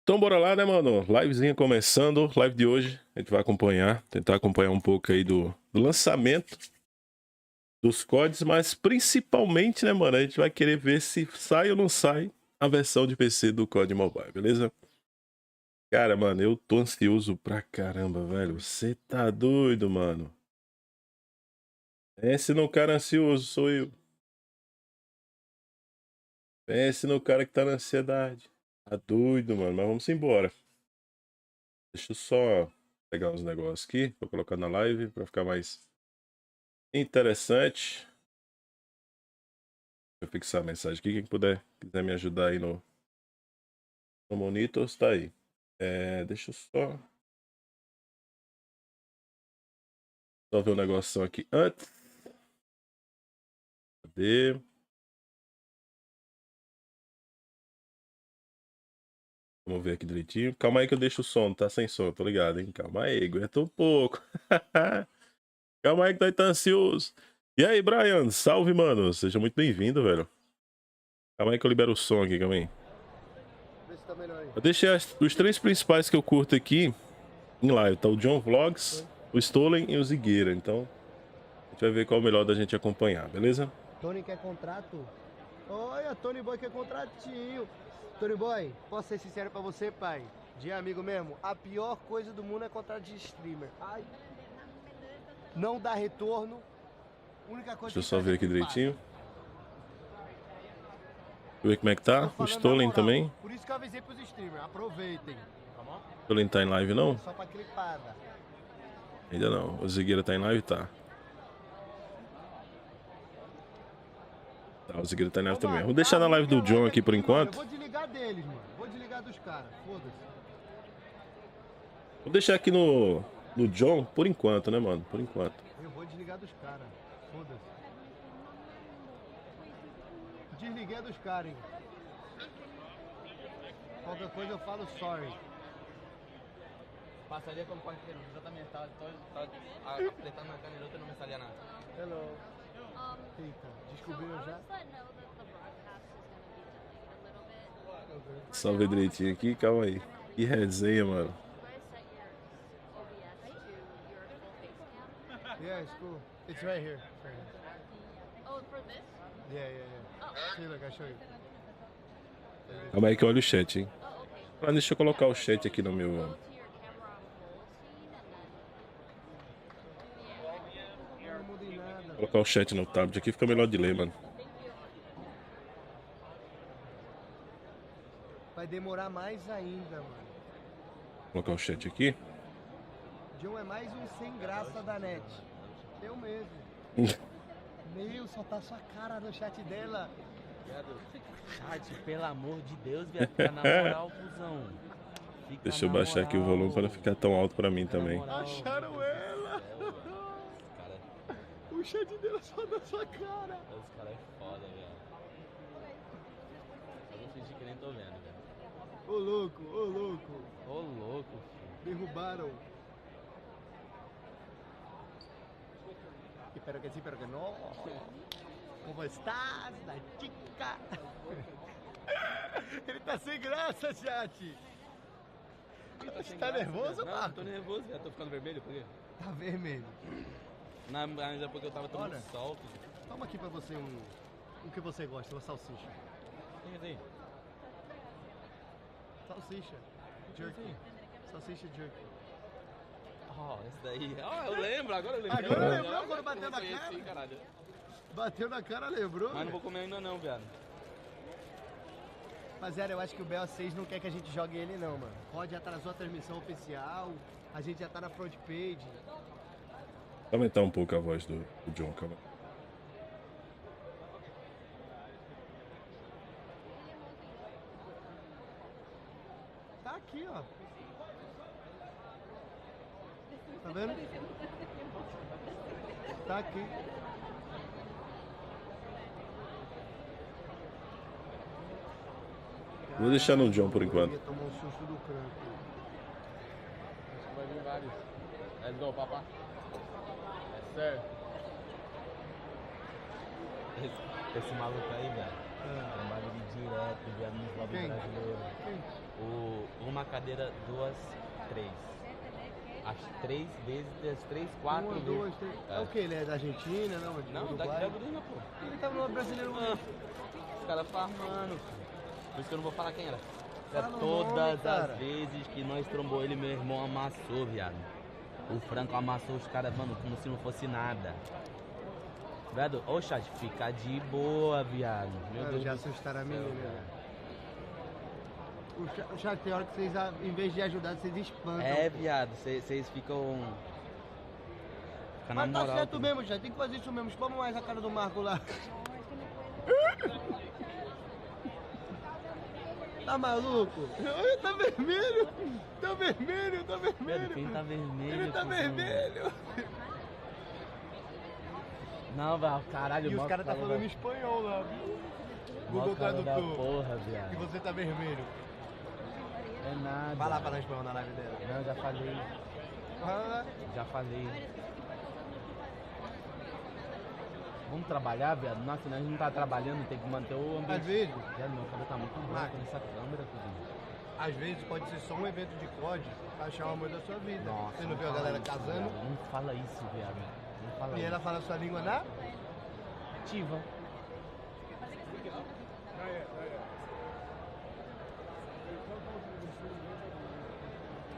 Então bora lá, né, mano? Livezinha começando, live de hoje. A gente vai acompanhar, tentar acompanhar um pouco aí do lançamento dos CODs, mas principalmente, né, mano, a gente vai querer ver se sai ou não sai a versão de PC do COD Mobile, beleza? Cara, mano, eu tô ansioso pra caramba, velho. Você tá doido, mano? Pense no cara ansioso, sou eu. Pense no cara que tá na ansiedade. Tá doido, mano, mas vamos embora. Deixa eu só pegar uns negócios aqui pra colocar na live pra ficar mais interessante. Deixa eu fixar a mensagem aqui. Quem quiser me ajudar aí no monitor, está aí. Deixa eu só ver um negócio aqui antes. Cadê? Vamos ver aqui direitinho. Calma aí que eu deixo o som, tá sem som, tô ligado, hein? Calma aí, aguenta um pouco. Calma aí que nós tá ansioso. E aí, Brian? Salve, mano. Seja muito bem-vindo, velho. Calma aí que eu libero o som aqui, calma aí. Eu deixei os três principais que eu curto aqui em live. Tá o John Vlogs, o Stolen e o Zigueira. Então, a gente vai ver qual é o melhor da gente acompanhar, beleza? Tony quer contrato? Olha, Tony Boy quer contratinho. Tony Boy, posso ser sincero pra você, pai? De amigo mesmo, a pior coisa do mundo é contrato de streamer. Ai, não dá retorno. Única coisa. Deixa eu só ver aqui direitinho. Deixa eu ver como é que tá. O Stolen também. Por isso que eu avisei pros streamers, aproveitem. Tá bom? O Stolen tá em live não? Só pra clipada. Ainda não. O Zigueira tá em live? Tá. Tá, o Zigueira tá em live também. Vou deixar na live do John aqui por enquanto. Eu vou desligar deles, mano. Vou desligar dos caras. Foda-se. Vou deixar aqui no John por enquanto, né, mano? Por enquanto. Eu vou desligar dos caras. Foda-se. Desliguei dos caras, hein? Qualquer coisa eu falo sorry. Pasaría con cualquier, yo también estaba apretando acá en el otro y no me salía nada. Hello. Eita, descobriram já? Só ver direitinho aqui, calma aí. Que resenha, mano. Yeah, it's cool. It's right here. Oh, for this? Yeah. See, look, I'll show you. Calma aí que eu olho o chat, hein? Ah, deixa eu colocar o chat aqui no meu... Go to your camera roll scene and then... Não mudei nada. Colocar o chat no tablet aqui, fica melhor de ler, mano. Vai demorar mais ainda, mano. Colocar o chat aqui. John é mais um sem graça da net. Eu mesmo. Meu, só tá sua cara no chat dela. Chat, pelo amor de Deus, viado, fica na moral, cuzão. Fica Deixa eu na baixar aqui o moral. volume para não ficar tão alto pra mim também. Acharam ela! O chat dela só da sua cara. Os caras é foda, velho. Eu vou fingir que nem tô vendo, velho. Ô louco, ô louco. Ô louco, filho. Derrubaram. Espero que sim, espero que não. Como estás, da chica? Ele tá sem graça, chat. Você tá nervoso, Não, Marco? tô nervoso, velho. Tô ficando vermelho, por quê? Tá vermelho. Mas é porque eu tava tomando Olha. sol, filho. Toma aqui pra você um que você gosta, uma salsicha. Tem que ter. Salsicha. Jerky. Salsicha jerky. Ó, esse daí. Ó, eu lembro, agora eu lembro. Agora lembrou quando bateu na cara? Sim, caralho. Bateu na cara, lembrou? Mas não vou comer ainda não, viado. Rapaziada, eu acho que o BO6 não quer que a gente jogue ele não, mano. Pode atrasou a transmissão oficial, a gente já tá na front page. Vou aumentar um pouco a voz do John, calma. Tá aqui, ó. Tá vendo? Tá aqui. Vou deixar no John por enquanto. Eu ia tomar um susto do cranco. Acho que vai vir vários. Let's go, papá. Yes, sir. Esse maluco aí, velho. Trabalha ele direto, viado, nos lobbies Quem? brasileiros. Quem? O uma cadeira, 2, 3. As 3 vezes, as 3, 4 Uma, vezes. duas, três. É o que? Ele é da Argentina, não? Não, Uruguai? daqui da Gurina, pô. Ele tava no brasileiro. Os caras farmando, pô. Por isso que eu não vou falar quem era. Fala o Todas nome, cara. as vezes que nós trombou ele, meu irmão amassou, viado. O Franco amassou os caras, mano, como se não fosse nada. Viado, ô chat, fica de boa, viado. Meu Mano, Deus já do céu, assustaram a menina, né? cara. O chat tem hora que vocês, em vez de ajudar, vocês espantam. É, viado, vocês ficam. Fica na Mas tá moral. certo tudo. mesmo, já tem que fazer isso mesmo. Espalma mais a cara do Marco lá. Tá maluco? Olha, tá vermelho! Tá vermelho, tá Viado, vermelho! quem tá vermelho? Ele tá cuzão? vermelho! Não, velho, caralho, E os mó caras tá cara falando da- espanhol lá. mó Google cara da Tradutor. porra, E viado. você tá vermelho. É nada. Vai lá falar espanhol na live dela. Não, já falei. Ah, Já falei. Vamos trabalhar, viado? Nossa, nós não tá trabalhando, tem que manter o às ambiente. vezes, Viado, meu cabelo tá muito branco nessa câmera, tudo. às vezes pode ser só um evento de COD pra achar o amor da sua vida. Nossa, Você não viu a fala galera isso, casando? viado. Não fala isso, viado. Não fala E isso. ela fala sua língua na? Ativa.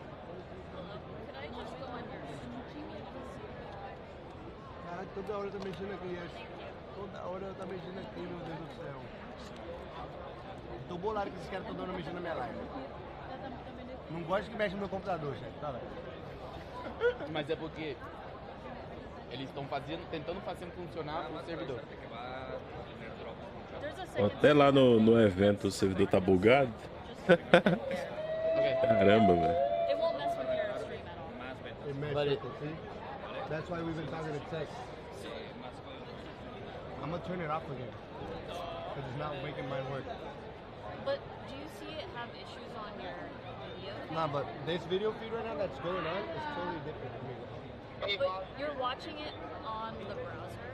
Could I just go on your streaming? Caralho, toda hora eu tô mexendo aqui. Toda hora eu tô mexendo aqui, meu Deus do céu. Tô bolado que esses caras estão dando mexendo na minha live. Não gosto que mexe no meu computador, chefe. Tá lá. Mas é porque eles estão tentando fazer funcionar o servidor. There's a second Até lá no evento o servidor tá bugado. Ok. Caramba, velho. It won't mess with your stream at all. It meshed But with it- it, see? That's why we've been talking to text. I'm gonna turn it off again. Because it's not making mine work. But do you see it have issues on your video? Nah, but this video feed right now that's going on is totally different for me. But you're watching it on the browser,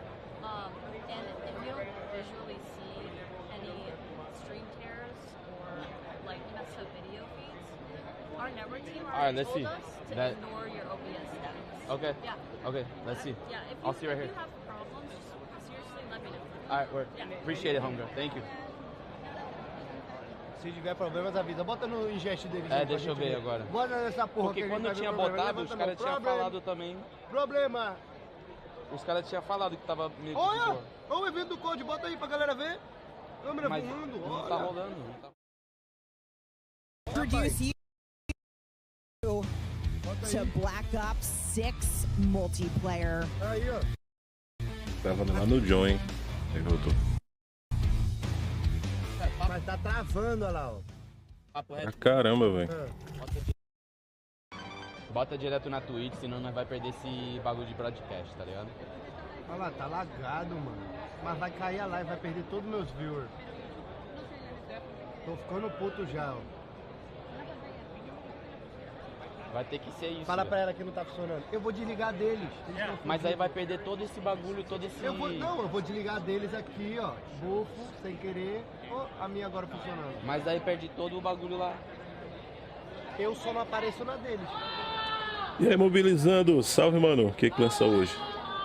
and if you don't visually see any stream tears or like messed up video feeds, our network team Alright, already let's told see. us to That- ignore your OBS status. Okay. Yeah. Okay, let's see. Yeah, if you, I'll see right if here. you have problems, just seriously let me know. Alright, work. Yeah. Appreciate it, homegirl. Thank you. Se tiver problemas, avisa. Bota no ingest deles. É, aí pra deixa eu gente ver agora. Bota nessa porra Porque que a gente quando vai eu ver tinha problema. botado, Levanta os a caras mão. tinham Problema. falado também. Problema! Os caras tinham falado que tava meio que. Olha! de boa. Olha o evento do COD, bota aí pra galera ver. Câmera Mas voando, não tá olha. rolando. Não tá... Introduce you to Black Ops 6 multiplayer. Aí, ó. Tava lá no John, hein? Aí voltou. Mas tá travando, olha lá, ó. Papo Ah, reto. caramba, velho. Bota direto na Twitch, senão nós vai perder esse bagulho de broadcast, tá ligado? Olha lá, tá lagado, mano. Mas vai cair a live, vai perder todos meus viewers. Tô ficando puto já, ó. Vai ter que ser isso. Fala velho. pra ela que não tá funcionando. Eu vou desligar deles. Eles tão Mas aí fudidos. vai perder todo esse bagulho, todo esse. Eu vou desligar deles aqui, ó. Bufo, sem querer. Ó, a minha agora funcionando. Mas aí perde todo o bagulho lá. Eu só não apareço na deles. E aí, mobilizando. Salve, mano. O que lança hoje?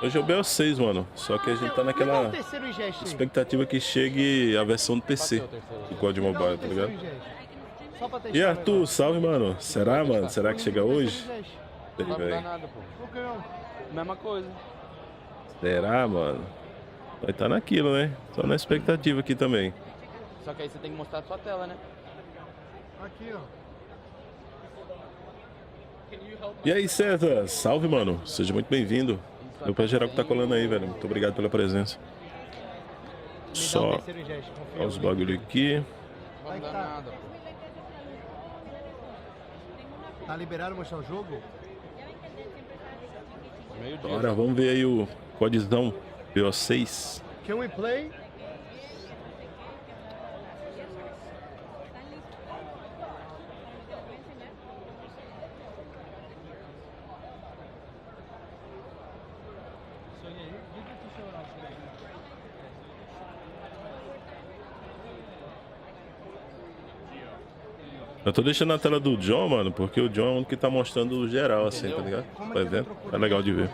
Hoje é o BO6, mano. Só que a gente tá Me dá naquela o terceiro ingest aí. expectativa que chegue a versão do PC Passei o terceiro. do COD Me dá o Mobile, tá terceiro ligado? ingest. Só pra testar E o Arthur, negócio. salve, mano. Será, mano? Será que chega hoje? Terceiro ingest. Não vai mudar Velho. nada, pô. Por que não? Mesma coisa. Será, mano? Vai tá naquilo, né? Só na expectativa aqui também. Só que aí você tem que mostrar a sua tela, né? Aqui, ó. E aí, César? Salve, mano. Seja muito bem-vindo. Deu pra geral que tá colando aí, velho. Muito obrigado pela presença. Me dá o Só terceiro ingest, confia. os bagulho aqui. Não vai Aí mudar tá. nada, pô. Tá liberado mostrar o jogo? Meio dia. Bora, vamos ver aí o codzão BO6. Can we play? Eu tô deixando na tela do John, mano, porque o John é um que tá mostrando o geral, assim, tá ligado? Vai vendo? É legal de ver.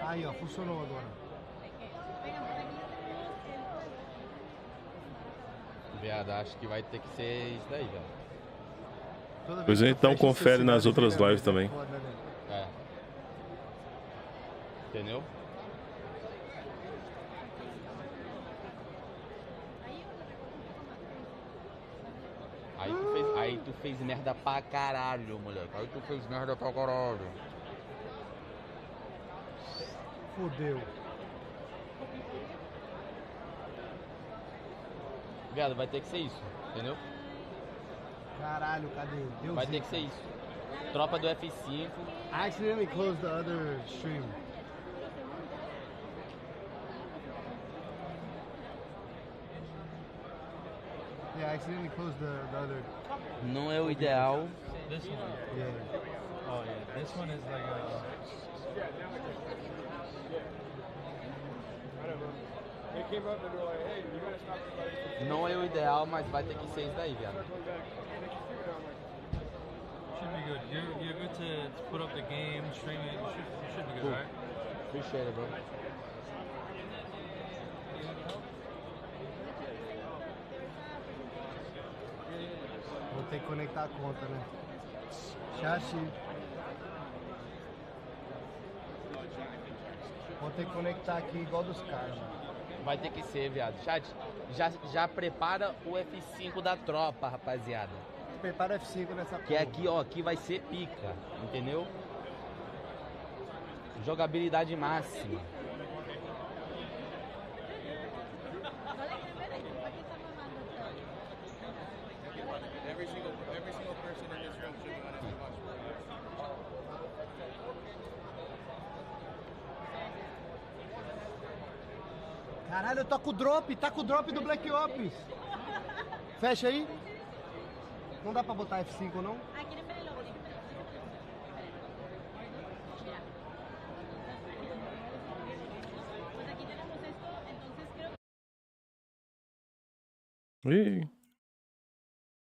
Aí, ó, funcionou agora. Viado, acho que vai ter que ser isso daí, velho. Pois então confere nas outras lives também. É. Entendeu? Aí tu fez merda pra caralho, moleque. Aí tu fez merda pra caralho. Fudeu. Viado, vai ter que ser isso, entendeu? Caralho, cadê? Deus Vai ter que ser isso. Tropa do F5. I accidentally closed the other stream. Yeah, I accidentally closed the other. Não é o ideal. This one. Yeah. Oh yeah, this one is like a. Não é o ideal, mas vai ter que ser isso daí, viado. Should be good. You're good to put up the game, stream it. You should be good, Cool. right? Appreciate it, bro. Vou ter que conectar a conta, né? Chachi. Vou ter que conectar aqui igual dos caras, mano. Vai ter que ser, viado. Chat, já prepara o F5 da tropa, rapaziada. Prepara o F5 nessa Que porra. aqui, ó, aqui vai ser pica, entendeu? Jogabilidade máxima. Caralho, eu tô com o drop, tá com o drop do Black Ops. Fecha aí. Não dá pra botar F5 não? Ih.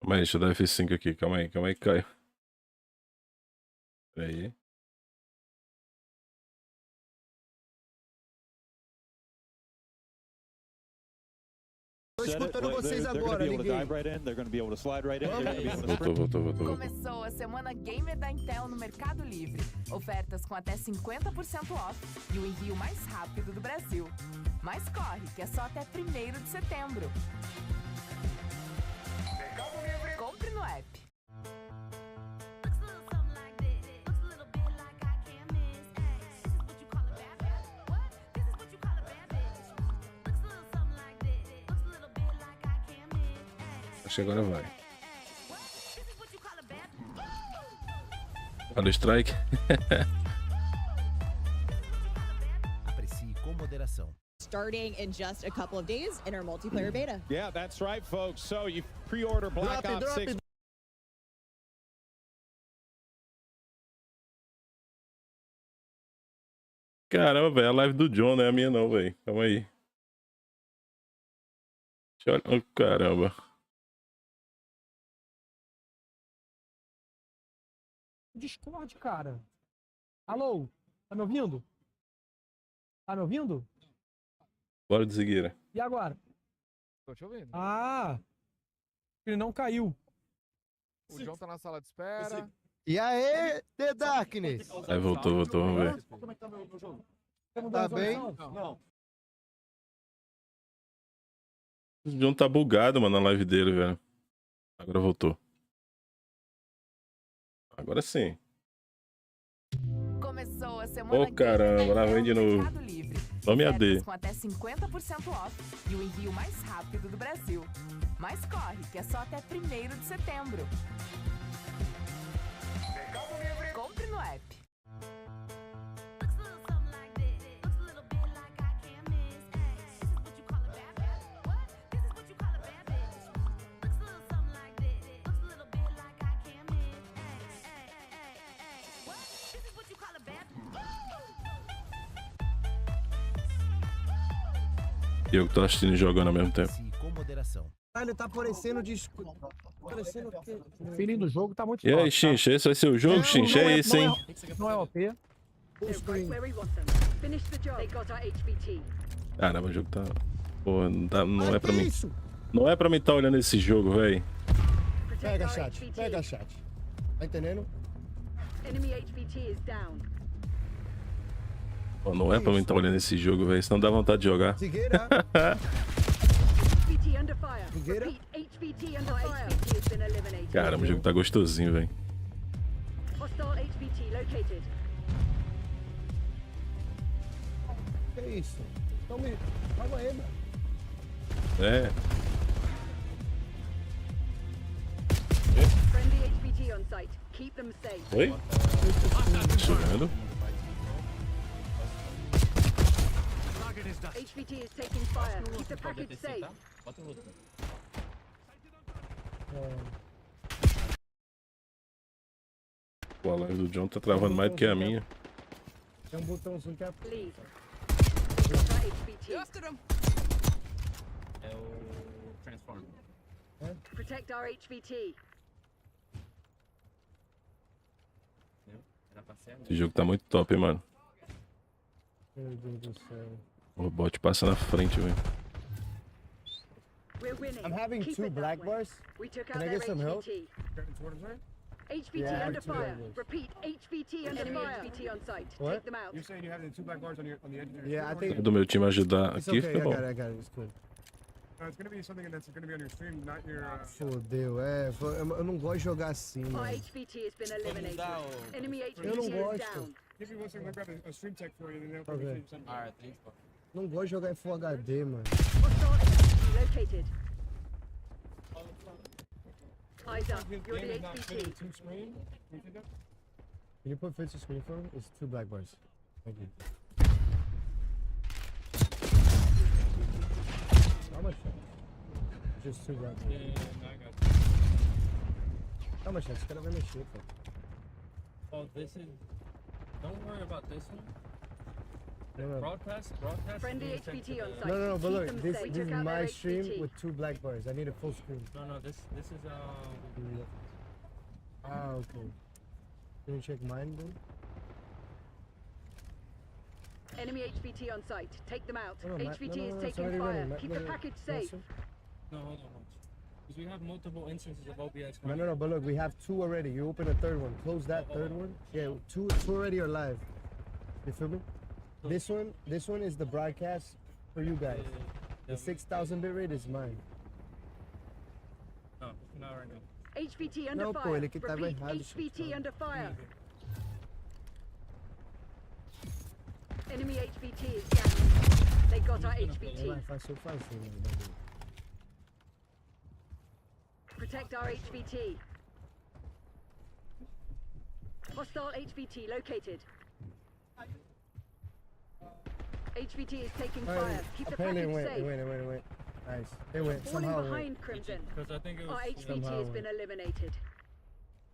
Calma aí, deixa eu dar F5 aqui. Calma aí, Caio. Pera aí. Tô escutando vocês agora, liguei. Voltou. Começou a Semana Gamer da Intel no Mercado Livre. Ofertas com até 50% off e o envio mais rápido do Brasil. Mas corre, que é só até 1º de setembro. Compre no app. Acho que agora vai. Olha o strike. Aprecie com moderação. Starting in just a couple of days in our multiplayer beta. Yeah, that's right, folks. So you pre-order Black Ops 6. Caramba, velho, a live do John não é a minha não, velho. Calma aí. Deixa eu... Oh, caramba. Discord, cara. Alô? Tá me ouvindo? Tá me ouvindo? Bora de seguida. E agora? Tô te ouvindo. Ah! Ele não caiu. O John tá na sala de espera. E aí, The Darkness? Aí voltou, vamos ver. Como é que tá meu jogo? Tá bem? Não. O John tá bugado, mano, na live dele, velho. Agora voltou. Agora sim. Começou a Semana Ô, caramba, lá vem de novo. Mercado Livre. Nome Ofertas AD. com até 50% off e o envio mais rápido do Brasil. Mas corre, que é só até 1º de setembro. Compre no app. E eu que tô assistindo e jogando ao mesmo tempo. Aprecie com moderação. Caralho, tá aparecendo de... parecendo que o feeling do jogo tá muito E aí, top, tá? Xincha, esse vai ser o jogo, Xincha? É esse, hein? Não é OP. Caramba, o jogo tá... Pô, não é pra mim. Não é pra mim estar olhando esse jogo, velho. Pega, chat. Pega, chat. Tá entendendo? Pô, não é pra mim estar olhando esse jogo, velho. Senão dá vontade de jogar. Figueira. Figueira. Caramba, o jogo tá gostosinho, velho. Que isso? Então me... Água aí, mano. É. Oi? Jogando. HVT is taking fire. Keep the package safe. Pô, a live do John tá travando mais do que a minha. Tem um botãozinho que é... É o Transform. Protect our HVT. Esse jogo tá muito top, hein, mano. Meu Deus do céu. O bot passa na frente, velho. I'm having 2 black bars. Can I get some help? HVT under fire. Repeat, HVT under fire. HVT on site. What? Take them out. You're saying you have the 2 black bars on the edge of your Yeah, I think... Do meu time ajudar It's aqui, okay, fica bom. I got it, it's cool. It's gonna be something that's gonna be on your stream, not your... Fodeu, eu não gosto de jogar assim, Our mano. HVT has been eliminated. Enemy Eu não HVT is gosto. down. If you want to grab a stream tech for you, then they'll Okay. probably send you. Alright, thanks. Não gosto de jogar em Full HD, mano. Hostile HVT located. Eyes up. You're the HVT. Can you put fit to screen for me? It's 2 black bars. Thank you. How much? Just 2 black bars. Yeah, no, I got you. How much? Esse cara vai mexer, pô. Oh, this is... Don't worry about this one. No. Broadcast. Friendly HVT on site. No, but look, Keep them this safe. is Took out my their stream HVT. with 2 black bars. I need a full screen. No, this is Ah, okay. Can you check mine then? Enemy HVT on site. Take them out. No, HVT is it's taking already fire. running. Keep the package safe. No, hold on. Because we have multiple instances of OBS. No, but look, we have 2 already. You open a 3rd one. Close that 3rd one. Yeah, two already are live. You feel me? This one is the broadcast for you guys. The 6,000 bit rate is mine. No, not right now. HVT under No, pô, fire. ele que tava Repeat, errado, HVT under fire. Enemy HVT is down. They got our HVT. Fácil, mano. Protect our HVT. Hostile HVT located. HVT is taking fire. Keep the Apparently package it safe. went. Nice. It went. Falling Somehow it behind went. Crimson. Because I think it Our was... HVT has been eliminated.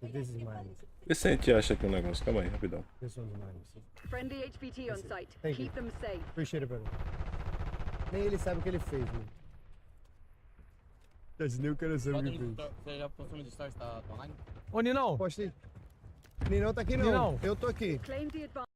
This is mine. Vê se a gente acha aqui um negócio. Calma aí, rapidão. This one's mine. Friendly HVT on site. Thank you. Keep them safe. Appreciate it, brother. Nem ele sabe o que ele fez, mano. Esse nem o cara sabe o que fez. Você já postou no Stories, tá online? Ô, Ninão. Postei. Ninão tá aqui não. Ninão. Eu tô aqui. Claim the advantage.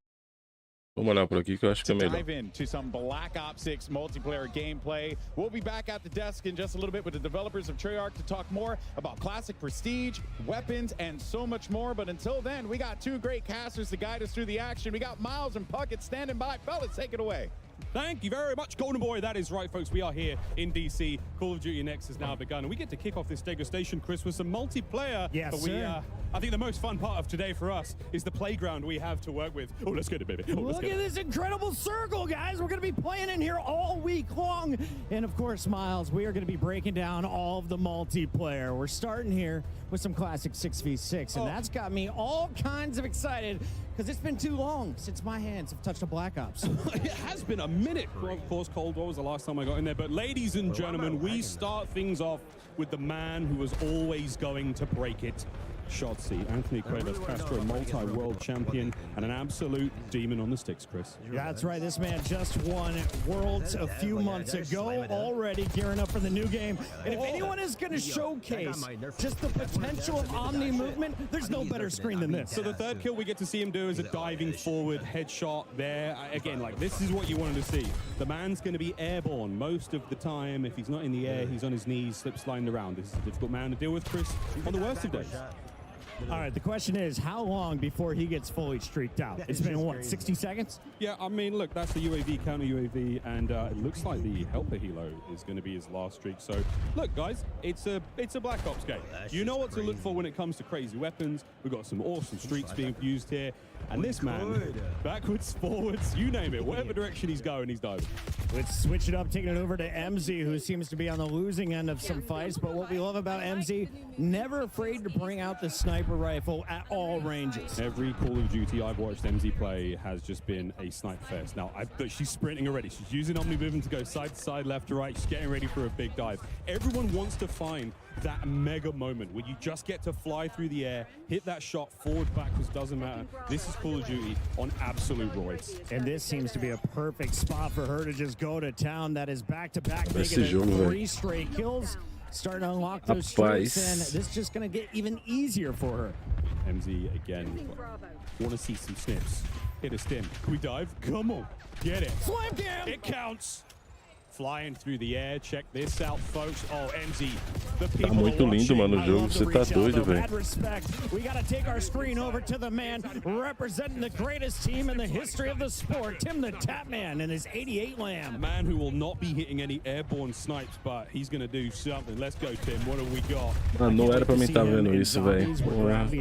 Vamos olhar por aqui que eu acho que é melhor. Dive into some Black Ops 6 multiplayer gameplay. We'll be back at the desk in just a little bit with the developers of Treyarch to talk more about classic prestige, weapons, and so much more. But until then, we got 2 great casters to guide us through the action. We got Miles and Puckett standing by. Fellas, take it away. Thank you very much, Golden Boy. That is right, folks. We are here in DC. Call of Duty Next has now begun. And we get to kick off this degustation, Chris, with some multiplayer. Yes, but sir. I think the most fun part of today for us is the playground we have to work with. Oh, let's get it, baby. Oh, let's Look get at it. this incredible circle, guys. We're going to be playing in here all week long. And of course, Miles, we are going to be breaking down all of the multiplayer. We're starting here with some classic 6v6. And that's got me all kinds of excited because it's been too long since my hands have touched a Black Ops. It has been a minute. Well, of course, Cold War was the last time I got in there. But ladies and gentlemen, we start things off with the man who was always going to break it. Shotzi, Anthony Cuevas Castro, multi-world champion, and an absolute demon on the sticks, Chris. Yeah, that's right. This man just won Worlds a few months ago, already gearing up for the new game. And if anyone is going to showcase just the potential of Omni movement, there's no better screen than this. So the third kill we get to see him do is a diving forward headshot there. Again, like, this is what you wanted to see. The man's going to be airborne most of the time. If he's not in the air, he's on his knees, slip sliding around. This is a difficult man to deal with, Chris, on the worst of days. All right, the question is, how long before he gets fully streaked out? It's been, what, 60 seconds? Yeah, I mean, look, that's the UAV, counter UAV, and it looks like the helper helo is going to be his last streak. So, look, guys, it's a Black Ops game. You know what to look for when it comes to crazy weapons. We've got some awesome streaks being used here. And this man, backwards, forwards, you name it, whatever direction he's going, he's diving. Let's switch it up, taking it over to MZ, who seems to be on the losing end of some fights. But what we love about MZ, never afraid to bring out the sniper rifle at all ranges. Every Call of Duty I've watched MZ play has just been a sniper fest. Now, she's sprinting already. She's using Omni movement to go side to side, left to right. She's getting ready for a big dive. Everyone wants to find that mega moment where you just get to fly through the air, hit that shot, forward, backwards, doesn't matter. This is Call of Duty on absolute roids. And this seems to be a perfect spot for her to just go to town. That is back-to-back, making it jogo, 3 straight kills. Starting to unlock those streaks, and this is just going to get even easier for her. MZ again. Want to see some snips. Hit a stim. Can we dive? Come on. Get it. Slam down. It counts. Flying through the air. Check this out, folks. Oh, MZ. Tá muito lindo, mano, o jogo. Você tá doido, velho. We got to take our screen over to the man representing the greatest team in the history of the sport, Tim the Tapman and his 88 Lamb. A man who will not be hitting any airborne snipes, but he's going to do something. Let's go, Tim. What have we got? Ah, não era pra mim estar vendo isso, velho.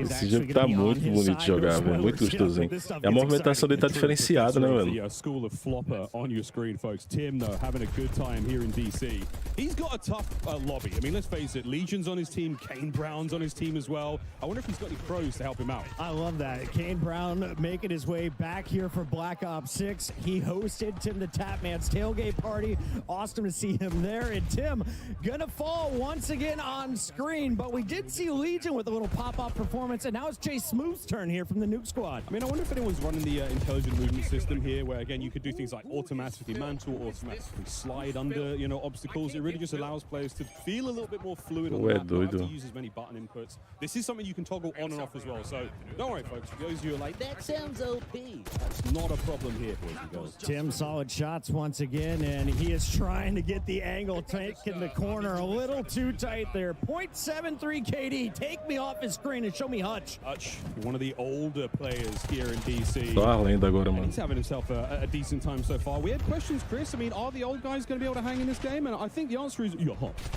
Esse jogo tá muito bonito de jogar, velho. Muito gostosinho. E a movimentação dele tá diferenciada, né, mano? The school of flopper on your screen, folks. Tim, though, having a good time here in DC. He's got a tough lobby. I mean, let's face it, Legion's on his team, Kane Brown's on his team as well. I wonder if he's got any pros to help him out. I love that. Kane Brown making his way back here for Black Ops 6. He hosted Tim the Tapman's tailgate party. Awesome to see him there. And Tim gonna fall once again on screen, but we did see Legion with a little pop-up performance, and now it's Jay Smooth's turn here from the Nuke Squad. I mean, I wonder if anyone's running the intelligent movement system here, where again you could do things like automatically mantle, automatically slide under, you know, obstacles. It really just allows players to feel a little bit more fluid on the map, not have to use as many button inputs. This is something you can toggle on and off as well, so don't worry, folks. For those of you who are like, that sounds OP, that's not a problem here, boys and girls. Tim, solid shots once again, and he is trying to get the angle, taking the corner a little too tight there. 0.73 KD, take me off his screen and show me Hutch. Hutch, one of the older players here in DC. Só a lenda agora, mano. He's having himself a decent time so far. We had questions, Chris. I mean, are the old guys going to be able to hang in this game? And I think the answer is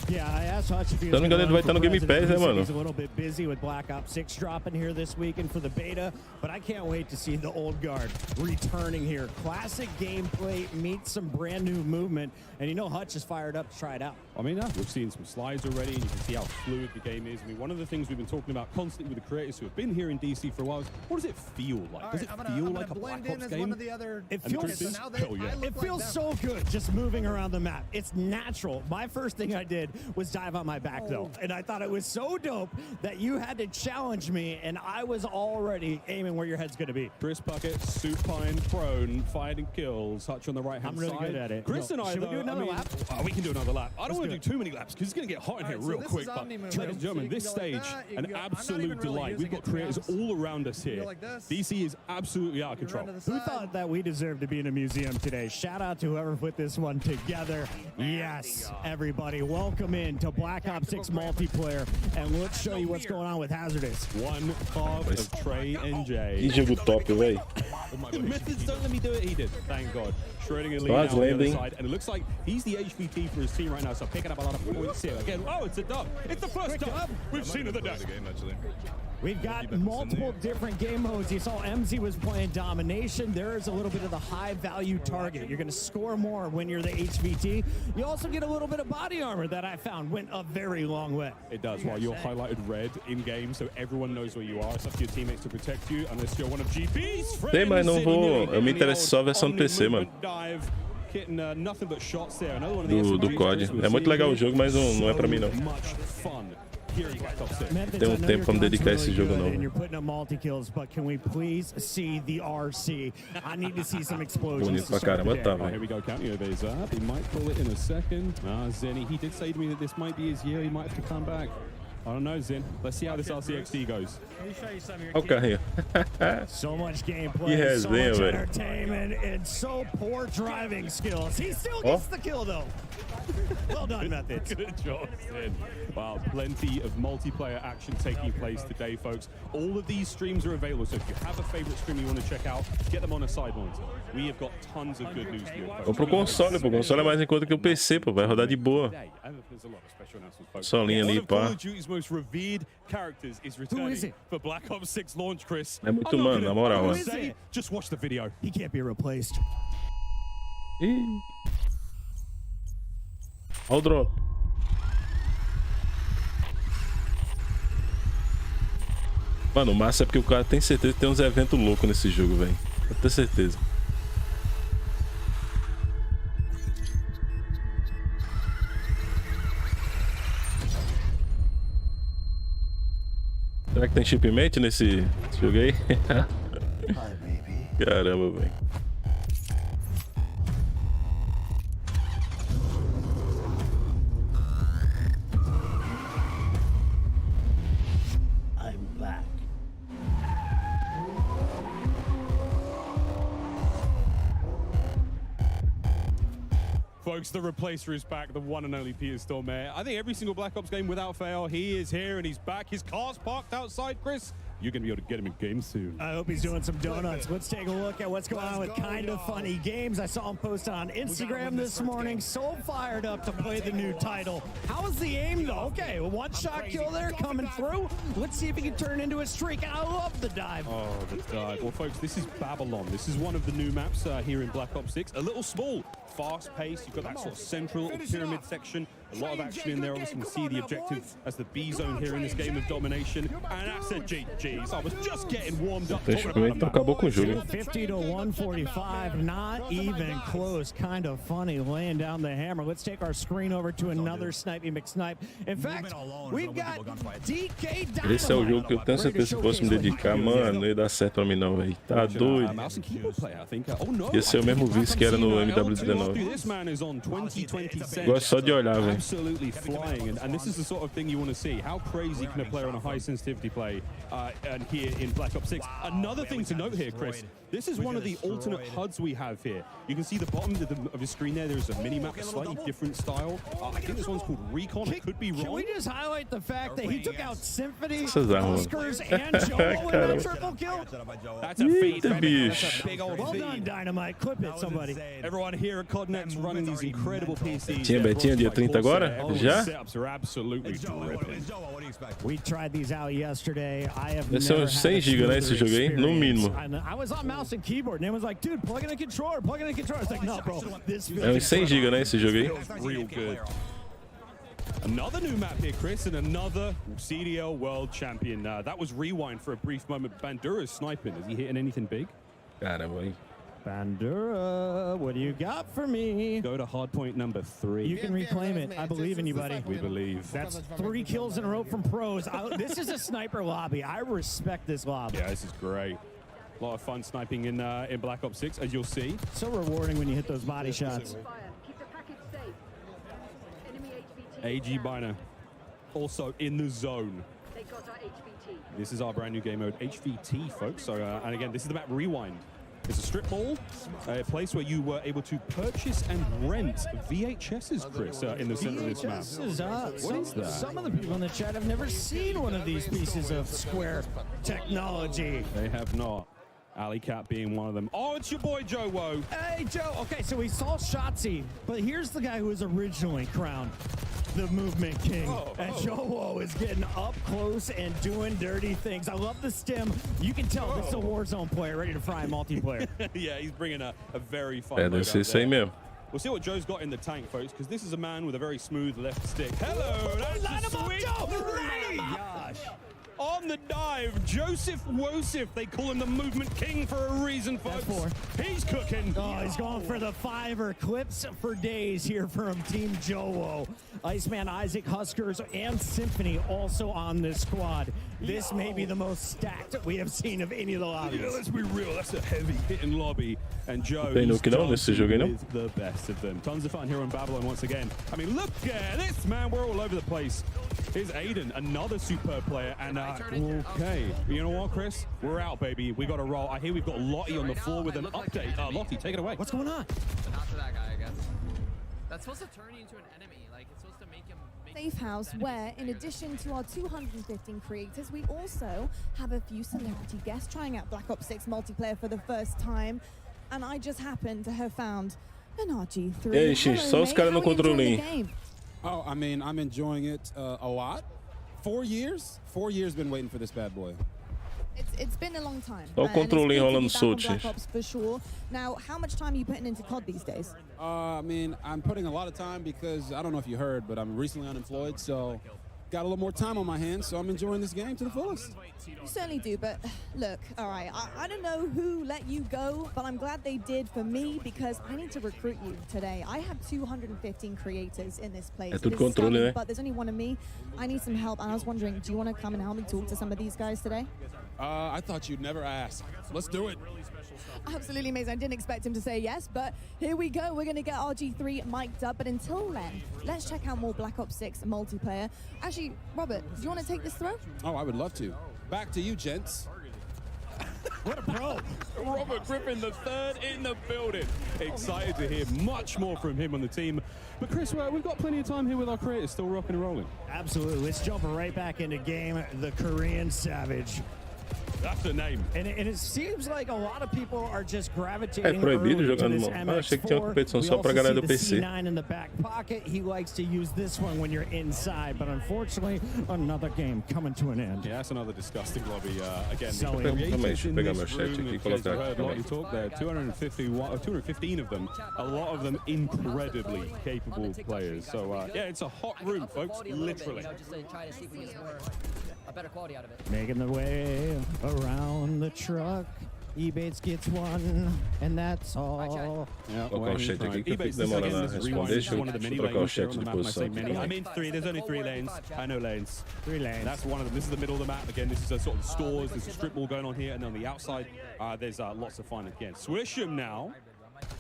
yeah. I asked Hutch if he was going to Game Pass, né, mano? He's a little bit busy with Black Ops 6 dropping here this weekend for the beta, but I can't wait to see the old guard returning here. Classic gameplay meets some brand new movement, and you know Hutch is fired up to try it out. I mean, we've seen some slides already, and you can see how fluid the game is. I mean, one of the things we've been talking about constantly with the creators who have been here in DC for a while is, what does it feel like? Does it feel like a Black Ops game? It feels so good just moving around the map. It's natural. My first thing I did was dive on my back, though, and I thought it was so dope that you had to challenge me, and I was already aiming where your head's going to be. Chris Bucket, supine, prone, fighting kills, Hutch on the right-hand side. I'm really good at it. Chris and I, should we do another lap? We can do another lap. I don't want to do too many laps because it's going to get hot in here real quick. But ladies and gentlemen, this stage, an absolute delight. We've got creators all around us here. DC is absolutely out of control. Who thought that we deserved to be in a museum today? Shout out to whoever put this one together. Yes, everybody, welcome in to Black Ops 6 multiplayer, and let's show you what's going on with Hazardous. One half of Trey and Jay. Que jogo top, velho. Methods don't let me do it. He did. Thank God. Shredding a lead now on the other side, and it looks like he's the HVT for his team right now, so picking up a lot of points here. Again, oh, it's a dub. It's the first dub we've seen of the day. We've got multiple different game modes. You saw MZ was playing domination. There is a little bit of the high value target. You're going to score more when you're the HVT. You also get a little bit of body armor that I found went a very long way. It does, while you're highlighted red in game, so everyone knows where you are. It's up to your teammates to protect you, unless you're one of GP's. Sei, mas não vou. Eu me interesso só a versão do PC, mano. Nothing but shots there. Do COD. É muito legal o jogo, mas não é pra mim, não. here in Black Ops 6. Tem tempo pra me dedicar a esse jogo não. And you're putting up multi-kills, but can we please see the RC? I need to see some explosions. Bonito pra caramba, tá, Here velho. we go, counting over his up. He might pull it in a second. Zenny, he did say to me that this might be his year. He might have to come back. I don't know, Zin. Let's see how this RCXD goes. Olha o carrinho. So much Que gameplay, so resenha, much velho. entertainment, and so poor driving skills. He still gets the kill, though. Well done, Methods. Good job, Zin. Wow, plenty of multiplayer action taking place today, folks. All of these streams are available, so if you have a favorite stream you want to check out, get them on a side monitor. We have got tons of good news for you, folks. Vou pro console, pô. O console é mais em conta que o PC, pô. Vai rodar de boa. Solinha ali, pá. Most revered characters is returning for Black Ops 6 launch, Chris. É muito mano, na moral, mano. Just watch the video. He can't be replaced. Ih. Olha o drop. Mano, o massa é porque o cara tem certeza que tem uns eventos loucos nesse jogo, velho. Eu tenho certeza. Será que tem shipmate nesse jogo aí? Caramba, velho. I'm back. Folks, the replacer is back, the one and only Peter Stormare. I think every single Black Ops game without fail, he is here and he's back. His car's parked outside, Chris. You're going to be able to get him in game soon. I hope he's doing some donuts. Let's take a look at what's going on with Kinda Funny Games. I saw him post on Instagram this morning. So fired up to play the new title. How is the aim, though? Okay, a one-shot kill there coming through. Let's see if he can turn into a streak. I love the dive. Oh, the dive. Well, folks, this is Babylon. This is one of the new maps here in Black Ops 6. A little small, fast-paced. You've got that sort of central or pyramid section. A lot of action in there. Obviously, you can see the objective as the B zone here in this game of domination. And that's a GG's. I was just getting warmed up. Acabou com o jogo. 50 to 145, not even close. Kind of funny laying down the hammer. Let's take our screen over to another Snipey McSnipe. In fact, we've got DK Dynamite. Esse é o jogo que eu tenho certeza que fosse me dedicar, mano, não ia dar certo pra mim não, velho. Tá doido. Esse é o mesmo vice que era no MW19. Gosto só de olhar, velho. Absolutely flying, and this is the sort of thing you want to see. How crazy can a player on a high sensitivity play and here in Black Ops 6? Another thing to note here, Chris, this is one of the alternate HUDs we have here. You can see the bottom of the screen there. There's a mini-map, a slightly different style. I think this one's called Recon. I could be wrong. Can we just highlight the fact that he took out Symphony, Oscars, and Joe in that triple kill? That's a feat. Eita, bicho. That's a big old Well feat. done, Dynamite. Clip it, somebody. Everyone here at Codnext running these incredible PCs. Betinha, dia 30 agora? Já? Setups are absolutely dripping. We tried these out yesterday. I have Deve ser never uns had a 100 GB, né, esse jogo aí? No mínimo. I was on mouse and keyboard, and it was like, dude, plug in a controller, plug in a controller. It's like, no, bro, this É uns 100 GB, né, esse jogo aí? Real good. Another new map here, Chris, and another CDL World Champion. That was Rewind for a brief moment. Bandura's sniping. Is he hitting anything big? Caramba, hein? Bandura, what do you got for me? Go to hardpoint number 3. You can reclaim it. I believe in you, buddy. We believe. That's 3 kills in a row from pros. This is a sniper lobby. I respect this lobby. Yeah, this is great. A lot of fun sniping in Black Ops 6, as you'll see. So rewarding when you hit those body shots. Keep the package safe. Enemy HVT. AG Biner, also in the zone. They got our HVT. This is our brand new game mode, HVT, folks. So, and again, this is the map Rewind. It's a strip mall, a place where you were able to purchase and rent VHSs, Chris, in the center of this map. What is that? Some of the people in the chat have never seen one of these pieces of Square technology. They have not. Alley Cat being one of them. Oh, it's your boy Joe Woe. Hey, Joe. Okay, so we saw Shotzi, but here's the guy who was originally crowned the Movement King. And Joe Woe is getting up close and doing dirty things. I love the stim. You can tell this is a Warzone player ready to fry multiplayer. Yeah, he's bringing a very fun É, deve ser isso aí mesmo. We'll see what Joe's got in the tank, folks, because this is a man with a very smooth left stick. Hello, that's Line a him up, sweet Joe! three. Line him up! Oh on the dive. Joseph Wosif, they call him the movement king for a reason, folks. He's cooking. Oh, he's going for the fiver. Clips for days here from Team Jowo. Iceman, Isaac, Huskers, and Symphony also on this squad. This may be the most stacked we have seen of any of the lobbies. Yeah, let's be real, that's a heavy hitting lobby. And Joe Tem no is que não nesse jogo aí, não? with the best of them. Tons of fun here on Babylon once again. I mean, look at this, man. We're all over the place. Here's Aiden, another superb player. And okay, you know what, Chris? We're out, baby. We got to roll. I hear we've got Lottie on the floor with an update. Lottie, take it away. What's going on? After that guy, I guess. That's supposed to turn you into an enemy. Like, it's supposed to make him... Safe house where, in addition to our 215 creators, we also have a few celebrity guests trying out Black Ops 6 multiplayer for the first time. And I just happened to have found an RG3. E aí, X, só os caras no controlinho. Oh, I mean, I'm enjoying it a lot. 4 years? 4 years been waiting for this bad boy. It's been a long time. Só o controlinho rolando solto, Black Ops for sure. Now, how much time are you putting into COD these days? I mean, I'm putting a lot of time because, I don't know if you heard, but I'm recently unemployed, so got a little more time on my hands, so I'm enjoying this game to the fullest. You certainly do, but look, all right, I don't know who let you go, but I'm glad they did for me because I need to recruit you today. I have 215 creators in this place. É tudo It is controle, stunning, né? but there's only one of me. I need some help, and I was wondering, do you want to come and help me talk to some of these guys today? I thought you'd never ask. Let's do it. Absolutely amazing. I didn't expect him to say yes, but here we go. We're going to get RG3 mic'd up. But until then, let's check out more Black Ops 6 multiplayer. Actually, Robert, do you want to take this throw? Oh, I would love to. Back to you, gents. What a pro. Robert Griffin, the third in the building. Excited to hear much more from him on the team. But Chris, we've got plenty of time here with our creators still rocking and rolling. Absolutely. Let's jump right back into game. The Korean Savage. That's the name. And it seems like a lot of people are just É gravitating proibido early to jogar no this mobile. Ah, achei que tinha uma MX4. competição We só pra also galera see do the PC. C9 in the back pocket. He likes to use this one when you're inside, but unfortunately, another game coming to an end. Yeah, that's another disgusting lobby. Again, Selling. the creators Deixa eu in pegar this meu chat room, aqui e as colocar you heard aqui Lottie também. talk there, 215 of them, a lot of them incredibly capable players. So yeah, it's a hot room, folks, literally. Just to try to see if we can get a better quality out of it. Making the way around the truck. Ebates gets one, and that's all. Yeah, Colocar o chat aqui que demora a responder. Deixa eu trocar o chat de posição. I'm in three. There's only 3 lanes. I know lanes. 3 lanes. That's one of them. This is the middle of the map. Again, this is a sort of stores. There's a strip mall going on here, and on the outside, there's lots of fun. Again, Swisham now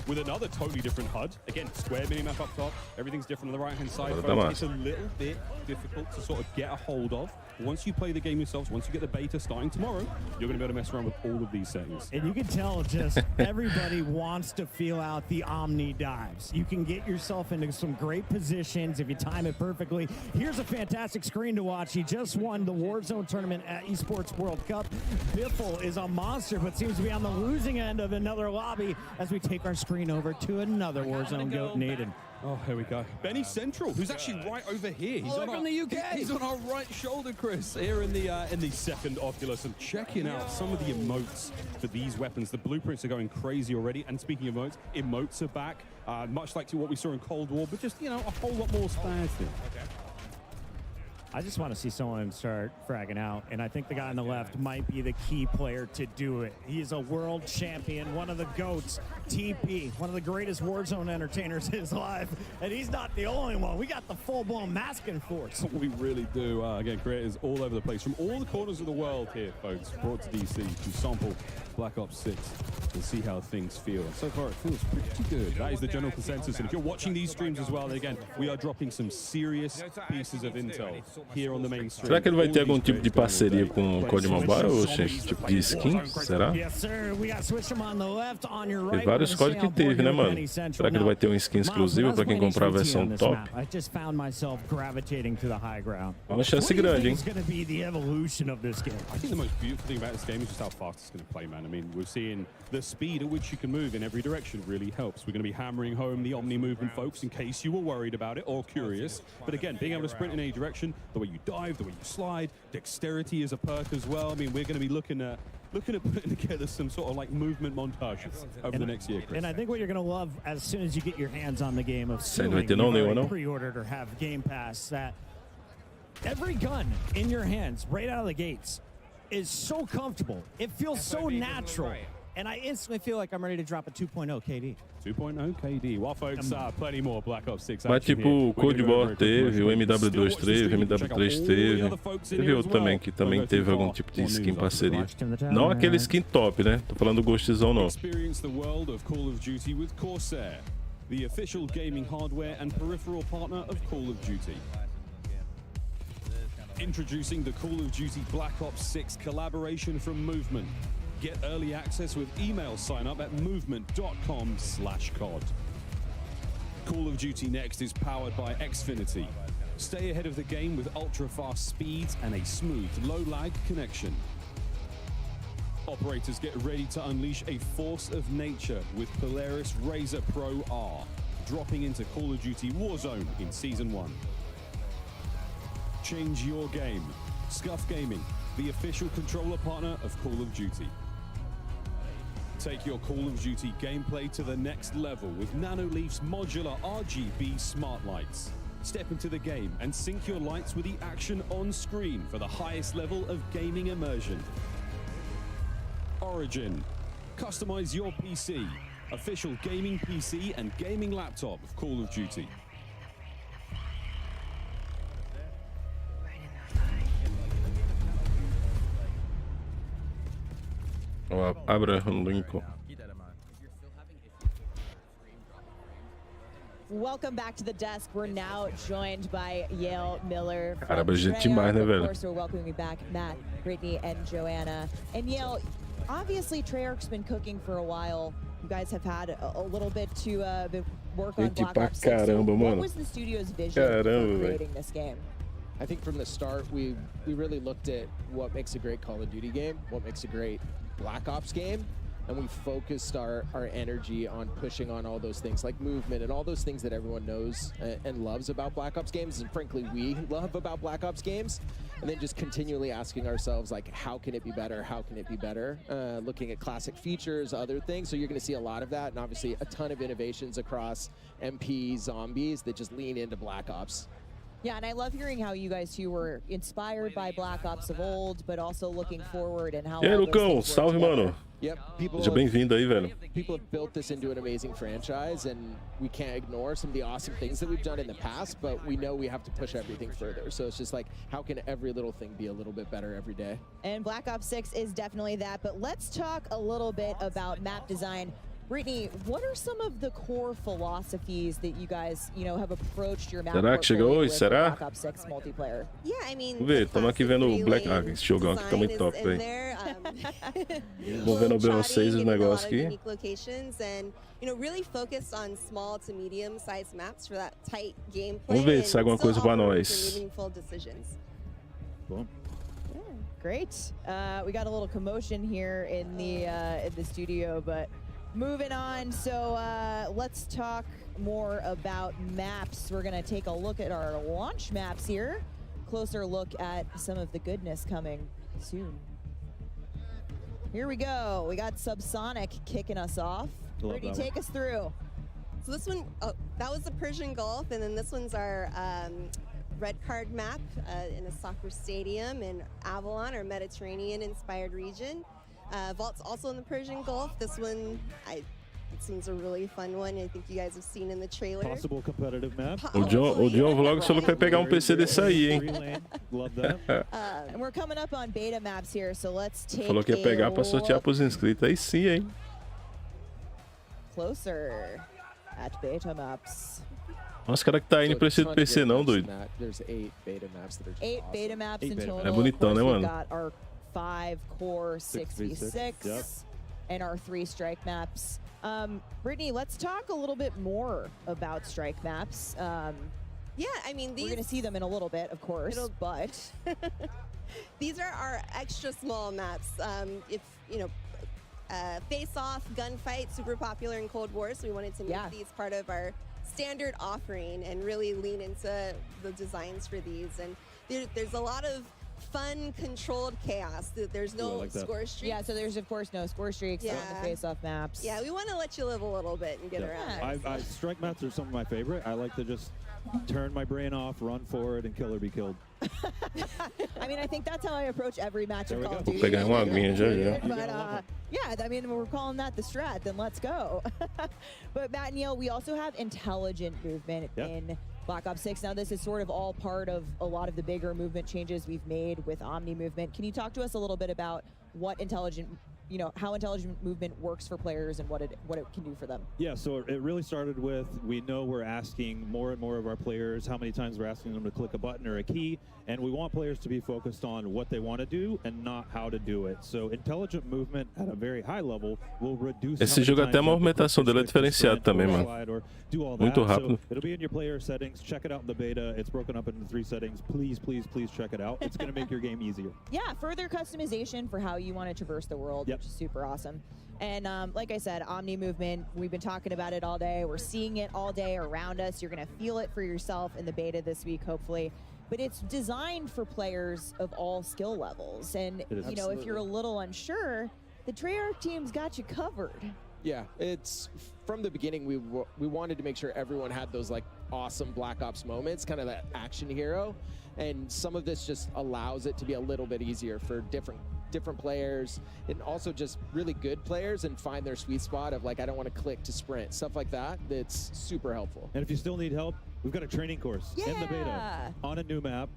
with another totally different HUD. Again, square minimap up top. Everything's different on the right-hand side. Folks. It's a little bit difficult to sort of get a hold of. Once you play the game yourselves, once you get the beta starting tomorrow, you're going to be able to mess around with all of these settings. And you can tell just everybody wants to feel out the Omni dives. You can get yourself into some great positions if you time it perfectly. Here's a fantastic screen to watch. He just won the Warzone tournament at Esports World Cup. Biffle is a monster, but seems to be on the losing end of another lobby as we take our screen over to another Warzone goat, Naden. Oh, here we go. Benny Central, who's actually right over here. He's from the UK. He's on our right shoulder, Chris, here in the second Oculus, and checking out some of the emotes for these weapons. The blueprints are going crazy already. And speaking of emotes are back, much like to what we saw in Cold War, but just, you know, a whole lot more spaz here. I just want to see someone start fragging out, and I think the guy on the left might be the key player to do it. He's a world champion, one of the GOATs, TP, one of the greatest Warzone entertainers in his life, and he's not the only one. We got the full-blown masking force. We really do. Again, creators all over the place, from all the corners of the world here, folks, brought to DC to sample Black Ops 6 and see how things feel. And so far, it feels pretty good. That is the general consensus. And if you're watching these streams as well, then again, we are dropping some serious pieces of intel here on the main stream. Será que ele vai ter algum tipo de parceria com o COD Mobile, ou tipo de skin? Será? Yes, sir. We got Swisham on the left, on your right. Tem vários códigos que teve, né, mano? Será que ele vai ter uma skin exclusiva pra quem comprar a versão top? I just found myself gravitating to the high ground. Uma chance grande, hein? It's going to be the evolution of this game. I think the most beautiful thing about this game is just how fast it's going to play, man. I mean, we're seeing the speed at which you can move in every direction really helps. We're going to be hammering home the Omni movement, folks, in case you were worried about it or curious. But again, being able to sprint in any direction, the way you dive, the way you slide, dexterity is a perk as well. I mean, we're going to be looking at putting together some sort of like movement montages over the next year, Chris. And I think what you're going to love as soon as you get your hands on the game, of Sei, não vai ter não, nenhuma não. pre-ordered or have Game Pass, that Every gun in your hands right out of the gates is so comfortable. It feels so natural. And I instantly feel like I'm ready to drop a 2.0 KD. 2.0 KD. Well, folks, plenty more Black Ops 6 Mas tipo, o CODM teve, o MW2 teve, o MW3 teve. Teve outro também, que também teve algum tipo de skin parceria. Não aquele skin top, né? Tô falando do Ghostzão, não. Experience the world of Call of Duty with Corsair, the official gaming hardware and peripheral partner of Call of Duty. Introducing the Call of Duty Black Ops 6 collaboration from Movement. Get early access with email sign up at movement.com/COD. Call of Duty Next is powered by Xfinity. Stay ahead of the game with ultra-fast speeds and a smooth, low-lag connection. Operators get ready to unleash a force of nature with Polaris Razor Pro R, dropping into Call of Duty Warzone in Season 1. Change your game. Scuff Gaming, the official controller partner of Call of Duty. Take your Call of Duty gameplay to the next level with Nanoleaf's modular RGB smart lights. Step into the game and sync your lights with the action on screen for the highest level of gaming immersion. Origin. Customize your PC. Official gaming PC and gaming laptop of Call of Duty. Abra o link. Welcome back to the desk. We're now joined by Yale Miller. Caramba, gente demais, né, velho? Of course, we're welcoming back Matt, Brittany, and Joanna. And Yale, obviously, Treyarch's been cooking for a while. You guys have had a little bit to work on Black Ops 6. Caramba, What mano. was the studio's vision for creating this game? I think from the start, we really looked at what makes a great Call of Duty game, what makes a great Black Ops game, and we focused our energy on pushing on all those things like movement and all those things that everyone knows and loves about Black Ops games, and frankly we love about Black Ops games, and then just continually asking ourselves, like, how can it be better, how can it be better, looking at classic features, other things. So you're going to see a lot of that, and obviously a ton of innovations across MP, zombies that just lean into Black Ops. Yeah, and I love hearing how you guys two were inspired by Black Ops of old, but also looking forward and how. E aí, Lucão, salve, mano. Yep, Seja bem-vindo aí, velho. People have built this into an amazing franchise, and we can't ignore some of the awesome things that we've done in the past, but we know we have to push everything further. So it's just like, how can every little thing be a little bit better every day? And Black Ops 6 is definitely that, but let's talk a little bit about map design. Brittany, what are some of the core philosophies that you guys, have approached your map Será que chegou hoje? Será? Black Ops 6 multiplayer? Yeah, I mean, Vamos ver, estamos aqui vendo o Black esse jogão aqui tá muito top, velho. Vou vendo pra vocês os negócios aqui. Locations and, really focused on small to medium sized maps for that tight gameplay. Vamos ver se sai alguma coisa pra nós. Meaningful decisions. Bom. Great. We got a little commotion here in the studio, but moving on. So let's talk more about maps. We're gonna take a look at our launch maps here. Closer look at some of the goodness coming soon. Here we go. We got Subsonic kicking us off. Brittany, take us through. So this one, that was the Persian Gulf, and then this one's our red card map in a soccer stadium in Avalon, our Mediterranean-inspired region. Vault's also in the Persian Gulf. This one's a really fun one. I think you guys have seen in the trailer. Possible competitive map. O John Vlog só não quer pegar PC desse aí, hein? Love that. And we're coming up on beta maps here, so let's take Falou que ia pegar pra sortear pros inscritos. Aí sim, hein? Closer at beta maps. Nossa, cara que tá indo pra esse PC não, doido. There's 8 beta maps that are just 8 beta maps in total. É bonitão, né, mano? We've got our 5 core 6v6 and our 3 strike maps. Brittany, let's talk a little bit more about strike maps. Yeah, I mean, we're going to see them in a little bit, of course, but these are our extra small maps. If face-off, gunfight, super popular in Cold War, so we wanted to make these part of our standard offering and really lean into the designs for these. And there's a lot of fun, controlled chaos. There's no score streaks. Yeah, so there's, of course, no score streaks on the face-off maps. Yeah, we want to let you live a little bit and get around. Strike maps are some of my favorite. I like to just turn my brain off, run forward, and kill or be killed. I mean, I think that's how I approach every match of Call of Duty. Vou pegar uma aguinha já. But yeah, I mean, we're calling that the strat, then let's go. But Matt and Neil, we also have intelligent movement in Black Ops 6. Now, this is sort of all part of a lot of the bigger movement changes we've made with Omni movement. Can you talk to us a little bit about what intelligent, how intelligent movement works for players and what it can do for them? Yeah, so it really started with, we know we're asking more and more of our players how many times we're asking them to click a button or a key, and we want players to be focused on what they want to do and not how to do it. So intelligent movement at a very high level will reduce. Esse jogo até a movimentação dele é diferenciada também, mano. Muito rápido. So it'll be in your player settings. Check it out in the beta. It's broken up into 3 settings. Please, please, please check it out. It's going to make your game easier. Yeah, further customization for how you want to traverse the world, which is super awesome. And like I said, Omni movement, we've been talking about it all day. We're seeing it all day around us. You're going to feel it for yourself in the beta this week, hopefully. But it's designed for players of all skill levels. And, if you're a little unsure, the Treyarch team's got you covered. Yeah, it's from the beginning, we wanted to make sure everyone had those like awesome Black Ops moments, kind of that action hero. And some of this just allows it to be a little bit easier for different players, and also just really good players, and find their sweet spot of like, I don't want to click to sprint, stuff like that. That's super helpful. And if you still need help, we've got a training course in the beta on a new map,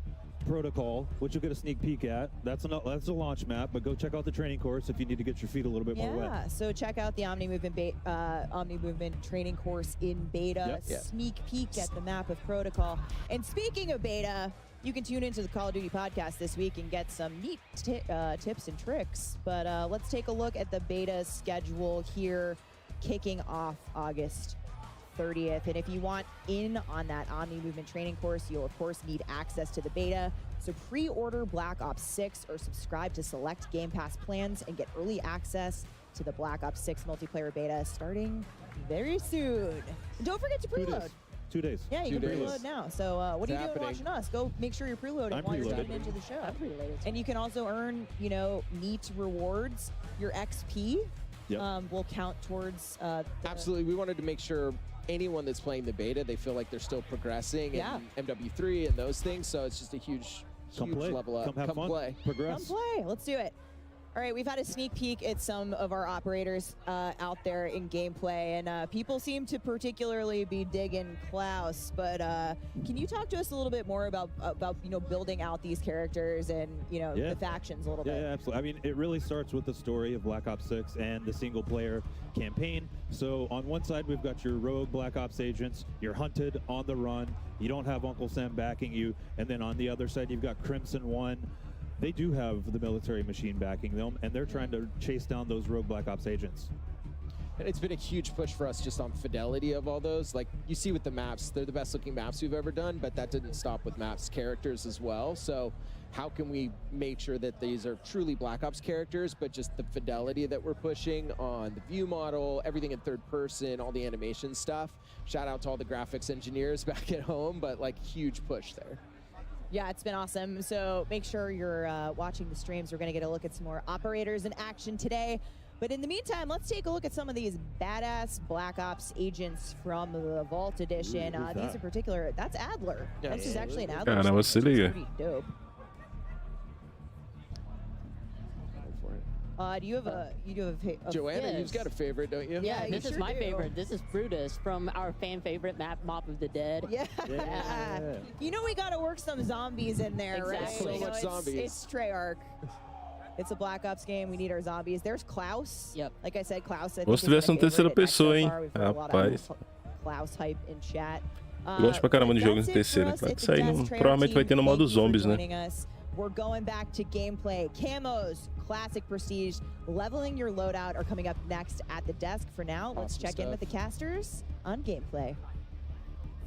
Protocol, which you'll get a sneak peek at. That's a launch map, but go check out the training course if you need to get your feet a little bit more wet. Yeah, so check out the Omni Movement training course in beta. Sneak peek at the map of Protocol. And speaking of beta, you can tune into the Call of Duty podcast this week and get some neat tips and tricks. But let's take a look at the beta schedule here, kicking off August 30th. And if you want in on that Omni Movement training course, you'll of course need access to the beta. So pre-order Black Ops 6 or subscribe to select Game Pass plans and get early access to the Black Ops 6 multiplayer beta starting very soon. And don't forget to preload. 2 days. Yeah, you can preload now. So what are you doing watching us? Go make sure you're preloading while you're tuning into the show. I'm preloaded. And you can also earn, neat rewards. Your XP will count towards Absolutely. We wanted to make sure anyone that's playing the beta, they feel like they're still progressing in MW3 and those things. So it's just a huge level up. Come play. Progress. Come play. Let's do it. All right, we've had a sneak peek at some of our operators out there in gameplay, and people seem to particularly be digging Klaus. But can you talk to us a little bit more about building out these characters and the factions a little bit? Yeah, absolutely. I mean, it really starts with the story of Black Ops 6 and the single-player campaign. So on one side, we've got your rogue Black Ops agents. You're hunted on the run. You don't have Uncle Sam backing you. And then on the other side, you've got Crimson One. They do have the military machine backing them, and they're trying to chase down those rogue Black Ops agents. And it's been a huge push for us just on fidelity of all those. Like you see with the maps, they're the best looking maps we've ever done, but that didn't stop with maps characters as well. So how can we make sure that these are truly Black Ops characters, but just the fidelity that we're pushing on the view model, everything in third person, all the animation stuff. Shout out to all the graphics engineers back at home, but like huge push there. Yeah, it's been awesome. So make sure you're watching the streams. We're going to get a look at some more operators in action today. But in the meantime, let's take a look at some of these badass Black Ops agents from the Vault Edition. These in particular, that's Adler. Yeah, this is actually an Adler. Cara, se liga. Pretty dope. Do you have a Joanna, you've got a favorite, don't you? Yeah, this is my do. favorite. This is Brutus from our fan favorite map, Mob of the Dead. Yeah. We got to work some zombies in there, Exactly. right? So much zombies. It's Treyarch. It's a Black Ops game. We need our zombies. There's Klaus. Yep. Like I said, Klaus. Como se tivesse terceira pessoa, hein? Rapaz. Klaus hype in chat. Gosto pra caramba de jogo em terceira. Claro que isso aí provavelmente vai ter no modo zombies, né? We're going back to gameplay. Camos, classic prestige, leveling your loadout are coming up next at the desk. For now, let's check in with the casters on gameplay.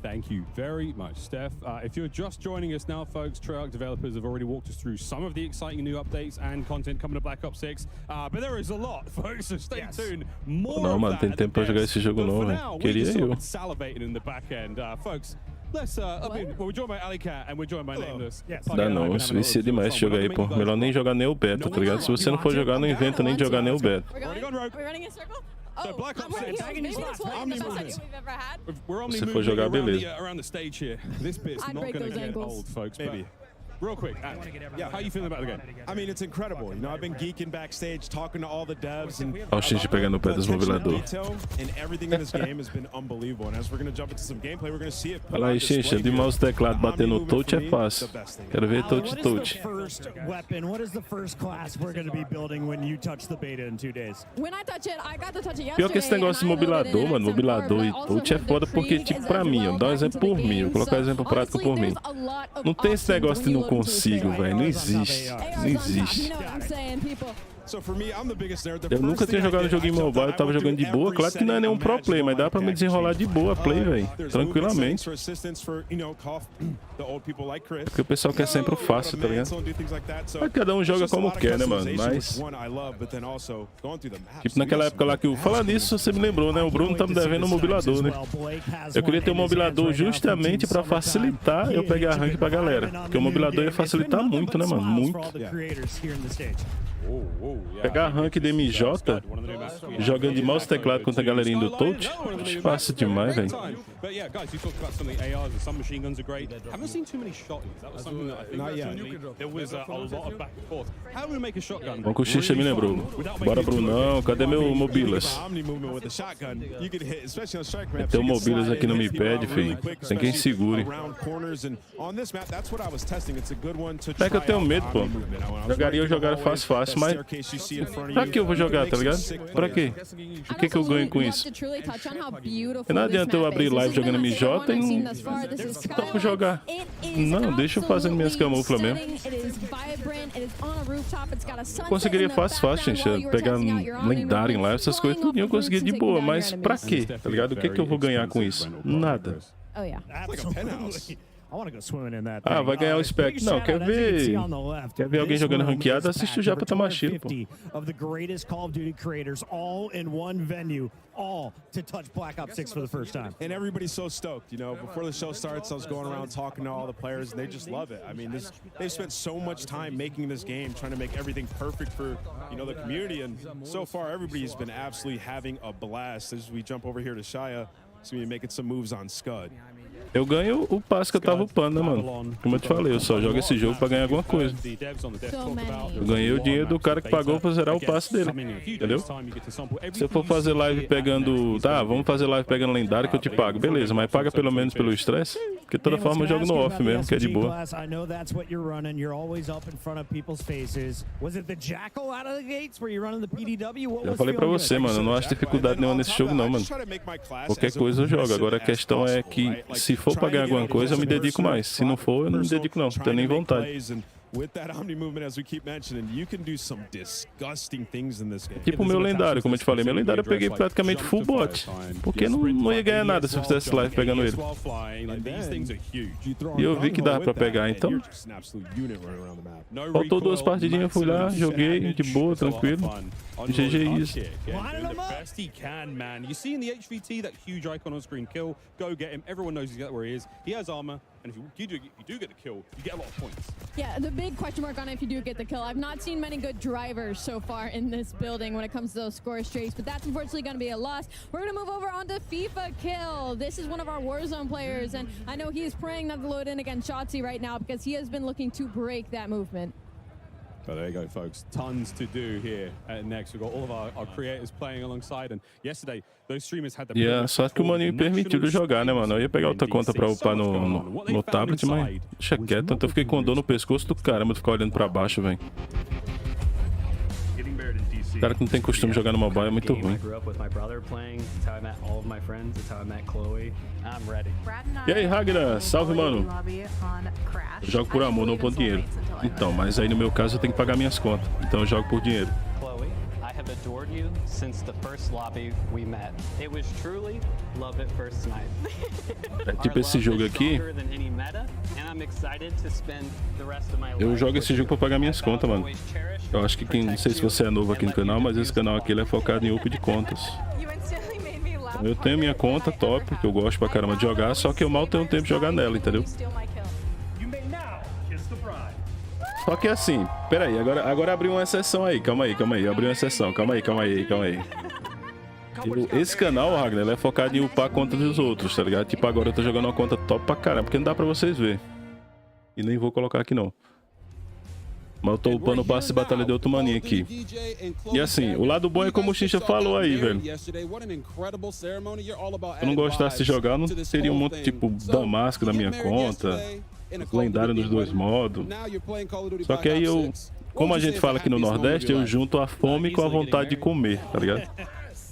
Thank you very much, Steph. If you're just joining us now, folks, Treyarch developers have already walked us through some of the exciting new updates and content coming to Black Ops 6. But there is a lot, folks, so stay tuned. More Não, mano, tem tempo pra jogar esse jogo não, velho. Queria eu. Salivating in the back end. Folks, let's, we're joined by Alicat and we're joined by Nameless. Dá não, isso vicia demais esse jogo aí, pô. Melhor nem jogar nem o beta, tá ligado? Se você não for jogar, não inventa nem de jogar nem o beta. We're running in a circle? So Black Ops 6, Omni movement. We've ever had. We're Omni Se for moving jogar, beleza. around the stage here. This bit's not going to get old, folks. Maybe. Real quick, yeah, how are you feeling about the game? I mean, it's incredible. You know, I've been geeking backstage, talking to all the devs, and Olha o Xixi pegando o pé dos mobilador. and everything in this game has been unbelievable. And as we're going to jump into some gameplay, we're going to see it. Olha aí, Xixi, de mouse e teclado bater no touch é fácil. Quero ver touch. First weapon. What is the first class we're going to be building when you touch the beta in 2 days? When I touch it, I got to touch it yesterday. Pior que esse negócio de mobilador, mano, mobilador e touch é foda porque, tipo, pra mim, ó, dá um exemplo por mim, vou colocar um exemplo prático por mim. Não tem esse negócio de não consigo, velho, não existe, não existe. Eu nunca tinha jogado um joguinho mobile, eu tava jogando de boa, claro que não é nenhum pro play, mas dá pra me desenrolar de boa play, velho, tranquilamente. Porque o pessoal quer sempre o fácil, tá ligado? Mas cada um joga como quer, né, mano, mas... Tipo, naquela época lá que o... Falar nisso, você me lembrou, né, o Bruno tá me devendo um mobilador, né? Eu queria ter um mobilador justamente pra facilitar eu pegar rank pra galera, porque o mobilador ia facilitar muito, né, mano, muito. Pegar rank de MJ, jogando de mouse e teclado contra a galerinha do touch, fácil demais, velho. Bom que o Xixa me lembrou. Bora, Brunão, cadê meu Mobilas? Tem um Mobilas aqui no me pede, filho. Tem quem segure. É que eu tenho medo, pô. Jogaria eu jogar fácil, mas pra que eu vou jogar, tá ligado? Pra quê? O que eu ganho com isso? Não adianta eu abrir live jogando MJ e não topo jogar. Não, deixa eu fazendo minhas camuflas mesmo. Conseguiria fácil, gente. Pegar lendário em live, essas coisas, tudo eu conseguia de boa, mas pra quê? Tá ligado? O que eu vou ganhar com isso? Nada. Ah, vai ganhar o spec. Não, quer ver alguém jogando ranqueado? Assiste o Japa Tamashiro, pô. All to touch Black Ops 6 for the first time. And everybody's so stoked, you know. Before the show starts, I was going around talking to all the players, and they just love it. I mean, they've spent so much time making this game, trying to make everything perfect for, you know, the community, and so far everybody's been absolutely having a blast. As we jump over here to Shia, he's gonna be making some moves on Scud. Eu ganho o passe que eu tava upando, né, mano? Como eu te falei, eu só jogo esse jogo pra ganhar alguma coisa. Eu ganhei o dinheiro do cara que pagou pra zerar o passe dele, entendeu? Se eu for fazer live pegando... Tá, vamos fazer live pegando lendário que eu te pago. Beleza, mas paga pelo menos pelo estresse. Porque de toda forma eu jogo no off mesmo, que é de boa. Eu falei pra você, mano, eu não acho dificuldade nenhuma nesse jogo não, mano. Qualquer coisa eu jogo. Agora a questão é que se for pra ganhar alguma coisa, eu me dedico mais. Se não for, eu não me dedico não. Não tenho nem vontade. Tipo o meu lendário, como eu te falei. Meu lendário eu peguei praticamente full bot. Porque não ia ganhar nada se eu fizesse live pegando ele. E eu vi que dava pra pegar, então... Faltou 2 partidinhas, fui lá, joguei de boa, tranquilo. GG isso. And if you do get the kill, you get a lot of points. Yeah, the big question mark on if you do get the kill. I've not seen many good drivers so far in this building when it comes to those score streaks, but that's unfortunately going to be a loss. We're going to move over onto FIFA Kill. This is one of our Warzone players, and I know he is praying not to load in against Shotzi right now because he has been looking to break that movement. But there you go, folks. Tons to do here at Next. We've got all of our creators playing alongside. And yesterday, those streamers had the... Yeah, só que o maninho me permitiu de jogar, né, mano? Eu ia pegar outra conta pra upar no tablet, mas deixa quieto. Então eu fiquei com dor no pescoço do caramba de ficar olhando pra baixo, velho. O cara que não tem costume de jogar no mobile é muito ruim. E aí, Ragnar? Salve, mano. Eu jogo por amor, não por dinheiro. Então, mas aí no meu caso eu tenho que pagar minhas contas. Então eu jogo por dinheiro. have adored you since the first lobby we met. It was truly love at first night. É tipo esse jogo aqui. Eu jogo esse jogo pra pagar minhas contas, mano. Eu acho que não sei se você é novo aqui no canal, mas esse canal aqui ele é focado em up de contas. Eu tenho minha conta top, que eu gosto pra caramba de jogar, só que eu mal tenho tempo de jogar nela, entendeu? Só que assim, peraí, agora abriu uma exceção aí, calma aí, abriu uma exceção, calma aí. Esse canal, Ragnar, ele é focado em upar a conta dos outros, tá ligado? Tipo, agora eu tô jogando uma conta top pra caramba, porque não dá pra vocês verem. E nem vou colocar aqui não. Mas eu tô upando o passe de batalha de outro maninho aqui. E assim, o lado bom é como o Xincha falou aí, velho. Se eu não gostasse de jogar, eu não teria um monte tipo Damasco na minha conta. Lendário nos dois modos. Só que aí eu, como a gente fala aqui no Nordeste, eu junto a fome com a vontade de comer, tá ligado?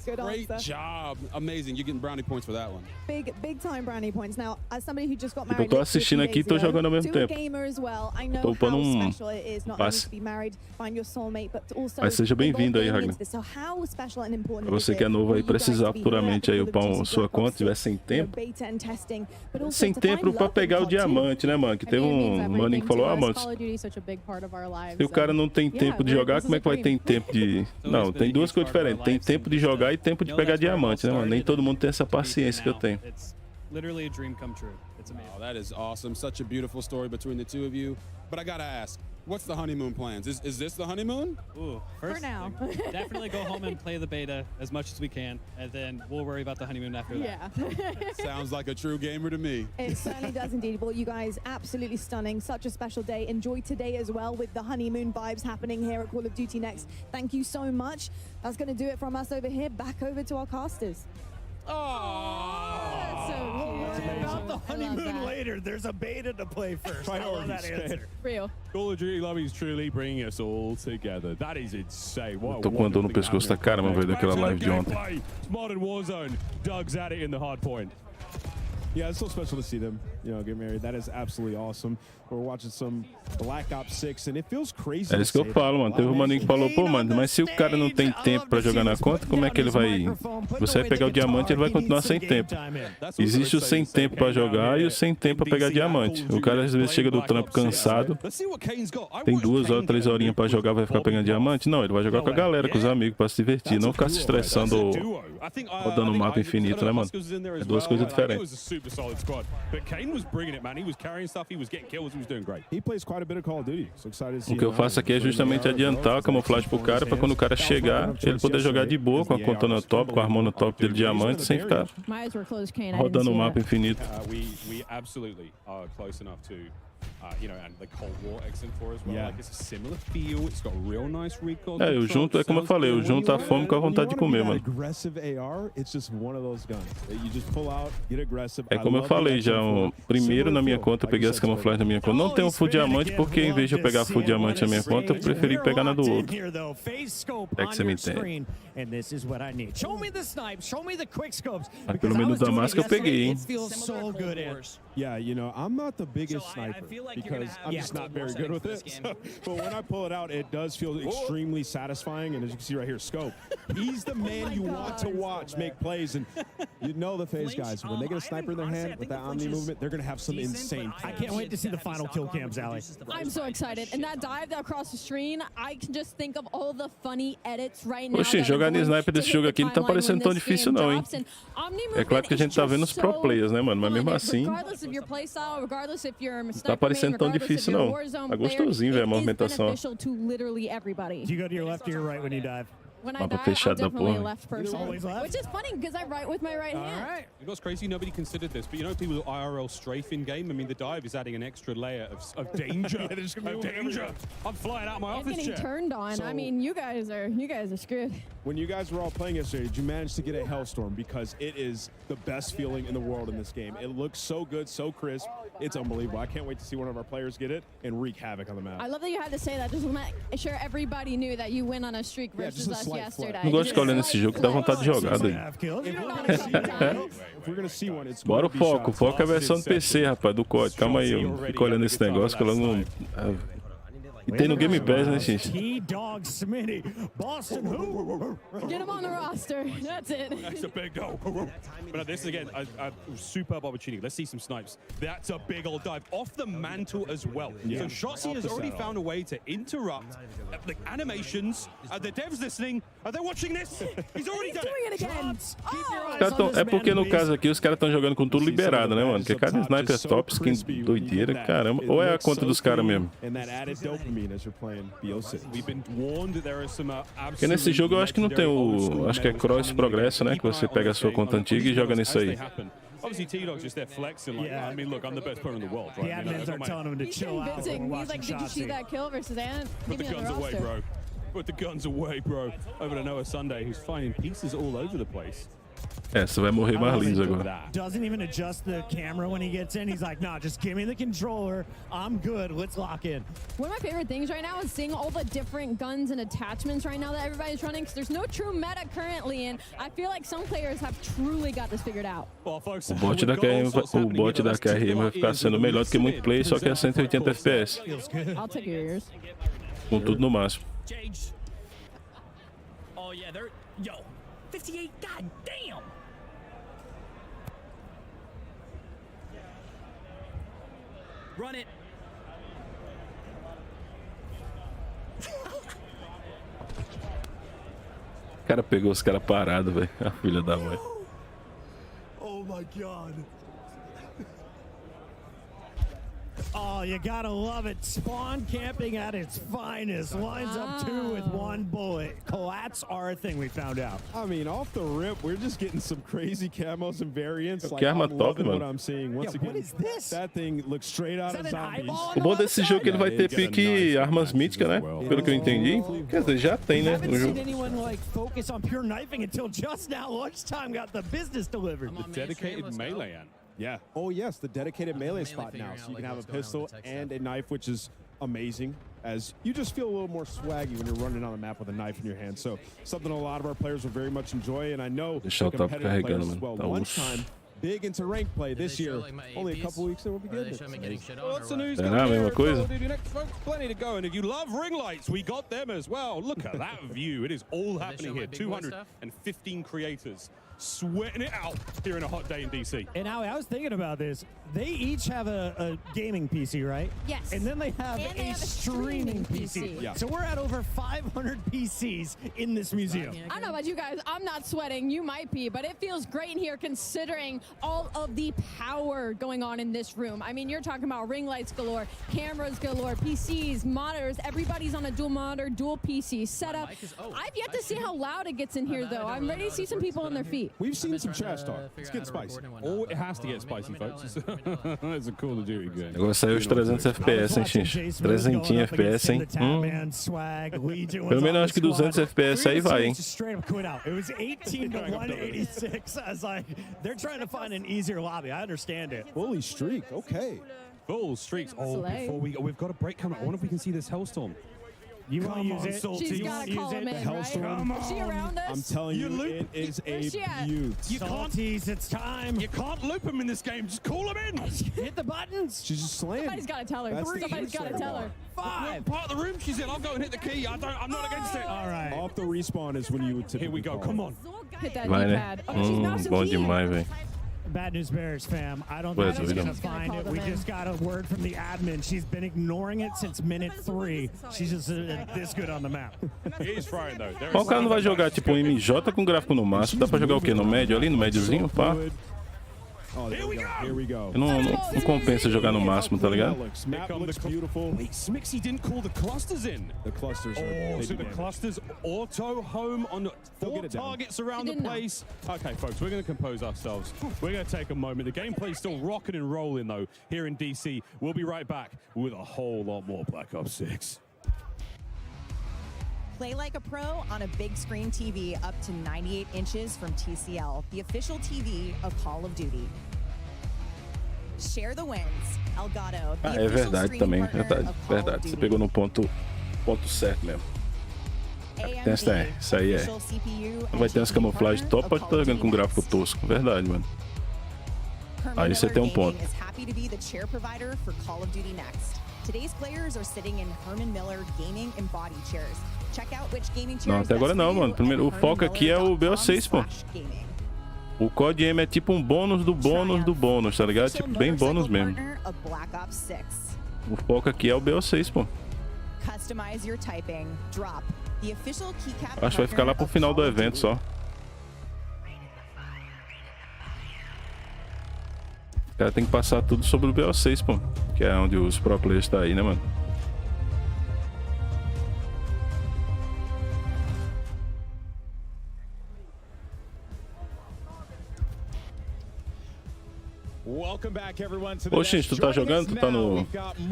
Great job. Amazing. You're getting brownie points for that one. Big time brownie points. Now, as somebody who just got Eu married tô assistindo aqui e tô jogando ao mesmo tempo. Tô upando um passe. Mas seja bem-vindo aí, Ragnar. Pra você que é novo aí, precisar futuramente aí upar sua conta, tiver sem tempo. Sem tempo pra pegar o diamante, né, mano? Que teve um maninho que falou, ah, mano, se o cara não tem tempo de jogar, como é que vai ter tempo de... Não, tem duas coisas diferentes. Tem tempo de jogar e tempo de pegar diamante, né, mano? Nem todo mundo tem essa paciência que eu tenho. Literally a dream come true. It's amazing. Oh, that is awesome. Such a beautiful story between the two of you. But I gotta ask, what's the honeymoon plans? Is this the honeymoon? Ooh, For now. Definitely go home and play the beta as much as we can, and then we'll worry about the honeymoon after that. Yeah. Sounds like a true gamer to me. It certainly does indeed. Well, you guys, absolutely stunning. Such a special day. Enjoy today as well with the honeymoon vibes happening here at Call of Duty Next. Thank you so much. That's going to do it from us over here. Back over to our casters. That's so cute. About the honeymoon later. There's a beta to play first. I love that answer. Real. Call of Duty Lobby is truly bringing us all together. That is insane. Tô com a dor no pescoço da cara, mas veio daquela live de ontem. Modern Warzone. Doug's at it in the hard point. Yeah, it's so special to see them, get married. That is absolutely awesome. We're watching some Black Ops 6 and it feels crazy. É isso que eu falo, mano. Teve um maninho que falou, pô, mano, mas se o cara não tem tempo pra jogar na conta, como é que ele vai... Você vai pegar o diamante e ele vai continuar sem tempo. Existe o sem tempo pra jogar e o sem tempo pra pegar diamante. O cara às vezes chega do trampo cansado, tem 2 horas, 3 horinhas pra jogar, vai ficar pegando diamante? Não, ele vai jogar com a galera, com os amigos, pra se divertir. Não ficar se estressando ou rodando o mapa infinito, né, mano? É duas coisas diferentes. O que eu faço aqui é justamente adiantar a camuflagem pro cara, pra quando o cara chegar, ele poder jogar de boa, com a conta no top, com a arma no top dele diamante, sem ficar rodando o mapa infinito. And the Cold War X4 as well. Like it's a similar feel. It's got real nice recoil. É, eu junto, é como eu falei, eu junto a fome com a vontade de comer, mano. É como eu falei já, primeiro na minha conta eu peguei as camuflagens na minha conta. Não tenho full diamante porque em vez de eu pegar full diamante na minha conta, eu preferi pegar na do outro. É que você me entende. Mas pelo menos o Damasco eu peguei, hein? Yeah, I'm not the biggest sniper because I'm just not very good with it. So, but when I pull it out, it does feel extremely satisfying. And as you can see right here, Scope, he's the man you want to watch make plays. And you know the FaZe guys, when they get a sniper in their hand with that Omni movement, they're going to have some insane plays. I can't wait to see the final kill cams, Ali. I'm so excited. And that dive that across the screen, I can just think of all the funny edits right now. Oxi, jogar de sniper desse jogo aqui não tá parecendo tão difícil não, hein? É claro que a gente tá vendo os pro players, né, mano? Mas mesmo assim... Não tá parecendo tão difícil, não. Tá gostosinho, velho, a movimentação. Do you go to your left or your right when you dive? When I Mapa dive, fechado I'm da definitely a porra. left person. Always left? Which is funny because I write with my right hand. Right. You know what's crazy? Nobody considered this, but people do IRL strafe in game. I mean, the dive is adding an extra layer of danger. I'm flying out my office Getting chair. turned on. I mean, you guys are screwed. When you guys were all playing yesterday, did you manage to get a Hellstorm? Because it is the best feeling in the world in this game. It looks so good, so crisp. It's unbelievable. I can't wait to see one of our players get it and wreak havoc on the map. I love that you had to say that. Just to make sure everybody knew that you went on a streak versus us yesterday. Não gosto de ficar olhando esse jogo que dá vontade de jogar, doido. Bora o foco. O foco é a versão do PC, rapaz, do COD. Calma aí, eu fico olhando esse negócio que eu não... E tem no Game Pass, né, gente? T-Dog Smitty, Boston who? Get him on the roster. That's it. That's a big go. But this is, again, a superb opportunity. Let's see some snipes. That's a big old dive off the mantle as well. So Shotzi has already found a way to interrupt the animations. Are the devs listening? Are they watching this? He's already done it. É porque no caso aqui os caras estão jogando com tudo liberado, né, mano? Porque cada sniper top, skin doideira, caramba. Ou é a conta dos caras mesmo? Porque nesse jogo eu acho que não tem o... Acho que é cross progresso, né? Que você pega a sua conta antiga e joga nisso aí. Obviously, T-Dog's just there flexing. Like, I mean, look, I'm the best player in the world, right? The admins are telling him to He's chill out. convincing. He's like, did you see that kill versus Ant? Put the guns away, bro. Put the guns away, bro. Over to Noah Sunday, who's finding pieces all over the place. Essa vai morrer mais liso agora. Doesn't even adjust the camera when he gets in. He's like, nah, just give me the controller. I'm good. Let's lock in. One of my favorite things right now is seeing all the different guns and attachments right now that everybody's running, because there's no true meta currently, and I feel like some players have truly got this figured out. O bot da KRM vai ficar sendo melhor do que muito play, só que é 180 FPS. I'll take your ears. Com tudo no máximo. Oh yeah, they're 58. God damn. Run it. O cara pegou os caras parados, velho. A filha da mãe. Oh my god. Oh, you gotta love it. Spawn camping at its finest. Lines up 2 with 1 bullet. Collats are a thing we found out. I mean, off the rip, we're just getting some crazy camos and variants. Like, Karma I'm top, loving what mano. I'm seeing. Once again, what is this? That thing looks straight out of zombies. O bom desse jogo é que ele vai ter pique armas míticas, né? Pelo que eu entendi. Quer dizer, já tem, né? No jogo. Anyone like focus on pure knifing until just now lunchtime got the business delivered. The dedicated melee end. Yeah. Oh, yes, the dedicated melee spot now. So you can have a pistol and a knife, which is amazing, as you just feel a little more swaggy when you're running on the map with a knife in your hand. So something a lot of our players will very much enjoy, and I know competitive players as well. Lunchtime, big into rank play this year. Only a couple weeks and we'll be good. Well, that's the news. Será a mesma coisa? Plenty to go, and if you love ring lights, we got them as well. Look at that view. It is all happening here. 215 creators sweating it out here in a hot day in DC. And now I was thinking about this. They each have a gaming PC, right? Yes. And then they have a streaming PC. Yeah. So we're at over 500 PCs in this museum. I don't know about you guys. I'm not sweating. You might be, but it feels great in here considering all of the power going on in this room. I mean, you're talking about ring lights galore, cameras galore, PCs, monitors. Everybody's on a dual monitor, dual PC setup. I've yet to see how loud it gets in here, though. I'm ready to see some people on their feet. We've seen some trash talk. It's getting spicy. Oh, it has to get spicy, folks. It's a Call of Duty game. Agora saiu os 300 FPS, hein, X? 300 FPS, hein? Pelo menos acho que 200 FPS aí vai, hein? It was 18 to 186. I was like, they're trying to find an easier lobby. I understand it. Fully streak. Okay. Full streaks. Oh, before we've got a break coming. I wonder if we can see this Hellstorm. You want to use it? Salty. She's got to call him in, right? Is she around us? I'm telling you, it is a beaut. You Salties, it's time. You can't loop him in this game. Just call him in. Hit the buttons. She's just slaying. Somebody's got to tell her. Somebody's got to tell her. 5. Part of the room she's in. I'll go and hit the key. I'm not against it. All right. Off the respawn is when you would typically Here we go. call Come it. on. Hit that Vai, né? D-pad. Oh, she's mouse and Bom key. demais, velho. Bad news bears, fam. I don't think she's gonna find it. We just got a word from the admin. She's been ignoring it since minute 3. She's just this good on the map. He's frying though. Qual cara não vai jogar tipo um MJ com gráfico no máximo? Dá pra jogar o quê? No médio ali? No médiozinho? Pá. Oh, here we go. Here we go. Não compensa jogar no máximo, tá ligado? Map looks beautiful. Wait, Smixy didn't call the clusters in. The clusters are Oh, so the clusters auto home on 4 targets around the place. Okay, folks, we're going to compose ourselves. We're going to take a moment. The gameplay's still rocking and rolling, though, here in DC. We'll be right back with a whole lot more Black Ops 6. Play like a pro on a big screen TV up to 98 inches from TCL, the official TV of Call of Duty. Share the wins. Elgato, the É official verdade streaming também, partner verdade, of Call of verdade. Você Duty. pegou no ponto certo mesmo. Tem essa, isso aí é. Não vai ter as camuflagens top, pode estar jogando com gráfico tosco. Verdade, mano. Aí você tem um ponto. Is happy to be the chair provider for Call of Duty Next. Today's players are sitting in Herman Miller gaming and body chairs. Check out which gaming chairs. Não, até agora não, mano. Primeiro, o foco aqui é o BO6, pô. O CODM é tipo um bônus do bônus do bônus, tá ligado? Tipo, bem bônus mesmo. O foco aqui é o BO6, pô. Customize your typing. Drop. The official keycap. Acho que vai ficar lá pro final do evento só. O cara tem que passar tudo sobre o BO6, pô. Que é onde os pro players tá aí, né, mano? Welcome back, everyone, to the Ô, gente, tu tá jogando? Tu tá no...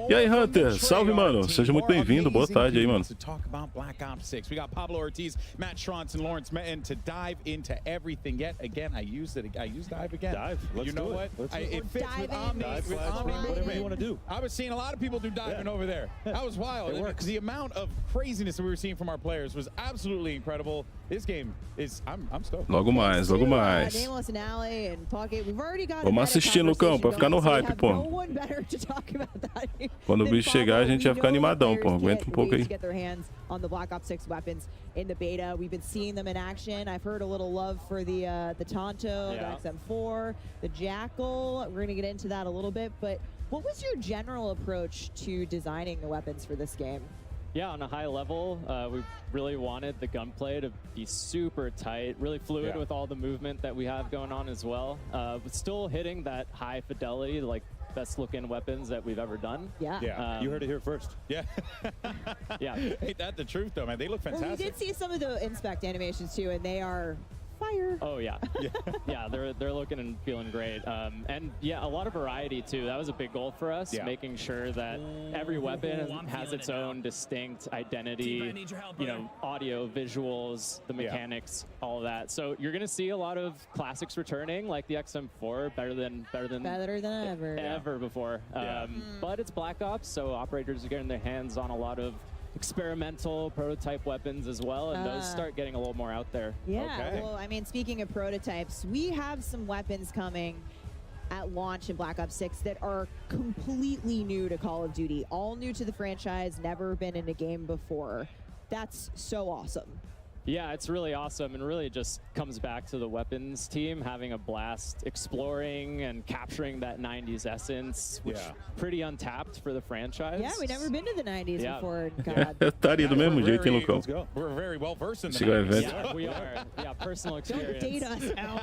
E aí, Hunter? Salve, mano. Seja muito bem-vindo. Boa tarde aí, mano. To talk about Black Ops 6. We got Pablo Ortiz, Matt Schrontz, and Lawrence Metten to dive into everything yet again. I used dive again. Dive. Let's you know do what? it. It fits with Omni. Whatever you want to do. I was seeing a lot of people do diving over there. That was wild. It works. The amount of craziness that we were seeing from our players was absolutely incredible. This game is, I'm stoked. Logo mais, logo mais. Nameless and Alley and Pocket. We've already got Vamos assistir no campo, pra ficar no hype, pô. No one better to talk about that. Quando o bicho chegar, a gente vai ficar animadão, pô. Aguenta um pouco aí. Get their hands on the Black Ops 6 weapons in the beta. We've been seeing them in action. I've heard a little love for the Tonto, the XM4, the Jackal. We're gonna get into that a little bit, but what was your general approach to designing the weapons for this game? Yeah, on a high level, we really wanted the gunplay to be super tight, really fluid with all the movement that we have going on as well. But still hitting that high fidelity, like best looking weapons that we've ever done. Yeah. You heard it here first. Yeah. Yeah. Ain't that the truth, though, man? They look fantastic. Well, we did see some of the inspect animations too, and they are fire. Oh yeah. Yeah, they're looking and feeling great. And yeah, a lot of variety too. That was a big goal for us, making sure that every weapon has its own distinct identity, you know, audio, visuals, the mechanics, all of that. So you're gonna see a lot of classics returning, like the XM4, better than ever before. But it's Black Ops, so operators are getting their hands on a lot of experimental prototype weapons as well, and those start getting a little more out there. Yeah, well, I mean, speaking of prototypes, we have some weapons coming at launch in Black Ops 6 that are completely new to Call of Duty, all new to the franchise, never been in a game before. That's so awesome. Yeah, it's really awesome, and really just comes back to the weapons team having a blast exploring and capturing that 90s essence, which pretty untapped for the franchise. Yeah, we've never been to the 90s before. God. Estaria do mesmo jeito, hein, Lucão? We're very well versed in the event. Yeah, we are. Yeah, personal experience. Don't date us, Al.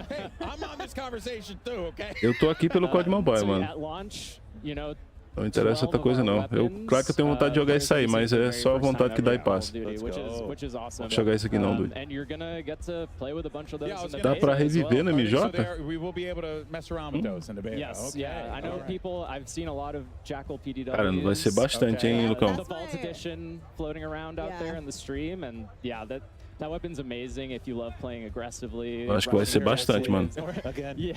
Hey, I'm on this conversation too, okay? Eu tô aqui pelo Código Mobile, mano. At launch, you know, Não interessa outra coisa, não. Claro que eu tenho vontade de jogar isso aí, mas é só a vontade que dá e passa. Vou jogar isso aqui não, dude. Dá pra reviver na MJ? Yes, yeah. I know people, I've seen a lot of Jackal PDWs. Cara, vai ser bastante, hein, Lucão? The Vault Edition floating around out there in the stream, and yeah, that weapon's amazing if you love playing aggressively. Eu acho que vai ser bastante, mano. Yeah,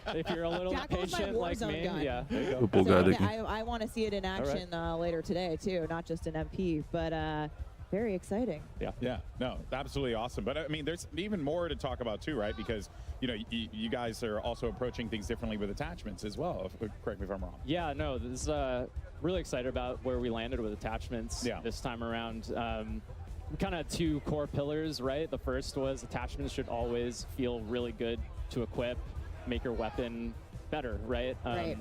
if you're a little patient like me, yeah. Tô empolgado aqui. I want to see it in action later today too, not just an MP, but very exciting. Yeah, no, absolutely awesome. But I mean, there's even more to talk about too, right? Because you know, you guys are also approaching things differently with attachments as well. Correct me if I'm wrong. Yeah, no, this is really excited about where we landed with attachments this time around. Kind of two core pillars, right? The first was attachments should always feel really good to equip, make your weapon better, right?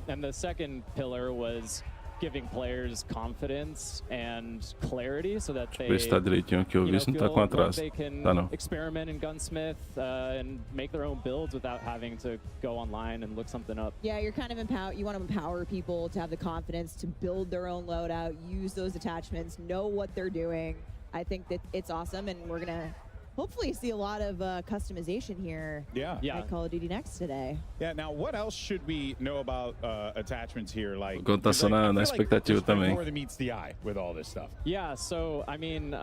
And the second pillar was giving players confidence and clarity so that they, Ver se tá direitinho aqui, eu vi se não tá com atraso. they can Tá não. experiment in Gunsmith and make their own builds without having to go online and look something up. Yeah, you're kind of you want to empower people to have the confidence to build their own loadout, use those attachments, know what they're doing. I think that it's awesome, and we're gonna hopefully see a lot of customization here at Call of Duty Next today. Yeah, now what else should we know about attachments here? Like, Quando tá só na expectativa também. More than meets the eye with all this stuff. Yeah, so I mean,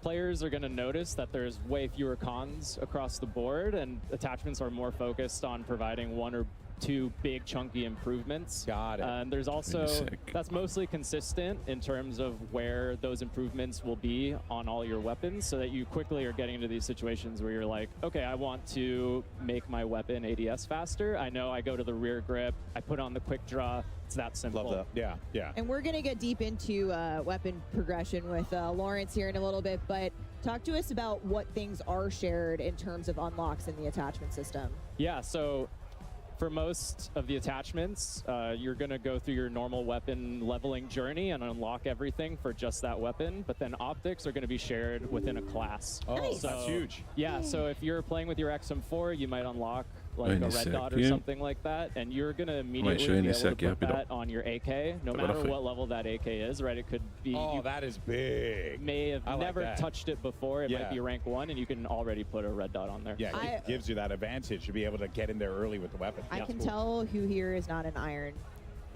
players are going to notice that there's way fewer cons across the board, and attachments are more focused on providing one or two big chunky improvements. Got it. And there's also, that's mostly consistent in terms of where those improvements will be on all your weapons, so that you quickly are getting into these situations where you're like, okay, I want to make my weapon ADS faster. I know I go to the rear grip, I put on the quick draw. It's that simple. Love that. Yeah. And we're going to get deep into weapon progression with Lawrence here in a little bit, but talk to us about what things are shared in terms of unlocks in the attachment system. Yeah, so for most of the attachments, you're going to go through your normal weapon leveling journey and unlock everything for just that weapon, but then optics are going to be shared within a class. Oh, nice. That's huge. Yeah, so if you're playing with your XM4, you might unlock like a red dot or something like that, and you're gonna immediately be able to put that on your AK, no matter what level that AK is, right? It could be. Oh, that is big. May have never touched it before. It might be rank 1, and you can already put a red dot on there. Yeah, it gives you that advantage to be able to get in there early with the weapon. I can tell who here is not an iron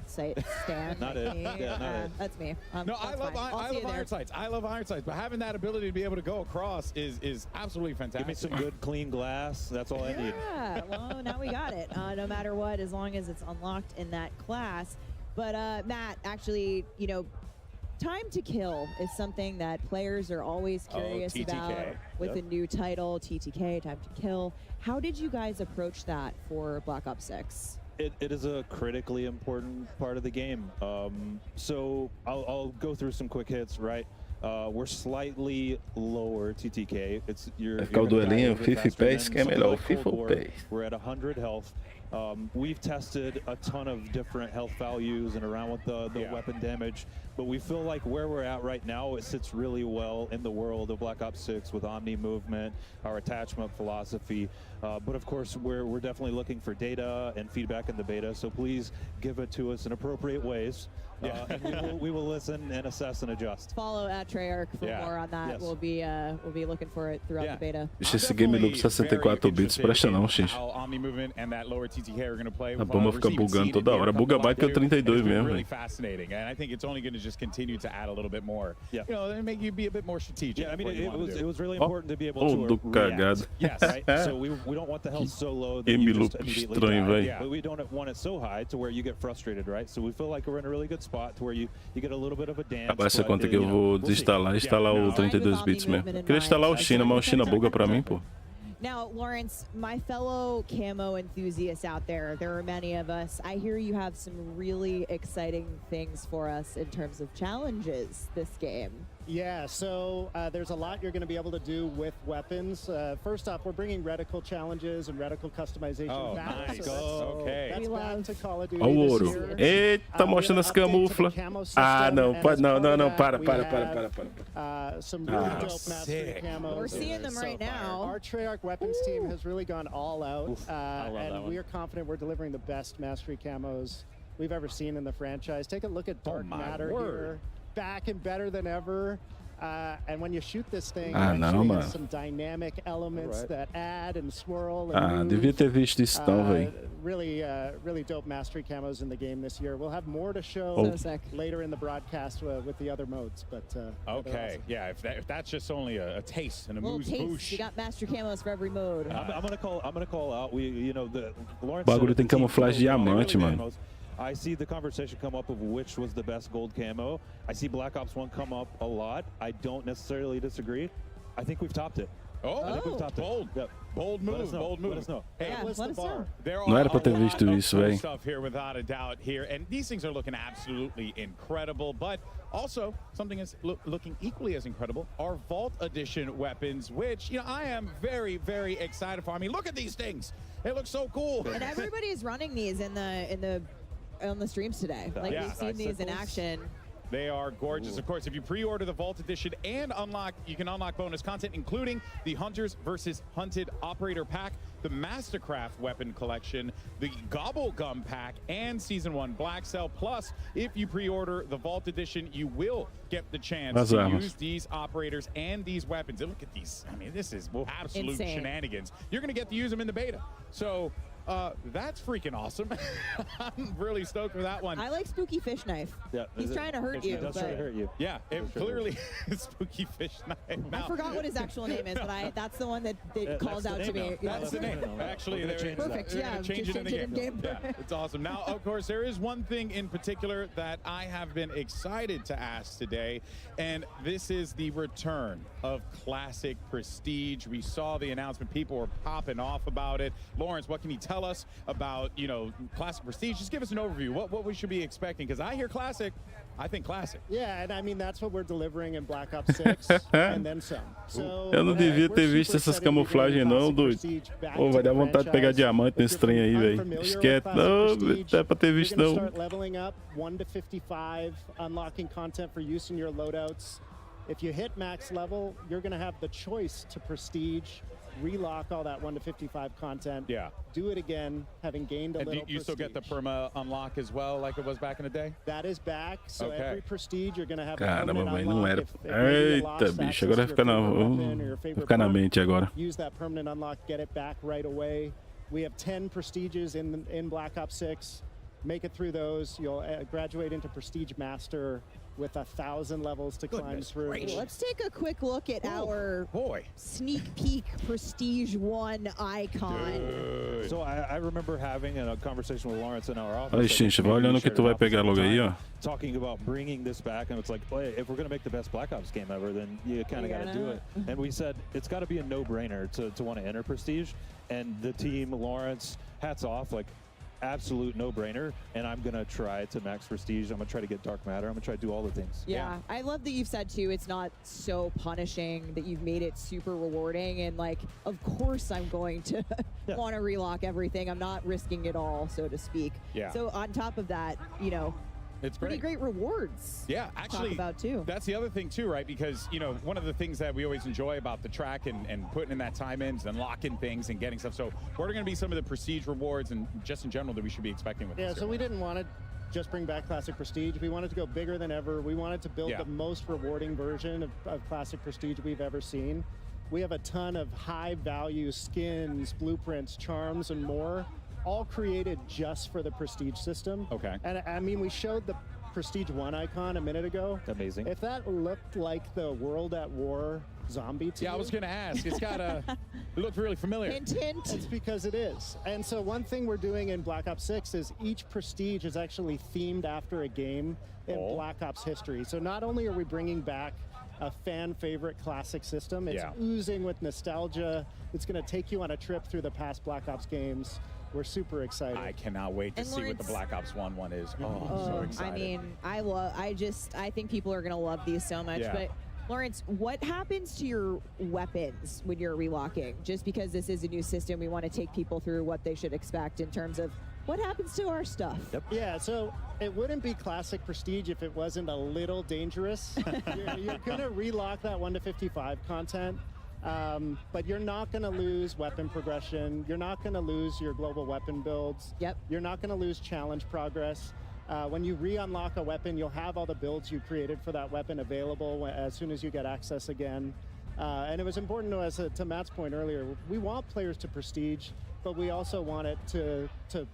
sight stand. Not like it. me. Yeah, not it. That's me. No, I love iron sights. I love iron sights, but having that ability to be able to go across is absolutely fantastic. Give me some good, clean glass. That's all I need. Yeah, well, now we got it. No matter what, as long as it's unlocked in that class. But Matt, actually, you know, time to kill is something that players are always curious about with a new title, TTK, time to kill. How did you guys approach that for Black Ops 6? It is a critically important part of the game. So I'll go through some quick hits, right? We're slightly lower TTK. It's Vai ficar o duelinho, FIFA Pace, que é melhor, o FIFA ou Pace? We're at 100 health. We've tested a ton of different health values and around with the weapon damage, but we feel like where we're at right now, it sits really well in the world of Black Ops 6 with Omni movement, our attachment philosophy. But of course, we're definitely looking for data and feedback in the beta, so please give it to us in appropriate ways. And we will listen and assess and adjust. Follow at Treyarch for more on that. Yes. We'll be looking for it throughout the beta. Deixa esse Gameloop 64 bits, presta não, gente. A bomba fica bugando toda hora. Buga mais que o 32 mesmo, Really fascinating, and I think it's only going to just continue to add a little bit more. Yeah. You know, and make you be a bit more strategic. Yeah, I mean, it was really important to be able to cagado. Yes, right? So we don't want the health so low that you just immediately die. But we don't want it so high to where you get frustrated, right? So we feel like we're in a really good spot to where you get a little bit of a dance. Vai ser conta que eu vou desinstalar e instalar o 32 bits mesmo. Queria instalar o China, mas o China buga pra mim, pô. Now, Lawrence, my fellow camo enthusiasts out there are many of us. I hear you have some really exciting things for us in terms of challenges this game. Yeah, so there's a lot you're going to be able to do with weapons. First off, we're bringing reticle challenges and reticle customization back. Nice. So that's back to Call of Duty Ó o this ouro. year. Eita, mostrando as camufla. Ah, não, não, para. Some really dope mastery camos. We're seeing them right now. Our Treyarch weapons team has really gone all out, and we are confident we're delivering the best mastery camos we've ever seen in the franchise. Take a look at Dark Matter here. Back and better than ever. And when you shoot this thing, there's some dynamic elements that add and swirl and devia ter visto isso então, velho. Really dope mastery camos in the game this year. We'll have more to show later in the broadcast with the other modes. But okay, awesome. Yeah, if that's just only a taste and a moose boosh. You got mastery camos for every mode. I'm gonna call out. The Lawrence. Bagulho tem camuflagem diamante, mano. I see the conversation come up of which was the best gold camo. I see Black Ops 1 come up a lot. I don't necessarily disagree. I think we've topped it. I think we've topped it. Yep. Bold move. Let us know. Hey, let us know. Não era pra ter visto isso, velho. Stuff here without a doubt here, and these things are looking absolutely incredible. But also something is looking equally as incredible: our Vault Edition weapons, which I am very, very excited for. I mean, look at these things; it looks so cool. And everybody's running these on the streams today. Like we've seen these in action. They are gorgeous. Of course, if you pre-order the Vault Edition and you can unlock bonus content, including the Hunters versus Hunted Operator Pack, the Mastercraft Weapon Collection, the Gobble Gum Pack, and Season 1 Black Cell. Plus, if you pre-order the Vault Edition, you will get the chance to use these operators and these weapons. And look at these. I mean, this is absolute shenanigans. You're going to get to use them in the beta. So that's freaking awesome. I'm really stoked for that one. I like Spooky Fish Knife. Yeah, he's trying to hurt you. He's trying to hurt you. Yeah, it clearly is Spooky Fish Knife. I forgot what his actual name is, but that's the one that calls out to me. That's the name. Actually, perfect. Yeah, change it in the game. Yeah, it's awesome. Now, of course, there is one thing in particular that I have been excited to ask today, and this is the return of Classic Prestige. We saw the announcement. People were popping off about it. Lawrence, what can you tell us about Classic Prestige? Just give us an overview. What we should be expecting, because I hear Classic, I think Classic. Yeah, and I mean that's what we're delivering in Black Ops 6 and then some. So, eu não devia ter visto essas camuflagens não, doido. Pô, vai dar vontade de pegar diamante nesse trem aí, velho. Esquece, não, é pra ter visto não. Start leveling up 1 to 55, unlocking content for use in your loadouts. If you hit max level, you're going to have the choice to prestige, relock all that 1 to 55 content. Yeah. Do it again, having gained a And little you still get the perma unlock as well, like it was back in the day? That is back. So Okay. every prestige you're going to have Caramba, a permanent mas não unlock. era. If maybe you lost Eita, bicho, access agora to vai ficar na, your favorite weapon or your vai favorite ficar na perk, mente agora. use that permanent unlock, get it back right away. We have 10 prestiges in Black Ops 6. Make it through those. You'll graduate into Prestige Master with 1,000 levels to climb through. Let's take a quick look at our sneak peek Prestige 1 icon. So I remember having a conversation with Lawrence in our office. Olha, Xincha, vai olhando o que tu vai pegar logo aí, ó. Talking about bringing this back, and it's like, well, if we're going to make the best Black Ops game ever, then you kind of got to do it. And we said it's got to be a no-brainer to want to enter Prestige. And the team, Lawrence, hats off, like absolute no-brainer. And I'm going to try to max Prestige. I'm going to try to get Dark Matter. I'm going to try to do all the things. Yeah, I love that you've said too, it's not so punishing, that you've made it super rewarding. And like, of course I'm going to want to relock everything. I'm not risking it all, so to speak. Yeah. So on top of that, you know, it's pretty great rewards. Yeah, to actually, talk about too. That's the other thing too, right? Because, you know, one of the things that we always enjoy about the track and putting in that time in is unlocking things and getting stuff. So what are going to be some of the prestige rewards and just in general that we should be expecting with this? Yeah, so we didn't want to just bring back Classic Prestige. We wanted to go bigger than ever. We wanted to build the most rewarding version of Classic Prestige we've ever seen. We have a ton of high value skins, blueprints, charms, and more, all created just for the Prestige system. Okay. And I mean, we showed the Prestige 1 icon a minute ago. Amazing. If that looked like the World at War zombie to Yeah, I was going to ask. It's got a, it looked really familiar. Hint, hint. It's because it is. And so one thing we're doing in Black Ops 6 is each Prestige is actually themed after a game in Black Ops history. So not only are we bringing back a fan favorite classic system, it's oozing with nostalgia. It's going to take you on a trip through the past Black Ops games. We're super excited. I cannot wait to see what the Black Ops 1 one is. Oh, I'm so excited. I mean, I think people are going to love these so much. Yeah. But Lawrence, what happens to your weapons when you're relocking? Just because this is a new system, we want to take people through what they should expect in terms of what happens to our stuff. Yeah, so it wouldn't be Classic Prestige if it wasn't a little dangerous. You're going to relock that 1 to 55 content. But you're not going to lose weapon progression. You're not going to lose your global weapon builds. You're not going to lose challenge progress. When you re-unlock a weapon, you'll have all the builds you created for that weapon available as soon as you get access again. And it was important to us, to Matt's point earlier, we want players to prestige, but we also want it to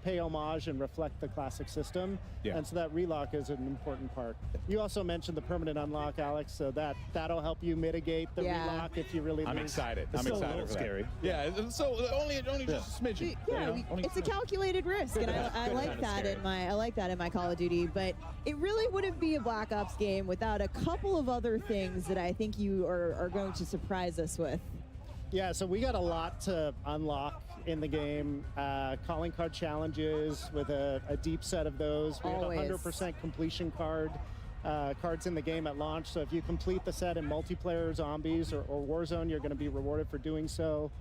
pay homage and reflect the classic system. And so that relock is an important part. You also mentioned the permanent unlock, Alex, so that'll help you mitigate the relock if you really I'm lose. excited. It's I'm still a excited little for that. scary. Yeah, so only just a smidgen. Yeah, it's a calculated risk, and I like that in my Call of Duty. But it really wouldn't be a Black Ops game without a couple of other things that I think you are going to surprise us with. Yeah, so we got a lot to unlock in the game. Calling card challenges with a deep set of those. We have a 100% completion cards in the game at launch. So if you complete the set in multiplayer, zombies, or Warzone, you're going to be rewarded for doing so.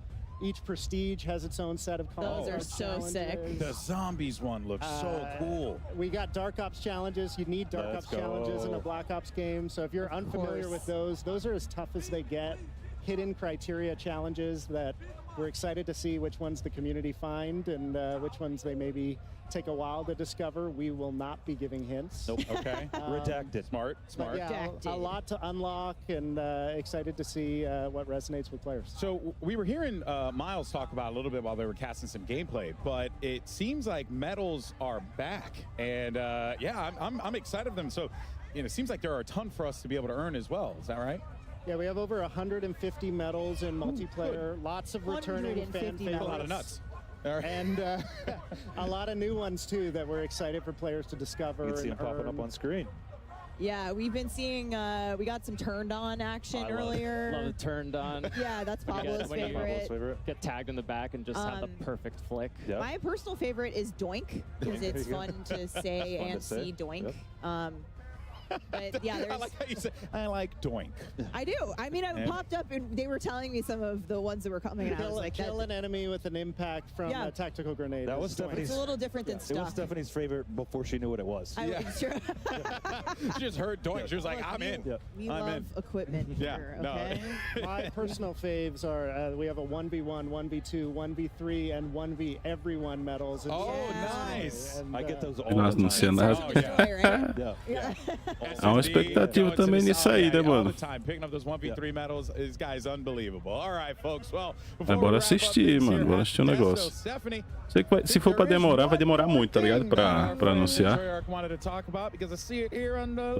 Each prestige has its own set of calling card challenges. sick. The zombies one looks so cool. We got Dark Ops challenges. You need Dark Ops challenges in a Black Ops game. So if you're unfamiliar with those are as tough as they get. Hidden criteria challenges that we're excited to see which ones the community find and which ones they maybe take a while to discover. We will not be giving hints. Nope. Okay. Redacted. Smart. Yeah, a lot to unlock, and excited to see what resonates with players. So we were hearing Miles talk about a little bit while they were casting some gameplay, but it seems like medals are back, and yeah, I'm excited for them. So it seems like there are a ton for us to be able to earn as well. Is that right? Yeah, we have over 150 medals in multiplayer, lots of returning fan favorites. A lot of nuts. And a lot of new ones, too, that we're excited for players to discover. You can see them popping up on screen. Yeah, we've been seeing, we got some turned on action earlier. Love it turned on. Yeah, that's Pablo's favorite. Get tagged in the back and just have the perfect flick. My personal favorite is Doink, because it's fun to say and see Doink. But yeah, I like how you say, I like doink. I do. I mean, I popped up and they were telling me some of the ones that were coming. And I was like, kill an enemy with an impact from a tactical grenade. That was Stephanie's. It's a little different than stuff. It was Stephanie's favorite before she knew what it was. It's true. She just heard doink. She was like, I'm in. We love equipment here, okay? My personal faves are, we have a 1v1, 1v2, 1v3, and 1v everyone medals. Nice. And, I get those all Nós the no time. cenário. Há uma expectativa também nisso aí, né, mano? Picking up those 1v3 medals, this guy is unbelievable. All right, folks. Well, Bora assistir, mano. Bora assistir o negócio. Sei que se for pra demorar, vai demorar muito, tá ligado? Pra anunciar.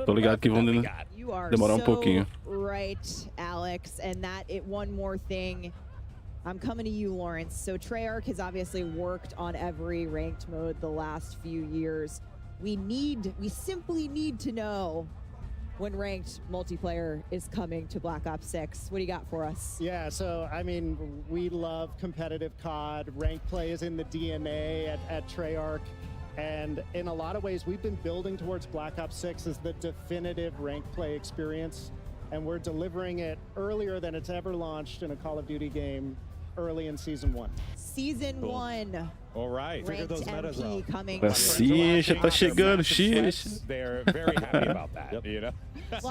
Tô ligado que vão demorar um pouquinho. Right, Alex. And one more thing. I'm coming to you, Lawrence. So Treyarch has obviously worked on every ranked mode the last few years. We simply need to know when ranked multiplayer is coming to Black Ops 6. What do you got for us? Yeah, so I mean, we love competitive COD. Ranked play is in the DNA at Treyarch. And in a lot of ways, we've been building towards Black Ops 6 as the definitive ranked play experience. And we're delivering it earlier than it's ever launched in a Call of Duty game early in Season 1. Season 1. All right. Ranked MP coming. Assim, já tá chegando, X. They're very happy about that, you know?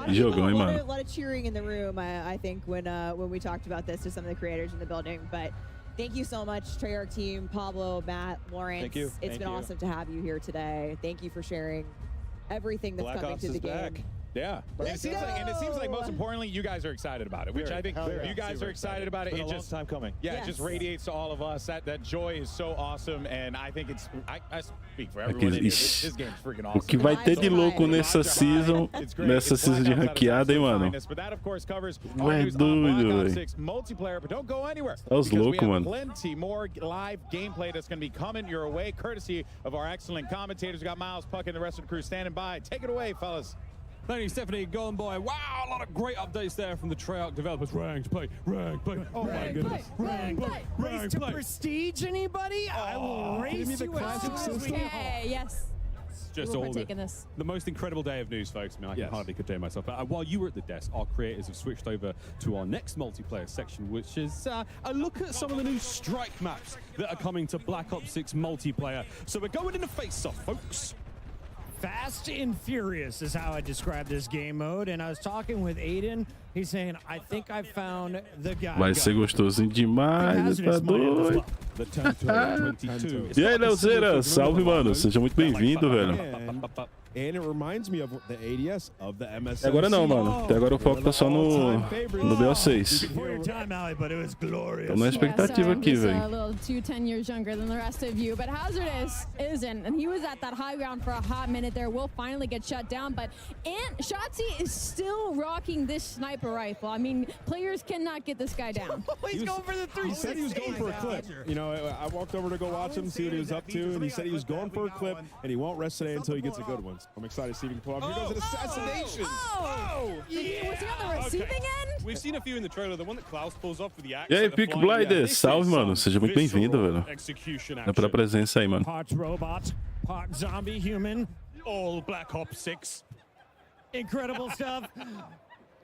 Jogão, hein, mano? A lot of cheering in the room, I think, when we talked about this to some of the creators in the building. But thank you so much, Treyarch team, Pablo, Matt, Lawrence. Thank you. It's been awesome to have you here today. Thank you for sharing everything that's coming to the game. Yeah, and it seems like most importantly, you guys are excited about it, which I think you guys are excited about it. It's been a long time coming. Yeah, it just radiates to all of us. That joy is so awesome, and I think I speak for everyone. This game is freaking awesome. O que vai ter de louco nessa season de ranqueada, hein, mano? But that, of course, covers Ué, doido, velho. multiplayer. But don't go anywhere. Tá os loucos, mano. Plenty more live gameplay that's going to be coming your way, courtesy of our excellent commentators. We got Miles, Puck, and the rest of the crew standing by. Take it away, fellas. Thank you, Stephanie. Going by. Wow, a lot of great updates there from the Treyarch developers. Ranked play. Oh my goodness. Ranked play. Race to prestige, anybody? I will race you as soon as we yes. Just all the most incredible day of news, folks. I mean, I can hardly contain myself. But while you were at the desk, our creators have switched over to our next multiplayer section, which is a look at some of the new strike maps that are coming to Black Ops 6 multiplayer. So we're going into face-off, folks. Fast and furious is how I describe this game mode. And I was talking with Aiden. He's saying, I think I found the guy. Vai ser gostosinho demais, tá doido. E aí, Leozeira, salve, mano. Seja muito bem-vindo, velho. And it reminds me of the ADS of the MS. Agora não, mano. Até agora o foco tá só no BO6. Tô na expectativa aqui, velho. A little 10 years younger than the rest of you, but Hazardous isn't, and he was at that high ground for a hot minute there. Will finally get shut down, but Shotzi is still rocking this sniper rifle. I mean, players cannot get this guy down. He's going for the 360. He said he was going for a clip. You know, I walked over to go watch him, see what he was up to, and he said he was going for a clip, and he won't rest today until he gets a good one. I'm excited to see if he can pull off. Here goes an assassination. Yeah. Was he on the receiving end? We've seen a few in the trailer. The one that Klaus pulls off with the axe. E aí, Pick Blinder, salve, mano. Seja muito bem-vindo, velho. É pela presença aí, mano. Part robot, part zombie human, all Black Ops 6. Incredible stuff.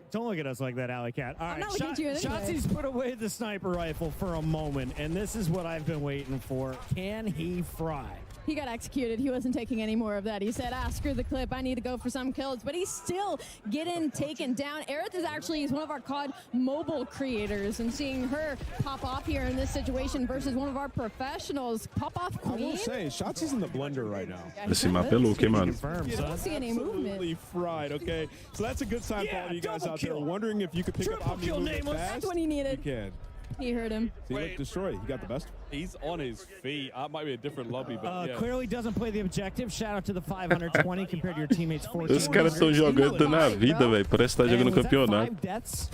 Don't look at us like that, Alley Cat. All right, Shotzi's put away the sniper rifle for a moment, and this is what I've been waiting for. Can he fry? He got executed. He wasn't taking any more of that. He said, screw the clip. I need to go for some kills. But he's still getting taken down. Aerith is one of our COD mobile creators. And seeing her pop off here in this situation versus one of our professionals. Pop off queen. I will say, Shotzi's in the blender right now. Esse mapa é louco, hein, mano. I don't see any movement. Absolutely fried, okay? So that's a good sign for all of you guys out there wondering if you could pick up Omni movement fast. That's what he needed. You can. He heard him. See, look, destroyed. He got the best. He's on his feet. That might be a different lobby, but yeah. Clearly doesn't play the objective. Shout out to the 520 compared to your teammates 14. Os caras estão jogando na vida, velho. Parece que tá jogando campeonato. 5 deaths,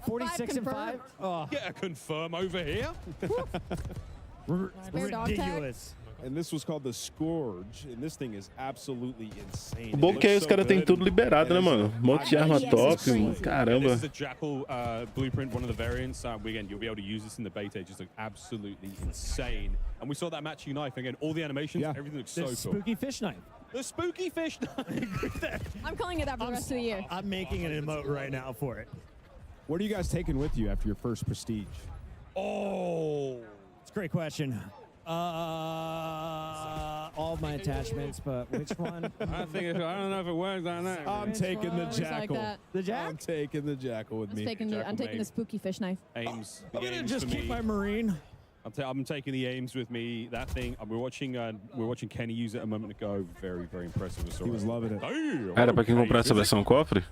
46 and 5. Oh. Get a confirm over here. Ridiculous. And this was called the Scourge, and this thing is absolutely insane. O bom que aí os caras têm tudo liberado, né, mano? Monte de arma top, mano. Caramba. This is a Jackal blueprint, one of the variants. Again, you'll be able to use this in the beta. It just looks absolutely insane. And we saw that matching knife again. All the animations, everything looks so cool. Spooky fish knife. The spooky fish. I'm calling it that for the rest of the year. I'm making an emote right now for it. What are you guys taking with you after your first prestige? Oh, it's a great question. All my attachments, but which one? I don't know if it works on that. I'm taking the jackal. Like the jack? I'm taking the jackal with me. I'm taking the spooky fish knife. Aims. I'm gonna just keep my marine. I'm taking the aims with me. That thing. We're watching Kenny use it a moment ago. Very, very impressive. He was loving it. Era pra quem comprar essa versão cofre.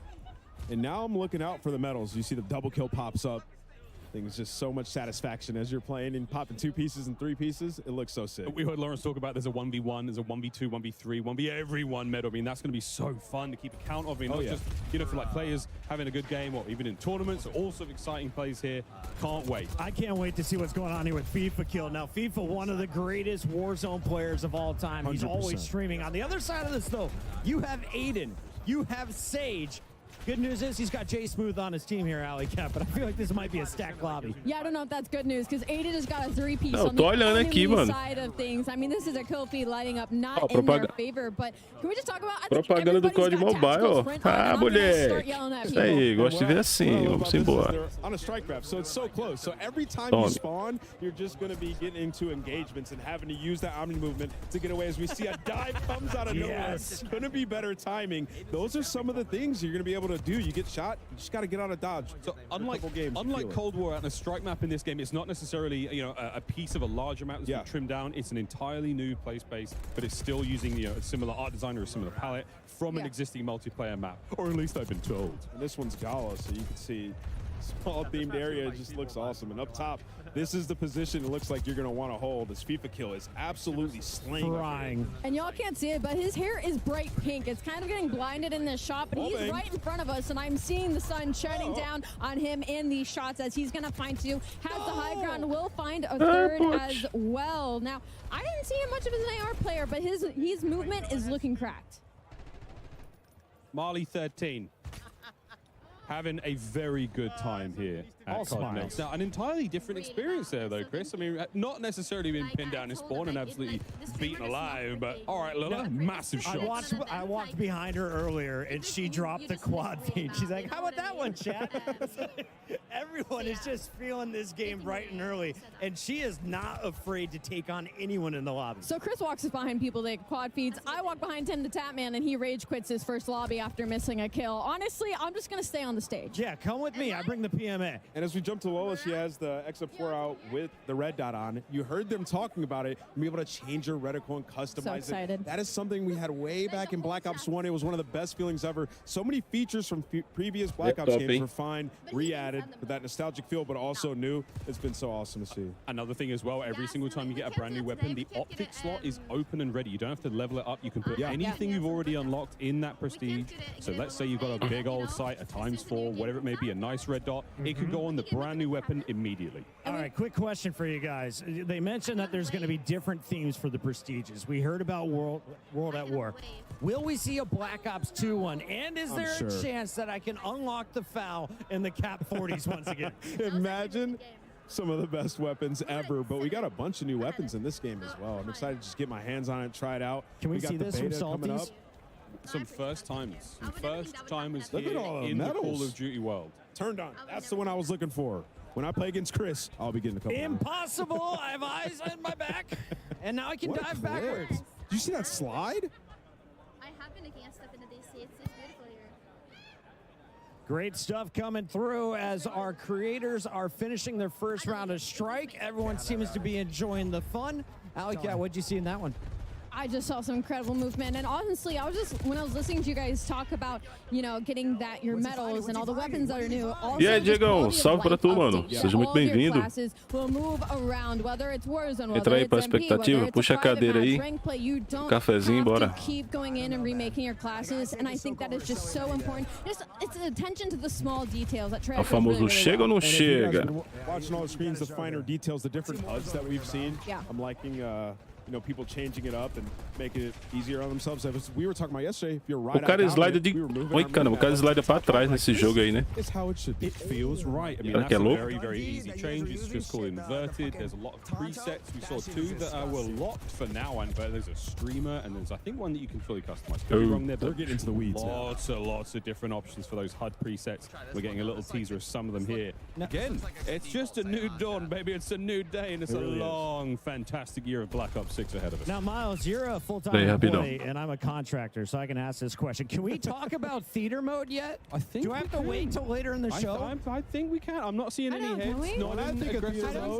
And now I'm looking out for the medals. You see the double kill pops up. I think it's just so much satisfaction as you're playing and popping 2 pieces and 3 pieces. It looks so sick. We heard Lawrence talk about there's a 1v1, there's a 1v2, 1v3, 1v everyone medal. I mean, that's going to be so fun to keep account of. I mean, not just, for like players having a good game or even in tournaments. All sorts of exciting plays here. Can't wait. I can't wait to see what's going on here with FIFA Kill. Now, FIFA, one of the greatest Warzone players of all time. He's 100%. always streaming. On the other side of this, though, you have Aiden, you have Sage. Good news is he's got Jay Smooth on his team here, Alley Cat, but I feel like this might be a stacked lobby. Yeah, I don't know if that's good news because Aiden has got a 3-piece Não, on tô the olhando enemy aqui, mano. side of things. I mean, this is a kill feed lighting up not in propaga- their favor, but can we just talk about I think Propaganda do everybody's COD got Mobile, ó. tactical sprint on, and Ah, I'm gonna start moleque. yelling at Isso people. aí, gosto de ver assim. Vamos embora. They're on a strike map, so it's so close. So every time Tome. you spawn, you're just going to be getting into engagements and having to use that omni movement to get away. As we see a dive comes out of nowhere, couldn't be better timing. Those are some of the things you're going to be able to do. You get shot, you just got to get out of dodge. So unlike Cold War and a strike map in this game, it's not necessarily a piece of a larger map that's been trimmed down. It's an entirely new play space, but it's still using a similar art design or a similar palette from an existing multiplayer map, or at least I've been told. And this one's Gala, so you can see small themed area. It just looks awesome. And up top, this is the position it looks like you're going to want to hold. This FIFA Kill is absolutely slaying. And y'all can't see it, but his hair is bright pink. It's kind of getting blinded in this shot, but he's right in front of us, and I'm seeing the sun shining down on him in these shots as he's going to find 2. Has the high ground, will find a 3rd as well. Now, I didn't see him much of as an AR player, but his movement is looking cracked. Marley 13. Having a very good time here at Codnext. Now, an entirely different experience there, though, Chris. I mean, not necessarily being pinned down in spawn and absolutely beaten alive, but all right, Lola, massive shots. I walked behind her earlier, and she dropped the quad feed. She's like, how about that one, chat? Everyone is just feeling this game bright and early, and she is not afraid to take on anyone in the lobby. So Chris walks behind people that quad feeds. I walk behind Tim the Tapman, and he rage quits his first lobby after missing a kill. Honestly, I'm just going to stay on the stage. Yeah, come with me. I bring the PMA. And as we jump to Lola, she has the XM4 out with the red dot on. You heard them talking about it, and be able to change her reticle and customize it. That is something we had way back in Black Ops 1. It was one of the best feelings ever. So many features from previous Black Ops games were fine, re-added with that nostalgic feel, but also new. It's been so awesome to see. Another thing as well, every single time you get a brand new weapon, the optic slot is open and ready. You don't have to level it up. You can put anything you've already unlocked in that prestige. So let's say you've got a big old sight, a ×4, whatever it may be, a nice red dot. It can go on the brand new weapon immediately. All right, quick question for you guys. They mentioned that there's going to be different themes for the prestiges. We heard about World at War. Will we see a Black Ops 2 one? And is there a chance that I can unlock the FAL in the Cap 40s once again? Imagine some of the best weapons ever, but we got a bunch of new weapons in this game as well. I'm excited to just get my hands on it, try it out. Can we got see the this from beta coming up. Salties? Some first timers. Some first timers Look here at all the in the medals. Call of Duty world. Turned on. That's the one I was looking for. When I play against Chris, I'll be getting a couple. Impossible. I have eyes on my back. And now I can dive backwards. Did you see that slide? I have been against stuff in the DC. It's beautiful here. Great stuff coming through as our creators are finishing their first round of Strike. Everyone seems to be enjoying the fun. Alika, what'd you see in that one? I just saw some incredible movement, and honestly, when I was listening to you guys talk about, getting your medals and all the weapons that are new. E aí, Diegão, salve pra tu, mano. Seja muito bem-vindo. Entra aí pra expectativa, puxa a cadeira aí, cafezinho, bora. Keep going in and remaking your classes, and I think that is just so important. It's attention to the small details that O famoso chega ou não chega? Watching all the screens, the finer details, the different HUDs that we've seen. Yeah. I'm liking you know, people changing it up and making it easier on themselves. As we were talking about yesterday, if you're right O cara slida de... Oi, caramba, o cara slida pra trás nesse jogo aí, né? It's how it should. It feels right. I mean, Será that's que é a louco? very, very easy change. It's just called inverted. There's a lot of presets. We saw 2 that were locked for now, and but there's a streamer, and there's I think one that you can fully customize. Could be wrong there, but They're getting into the weeds now. Lots of different options for those HUD presets. We're getting a little teaser of some of them here. Again, it's just a new dawn, baby. It's a new day, and it's a long, fantastic year of Black Ops 6 ahead of us. Now, Miles, you're a full-time employee, and I'm a contractor, so I can ask this question. Can we talk about theater mode yet? I think Do I have to wait till later in the show? I think we can. I'm not seeing any heads.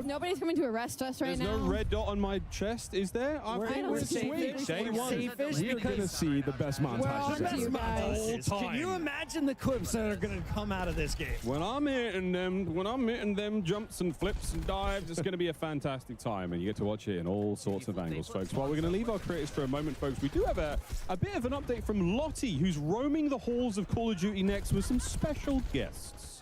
Nobody's coming to arrest us right now. There's no red dot on my chest, is there? We're safe. We're going to see the best montages. Can you imagine the clips that are going to come out of this game? When I'm hitting them jumps and flips and dives, it's going to be a fantastic time, and you get to watch it in all sorts of angles, folks. While we're going to leave our creators for a moment, folks, we do have a bit of an update from Lottie, who's roaming the halls of Call of Duty Next with some special guests.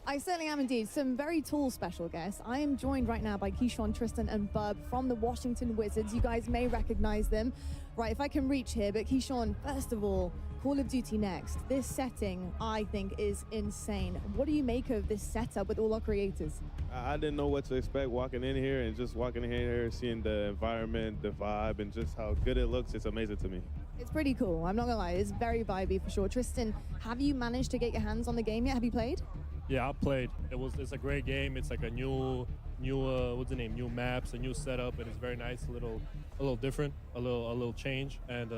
I certainly am indeed. Some very tall special guests. I am joined right now by Keyshawn, Tristan, and Bub from the Washington Wizards. You guys may recognize them. Right, if I can reach here, but Keyshawn, first of all, Call of Duty Next. This setting, I think, is insane. What do you make of this setup with all our creators? I didn't know what to expect walking in here, and just walking in here, seeing the environment, the vibe, and just how good it looks, it's amazing to me. It's pretty cool. I'm not gonna lie, it's very vibey for sure. Tristan, have you managed to get your hands on the game yet? Have you played? Yeah, I played. It's a great game. It's like a new what's the name? New maps, a new setup, and it's very nice. A little different, a little change, and you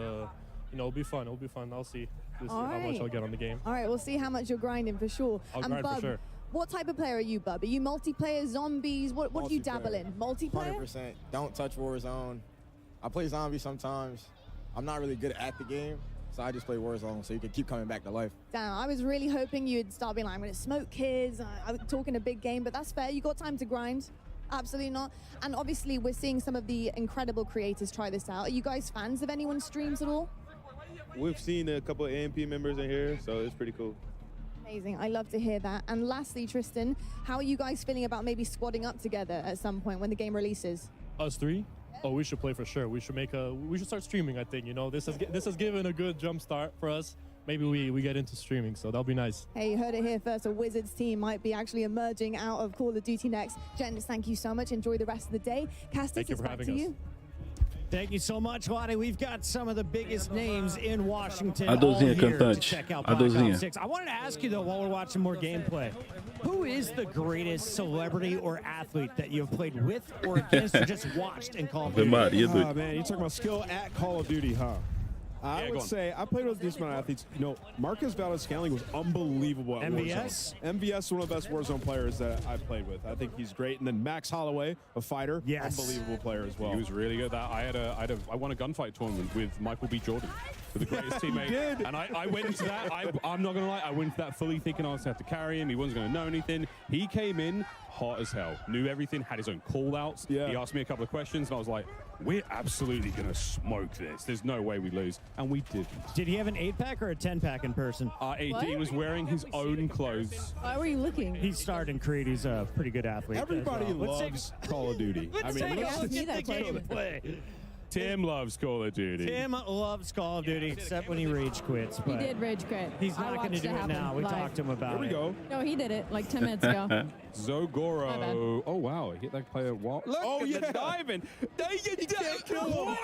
know, it'll be fun. I'll see how much I'll get on the game. All right, we'll see how much you're grinding for sure. I'll and grind Bub, for sure. What type of player are you, Bub? Are you multiplayer, zombies? What do you dabble in? Multiplayer? 100%. Don't touch Warzone. I play zombies sometimes. I'm not really good at the game, so I just play Warzone so you can keep coming back to life. Damn, I was really hoping you'd start being like, I'm going to smoke kids. I'm talking a big game, but that's fair. You got time to grind. Absolutely not. And obviously, we're seeing some of the incredible creators try this out. Are you guys fans of anyone's streams at all? We've seen a couple of AMP members in here, so it's pretty cool. Amazing. I love to hear that. And lastly, Tristan, how are you guys feeling about maybe squadding up together at some point when the game releases? Us three? Oh, we should play for sure. We should start streaming, I think. You know, this has given a good jump start for us. Maybe we get into streaming, so that'll be nice. Hey, you heard it here first. A Wizards team might be actually emerging out of Call of Duty Next. Gents, thank you so much. Enjoy the rest of the day. Castis, it's back to you. Thank you so much, Lottie. We've got some of the biggest names in Washington A dozinha all here to cantante. check out A Black Ops dozinha. 6. I wanted to ask you, though, while we're watching more gameplay, who is the greatest celebrity or athlete that you've played with or against or just watched in Call of Duty? Man, you're talking about skill at Call of Duty, huh? I would say I played with a decent amount of athletes. You know, Marcus Valdez-Scantling was unbelievable at MVS? Warzone. MVS is one of the best Warzone players that I've played with. I think he's great. And then Max Holloway, a fighter, unbelievable player as well. He was really good. I won a gunfight tournament with Michael B. Jordan, the greatest teammate. did. And I went into that. I'm not gonna lie. I went into that fully thinking I was gonna have to carry him. He wasn't gonna know anything. He came in hot as hell, knew everything, had his own call outs. He asked me a couple of questions, and I was like, we're absolutely gonna smoke this. There's no way we lose, and we didn't. Did he have an 8-pack or a 10-pack in person? He was wearing his own clothes. Why were you looking? He starred in Creed. He's a pretty good athlete. Everybody as well. loves Call of Duty. Let's take a look at the gameplay. Tim loves Call of Duty. Tim loves Call of Duty, except when he rage quits. He But did rage quit. he's not going to watched do it happen now. We live. talked to him about it. Here we go. No, he did it like 10 minutes ago. My Zogoro. bad. Oh, wow. He hit that player. Look at the diving. There you go.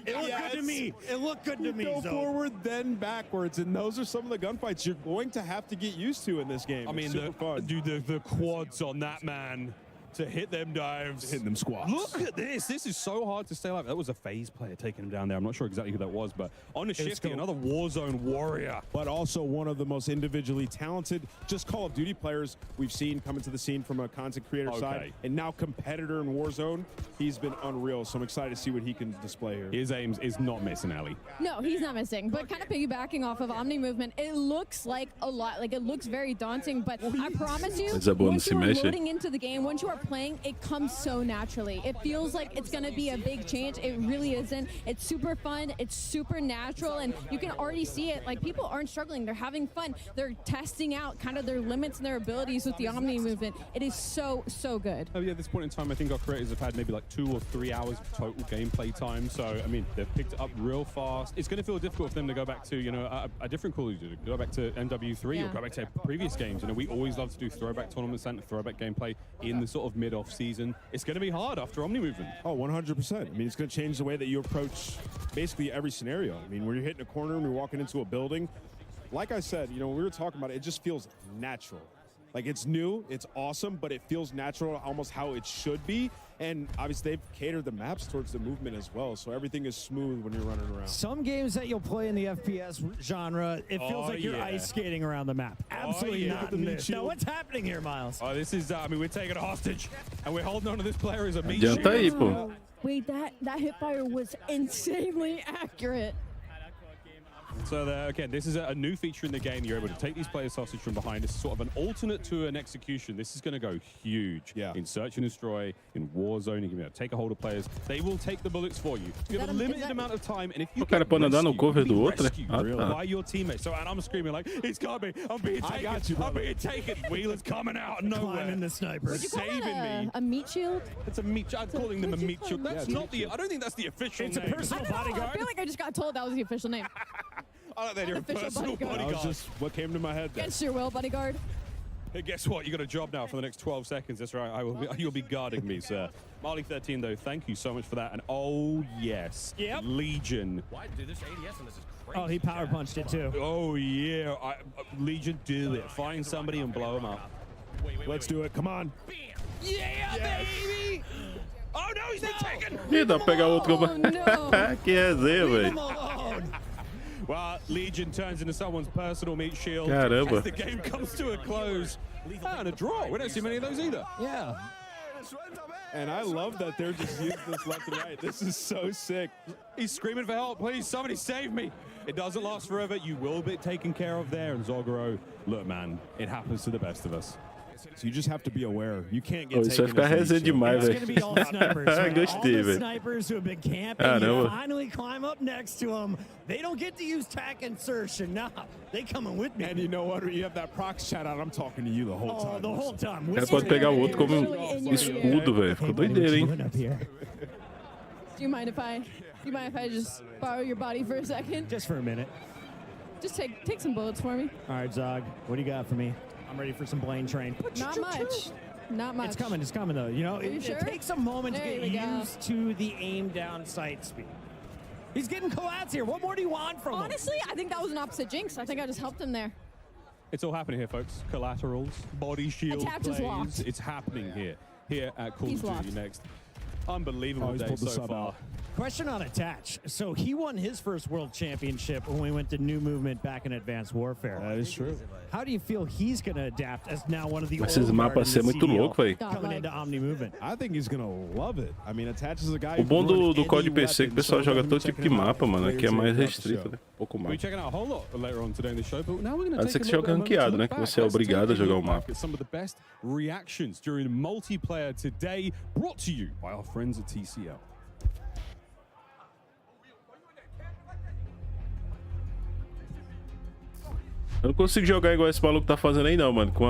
It looked good to me. It looked good to me. Go Zoe. forward, then backwards, and those are some of the gunfights you're going to have to get used to in this game. I mean, It's super fun. dude, the quads on that man to hit them dives. Hitting them squats. Look at this. This is so hard to stay alive. That was a phase player taking him down there. I'm not sure exactly who that was, but on a shifty, another Warzone warrior. But also one of the most individually talented, just Call of Duty players we've seen come into the scene from a content creator side, and now competitor in Warzone. He's been unreal, so I'm excited to see what he can display here. His aims is not missing, Ellie. No, he's not missing. But kind of piggybacking off of Omni movement, it looks like a lot. Like, it looks very daunting, but I promise you, Mas é bom, não once se you are mexe. loading into the game, once you are playing, it comes so naturally. It feels like it's going to be a big change. It really isn't. It's super fun. It's super natural, and you can already see it. Like, people aren't struggling. They're having fun. They're testing out kind of their limits and their abilities with the Omni movement. It is so, so good. Oh yeah, at this point in time, I think our creators have had maybe like 2 or 3 hours of total gameplay time. So, I mean, they've picked it up real fast. It's going to feel difficult for them to go back to, you know, a different Call of Duty, go back to MW3 or go back to previous games. You know, we always love to do throwback tournaments and throwback gameplay in the sort of mid-off season. It's going to be hard after Omni movement. Oh, 100%. I mean, it's going to change the way that you approach basically every scenario. I mean, when you're hitting a corner and you're walking into a building, like I said, you know, when we were talking about it, it just feels natural. Like, it's new, it's awesome, but it feels natural, almost how it should be. And obviously, they've catered the maps towards the movement as well, so everything is smooth when you're running around. Some games that you'll play in the FPS genre, it feels like you're ice skating around the map. Absolutely not in this. Now, what's happening here, Miles? Oh, this is, I mean, we're taking a hostage, and we're holding on to this player as a meat Adianta aí, pô. Wait, that hipfire was insanely accurate. So again, this is a new feature in the game. You're able to take these players hostage from behind. This is sort of an alternate to an execution. This is going to go huge in Search and Destroy, in Warzone. You can take a hold of players. They will take the bullets for you. You have a limited amount of time, and if you get rescued by your teammates, so and I'm screaming like, it's got me. I'm being taken. I got you, I'm being taken. Wheeler's coming out of nowhere. Climbing the sniper. Would you call saving that me. a meat shield? It's a meat. I'm calling them a meat shield. That's not the. I don't think that's the official name. It's a personal bodyguard. I feel like I just got told that was the official name. I like that you're a Official personal bodyguard. bodyguard. That was just what came to my head there. Against your will, bodyguard. Hey, guess what? You got a job now for the next 12 seconds. That's right. You'll be guarding me, sir. Marley 13, though, thank you so much for that. And oh, yes. Yep. Legion. Why do this ADS and this is crazy. Oh, he power punched it too. Oh, yeah. Legion, do it. Find somebody and blow them up. Let's do it. Come on. Yeah, baby! Oh, no, he's been taken. Ih, dá pra pegar outro. Que resenha, velho. Well, Legion turns into someone's personal meat shield Caramba. as the game comes to a close. And a draw. We don't see many of those either. Yeah. And I love that they're just using this left and right. This is so sick. He's screaming for help. Please, somebody save me. It doesn't last forever. You will be taken care of there. And Zogoro, look, man, it happens to the best of us. So you just have to be aware. You can't get Isso vai ficar resenha demais, It's going to be all snipers. Right? Gostei, all the velho. snipers who have been camping, you finally climb up next to them. They don't get to use tac insertion. Nah, they coming with me. And you know what? You have that prox chat out. I'm talking to you the whole time. The whole time. Ela pode pegar o outro como escudo, velho. Ficou doideira, hein? Do you mind if I just borrow your body for a second? Just for a minute. Just take some bullets for me. All right, Zog, what do you got for me? I'm ready for some Blaine train. Not much. Not much. It's coming though. You know, it takes a moment to get used to the aim down sight speed. He's getting collats here. What more do you want from him? Honestly, I think that was an opposite jinx. I think I just helped him there. It's all happening here, folks. Collaterals, body shield Attach is locked. plays. It's happening here at Call He's of Duty locked. Next. Unbelievable day so far. Question on Attach. So he won his first world championship when we went to New Movement back in Advanced Warfare. That is true. How do you feel he's going to adapt as now one of the Esses old guard mapas in ser the muito CDL, louco, velho. coming into Omni Movement? I think he's going to love it. I mean, Attach is a guy O bom who do COD PC é que o pessoal joga todo tipo de mapa, mano. Aqui é mais restrito, né? Um pouco We'll be mais. checking out a whole lot later on today in the show, but now we're going A não to ser take que a você joga little bit of ranqueado, a né? look Que back. você é Let's obrigado a take jogar o look mapa. back at some of the best reactions during multiplayer today, brought to you by our friends at TCL. Eu não consigo jogar igual esse maluco tá fazendo aí não, mano. Com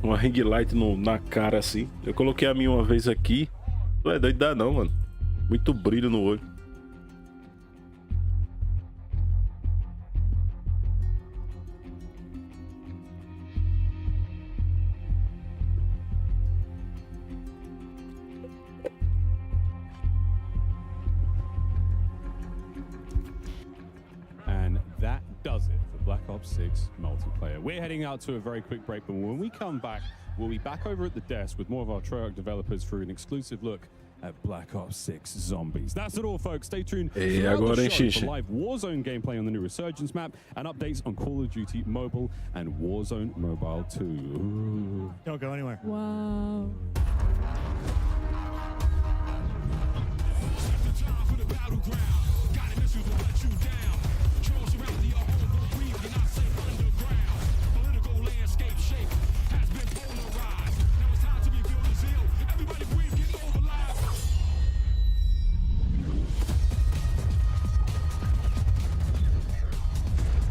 uma ring light na cara assim. Eu coloquei a minha uma vez aqui. Tu é doido, dá não, mano. Muito brilho no olho. And that does it for Black Ops 6 multiplayer. We're heading out to a very quick break, but when we come back, we'll be back over at the desk with more of our Treyarch developers for an exclusive look at Black Ops 6 Zombies. That's it all, folks. Stay tuned throughout the show for live Warzone gameplay on the new Resurgence map and updates on Call of Duty Mobile and Warzone Mobile 2. Ooh. Don't go anywhere. Wow. Everybody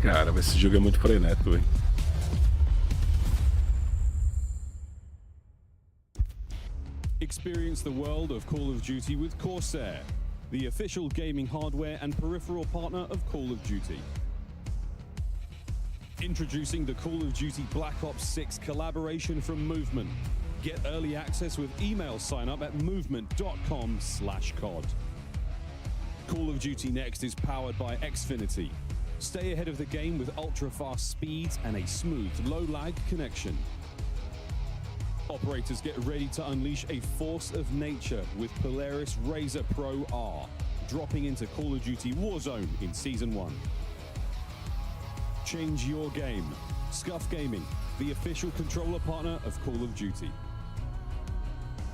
Cara, esse jogo é muito frenético, velho. Experience the world of Call of Duty with Corsair, the official gaming hardware and peripheral partner of Call of Duty. Introducing the Call of Duty Black Ops 6 collaboration from Movement. Get early access with email sign up at movement.com/COD. Call of Duty Next is powered by Xfinity. Stay ahead of the game with ultra-fast speeds and a smooth, low-lag connection. Operators get ready to unleash a force of nature with Polaris Razor Pro R, dropping into Call of Duty Warzone in Season 1. Change your game. Scuff Gaming, the official controller partner of Call of Duty.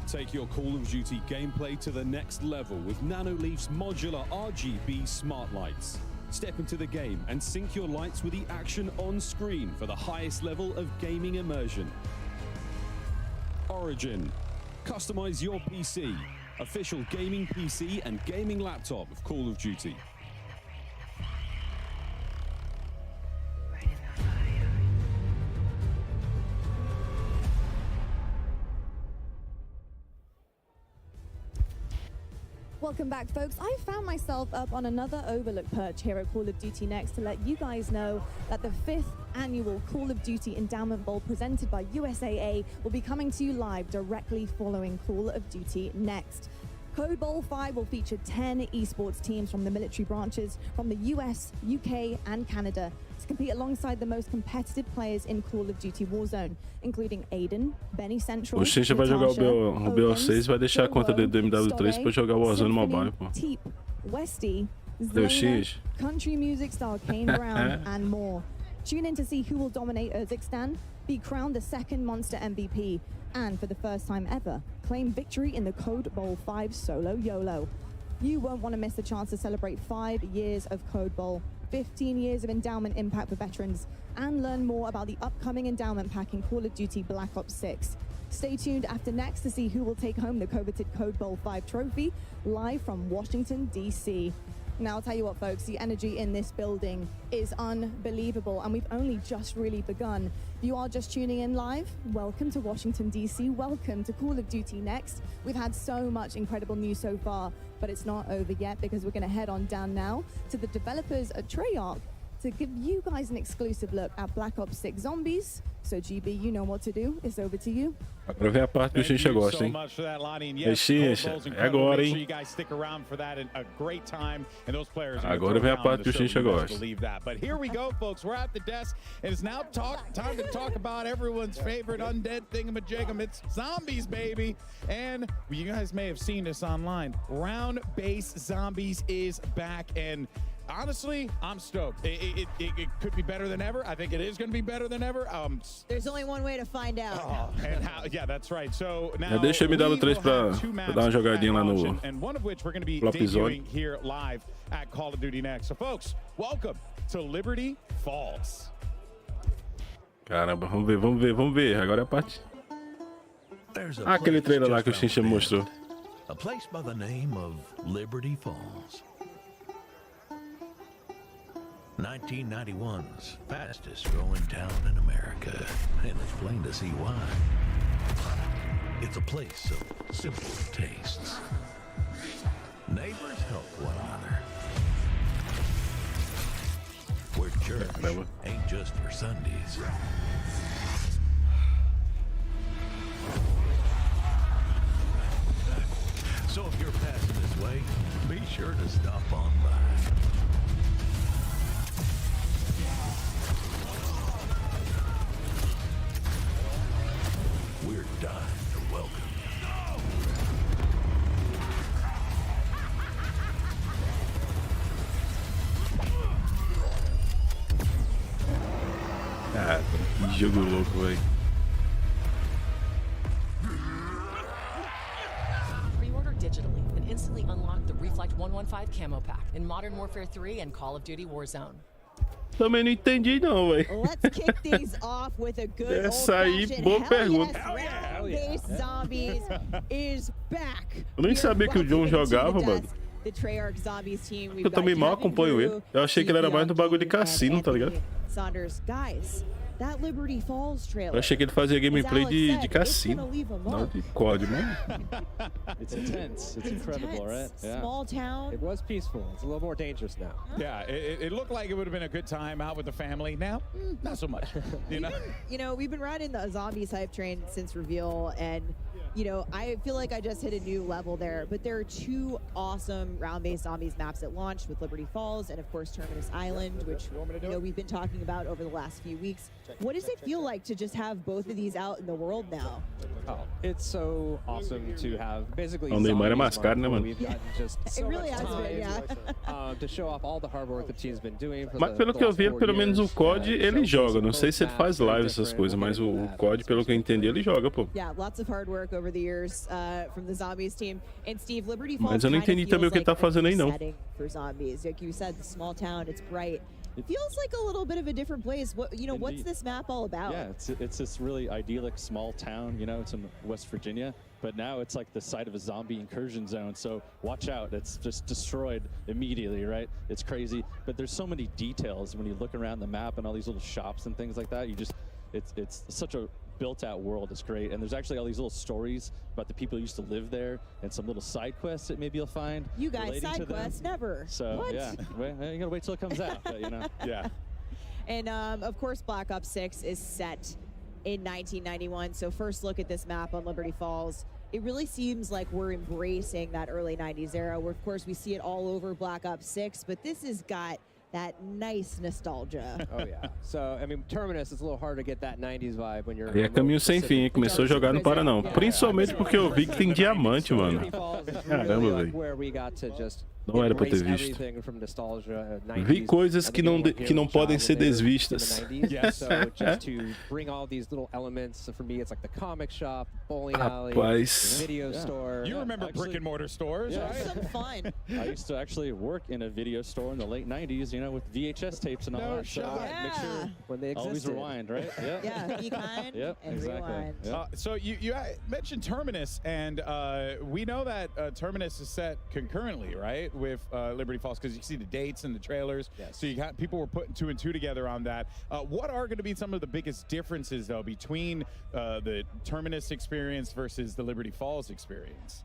Take your Call of Duty gameplay to the next level with Nanoleaf's modular RGB smart lights. Step into the game and sync your lights with the action on screen for the highest level of gaming immersion. Origin. Customize your PC. Official gaming PC and gaming laptop of Call of Duty. Welcome back, folks. I found myself up on another overlook perch here at Call of Duty Next to let you guys know that the 5th annual Call of Duty Endowment Bowl presented by USAA will be coming to you live directly following Call of Duty Next. Code Bowl 5 will feature 10 esports teams from the military branches from the US, UK, and Canada to compete alongside the most competitive players in Call of Duty Warzone, including Aiden, Benny Central, O Xincha vai jogar o BO6 e vai deixar a conta dele do MW3 pra jogar o Warzone Mobile, pô. Teep, Westy, Deu X. country music star Kane Brown, and more. Tune in to see who will dominate Urzikstan, be crowned the second Monster MVP, and for the first time ever, claim victory in the Code Bowl 5 Solo YOLO. You won't want to miss the chance to celebrate 5 years of Code Bowl, 15 years of endowment impact for veterans, and learn more about the upcoming endowment pack in Call of Duty Black Ops 6. Stay tuned after next to see who will take home the coveted Code Bowl 5 trophy, live from Washington, D.C. Now, I'll tell you what, folks, the energy in this building is unbelievable, and we've only just really begun. If you are just tuning in live, welcome to Washington, D.C. Welcome to Call of Duty Next. We've had so much incredible news so far, but it's not over yet because we're going to head on down now to the developers at Treyarch to give you guys an exclusive look at Black Ops 6 Zombies. So, GB, you know what to do. It's over to you. Agora vem a parte que o Xincha gosta, hein? É Xincha, é agora, hein? Agora vem a parte que o Xincha gosta. But here we go, folks. We're at the desk. It is now time to talk about everyone's favorite undead thingamajigam. It's zombies, baby. And you guys may have seen this online. Round-based zombies is back, and honestly, I'm stoked. It could be better than ever. I think it is going to be better than ever. There's only one way to find out. And how, yeah, that's right. So now Deixa eu MW3 pra dar uma jogadinha lá no and one of which we're going to be episódio. debuting here live at Call of Duty Next. So folks, welcome to Liberty Falls. Caramba, vamos ver. Agora é a parte. Aquele trailer lá que o Xincha mostrou. A place by the name of Liberty Falls. 1991's fastest growing town in America, and it's plain to see why. It's a place of simple tastes. Neighbors help one another. Where church ain't just for Sundays. So if you're passing this way, be sure to stop on by. We're dying to welcome you. Ah, que jogo louco, velho. Pre-order digitally and instantly unlock the Reflect 115 Camo Pack in Modern Warfare 3 and Call of Duty Warzone. Também não entendi não, velho. Let's kick these off with a good Essa aí, boa pergunta. Round-based zombies is back. Eu nem sabia que o John jogava, mano. the Treyarch Zombies team. We've Eu também got mal Kevin acompanho Drew, ele. Eu achei que ele era mais do bagulho de and cassino, tá ligado? Anthony Saunders. Guys, that Liberty Falls trailer. Eu achei que ele fazia gameplay as Alex de said, it's cassino, gonna leave a não mark. de COD, mano. It's intense. It's incredible, right? Yeah. Small town. It was peaceful. It's a little more dangerous now. Yeah, it looked like it would have been a good time out with the family. Now, not so much. You know? You know, we've been riding the Zombies hype train since reveal, and you know, I feel like I just hit a new level there. But there are two awesome round-based Zombies maps that launched with Liberty Falls and, of course, Terminus Island, which you know we've been talking about over the last few weeks. What does it feel like to just have both of these out in the world now? Oh, it's so awesome to have basically. O Neymar é mais caro, né, mano? We've gotten just It so really much has been, time, yeah. to show off all the hard work the team's been doing. For Mas the pelo que eu last vi, 4 pelo menos o years, COD ele joga. Não sei se ele faz very live essas different. coisas, mas o COD, pelo que eu entendi, ele joga, pô. Yeah, lots of hard work over the years from the Zombies team. And Steve, Liberty Falls Mas eu não kind of entendi também o que ele feels tá fazendo aí, a new não. setting for Zombies. Like you said, the small town, it's bright. It feels like a little bit of a different place. What, you know, what's Indeed. this map all about? Yeah, it's this really idyllic small town. You know, it's in West Virginia, but now it's like the site of a zombie incursion zone. So watch out! It's just destroyed immediately, right? It's crazy, but there's so many details when you look around the map and all these little shops and things like that. You just, it's such a built-out world. It's great, and there's actually all these little stories about the people who used to live there, and some little side quests that maybe you'll find. You guys, relating to side them. quests, never. So What? yeah, you gotta wait till it comes out. But, you know, yeah. And of course, Black Ops 6 is set in 1991. So first look at this map on Liberty Falls. It really seems like we're embracing that early 90s era, where of course we see it all over Black Ops 6, but this has got that nice nostalgia. Oh yeah. So I mean, Terminus, it's a little hard to get that 90s vibe when you're. Aí é caminho sem fim, hein? Começou a jogar, não para não. Principalmente porque eu vi que tem diamante, mano. Caramba, velho. Where we got to just Não era pra ter embrace visto. everything from nostalgia, 90s. Vi coisas que não, que não podem ser desvistas. So just to bring all these little elements. So for me, it's like the comic shop, bowling alley, Rapaz. video store. You remember brick and mortar stores, Yeah. right? Some fun. I used to actually work in a video store in the late 90s, you know, with VHS tapes and all No that. So shot. make sure When they always existed. rewind, right? Yeah. Yeah, be kind Yep, and exactly. rewind. Yep. So you mentioned Terminus, and we know that Terminus is set concurrently, right, with Liberty Falls, because you see the dates and the trailers. Yes. So you got people were putting 2 and 2 together on that. What are going to be some of the biggest differences, though, between the Terminus experience versus the Liberty Falls experience?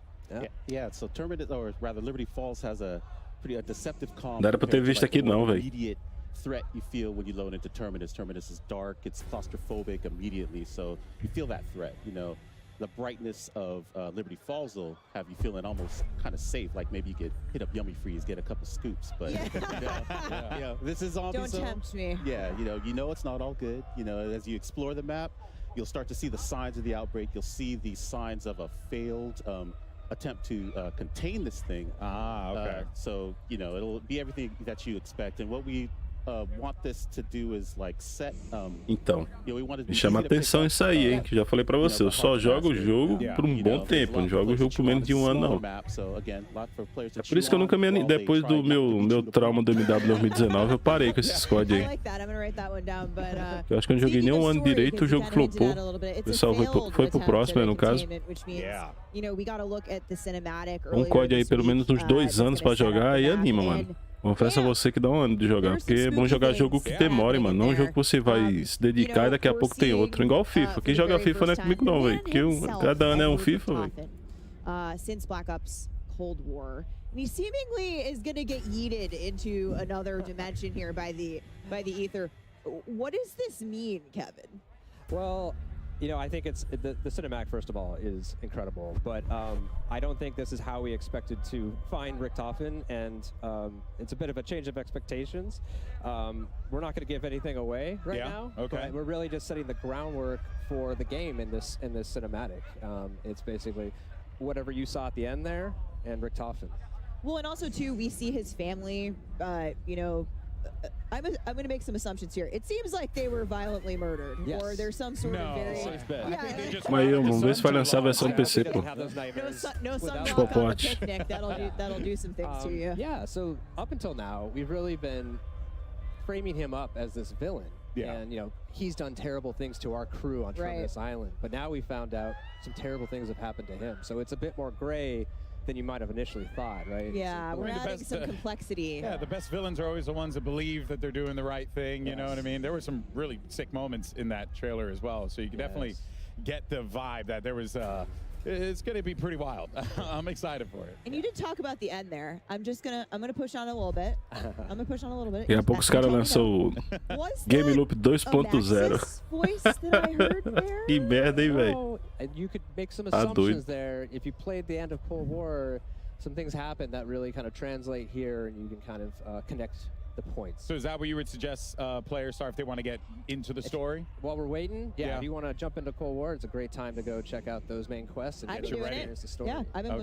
Yeah, so Terminus, or rather Liberty Falls, has a pretty deceptive calm. Não era pra ter visto aqui não, velho. Immediate threat you feel when you load into Terminus. Terminus is dark, it's claustrophobic immediately, so you feel that threat, you know. The brightness of Liberty Falls will have you feeling almost kind of safe, like maybe you could hit up Yummy Freeze, get a couple scoops, but you know, this is zombie Don't zone. tempt me. Yeah, you know it's not all good. You know, as you explore the map, you'll start to see the signs of the outbreak. You'll see the signs of a failed attempt to contain this thing. Okay. So, you know, it'll be everything that you expect. And what we want this to do is like set. Então, You know, we want it to me be chama easy to pick atenção up, isso aí, hein? Que já falei pra você, eu só jogo o jogo por um bom tempo, não jogo o jogo por menos de um ano, não. É por isso que eu nunca me depois do meu trauma do MW 2019, eu parei com esse squad I aí. like that. I'm gonna write that one down. But Eu acho que eu não joguei nem um ano direito, o jogo flopou. O pessoal foi pro próximo, né, no caso. Which means, you know, we gotta look at the cinematic Um earlier COD aí this pelo week, menos uns 2 that's anos pra gonna set up jogar the e map. anima, mano. Confesso a você que dá um ano de jogar, porque é bom jogar jogo que demore, mano. Não um jogo que você vai se dedicar e daqui a pouco tem outro. Igual FIFA. Quem joga FIFA não é comigo não, velho. Porque cada ano é um FIFA, velho. Since Black Ops Cold War. And he seemingly is going to get yeeted into another dimension here by the ether. What does this mean, Kevin? Well, you know, I think it's the cinematic, first of all, is incredible, but I don't think this is how we expected to find Richtofen, and it's a bit of a change of expectations. We're not going to give anything away right now. Okay. But we're really just setting the groundwork for the game in this cinematic. It's basically whatever you saw at the end there, and Richtofen. Well, and also too, we see his family. You know, I'm going to make some assumptions here. It seems like they were violently murdered, or there's some sort of very. Mas aí, vamos ver se vai lançar a versão PC, pô. No sunblock Tipo on the pote. picnic. That'll do some things to you. Yeah. So up until now, we've really been framing him up as this villain. Yeah. And, you know, he's done terrible things to our crew on Terminus Island. But now we found out some terrible things have happened to him. So it's a bit more gray than you might have initially thought, right? Yeah, So we're the adding best, some complexity. Yeah, the best villains are always the ones that believe that they're doing the right thing. You know what I mean? There were some really sick moments in that trailer as well. So you can definitely get the vibe that there was. It's going to be pretty wild. I'm excited for it. And you did talk about the end there. I'm gonna push on a little bit. I'm gonna push on a little bit. Daqui a pouco os caras lançam o Gameloop 2.0. Voice that I heard there? Que merda, hein, velho? Oh, and you could make some Tá assumptions doido. there. If you played the end of Cold War, some things happen that really kind of translate here, and you can kind of connect the points. So is that what you would suggest players start if they want to get into the story? While we're waiting, if you want to jump into Cold War, it's a great time to go check out those main quests and get you ready. Here's the story. Yeah, I've been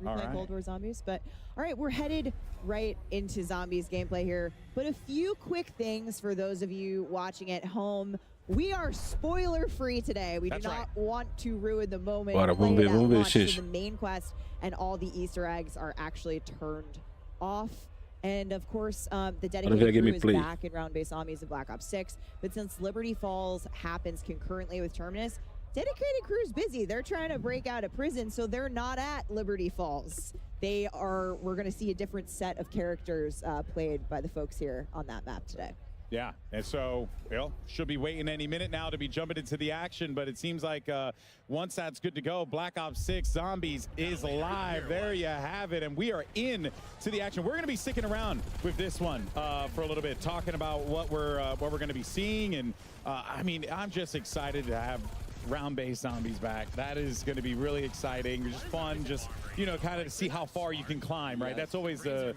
playing Cold War Zombies, but all right, we're headed right into Zombies gameplay here. But a few quick things for those of you watching at home. We are spoiler-free today. We do not want to ruin the moment. Bora, vamos ver, The main quest and all the Easter eggs are actually turned off. And of course, the dedicated crew is back in round-based zombies in Black Ops 6. But since Liberty Falls happens concurrently with Terminus, dedicated crew's busy. They're trying to break out of prison, so they're not at Liberty Falls. We're going to see a different set of characters played by the folks here on that map today. Yeah, and so, should be waiting any minute now to be jumping into the action, but it seems like once that's good to go, Black Ops 6 Zombies is live. There you have it, and we are in to the action. We're going to be sticking around with this one for a little bit, talking about what we're going to be seeing, and I mean, I'm just excited to have round-based zombies back. That is going to be really exciting. Just fun, just kind of to see how far you can climb, right? That's always the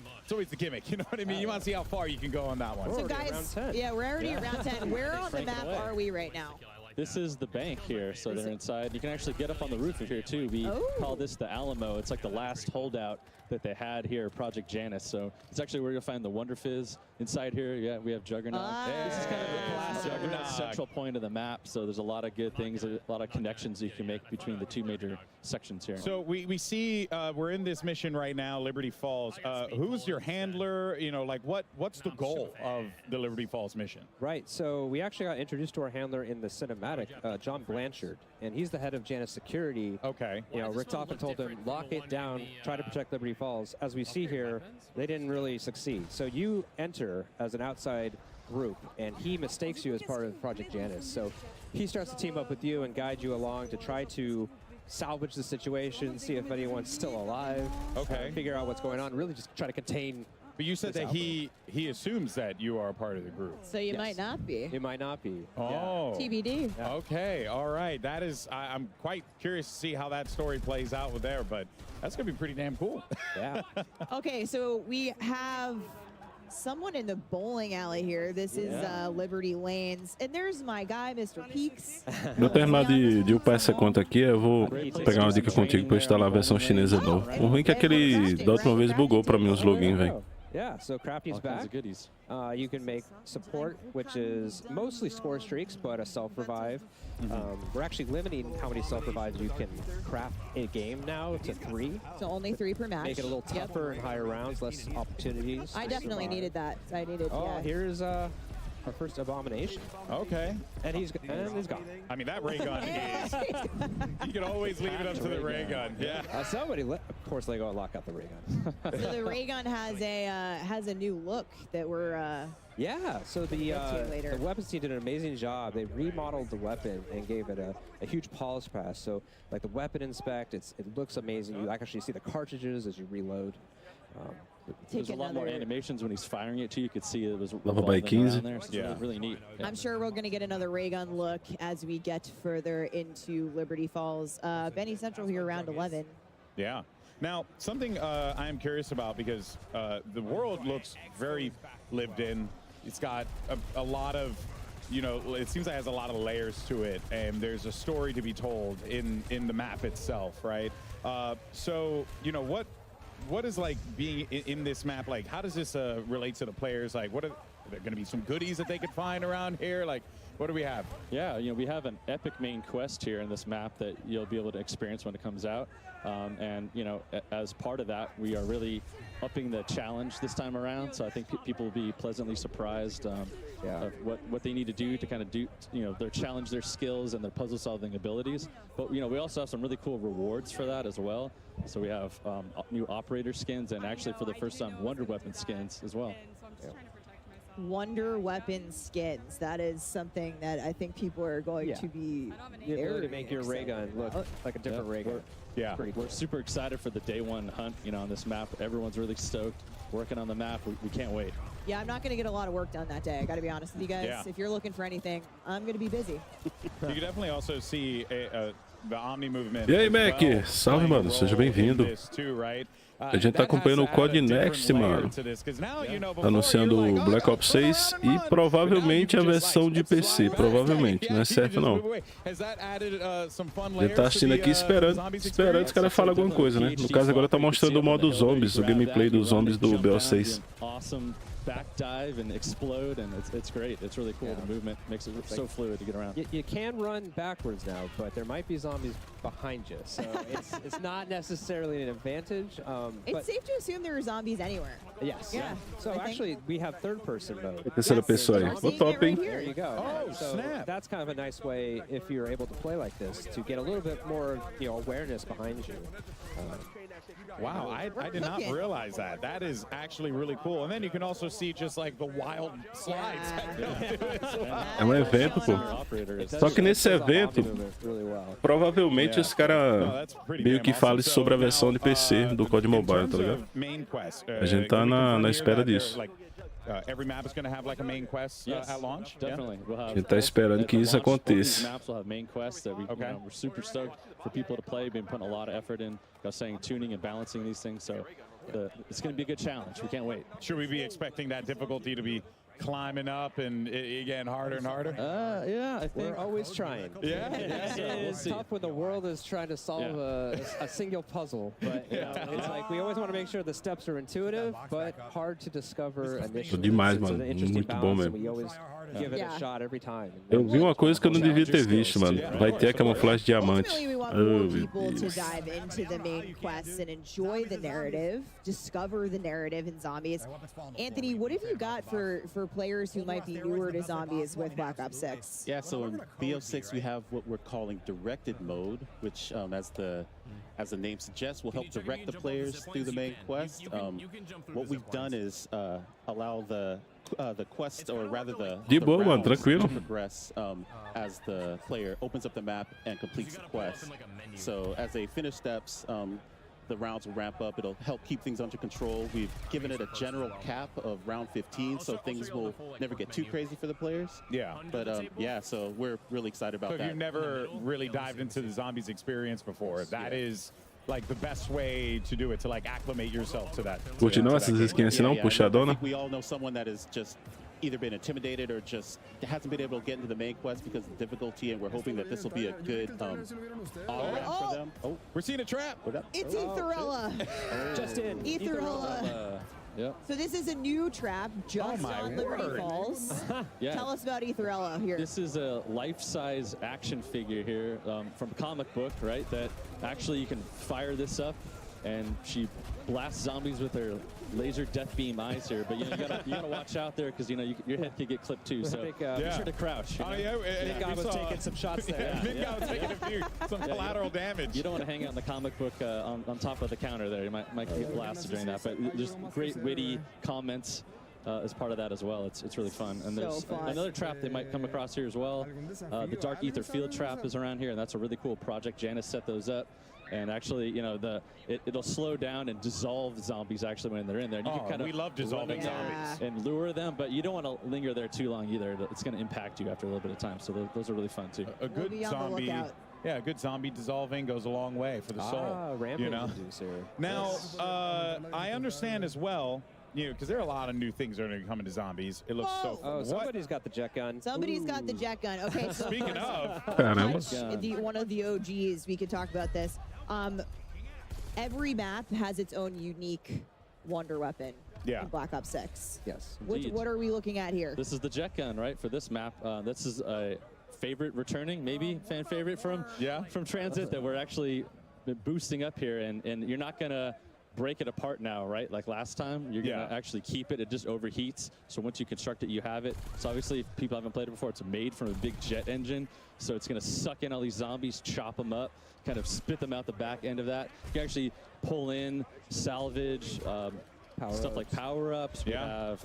gimmick. You know what I mean? You want to see how far you can go on that one. So guys, we're already at round 10. Where on the map are we right now? This is the bank here, so they're inside. You can actually get up on the roof of here too. We call this the Alamo. It's like the last holdout that they had here, Project Janus. So it's actually where you'll find the Wonder Fizz inside here. Yeah, we have Juggernaut. This is kind of the classic central point of the map. So there's a lot of good things, a lot of connections you can make between the two major sections here. So we see we're in this mission right now, Liberty Falls. Who's your handler? Like what's the goal of the Liberty Falls mission? Right. So we actually got introduced to our handler in the cinematic, John Blanchard, and he's the head of Janus Security. Okay. Richtofen told him, lock it down, try to protect Liberty Falls. As we see here, they didn't really succeed. So you enter as an outside group, and he mistakes you as part of Project Janus. So he starts to team up with you and guide you along to try to salvage the situation, see if anyone's still alive, figure out what's going on, really just try to contain. But you said that he assumes that you are a part of the group. So you might not be. You might not be. Oh. TBD. Okay, all right. That is, I'm quite curious to see how that story plays out with there, but that's going to be pretty damn cool. Yeah. Okay, so we have someone in the bowling alley here. This is Liberty Lanes. And there's my guy, Mr. Peaks. Pra eu terminar de upar essa conta aqui, eu vou pegar uma dica contigo pra eu instalar a versão chinesa de novo. O ruim é que aquele da última vez bugou pra mim os logins, velho. Yeah, so Crafty's back. You can make support, which is mostly score streaks, but a self-revive. We're actually limiting how many self-revives you can craft in a game now to 3. So only 3 per match. Make it a little tougher in higher rounds, less opportunities. I definitely needed that. Here's our first abomination. Okay. And he's gone. I mean, that ray gun is... You can always leave it up to the ray gun. Yeah. Of course, they go lock out the ray gun. So the ray gun has a new look that we're... Yeah, so the weapons team did an amazing job. They remodeled the weapon and gave it a huge polish pass. So, like the weapon inspect, it looks amazing. You actually see the cartridges as you reload. There's a lot more animations when he's firing it too. You could see it was Lava by 15. There, so it's really neat. I'm sure we're going to get another ray gun look as we get further into Liberty Falls. Benny Central here, round 11. Yeah. Now, something I'm curious about, because the world looks very lived in. It's got a lot of, it seems like it has a lot of layers to it, and there's a story to be told in the map itself, right? So, what is like being in this map? Like, how does this relate to the players? Like, what there going to be some goodies that they could find around here? Like, what do we have? Yeah, you know, we have an epic main quest here in this map that you'll be able to experience when it comes out. And, you know, as part of that, we are really upping the challenge this time around. So I think people will be pleasantly surprised of what they need to do to kind of do, you know, challenge their skills and their puzzle solving abilities. But, you know, we also have some really cool rewards for that as well. So we have new operator skins and actually for the first time Wonder Weapon skins as well. Wonder Weapon skins. That is something that I think people are going to be The ability to make your ray gun look like a different ray gun. Yeah, we're super excited for the day one hunt, you know, on this map. Everyone's really stoked working on the map. We can't wait. Yeah, I'm not going to get a lot of work done that day. I got to be honest with you guys. Yeah. If you're looking for anything, I'm going to be busy. You can definitely also see the Omni movement. E aí, Mac? Salve, mano. Seja bem-vindo. A gente tá acompanhando o Codnext, mano. Anunciando o Black Ops 6 e provavelmente a versão de PC. Provavelmente, não é certo não. A gente tá assistindo aqui esperando os caras falarem alguma coisa, né? No caso agora tá mostrando o modo zombies, o gameplay dos zombies do BO6. Back dive and explode, and it's great. It's really cool. The movement makes it so fluid to get around. You can run backwards now, but there might be zombies behind you, so it's not necessarily an advantage. It's safe to assume there are zombies anywhere. Yes. Yeah. So actually, we have third-person mode. Terceira pessoa aí. O top, hein? There you go. Oh, so snap. That's kind of a nice way, if you're able to play like this, to get a little bit more, you know, awareness behind you. Wow, I did not realize that. That is actually really cool. And then you can also see just like the wild slides. É um evento, pô. Só que nesse evento, provavelmente os caras meio que falem sobre a versão de PC do COD Mobile, tá ligado? A gente tá na espera disso. Every map is going to have like a main quest at launch. Definitely. We'll have, A gente tá esperando que isso aconteça. Maps will have main quests that we're super stoked for people to play. Been putting a lot of effort in, saying tuning and balancing these things. So it's going to be a good challenge. We can't wait. Should we be expecting that difficulty to be climbing up and again harder and harder? Yeah, I think we're always trying. Yeah, it's tough when the world is trying to solve a single puzzle, but you know, it's like we always want to make sure the steps are intuitive, but hard to discover initially. Demais, mano. Muito bom mesmo. We always give it a shot every time. Eu vi uma coisa que eu não devia ter visto, mano. Vai ter a camuflagem diamante. Ultimately, we want more people to dive into the main quests and enjoy the narrative, discover the narrative in zombies. Anthony, what have you got for players who might be newer to zombies with Black Ops 6? Yeah, so in BO6 we have what we're calling directed mode, which as the name suggests will help direct the players through the main quest. What we've done is allow the quest, or rather the boa, mano, tranquilo. to progress as the player opens up the map and completes the quest. So as they finish steps, the rounds will ramp up. It'll help keep things under control. We've given it a general cap of round 15, so things will never get too crazy for the players. Yeah. But yeah, so we're really excited about that. So if you've never really dived into the zombies experience before, that is like the best way to do it, to like acclimate yourself to that. Continua essas skins assim não, puxadona? We all know someone that has just either been intimidated or just hasn't been able to get into the main quest because of the difficulty, and we're hoping that this will be a good on-ramp for them. Oh, we're seeing a trap. It's Etherella. Just in. Etherella. Yep. So this is a new trap just on Liberty Falls. Yeah. Tell us about Etherella here. This is a life-size action figure here from comic book, right? That actually you can fire this up, and she blasts zombies with her laser death beam eyes here. But you know, you gotta watch out there because you know your head could get clipped too. So be sure to crouch. Big guy was taking some shots there. Big guy was taking some collateral damage. You don't want to hang out in the comic book on top of the counter there. You might get blasted during that. But there's great witty comments as part of that as well. It's really fun. And there's another trap they might come across here as well. The Dark Ether Field Trap is around here, and that's a really cool project. Janice set those up. And actually, you know, it'll slow down and dissolve zombies actually when they're in there. And you can kind of we love dissolving zombies and lure them, but you don't want to linger there too long either. It's going to impact you after a little bit of time. So those are really fun too. A good zombie, yeah, a good zombie dissolving goes a long way for the soul. You know. Now, I understand as well. You know, because there are a lot of new things that are going to come into zombies. It looks so fun. Oh, somebody's got the jet gun. Somebody's got the jet gun. Okay, so speaking of, one of the OGs, we could talk about this. Every map has its own unique wonder weapon. Yeah. in Black Ops 6. Yes. What are we looking at here? This is the jet gun, right, for this map. This is a favorite returning, maybe fan favorite from Transit that we're actually boosting up here, and you're not gonna break it apart now, right? Like last time, you're gonna actually keep it. It just overheats. So once you construct it, you have it. So obviously, if people haven't played it before, it's made from a big jet engine. So it's gonna suck in all these zombies, chop them up, kind of spit them out the back end of that. You can actually pull in, salvage, stuff like power-ups. We have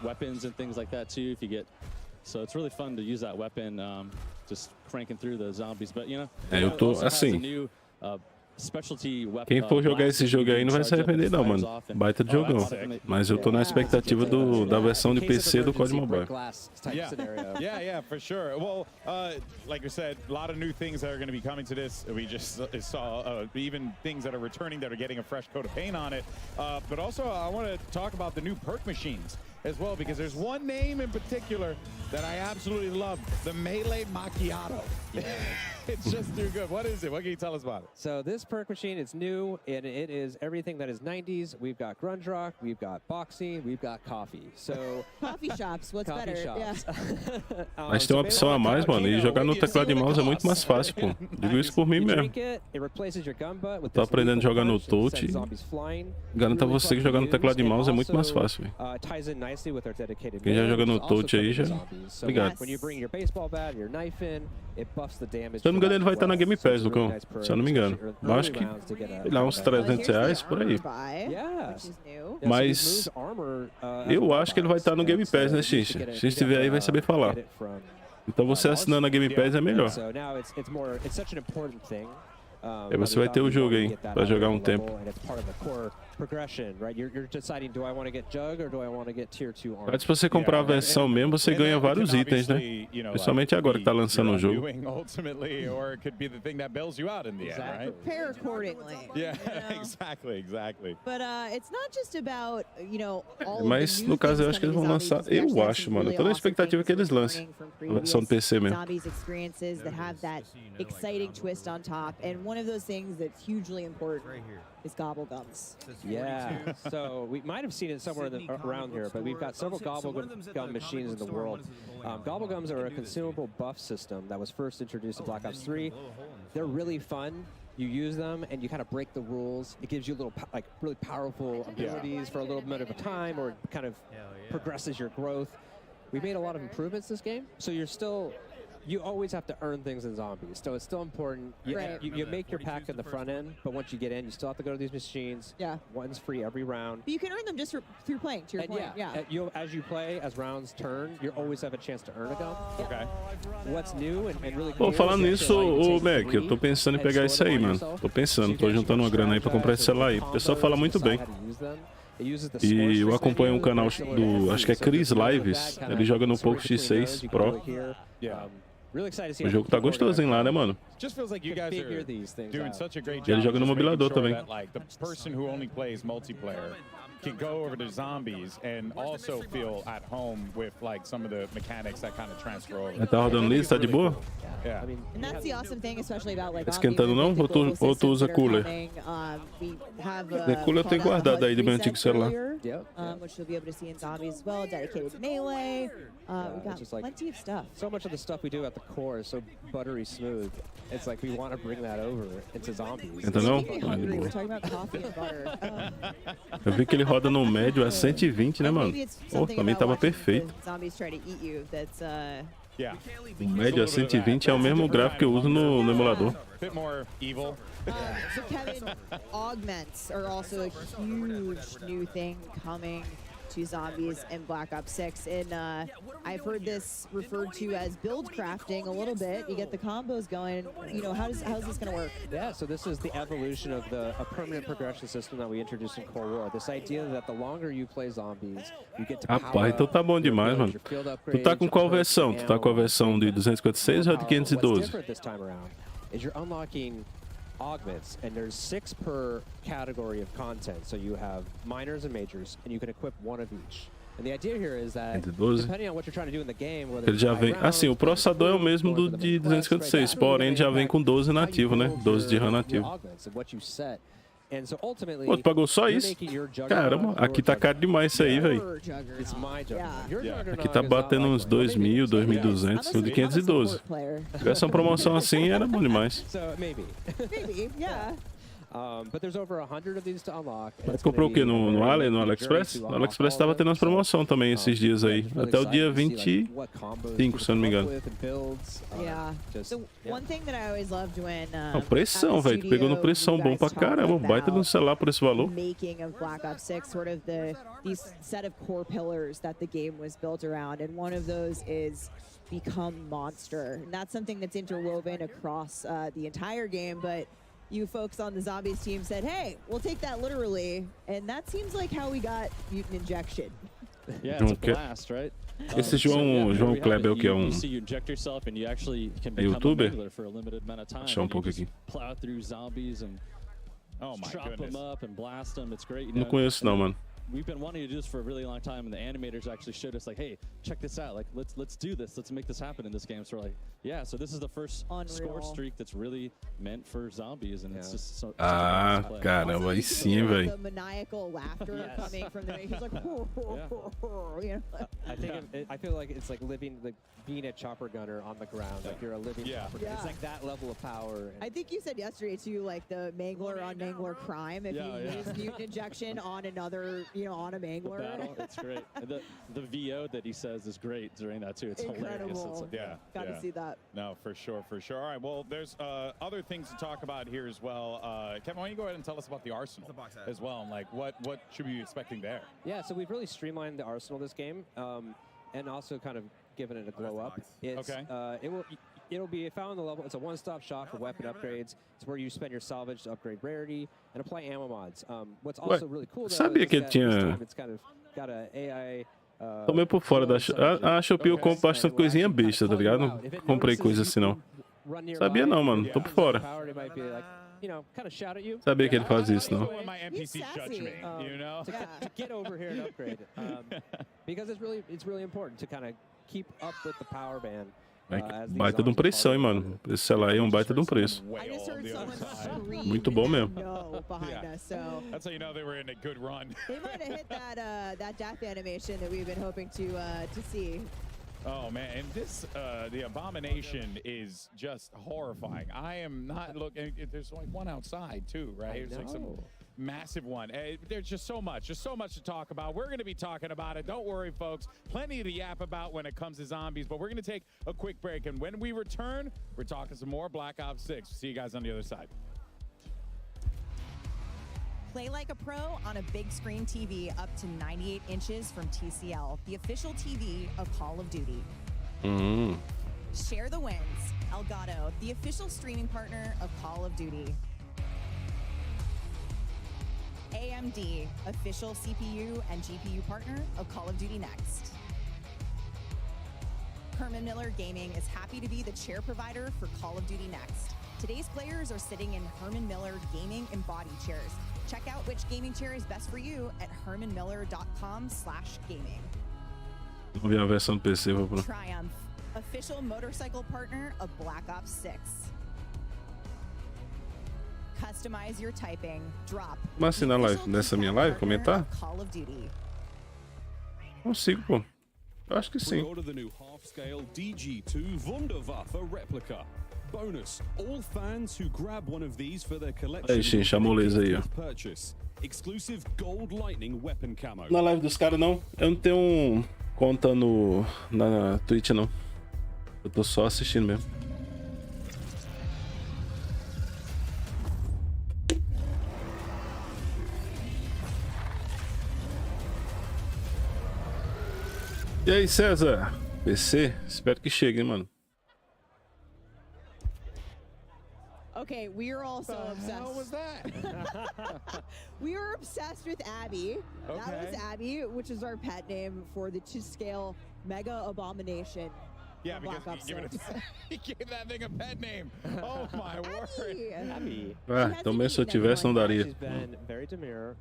weapons and things like that too. If you get, so it's really fun to use that weapon, just cranking through the zombies. But you know, eu tô assim. Quem for jogar esse jogo aí não vai se arrepender não, mano. Baita de jogão. Mas eu tô na expectativa da versão de PC do COD Mobile. Yeah, for sure. Well, like I said, a lot of new things that are going to be coming to this. We just saw even things that are returning that are getting a fresh coat of paint on it. But also, I want to talk about the new perk machines as well, because there's one name in particular that I absolutely love, the Melee Macchiato. It's just too good. What is it? What can you tell us about it? So this perk machine is new, and it is everything that is 90s. We've got grunge rock, we've got boxing, we've got coffee. So coffee shops, what's better? Shops. Yeah. Mas tem uma opção a mais, mano, e jogar no teclado e mouse é muito mais fácil, pô. Digo isso por mim mesmo. Tô aprendendo a jogar no touch. Garanto a você que jogar no teclado e mouse é muito mais fácil, velho. Quem já joga no touch aí já... Obrigado. Se eu não me engano, ele vai estar na Game Pass, Lucão. Se eu não me engano. Eu acho que, sei lá, uns R$300 por aí. Mas eu acho que ele vai estar no Game Pass, né, Xincha? Se estiver aí, vai saber falar. Então você assinando a Game Pass é melhor. Aí você vai ter o jogo aí, pra jogar um tempo. Mas se você comprar a versão mesmo, você ganha vários itens, né? Principalmente agora que tá lançando o jogo. Prepare accordingly. Yeah, exactly. But it's not just about, all Mas no caso eu acho que eles vão lançar, eu acho, mano. Toda a expectativa é que eles lancem a versão do PC mesmo. Zombies experiences that have that exciting twist on top, and one of those things that's hugely important is gobblegums. Yeah, so we might have seen it somewhere around here, but we've got several gobblegum machines in the world. Gobblegums are a consumable buff system that was first introduced in Black Ops 3. They're really fun. You use them and you kind of break the rules. It gives you little, really powerful abilities for a little bit of a time, or it kind of progresses your growth. We made a lot of improvements this game, so you always have to earn things in zombies, so it's still important. You make your pack in the front end, but once you get in, you still have to go to these machines. Yeah. One's free every round. But you can earn them just through playing, to your point. As you play, as rounds turn, you always have a chance to earn a gun. Okay. What's new and really cool. Pô, falando nisso, ô Mac, eu tô pensando em pegar isso aí, mano. Tô pensando, tô juntando uma grana aí pra comprar esse celular aí. O pessoal fala muito bem. E eu acompanho um canal do, acho que é Chris Lives. Ele joga no Poco X6 Pro. O jogo tá gostosinho lá, né, mano? E ele joga no mobilador também. Can go over to zombies and also feel at home with like some of the mechanics that kind of transfer over. Tá rodando liso, tá de boa? Yeah. And that's the awesome thing, especially about like esquentando não? Ou tu usa cooler? Cooler eu tenho guardado aí do meu antigo celular. Which you'll be able to see in zombies as well. Dedicated melee. We've got plenty of stuff. So much of the stuff we do at the core is so buttery smooth. It's like we want to bring that over into zombies. Então não? We're talking about coffee and butter. Eu vi que ele roda no médio a 120, né, mano? Pô, pra mim tava perfeito. O médio a 120 é o mesmo gráfico que eu uso no emulador. So Kevin, augments are also a huge new thing coming to zombies in Black Ops 6, and I've heard this referred to as build crafting a little bit. You get the combos going. How's this going to work? Yeah, so this is the evolution of a permanent progression system that we introduced in Cold War. This idea that the longer you play zombies, you get to Rapaz, então tá bom demais, mano. Tu tá com qual versão? Tu tá com a versão de 256 ou a de 512? Is you're unlocking augments, and there's 6 per category of content. So you have minors and majors, and you can equip one of each. And the idea here is that depending on what you're trying to do in the game, whether ele já vem, assim, o processador é o mesmo do de 256, porém já vem com 12 nativo, né? 12 de RAM nativo. And so ultimately, Pô, tu pagou só you're isso? making your juggernaut Caramba, your aqui tá caro demais isso aí, velho. It's my juggernaut. Your juggernaut Aqui tá is not batendo like uns 2.000, 2.200, o de 512. Se tivesse uma promoção assim, era bom demais. So maybe. Maybe, yeah. But there's over 100 of these to unlock. Mas comprou o que? No AliExpress? No AliExpress tava tendo umas promoção também esses dias aí. Até o dia 25, se eu não me engano. Yeah. So one thing that I always loved when Não, pressão, velho. Tu pegou no pressão bom pra caramba. Um baita de um celular por esse valor. making of Black Ops 6, sort of these set of core pillars that the game was built around, and one of those is become monster. And that's something that's interwoven across the entire game, but you folks on the Zombies team said, hey, we'll take that literally, and that seems like how we got Mutant Injection. Yeah, it's a blast, right? Esse João Kleber é o que? É um youtuber? Achar um pouco aqui. Plow through zombies and chop them up and blast them. It's great. You Não know, conheço não, mano. We've been wanting to do this for a really long time, and the animators actually showed us like, hey, check this out. Like, let's do this. Let's make this happen in this game. So we're like, yeah. So this is the first score streak that's really meant for zombies, and it's just so. Ah, caramba, aí sim, velho. The maniacal laughter coming from the he's like, you know? I feel like it's like being a chopper gunner on the ground. Like you're a living chopper gunner. It's like that level of power. I think you said yesterday too, like the mangler on mangler crime. If you use mutant injection on another, you know, on a mangler. The battle, it's great. And the VO that he says is great during that too. It's hilarious. It's like, Got to see that. No, for sure, for sure. All right, well, there's other things to talk about here as well. Kevin, why don't you go ahead and tell us about the arsenal as well, and like what should we be expecting there? Yeah, so we've really streamlined the arsenal this game, and also kind of given it a glow up. It's, it'll be found on the level. It's a one-stop shop for weapon upgrades. It's where you spend your salvage to upgrade rarity and apply ammo mods. What's also really cool though sabia is que that tinha... this time it's kind of got a AI. Tô meio por fora da... A Shopee eu compro bastante coisinha besta, tá ligado? Não comprei coisa assim não. Sabia não, mano. Tô por fora. Sabia que ele faz isso, não. To get over here and upgrade, because it's really important to kind of keep up with the power band. Baita de um preção, hein, mano. Esse celular aí é um baita de um preço. Muito bom mesmo. That's how you know they were in a good run. They might have hit that death animation that we've been hoping to see. Oh man, and this the abomination is just horrifying. I am not looking. There's like one outside too, right? There's like some massive one. There's just so much to talk about. We're going to be talking about it. Don't worry, folks. Plenty to yap about when it comes to zombies. But we're going to take a quick break, and when we return, we're talking some more Black Ops 6. See you guys on the other side. Play like a pro on a big screen TV up to 98 inches from TCL, the official TV of Call of Duty. Share the wins. Elgato, the official streaming partner of Call of Duty. AMD, official CPU and GPU partner of Call of Duty Next. Herman Miller Gaming is happy to be the chair provider for Call of Duty Next. Today's players are sitting in Herman Miller Gaming embodied chairs. Check out which gaming chair is best for you at hermanmiller.com/gaming. Vamos ver a versão do PC, vou pro... Triumph, official motorcycle partner of Black Ops 6. Customize your typing. Drop. Mas assim na live, nessa minha live, comentar? Call of Duty. Consigo, pô. Eu acho que sim. Pre-order the new half-scale DG2 Wunderwaffe replica. Bonus, all fans who grab one of these for their collection Aí, sim, chamoleza aí, ó. purchase. Exclusive gold lightning weapon camo. Na live dos caras, não. Eu não tenho conta na Twitch, não. Eu tô só assistindo mesmo. E aí, César? PC? Espero que chegue, hein, mano. Okay, we are all so obsessed. How was that? We were obsessed with Abby. That Okay. was Abby, which is our pet name for the 2-scale Mega Abomination. Yeah, of Black because Ops he gave 6. he gave that thing a pet name. Oh my word. Abby. Ah, então mesmo se eu tivesse, não daria.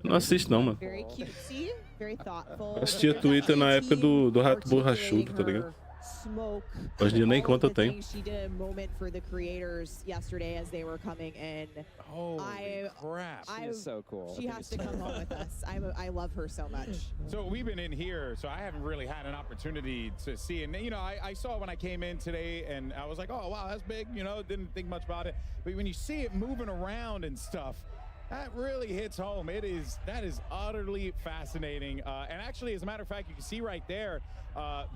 Não assisto, não, mano. Very cutesy, very thoughtful. Eu assistia Twitter na época do Rato Borrachudo, tá ligado? smoke. Hoje em dia nem all of conta the tem. things she did a moment for the creators yesterday as they were coming in. Holy crap. She's so cool. She has to come home with us. I love her so much. So we've been in here, so I haven't really had an opportunity to see. And, you know, I saw it when I came in today, and I was like, oh, wow, that's big. You know, didn't think much about it. But when you see it moving around and stuff, that really hits home. That is utterly fascinating. And actually, as a matter of fact, you can see right there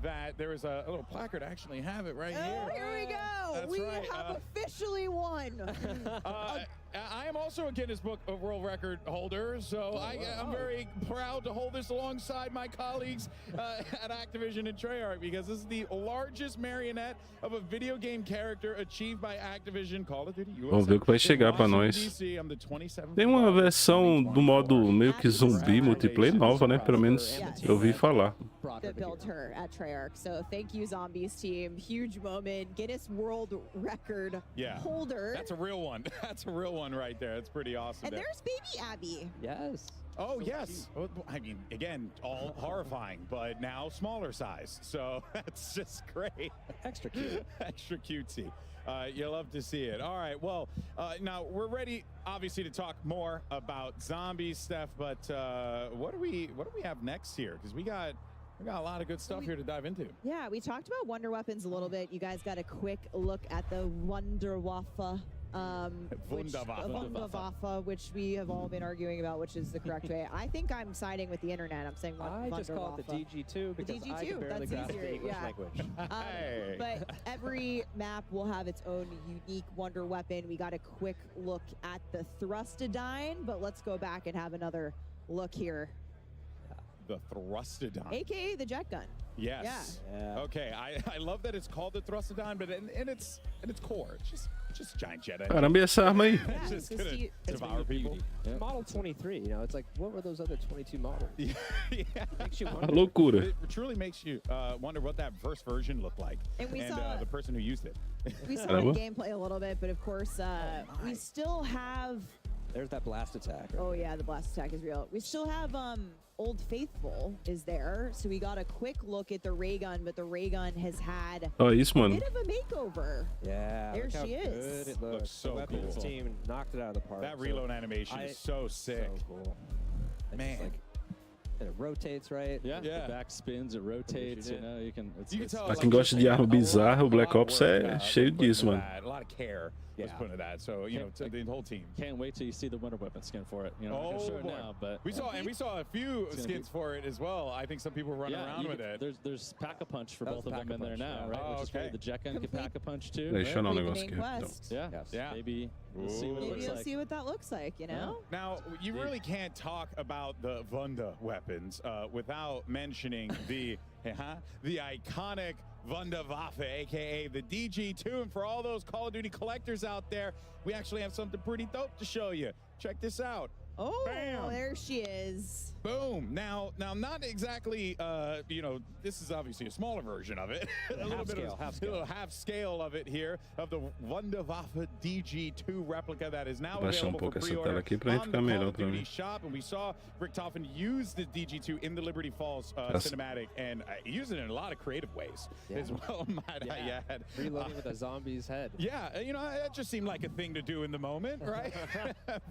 that there is a little placard. I actually have it right here. Oh, here we go. That's We right. have officially won. I am also a Guinness Book of World Record holder, so I'm very proud to hold this alongside my colleagues at Activision and Treyarch, because this is the largest marionette of a video game character achieved by Activision. Call of Duty USA. Vamos ver o que vai chegar pra nós. Tem uma versão do modo meio que zumbi multiplayer nova, né? Pelo menos eu ouvi falar. That built her at Treyarch. So thank you, Zombies team. Huge moment. Guinness World Record holder. That's a real one. That's a real one right there. That's pretty awesome. And there's baby Abby. Yes. Oh, yes. Well, I mean, again, all horrifying, but now smaller size. So that's just great. Extra cute. Extra cutesy. You love to see it. All right. Well, now we're ready, obviously, to talk more about zombies, Steph. But what do we have next here? Because we got a lot of good stuff here to dive into. Yeah, we talked about Wonder Weapons a little bit. You guys got a quick look at the Wunderwaffe. Wunderwaffe, which we have all been arguing about, which is the correct way. I think I'm siding with the internet. I'm saying I just call it the DG2 because I can barely grasp the English language. But every map will have its own unique wonder weapon. We got a quick look at the Thrustodyne, but let's go back and have another look here. The Thrustodyne. AKA the jet gun. Yes. Yeah. Okay. I love that it's called the Thrustodyne, but in its core, it's just giant jet engine. Caramba, e essa arma aí? It's just gonna devour people. It's Model 23, you know, it's like, what were those other 22 models? Yeah. Makes you A wonder. loucura. It truly makes you wonder what that first version looked like, And we saw the person who used it. We saw the gameplay a little bit, but of course, we still have. There's that blast attack. Right? Oh yeah, the blast attack is real. We still have Old Faithful is there, so we got a quick look at the ray gun, but the ray gun has had Oh, isso, a mano. bit of a makeover. Yeah, There look how she is. Good it looks. So the weapons cool. team knocked it out of the park. That reload animation is so sick. So cool. And Man. just, like, and it rotates, right? Yeah, Yeah. the back spins, it rotates, you know, you can... tell, Pra quem gosta de arma bizarra, o Black Ops é cheio disso, mano. A lot of care was put into that, so, you know, to the whole team. Can't wait till you see the Wonder Weapon skin for it. You know, I'm not gonna show it boy. now, but... We saw a few It's gonna skins for it as well. I think some people were running around you with can- it. There's Pack-a-Punch for That both was of them in there Pack-a-Punch, now, yeah. right? Oh, Which is where okay. the jet gun can Pack-a-Punch too. Deixa eu right? um Complete the negócio main aqui. quest. Yeah, Yes. Yeah. maybe we'll see what it Maybe looks you'll like. see what that looks like, you know? Now, you really can't talk about the Wunda weapons without mentioning the iconic Wunderwaffe, aka the DG2. And for all those Call of Duty collectors out there, we actually have something pretty dope to show you. Check this out. Oh, Bam. there she is. Boom. Now, not exactly, you know, this is obviously a smaller version of it. A little bit of half a little half scale of it here, of the Wunderwaffe DG2 replica that is now Vou baixar available pouco for essa tela pre-order aqui pra gente on ficar the Call melhor of pra Duty mim. shop. And we saw Richtofen use the DG2 in the Liberty Falls cinematic, and use it in a lot of creative ways as well, might I add. Reloading with a zombie's head. Yeah, you know, that just seemed like a thing to do in the moment, right?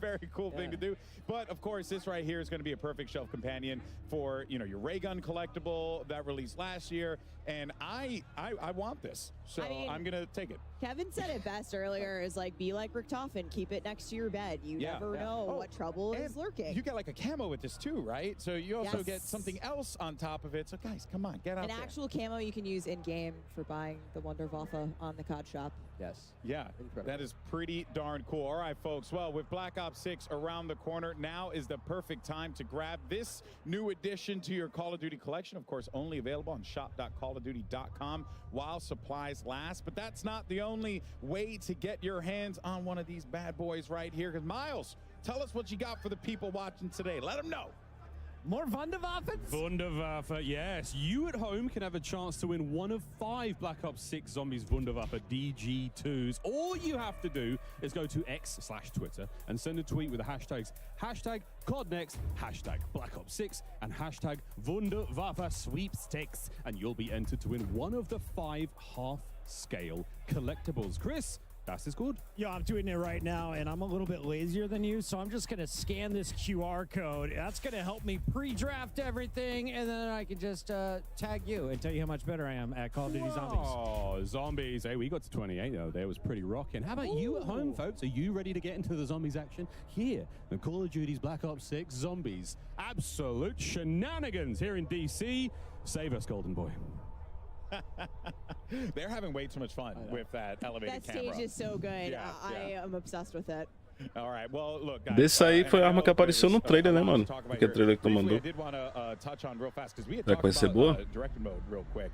Very cool thing to do. But of course, this right here is going to be a perfect shelf companion for, you know, your ray gun collectible that released last year. And I want this, so I mean, I'm going to take it. Kevin said it best earlier, is like, be like Richtofen, keep it next to your bed. You never know what trouble is lurking. You get like a camo with this too, right? So you also get Yes. something else on top of it. So guys, come on, get out An there. actual camo you can use in-game for buying the Wunderwaffe on the COD shop. Yes. Yeah, that is pretty darn cool. All right, folks. Well, with Black Ops 6 around the corner, now is the perfect time to grab this new addition to your Call of Duty collection. Of course, only available on shop.callofduty.com while supplies last. But that's not the only way to get your hands on one of these bad boys right here. Because Miles, tell us what you got for the people watching today. Let them know. More Wunderwaffens? Wunderwaffe, yes. You at home can have a chance to win one of 5 Black Ops 6 Zombies Wunderwaffe DG2s. All you have to do is go to X/Twitter and send a tweet with the hashtags #Codnext, #Black Ops 6, and #Wunderwaffe Sweepstakes, and you'll be entered to win one of the 5 half-scale collectibles. Chris, das ist gut. Yo, I'm doing it right now, and I'm a little bit lazier than you, so I'm just going to scan this QR code. That's going to help me pre-draft everything, and then I can just tag you and tell you how much better I am at Call of Duty Zombies. Oh, Zombies. Hey, we got to 28, though. That was pretty rocking. How about you at home, folks? Are you ready to get into the Zombies action? Here, the Call of Duty's Black Ops 6 Zombies. Absolute shenanigans here in DC. Save us, Golden Boy. They're having way too much fun with that elevated camera. That stage is so good. Yeah, I am obsessed with it. All right, well, look, guys, Desse aí foi a arma que apareceu no trailer, né, mano? Que é o trailer que tu mandou. I did want to touch on real fast because we had Será que vai talked ser boa? about directed mode real quick,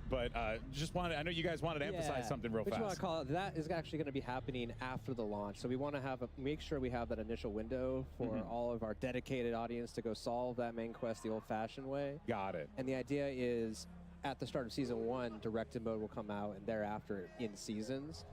but just wanted. I know you guys wanted to emphasize something real Which fast. Want to call it, that is actually going to be happening after the launch. So we want to have make sure we have that initial window for all of our dedicated audience to go solve that main quest the old-fashioned way. Got it. And the idea is, at the start of Season 1, directed mode will come out, and thereafter in Seasons,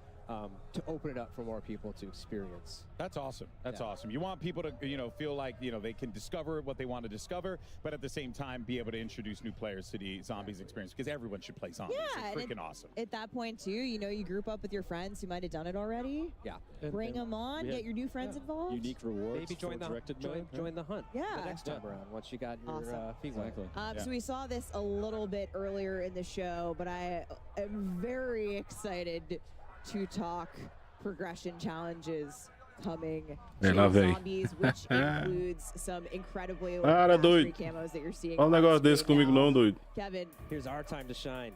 to open it up for more people to experience. That's awesome. That's awesome. You want people to, feel like, they can discover what they want to discover, but at the same time be able to introduce new players to the Zombies experience, because everyone should play Zombies. Yeah, it's freaking awesome. At that point, too, you group up with your friends who might have done it already. Yeah. Bring them on, get your new friends involved. Unique rewards. Maybe join the directed mode. join the hunt. Yeah. The next time around, once you got your feet wet. So we saw this a little bit earlier in the show, but I am very excited to talk progression challenges coming to Zombies, which includes some incredibly mastery camos that you're seeing. Fala negócio desse comigo não, doido. Kevin. Here's our time to shine.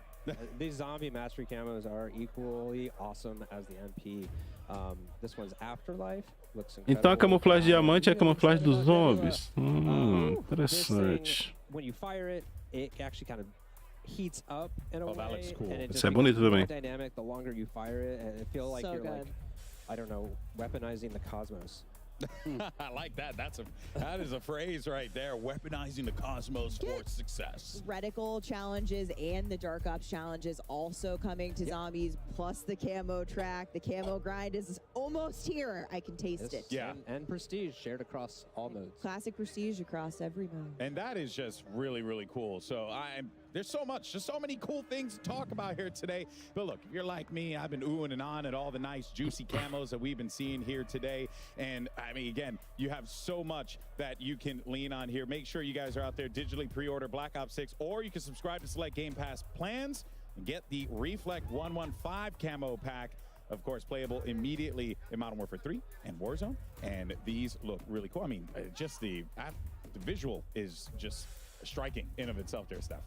These zombie mastery camos are equally awesome as the MP. This one's Afterlife. Looks incredible. Então a camuflagem diamante é a camuflagem dos zombies. Interessante. When you fire it, it actually kind of heats up in a way. That looks cool. And it Isso é bonito também. dynamic the longer you fire it, and it feels like you're like, I don't know, weaponizing the cosmos. I like that. That is a phrase right there. Weaponizing the cosmos for success. Reticle challenges and the Dark Ops challenges also coming to Zombies, plus the camo track. The camo grind is almost here. I can taste it. Yeah. And prestige shared across all modes. Classic prestige across every mode. And that is just really, really cool. So there's so much, just so many cool things to talk about here today. But look, if you're like me, I've been oohing and on at all the nice juicy camos that we've been seeing here today. And I mean, again, you have so much that you can lean on here. Make sure you guys are out there digitally pre-order Black Ops 6, or you can subscribe to select Game Pass plans and get the Reflect 115 camo pack. Of course, playable immediately in Modern Warfare 3 and Warzone. And these look really cool. I mean, just the visual is just striking in of itself there, Steph.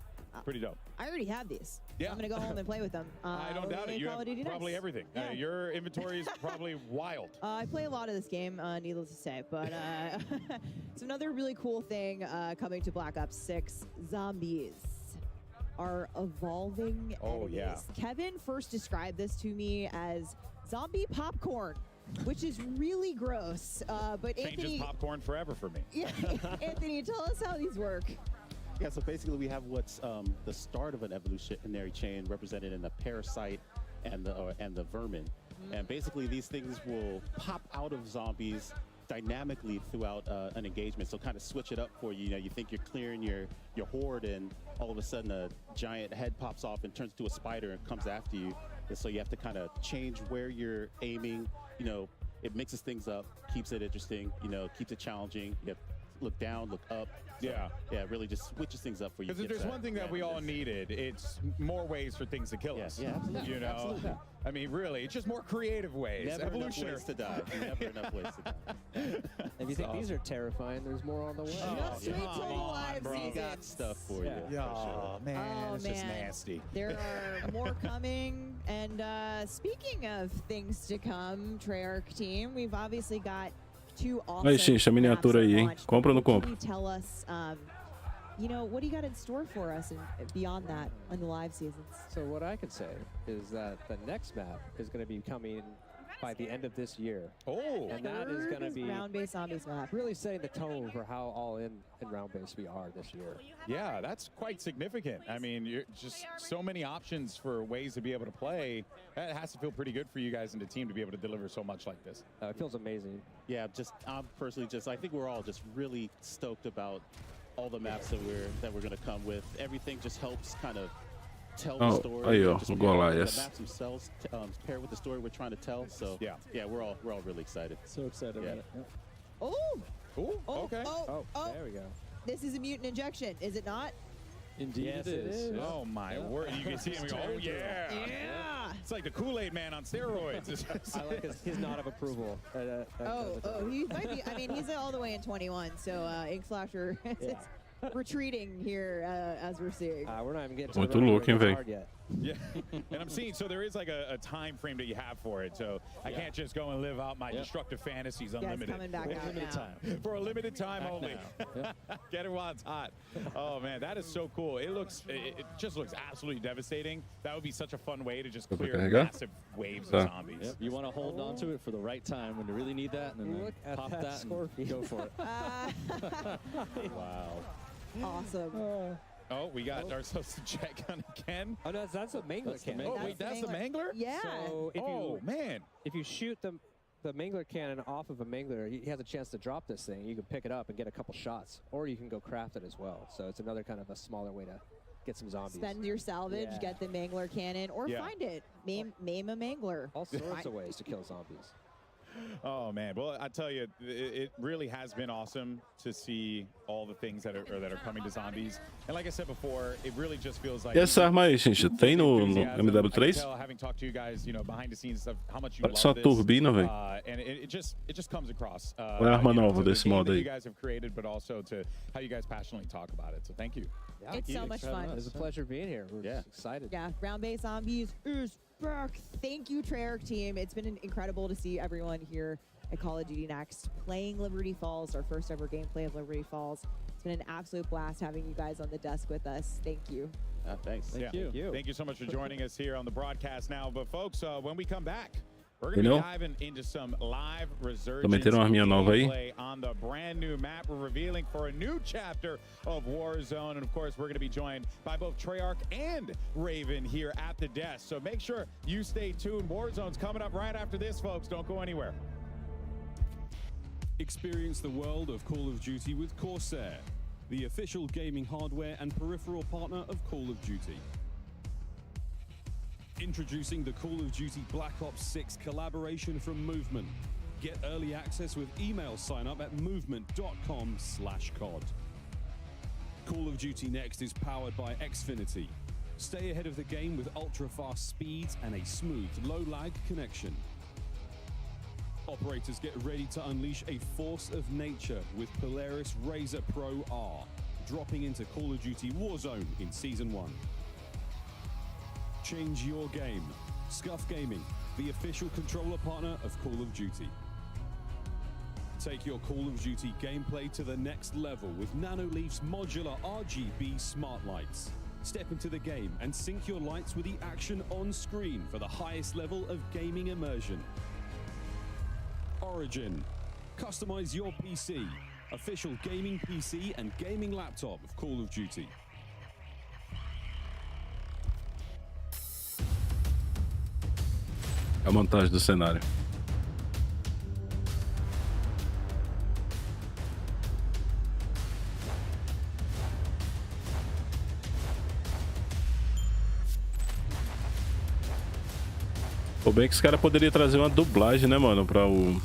Pretty dope. I already have these. Yeah. I'm going to go home and play with them. I don't doubt it. You have probably everything. Yeah. Your inventory is probably wild. I play a lot of this game, needless to say. But it's another really cool thing coming to Black Ops 6. Zombies are evolving enemies. Kevin first described this to me as zombie popcorn, which is really gross. But Changes Anthony, popcorn forever for me. Yeah, Anthony, tell us how these work. Yeah, so basically we have what's the start of an evolutionary chain represented in the parasite and the vermin. And basically these things will pop out of zombies dynamically throughout an engagement. So kind of switch it up for you. You know, you think you're clearing your horde, and all of a sudden a giant head pops off and turns into a spider and comes after you. And so you have to kind of change where you're aiming. You know, it mixes things up, keeps it interesting, you know, keeps it challenging. You have to look down, look up. So, yeah, it really just switches things up for you. Because if there's one thing that we all needed, it's more ways for things to kill us. Yeah, absolutely. You know, absolutely. I mean, really, it's just more creative ways. Never enough ways to die. Never enough ways to die. If you think these are terrifying, there's more on the way. Just wait till the live We season. got stuff for you. Oh, man, it's just nasty. There are more coming. And speaking of things to come, Treyarch team, we've obviously got two awesome Aí, Xincha, a miniatura aí, hein? Compra ou não compra? Can you tell us, you know, what do you got in store for us and beyond that on the live seasons? So what I could say is that the next map is going to be coming by the end of this year. Oh, and that is going to be round-based zombies map. Really setting the tone for how all in round-based we are this year. Yeah, that's quite significant. I mean, you're just so many options for ways to be able to play. That has to feel pretty good for you guys and the team to be able to deliver so much like this. It feels amazing. Yeah, I'm personally I think we're all just really stoked about all the maps that we're going to come with. Everything just helps kind of tell the story. Aí, ó, just o gol lá, the yes. maps themselves pair with the story we're trying to tell. So yeah, we're all really excited. So excited about it. Yep. Oh! Ooh, okay. Oh, there we go. This is a mutant injection, is it not? Indeed Yes, it is. is. Oh my word! You can see him go, oh yeah! Yeah! It's like the Kool-Aid Man on steroids. I like his nod of approval. He might be. I mean, he's all the way in 21, so Ink Slasher is retreating here as we're seeing. We're not even getting Muito to the louco, hein, velho? hard yet. Yeah, and I'm seeing, so there is like a time frame that you have for it, so I can't just go and live out my destructive fantasies unlimited. Coming back out now. For a limited time only. Get it while it's hot. Oh man, that is so cool. It just looks absolutely devastating. That would be such a fun way to just clear massive waves of zombies. Yep. You want to hold on to it for the right time when you really need that, and then pop that and go for it. Wow. Awesome. Oh, we got ourselves a jet gun again. Oh, no, that's a mangler cannon. Oh, wait, that's the mangler? Yeah. So if you shoot the mangler cannon off of a mangler, he has a chance to drop this thing. You can pick it up and get a couple shots, or you can go craft it as well. So it's another kind of a smaller way to get some zombies. Spend your salvage, get the mangler cannon, or find it. Maim a mangler. All sorts of ways to kill zombies. Oh man, well I tell you, it really has been awesome to see all the things that are coming to zombies. And like I said before, it really just feels like. E essa arma aí, gente, tem no MW3? Having talked to you guys, behind the scenes of how much you Parece love uma this. turbina, velho. And it just comes across. Qual é a arma nova desse modo that aí? you guys have created, but also to how you guys passionately talk about it. So thank you. Yeah, it's so much fun. It's a pleasure being here. We're excited. Yeah, round-based zombies is back. Thank you, Treyarch team. It's been incredible to see everyone here at Call of Duty Next playing Liberty Falls, our first ever gameplay of Liberty Falls. It's been an absolute blast having you guys on the desk with us. Thank you. Thanks. Thank you. Thank you so much for joining us here on the broadcast now. But folks, when we come back, we're going to be diving into some live resurgence gameplay on the brand new map we're revealing for a new chapter of Warzone. And of course, we're going to be joined by both Treyarch and Raven here at the desk. So make sure you stay tuned. Warzone's coming up right after this, folks. Don't go anywhere. Experience the world of Call of Duty with Corsair, the official gaming hardware and peripheral partner of Call of Duty. Introducing the Call of Duty Black Ops 6 collaboration from Movement. Get early access with email sign up at movement.com/COD. Call of Duty Next is powered by Xfinity. Stay ahead of the game with ultra-fast speeds and a smooth, low-lag connection. Operators get ready to unleash a force of nature with Polaris Razor Pro R, dropping into Call of Duty Warzone in Season 1. Change your game. Scuff Gaming, the official controller partner of Call of Duty. Take your Call of Duty gameplay to the next level with Nanoleaf's modular RGB smart lights. Step into the game and sync your lights with the action on screen for the highest level of gaming immersion. Origin. Customize your PC. Official gaming PC and gaming laptop of Call of Duty. A montagem do cenário. Ou bem que os caras poderiam trazer uma dublagem, né, mano, para o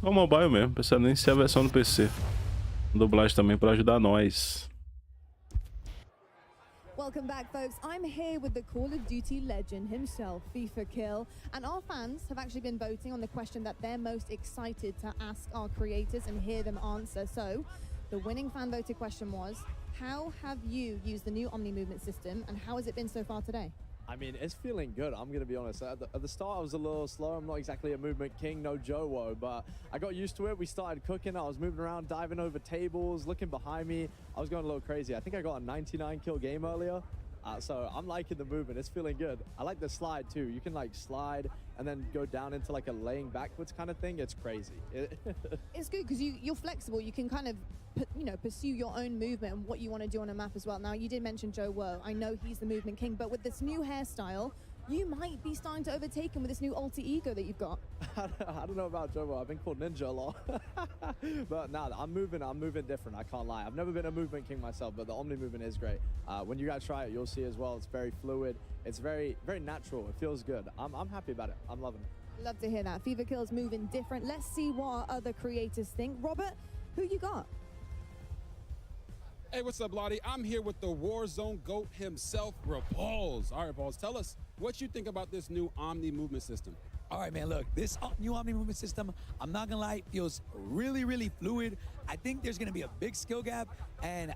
mobile mesmo, não precisa nem ser a versão do PC. Dublagem também para ajudar nós. Welcome back, folks. I'm here with the Call of Duty legend himself, FIFA Kill, and our fans have actually been voting on the question that they're most excited to ask our creators and hear them answer. So, the winning fan voted question was, how have you used the new Omni movement system, and how has it been so far today? I mean, it's feeling good, I'm going to be honest. At the start, I was a little slow. I'm not exactly a movement king, no Joe-Wo, but I got used to it. We started cooking. I was moving around, diving over tables, looking behind me. I was going a little crazy. I think I got a 99 kill game earlier. So I'm liking the movement. It's feeling good. I like the slide too. You can like slide and then go down into like a laying backwards kind of thing. It's crazy. It's good because you're flexible. You can kind of, pursue your own movement and what you want to do on a map as well. Now, you did mention Joe Woe. I know he's the movement king, but with this new hairstyle, you might be starting to overtake him with this new alter ego that you've got. I don't know about Joe Woe. I've been called Ninja a lot. But nah, I'm moving different. I can't lie. I've never been a movement king myself, but the Omni movement is great. When you guys try it, you'll see as well. It's very fluid. It's very, very natural. It feels good. I'm happy about it. I'm loving it. Love to hear that. Fever Kill's moving different. Let's see what other creators think. Robert, who you got? Hey, what's up, Lottie? I'm here with the Warzone GOAT himself, Repulse. All right, Repulse, tell us what you think about this new Omni movement system. All right, man, look, this new Omni movement system, I'm not gonna lie, feels really, really fluid. I think there's gonna be a big skill gap, and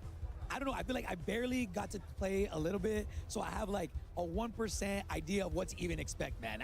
I don't know, I feel like I barely got to play a little bit, so I have like a 1% idea of what to even expect, man.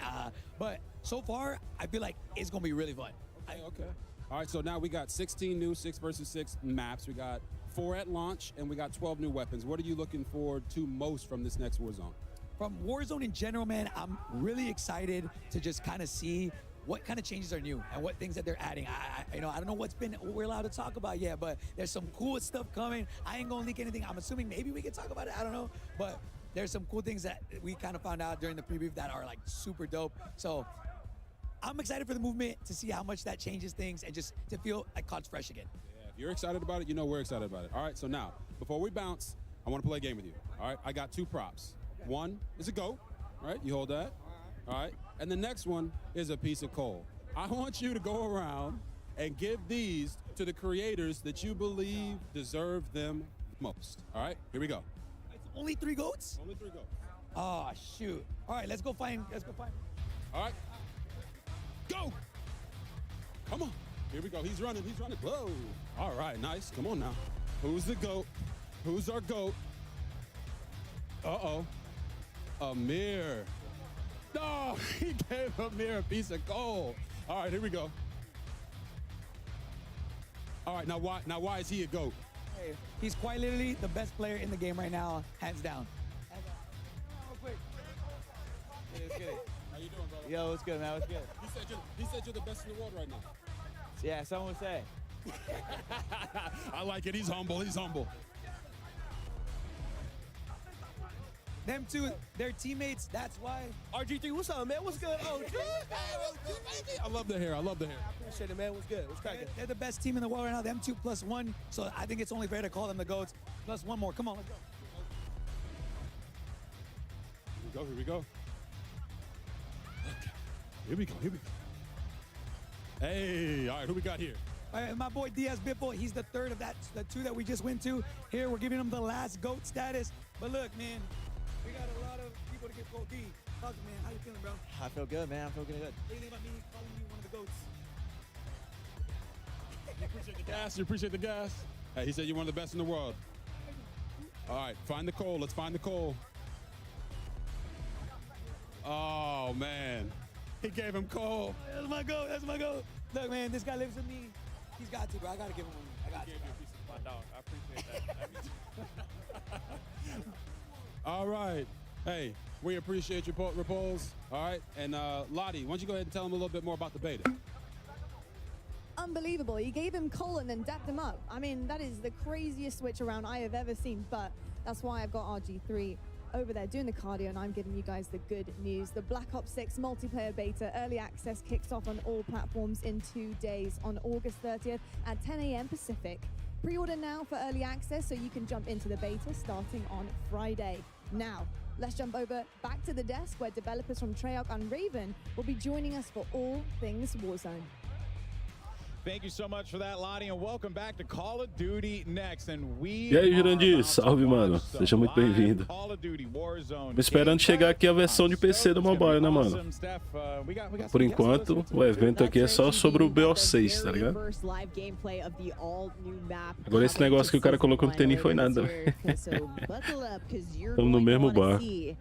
But so far, I feel like it's gonna be really fun. Okay. All right, so now we got 16 new 6 versus 6 maps. We got 4 at launch, and we got 12 new weapons. What are you looking forward to most from this next Warzone? From Warzone in general, man, I'm really excited to just kind of see what kind of changes are new and what things that they're adding. I don't know what we're allowed to talk about yet, but there's some cool stuff coming. I ain't gonna leak anything. I'm assuming maybe we can talk about it. I don't know, but there's some cool things that we kind of found out during the preview that are like super dope. So I'm excited for the movement to see how much that changes things and just to feel like COD's fresh again. Yeah, if you're excited about it, you know we're excited about it. All right, so now, before we bounce, I want to play a game with you. All right, I got 2 props. One is a GOAT, right? You hold that. All right, and the next one is a piece of coal. I want you to go around and give these to the creators that you believe deserve them most. All right, here we go. Only 3 GOATs? Only 3 GOATs. Oh, shoot. All right, let's go find. All right. Go! Come on. Here we go. He's running. Whoa. All right, nice. Come on now. Who's the GOAT? Who's our GOAT? Uh-oh. Amir. No, he gave Amir a piece of coal. All right, here we go. All right, now why is he a GOAT? Hey, he's quite literally the best player in the game right now, hands down. How you doing, brother? Yo, what's good, man? What's good? He said you're the best in the world right now. Yeah, someone would say. I like it. He's humble. Them two, they're teammates. That's why. RG3, what's up, man? What's good? Oh, dude. I love the hair. I appreciate it, man. What's good? What's cracking? They're the best team in the world right now. Them 2 plus 1. So I think it's only fair to call them the GOATs. Plus 1 more. Come on, let's go. Here we go. Okay. Here we go. Hey, all right, who we got here? All right, my boy Diaz Biffle, he's the 3rd of the 2 that we just went to. Here, we're giving him the last GOAT status. But look, man, we got a lot of people to get GOAT D. Talk to me, man. How you feeling, bro? I feel good, man. I feel good. What do you think about me calling you one of the GOATs? You appreciate the gas? Hey, he said you're one of the best in the world. All right, find the coal. Let's find the coal. Oh, man. He gave him coal. That's my GOAT. Look, man, this guy lives with me. He's got to, bro. I got to give him one. I got to. My dog. I appreciate that. All right. Hey, we appreciate your Repulse. All right. And Lottie, why don't you go ahead and tell him a little bit more about the beta? Unbelievable. He gave him coal and then dapped him up. I mean, that is the craziest switch around I have ever seen, but that's why I've got RG3 over there doing the cardio, and I'm giving you guys the good news. The Black Ops 6 multiplayer beta early access kicks off on all platforms in 2 days on August 30th at 10 a.m. Pacific. Pre-order now for early access so you can jump into the beta starting on Friday. Now, let's jump back to the desk where developers from Treyarch and Raven will be joining us for all things Warzone. Thank you so much for that, Lottie, and welcome back to Call of Duty Next. And we E aí, Jurandir, salve, mano. Seja muito bem-vindo. Tô esperando chegar aqui a versão de PC do mobile, né, mano? Por enquanto, o evento aqui é só sobre o BO6, tá ligado? Agora esse negócio que o cara colocou no TNI foi nada. Estamos no mesmo bar. Aqui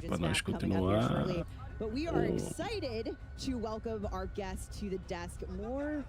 para nós continuar. But we are excited to welcome our guests to the desk. More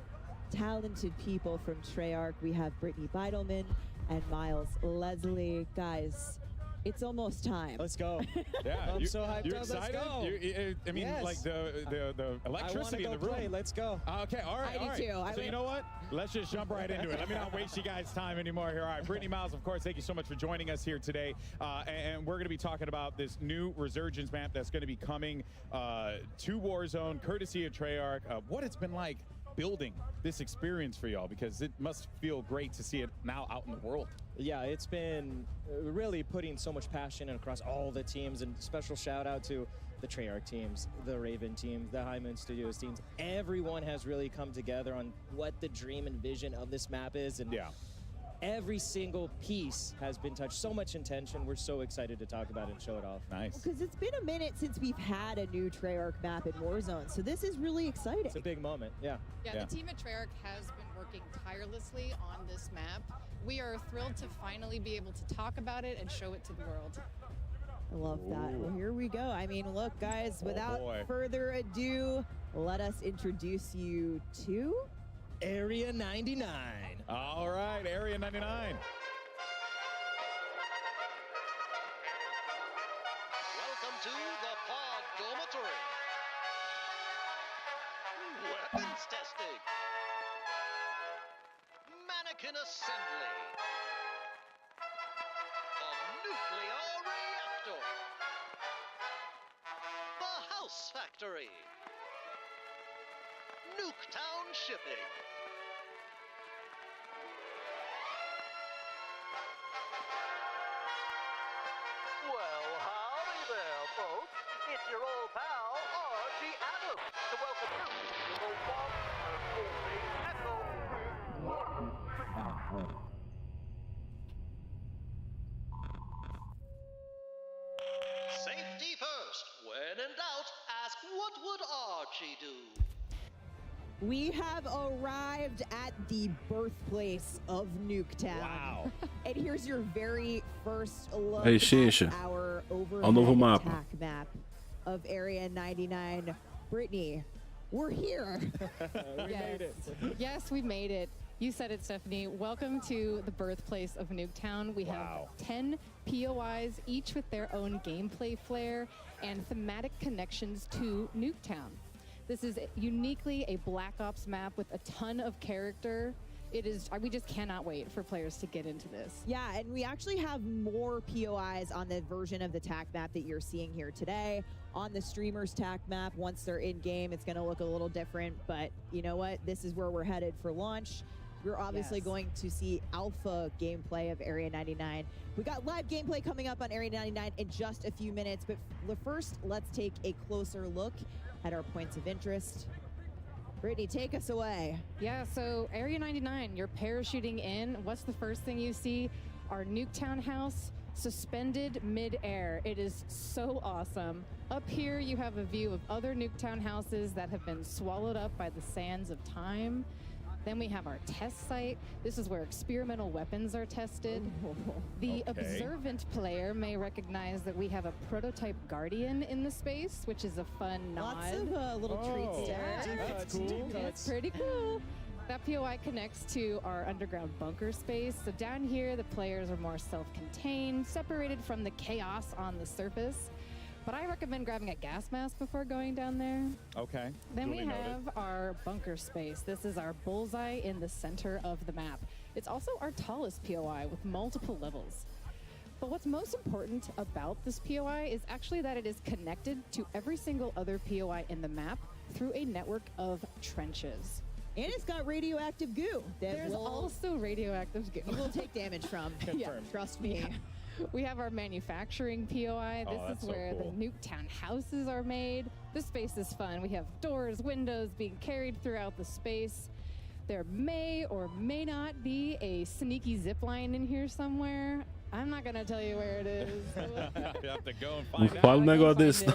talented people from Treyarch. We have Brittany Beidelman, and Miles. Leslie, guys, it's almost time. Let's go. Yeah, I'm so hyped you're up. excited? Let's go. I mean, Yes. like the electricity in the room. Play. Let's go. Okay, all right, I do all right. too. So you know what? Let's just jump right into it. Let me not waste you guys' time anymore here. All right, Brittany, Miles, of course, thank you so much for joining us here today. And we're going to be talking about this new Resurgence map that's going to be coming to Warzone, courtesy of Treyarch. What it's been like building this experience for y'all, because it must feel great to see it now out in the world. Yeah, it's been really putting so much passion across all the teams, and special shout out to the Treyarch teams, the Raven team, the High Moon Studios teams. Everyone has really come together on what the dream and vision of this map is, and every single piece has been touched. So much intention. We're so excited to talk about it and show it off. Nice. Because it's been a minute since we've had a new Treyarch map in Warzone, so this is really exciting. It's a big moment, yeah. Yeah, the team at Treyarch has been working tirelessly on this map. We are thrilled to finally be able to talk about it and show it to the world. I love that. Well, here we go. I mean, look, guys, without boy. further ado, let us introduce you to Area 99. All right, Area 99. Welcome to the Pod Dormitory. Weapons testing. Mannequin assembly. A nuclear reactor. The House Factory. Nuketown shipping. Well, howdy there, folks. It's your old pal, R.G. Adams, to welcome you to the one and only Echo. Safety first. When in doubt, ask what would Archie do? We have arrived at the birthplace of Nuketown. Wow. And here's your very first look Hey, at Shisha. our Ao novo overhead mapa. attack map of Area 99. Brittany, we're here. We made it. Yes, we made it. You said it, Stephanie. Welcome to the birthplace of Nuketown. We have 10 POIs, each with their own gameplay flair and thematic connections to Nuketown. This is uniquely a Black Ops map with a ton of character. It is, we just cannot wait for players to get into this. Yeah, and we actually have more POIs on the version of the TAC map that you're seeing here today. On the streamers TAC map, once they're in game, it's going to look a little different, but you know what? This is where we're headed for launch. We're obviously going to see alpha gameplay of Area 99. We got live gameplay coming up on Area 99 in just a few minutes, but first, let's take a closer look at our points of interest. Brittany, take us away. Yeah, so Area 99, you're parachuting in. What's the first thing you see? Our Nuketown house suspended mid-air. It is so awesome. Up here, you have a view of other Nuketown houses that have been swallowed up by the sands of time. Then we have our test site. This is where experimental weapons are tested. The observant player may recognize that we have a prototype Guardian in the space, which is a fun nod. Lots of little treats there. That's cool. That's pretty cool. That POI connects to our underground bunker space. So down here, the players are more self-contained, separated from the chaos on the surface. But I recommend grabbing a gas mask before going down there. Okay. Then we Duly noted. have our bunker space. This is our bullseye in the center of the map. It's also our tallest POI with multiple levels. But what's most important about this POI is actually that it is connected to every single other POI in the map through a network of trenches. And it's got radioactive goo. There's also radioactive goo. You will take damage from. Trust me. Yeah. We have our manufacturing POI. This is where the Nuketown houses are made. This space is fun. We have doors, windows being carried throughout the space. There may or may not be a sneaky zip line in here somewhere. I'm not gonna tell you where it is. You have to go and find out. Fala um negócio desse.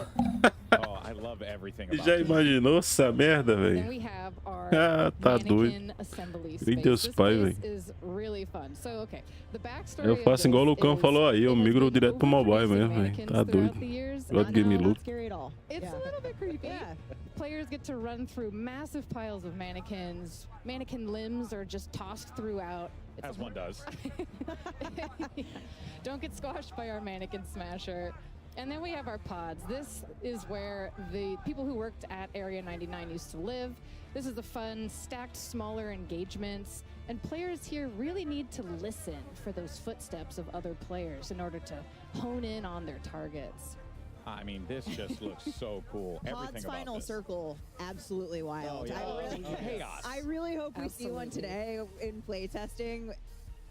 Oh, I love everything Já about it. imaginou essa merda, Then we velho? have our Ah, tá doido. mannequin assembly Vem space. Deus This pai, place velho. is really fun. So, okay, the backstory Eu of faço igual o this Lucão is falou aí, eu it has migro been direto pro mobile overproducing mesmo, velho. mannequins Tá doido. throughout the years. Gosto de game loop. Not scary at all. It's Yeah. a little bit creepy. Yeah. Players get to run through massive piles of mannequins. Mannequin limbs are just tossed throughout. It's As one does. Don't get squashed by our mannequin smasher. And then we have our pods. This is where the people who worked at Area 99 used to live. This is the fun, stacked, smaller engagements. And players here really need to listen for those footsteps of other players in order to hone in on their targets. I mean, this just looks so cool. Pod's Everything about final this. circle, absolutely wild. yeah. I really hope we see one today in playtesting.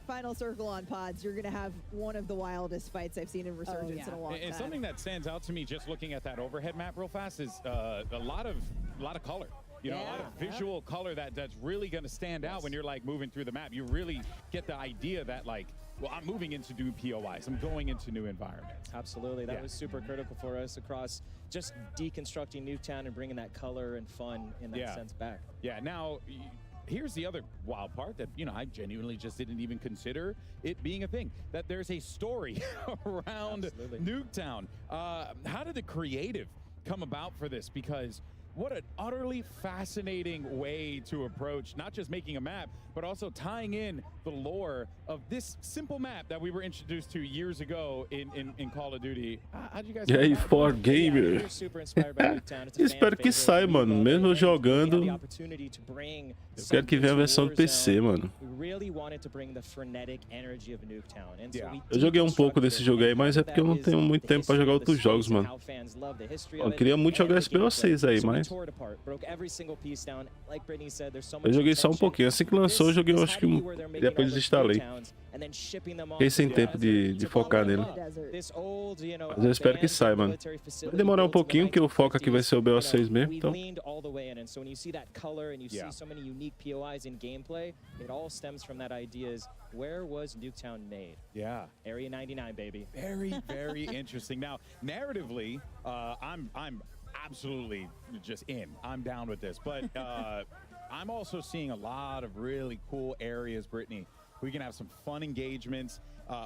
Final circle on pods, you're gonna have one of the wildest fights I've seen in Resurgence in a long time. And something that stands out to me just looking at that overhead map real fast is a lot of color. You know, a lot of visual color that's really going to stand out when you're like moving through the map. You really get the idea that like, well, I'm moving into new POIs. I'm going into new environments. Absolutely. That was super critical for us across just deconstructing Nuketown and bringing that color and fun in that sense back. Yeah. Now, here's the other wild part that, you know, I genuinely just didn't even consider it being a thing, that there's a story around Nuketown. How did the creative come about for this? Because what an utterly fascinating way to approach not just making a map, but also tying in the lore of this simple map that we were introduced to years ago in Call of Duty. How'd you guys E aí, for gamer. Espero que saia, mano. Mesmo eu jogando, eu quero que venha a versão do PC, mano. Eu joguei um pouco desse jogo aí, mas é porque eu não tenho muito tempo pra jogar outros jogos, mano. Eu queria muito jogar esse BO6 aí, mas eu joguei só um pouquinho. Assim que lançou, eu joguei, eu acho que depois desinstalei. Fiquei sem tempo de focar nele. Mas eu espero que saia, mano. Vai demorar um pouquinho, porque o foco aqui vai ser o BO6 mesmo, então. Where was Nuketown made? Yeah. Area 99, baby. Very, very interesting. Now, narratively, I'm absolutely just in. I'm down with this. But I'm also seeing a lot of really cool areas, Brittany. We can have some fun engagements.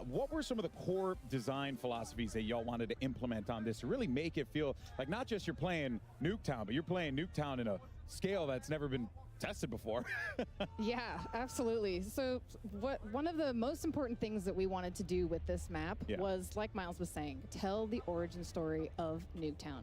What were some of the core design philosophies that y'all wanted to implement on this to really make it feel like not just you're playing Nuketown, but you're playing Nuketown in a scale that's never been tested before? Yeah, absolutely. So one of the most important things that we wanted to do with this map was, like Miles was saying, tell the origin story of Nuketown.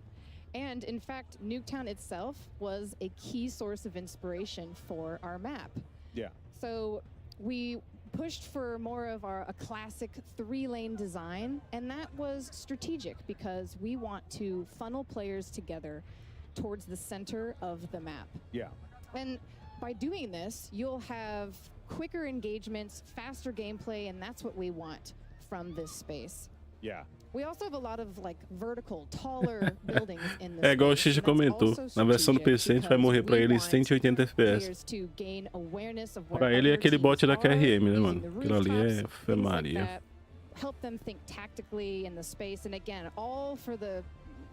And in fact, Nuketown itself was a key source of inspiration for our map. Yeah. So we pushed for more of a classic 3-lane design, and that was strategic because we want to funnel players together towards the center of the map. Yeah. And by doing this, you'll have quicker engagements, faster gameplay, and that's what we want from this space. Yeah. We also have a lot of like vertical, taller buildings in this. É igual o Xixi comentou. Na versão do PC a gente vai morrer pra ele em 180 FPS. Pra ele é aquele bot da KRM, né, mano? Aquilo ali é Maria. Help them think tactically in the space, and again, all for the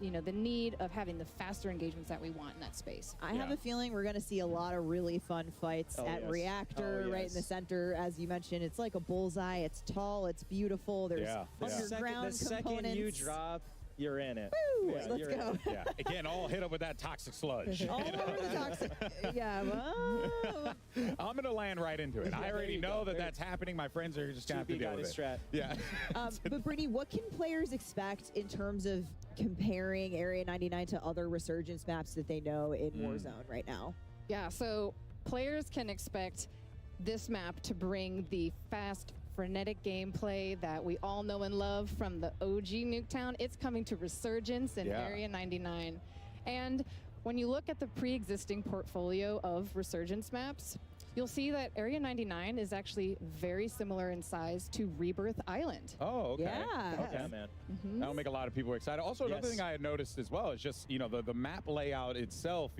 the need of having the faster engagements that we want in that space. I have a feeling we're going to see a lot of really fun fights at Reactor, right in the center. As you mentioned, it's like a bullseye. It's tall. It's beautiful. There's underground the second components. you drop, you're in it. Woo, let's go. Yeah. Again, all hit up with that toxic sludge. All over the toxic. Yeah. Well. I'm going to land right into it. I already know that that's happening. My friends are just going to have to deal with it. Yeah. But Brittany, what can players expect in terms of comparing Area 99 to other Resurgence maps that they know in Warzone right now? Yeah, so players can expect this map to bring the fast, frenetic gameplay that we all know and love from the OG Nuketown. It's coming to Resurgence in Area 99. And when you look at the pre-existing portfolio of Resurgence maps, You'll see that Area 99 is actually very similar in size to Rebirth Island. Oh, okay. Yeah. Okay, man. That'll make a lot of people excited. Also, another thing I had noticed as well is just, the map layout itself,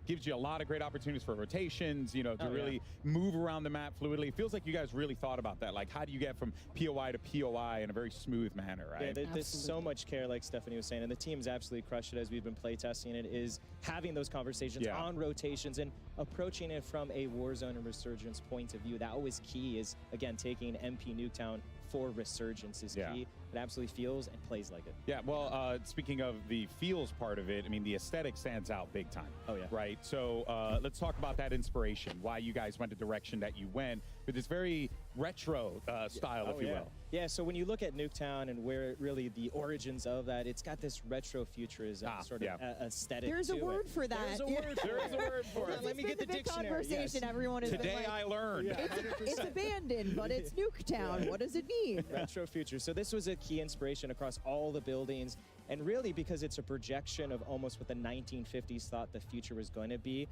gives you a lot of great opportunities for rotations, to really move around the map fluidly. It feels like you guys really thought about that. Like, how do you get from POI to POI in a very smooth manner, right? Yeah, there's so much care, like Stephanie was saying, and the team's absolutely crushed it as we've been playtesting it, is having those conversations on rotations and approaching it from a Warzone and Resurgence point of view. That always key is, again, taking MP Nuketown for Resurgence is key. It absolutely feels and plays like it. Yeah, well, speaking of the feels part of it, I mean, the aesthetic stands out big time. Oh, yeah. Right? So let's talk about that inspiration, why you guys went the direction that you went with this very retro style, if you will. Yeah, so when you look at Nuketown and where really the origins of that, it's got this retro futurism sort of aesthetic. There's a to word it. for that. There's a word for it. There's a word for it. Let me get the dictionary. Conversation. Everyone is Today I learned. It's abandoned, but it's Nuketown. What does it mean? Retro future. So this was a key inspiration across all the buildings, and really because it's a projection of almost what the 1950s thought the future was going to be.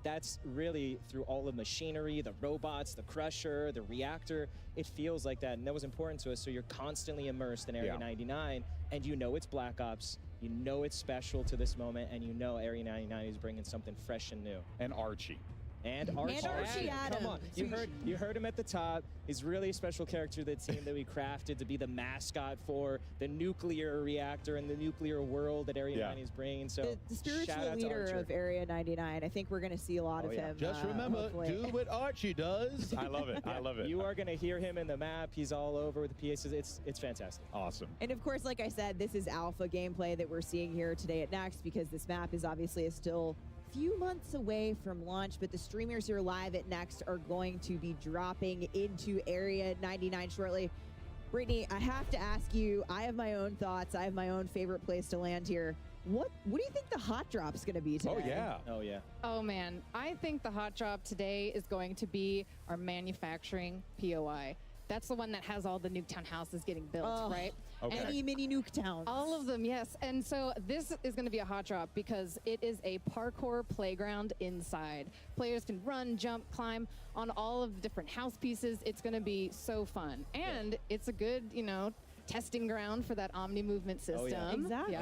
That's really through all the machinery, the robots, the crusher, the reactor. It feels like that, and that was important to us. So you're constantly immersed in Area 99, and you know it's Black Ops. You know it's special to this moment, and you know Area 99 is bringing something fresh and new. And Archie. And Archie Adams. Come on, you heard him at the top. He's really a special character of the team that we crafted to be the mascot for the nuclear reactor and the nuclear world that Area 99 is bringing. So the shout spiritual out to leader Archer. of Area 99. I think we're going to see a lot of him. Just remember, hopefully. do what Archie does. I love it. I love it. You are going to hear him in the map. He's all over with the PAs. It's fantastic. Awesome. And of course, like I said, this is alpha gameplay that we're seeing here today at Next, because this map is obviously still few months away from launch, but the streamers here live at Next are going to be dropping into Area 99 shortly. Brittany, I have to ask you, I have my own thoughts. I have my own favorite place to land here. What do you think the hot drop's going to be today? Oh man, I think the hot drop today is going to be our manufacturing POI. That's the one that has all the Nuketown houses getting built, right? Okay. Any mini Nuketowns. All of them, yes. And so this is going to be a hot drop because it is a parkour playground inside. Players can run, jump, climb on all of the different house pieces. It's going to be so fun. And it's a good, testing ground for that Omni movement system. Exactly.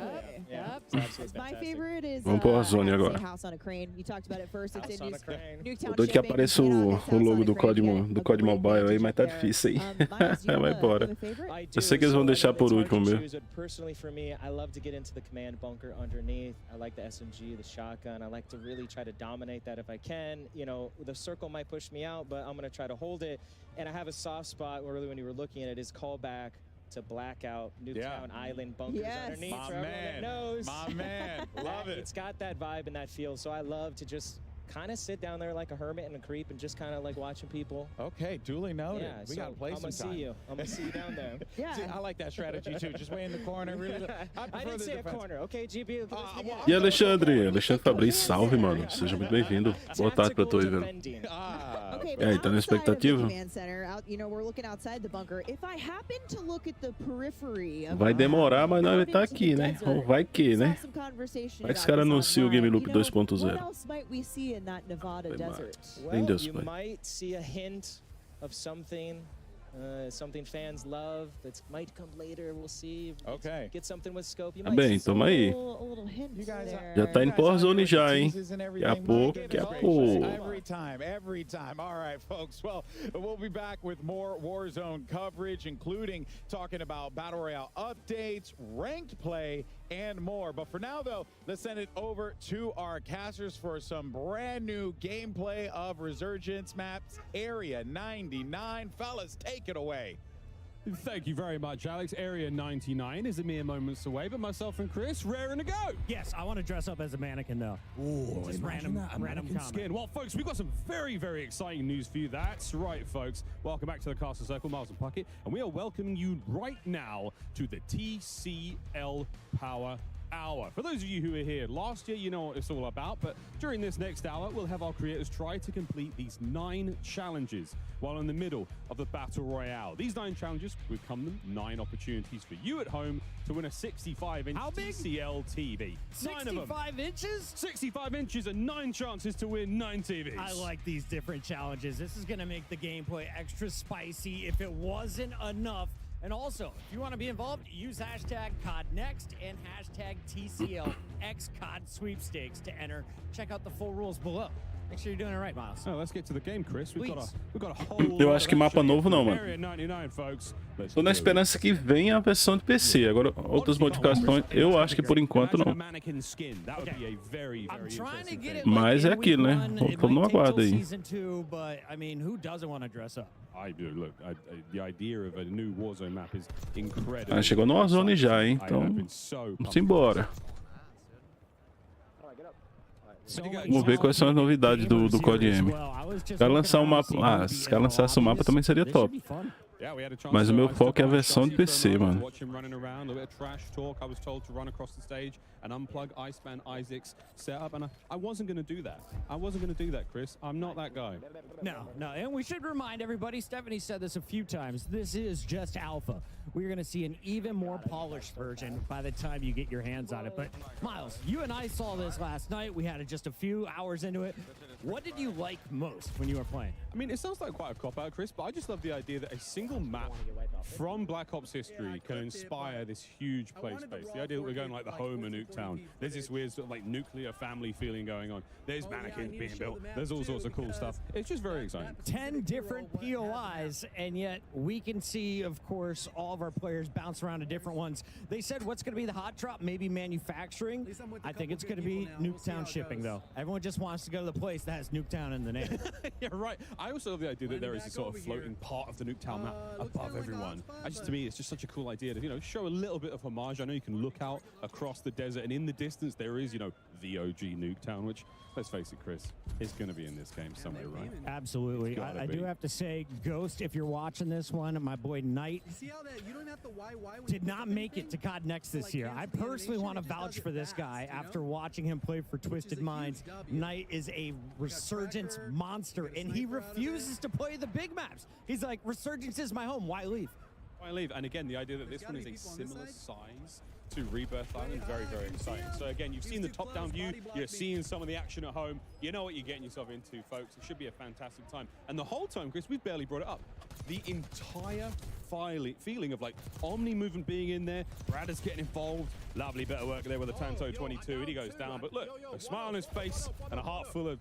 Yep. My favorite is Vamos pra zone agora. House on a Crane. You talked about it first. It's in Nuketown. O doido que apareça o logo do COD Mobile aí, mas tá difícil aí. Vai embora. Eu sei que eles vão deixar por último mesmo. Personally, for me, I love to get into the command bunker underneath. I like the SMG, the shotgun. I like to really try to dominate that if I can. The circle might push me out, but I'm going to try to hold it. And I have a soft spot where really when you were looking at it is callback to Blackout, Nuketown Island bunkers underneath. My for everyone that knows. My man. Love it. It's got that vibe and that feel. So I love to just kind of sit down there like a hermit and a creep and just kind of like watching people. Okay, duly noted. Yeah, we got to play some time. I'm going to see you down there. See, I like that strategy too. Just way in the corner. Really, I didn't say a corner. Okay, GB. E Alexandre Fabrício, salve, mano. Seja muito bem-vindo. Boa tarde pra tu aí, velho. Okay, E aí, tá na expectativa? Command center, we're looking outside the bunker. If I happen to look at the periphery of Vai demorar, mas nós vai estar aqui, né? Ou vai que, né? Vai que os caras anunciam o Gameloop 2.0. What else might we see in that Nevada desert? Well, you might see a hint of something fans love that might come later. We'll see. Okay. Get something with scope. You Tá might bem, see toma aí. Já tá indo por zone já, hein? Daqui a pouco. Every time. All right, folks. Well, we'll be back with more Warzone coverage, including talking about Battle Royale updates, ranked play, and more. But for now, though, let's send it over to our casters for some brand new gameplay of Resurgence maps, Area 99. Fellas, take it away. Thank you very much, Alex. Area 99 is a mere moments away, but myself and Chris raring to go. Yes, I want to dress up as a mannequin, though. Ooh, just random comment. Skin. Well, folks, we've got some very, very exciting news for you. That's right, folks. Welcome back to the Castle Circle, Miles and Puckett, and we are welcoming you right now to the TCL Power hour. For those of you who were here last year, you know what it's all about, but during this next hour, we'll have our creators try to complete these 9 challenges while in the middle of the Battle Royale. These 9 challenges will come them 9 opportunities for you at home to win a 65-inch TCL TV. 65 inches? 65 inches and 9 chances to win 9 TVs. I like these different challenges. This is going to make the gameplay extra spicy if it wasn't enough. And also, if you want to be involved, use hashtag Codnext and hashtag TCLXCOD sweepstakes to enter. Check out the full rules below. Make sure you're doing it right, Miles. Oh, let's get to the game, Chris. We've got a whole Eu acho que mapa novo não, mano. Area 99, folks. Tô na esperança que venha a versão de PC. Agora, outras modificações, eu acho que por enquanto não. Mas é aquilo, né? Vamos no aguardo aí. Ah, chegou no Warzone já, hein? Então, vamos embora. Vamos ver quais são as novidades do CODM. Se cara lançar um mapa... Ah, se cara lançasse um mapa também seria top. Mas o meu foco é a versão de PC, mano. And unplug Iceman Isaac's setup, and I wasn't going to do that. I wasn't going to do that, Chris. I'm not that guy. No, and we should remind everybody, Stephanie said this a few times, this is just alpha. We're going to see an even more polished version by the time you get your hands on it. But Miles, you and I saw this last night. We had just a few hours into it. What did you like most when you were playing? I mean, it sounds like quite a cop-out, Chris, but I just love the idea that a single map from Black Ops history can inspire this huge play space. The idea that we're going like the home of Nuketown. There's this weird sort of like nuclear family feeling going on. There's mannequins being built. There's all sorts of cool stuff. It's just very exciting. 10 different POIs, and yet we can see, of course, all of our players bounce around to different ones. They said what's going to be the hot drop? Maybe manufacturing. I think it's going to be Nuketown shipping, though. Everyone just wants to go to the place that has Nuketown in the name. Yeah, right. I also love the idea that there is a sort of floating part of the Nuketown map above everyone. To me, it's just such a cool idea to, you know, show a little bit of homage. I know you can look out across the desert, and in the distance there is, you know, the OG Nuketown, which, let's face it, Chris, is going to be in this game somewhere, right? Absolutely. I do have to say, Ghost, if you're watching this one, my boy Knight did not make it to Codnext this year. I personally want to vouch for this guy after watching him play for Twisted Minds. Knight is a Resurgence monster, and he refuses to play the big maps. He's like, Resurgence is my home. Why leave? Why leave? And again, the idea that this one is a similar size to Rebirth Island, very, very exciting. So again, you've seen the top-down view, you're seeing some of the action at home, you know what you're getting yourself into, folks. It should be a fantastic time. And the whole time, Chris, we've barely brought it up. The entire feeling of like Omni movement being in there, Brad is getting involved, lovely bit of work there with the Tanto 22, and he goes down, but look, a smile on his face and a heart full of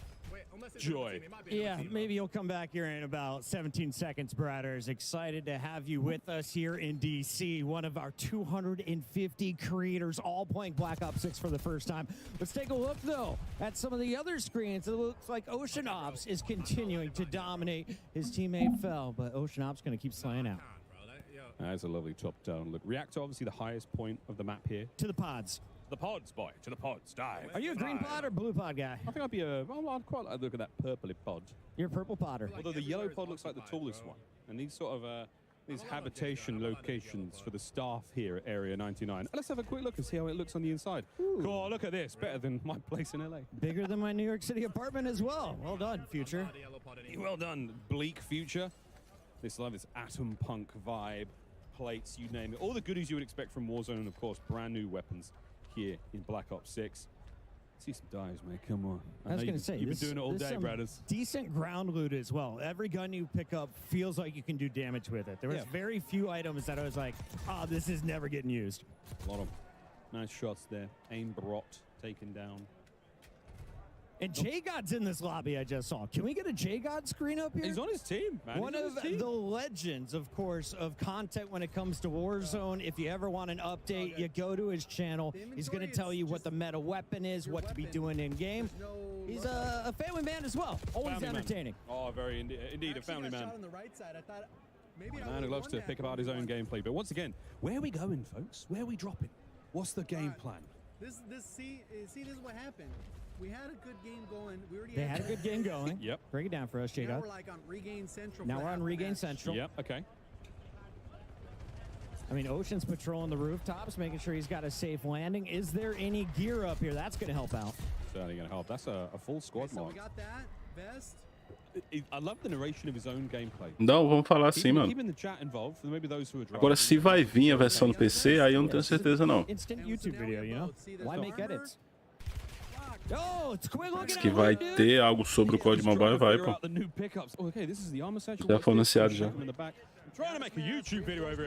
joy. Yeah, maybe you'll come back here in about 17 seconds, Bradders. Excited to have you with us here in DC. One of our 250 creators all playing Black Ops 6 for the first time. Let's take a look, though, at some of the other screens. It looks like Ocean Ops is continuing to dominate. His teammate fell, but Ocean Ops going to keep slaying out. That's a lovely top-down look. Reactor, obviously the highest point of the map here. To the pods. The pods, boy. To the pods. Dive. Are you a green pod or blue pod guy? I think I'd be I'd quite like to look at that purpley pod. You're a purple podder. Although the yellow pod looks like the tallest one. And these sort of these habitation locations for the staff here at Area 99. Let's have a quick look and see how it looks on the inside. Cool, look at this. Better than my place in LA. Bigger than my New York City apartment as well. Well done, Future. Well done, Bleak Future. This love is atom punk vibe, plates, you name it. All the goodies you would expect from Warzone, and of course, brand new weapons here in Black Ops 6. See some dives, mate. Come on. I was going to say, you've been doing it all day, Bradders. Decent ground loot as well. Every gun you pick up feels like you can do damage with it. There was very few items that I was like, oh, this is never getting used. A lot of nice shots there. Aim brought, taken down. And J-God's in this lobby I just saw. Can we get a J-God screen up here? He's on his team, man. One of the legends, of course, of content when it comes to Warzone. If you ever want an update, you go to his channel. He's going to tell you what the meta weapon is, what to be doing in-game. He's a family man as well. Always entertaining. Oh, very indeed a family man. A man who loves to pick apart his own gameplay. But once again, where are we going, folks? Where are we dropping? What's the game plan? See, this is what happened. We had a good game going. They had a good game going. Yep. Break it down for us, J-God. Now we're like on Regain Central. Now we're on Regain Central. Yep, okay. I mean, Ocean's patrolling the rooftops, making sure he's got a safe landing. Is there any gear up here? That's going to help out. Certainly going to help. That's a full squad So mark. we got that. Best. I love the narration of his own gameplay. Não, vamos falar assim, mano. Keeping the chat involved for maybe those who are Agora, se vai vir a versão no PC, aí eu não tenho certeza, não. Instant YouTube video, you know? Why make edits? Oh, it's quick looking Diz que vai ter algo sobre o COD Mobile, vai, pô. Já foi anunciado já.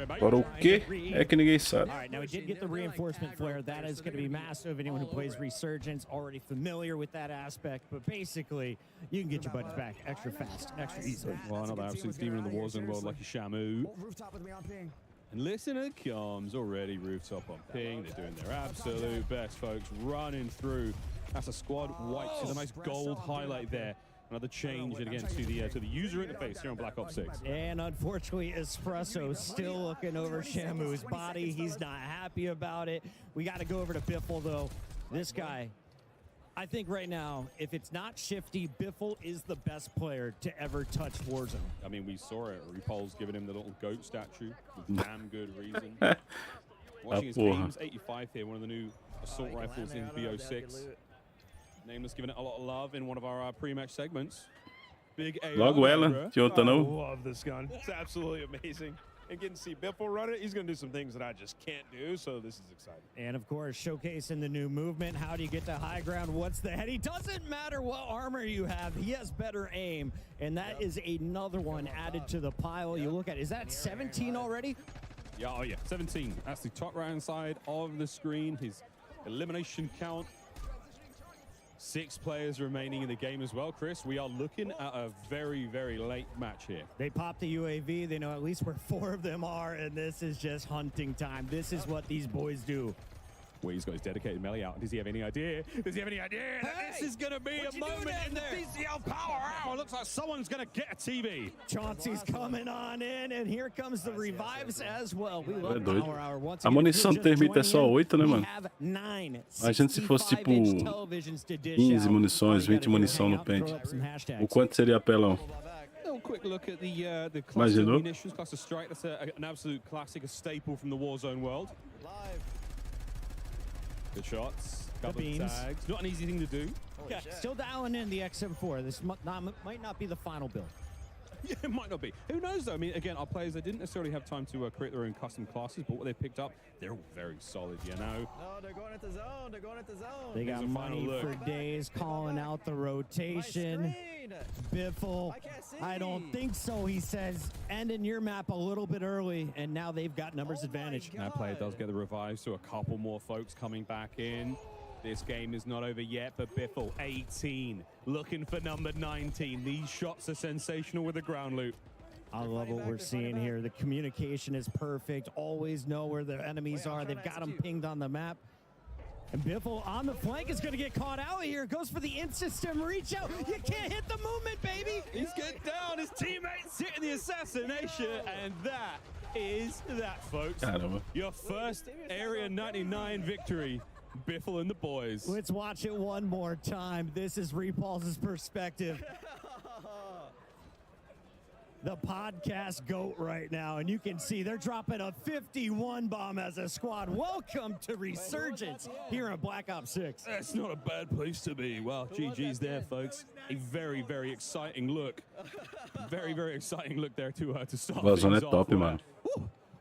Agora o que é que ninguém sabe. All right, now we did get the reinforcement flare. That is going to be massive. Anyone who plays Resurgence already familiar with that aspect. But basically, you can get your buddies back extra fast, extra easily. Well, another absolute demon in the Warzone world, Lucky Shamu. And listen, it comes already rooftop on ping. They're doing their absolute best, folks, running through. That's a squad wipe. See the nice gold highlight there. Another change again to the user interface here on Black Ops 6. And unfortunately, Espresso still looking over Shamu's body. He's not happy about it. We got to go over to Biffle, though. This guy, I think right now, if it's not Shifty, Biffle is the best player to ever touch Warzone. I mean, we saw it. Repul's giving him the little goat statue. Damn good reason. Watching his games, 85 here, one of the new assault rifles in BO6. Nameless giving it a lot of love in one of our pre-match segments. Big AR. Logo ela, que outra I não. love this gun. It's absolutely amazing. And getting to see Biffle run it, he's going to do some things that I just can't do, so this is exciting. And of course, showcasing the new movement. How do you get to high ground? What's the head? He doesn't matter what armor you have. He has better aim. And that is another one added to the pile. You look at, is that 17 already? Yeah, oh yeah, 17. That's the top right-hand side of the screen. His elimination count. 6 players remaining in the game as well, Chris. We are looking at a very, very late match here. They popped the UAV. They know at least where 4 of them are, and this is just hunting time. This is what these boys do. Well, he's got his dedicated melee out. Does he have any idea? Does he have any idea that this is going to be a moment in the BCL Power Hour? Looks like someone's going to get a TV. Chauncey's coming on in, and here comes the revives as well. We love Power Hour. Once A munição do termita é só 8, né, mano? Imagina se fosse tipo 15 munições, 20 munição no pente. O quanto seria apelão? Quick look at the cluster munitions, cluster strike. That's an absolute classic, a staple from the Warzone world. Good shots, couple of tags. Not an easy thing to do. Yeah, still dialing in the XM4. This might not be the final build. Yeah, it might not be. Who knows, though? I mean, again, our players, they didn't necessarily have time to create their own custom classes, but what they picked up, they're all very solid, you know? No, they're going into zone. They're going into zone. They got money for days, calling out the rotation. Biffle, I don't think so, he says. Ending your map a little bit early, and now they've got numbers advantage. That player does get the revive, so a couple more folks coming back in. This game is not over yet, but Biffle, 18, looking for number 19. These shots are sensational with the ground loop. I love what we're seeing here. The communication is perfect. Always know where the enemies are. They've got them pinged on the map. And Biffle on the flank is going to get caught out here. Goes for the in-system reach out. You can't hit the movement, baby. He's getting down. His teammates hitting the assassination. And that is that, folks. Your first Area 99 victory. Biffle and the boys. Let's watch it one more time. This is Repulse's perspective. The podcast GOAT right now, and you can see they're dropping a 51 bomb as a squad. Welcome to Resurgence here on Black Ops 6. That's not a bad place to be. Well, GG's there, folks. A very, very exciting look. Very, very exciting look there to start Warzone things é off. top, mano.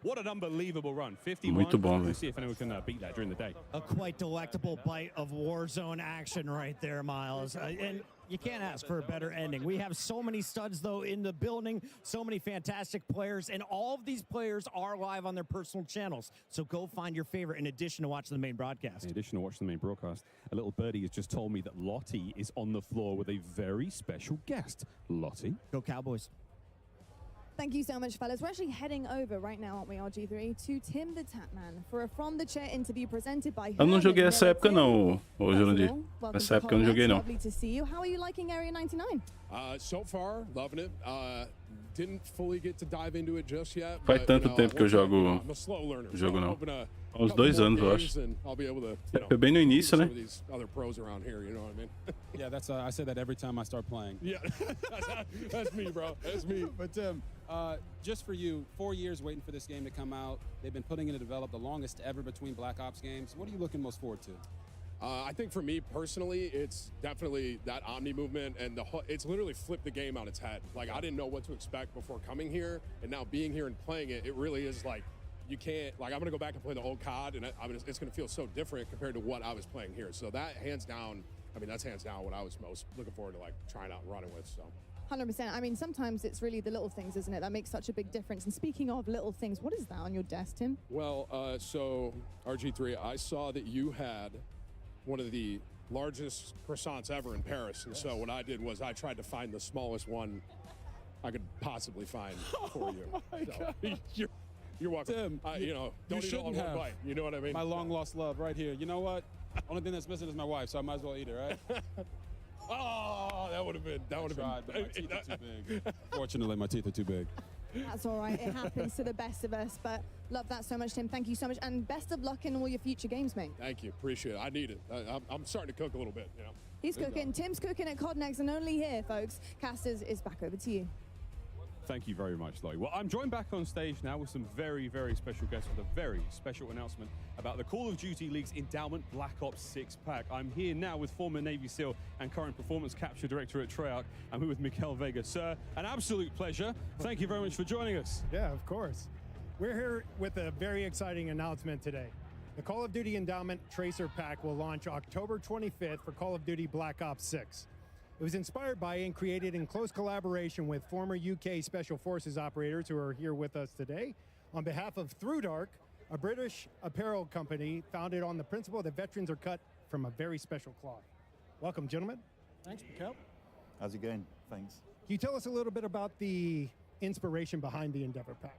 What an unbelievable run. 51. Muito bom, Let's see if anyone can beat that during the day. A quite delectable bite of Warzone action right there, Miles. And you can't ask for a better ending. We have so many studs, though, in the building, so many fantastic players, and all of these players are live on their personal channels. So go find your favorite in addition to watching the main broadcast. In addition to watching the main broadcast, a little birdie has just told me that Lottie is on the floor with a very special guest. Lottie. Go Cowboys. Thank you so much, fellas. We're actually heading over right now, aren't we, RG3, to Tim the Tatman for a From the Chair interview presented by Eu não joguei essa época não, ô Jurandir. Welcome Essa to época eu não joguei não. Lovely to see you. How are you liking Area 99? So far, loving it. didn't fully get to dive into it just yet. Faz but, tanto you know, tempo que eu jogo I'm a slow learner. o jogo, não. Hoping to Há uns couple 2 more anos, eu games acho. and I'll be able to, you know, Foi bem no início, some né? of these other pros around here, you know what I mean? Yeah, that's I say that every time I start playing. Yeah, that's me, bro. That's me. But Tim, just for you, 4 years waiting for this game to come out. They've been putting it to develop, the longest ever between Black Ops games. What are you looking most forward to? I think for me personally, it's definitely that Omni movement, and it's literally flipped the game on its head. Like, I didn't know what to expect before coming here, and now being here and playing it, it really is like, you can't, like, I'm gonna go back and play the old COD, and it's gonna feel so different compared to what I was playing here. So that hands down, I mean, that's hands down what I was most looking forward to, like, trying out and running with, so. 100%. I mean, sometimes it's really the little things, isn't it? That makes such a big difference. And speaking of little things, what is that on your desk, Tim? Well, so RG3, I saw that you had one of the largest croissants ever in Paris. And so what I did was I tried to find the smallest one I could possibly find for you. Oh my So, God. you're welcome. Tim, You know, don't eat it all in one bite. You know what I mean? My long lost love right here. You know what? Only thing that's missing is my wife, so I might as well eat it, right? Oh, that would have been. But my teeth are too big. Fortunately, my teeth are too big. That's all right. It happens to the best of us. But love that so much, Tim. Thank you so much. And best of luck in all your future games, mate. Thank you. Appreciate it. I need it. I'm starting to cook a little bit, you know. He's cooking. Tim's cooking at Codnext, and only here, folks. Casters is back over to you. Thank you very much, Lloyd. Well, I'm joined back on stage now with some very, very special guests with a very special announcement about the Call of Duty League's Endowment Black Ops 6 pack. I'm here now with former Navy SEAL and current Performance Capture Director at Treyarch. I'm here with Miguel Vega. Sir, an absolute pleasure. Thank you very much for joining us. Yeah, of course. We're here with a very exciting announcement today. The Call of Duty Endowment Tracer Pack will launch October 25th for Call of Duty Black Ops 6. It was inspired by and created in close collaboration with former UK Special Forces operators who are here with us today on behalf of Through Dark, a British apparel company founded on the principle that veterans are cut from a very special cloth. Welcome, gentlemen. Thanks, Mikhail. How's it going? Thanks. Can you tell us a little bit about the inspiration behind the Endeavour Pack?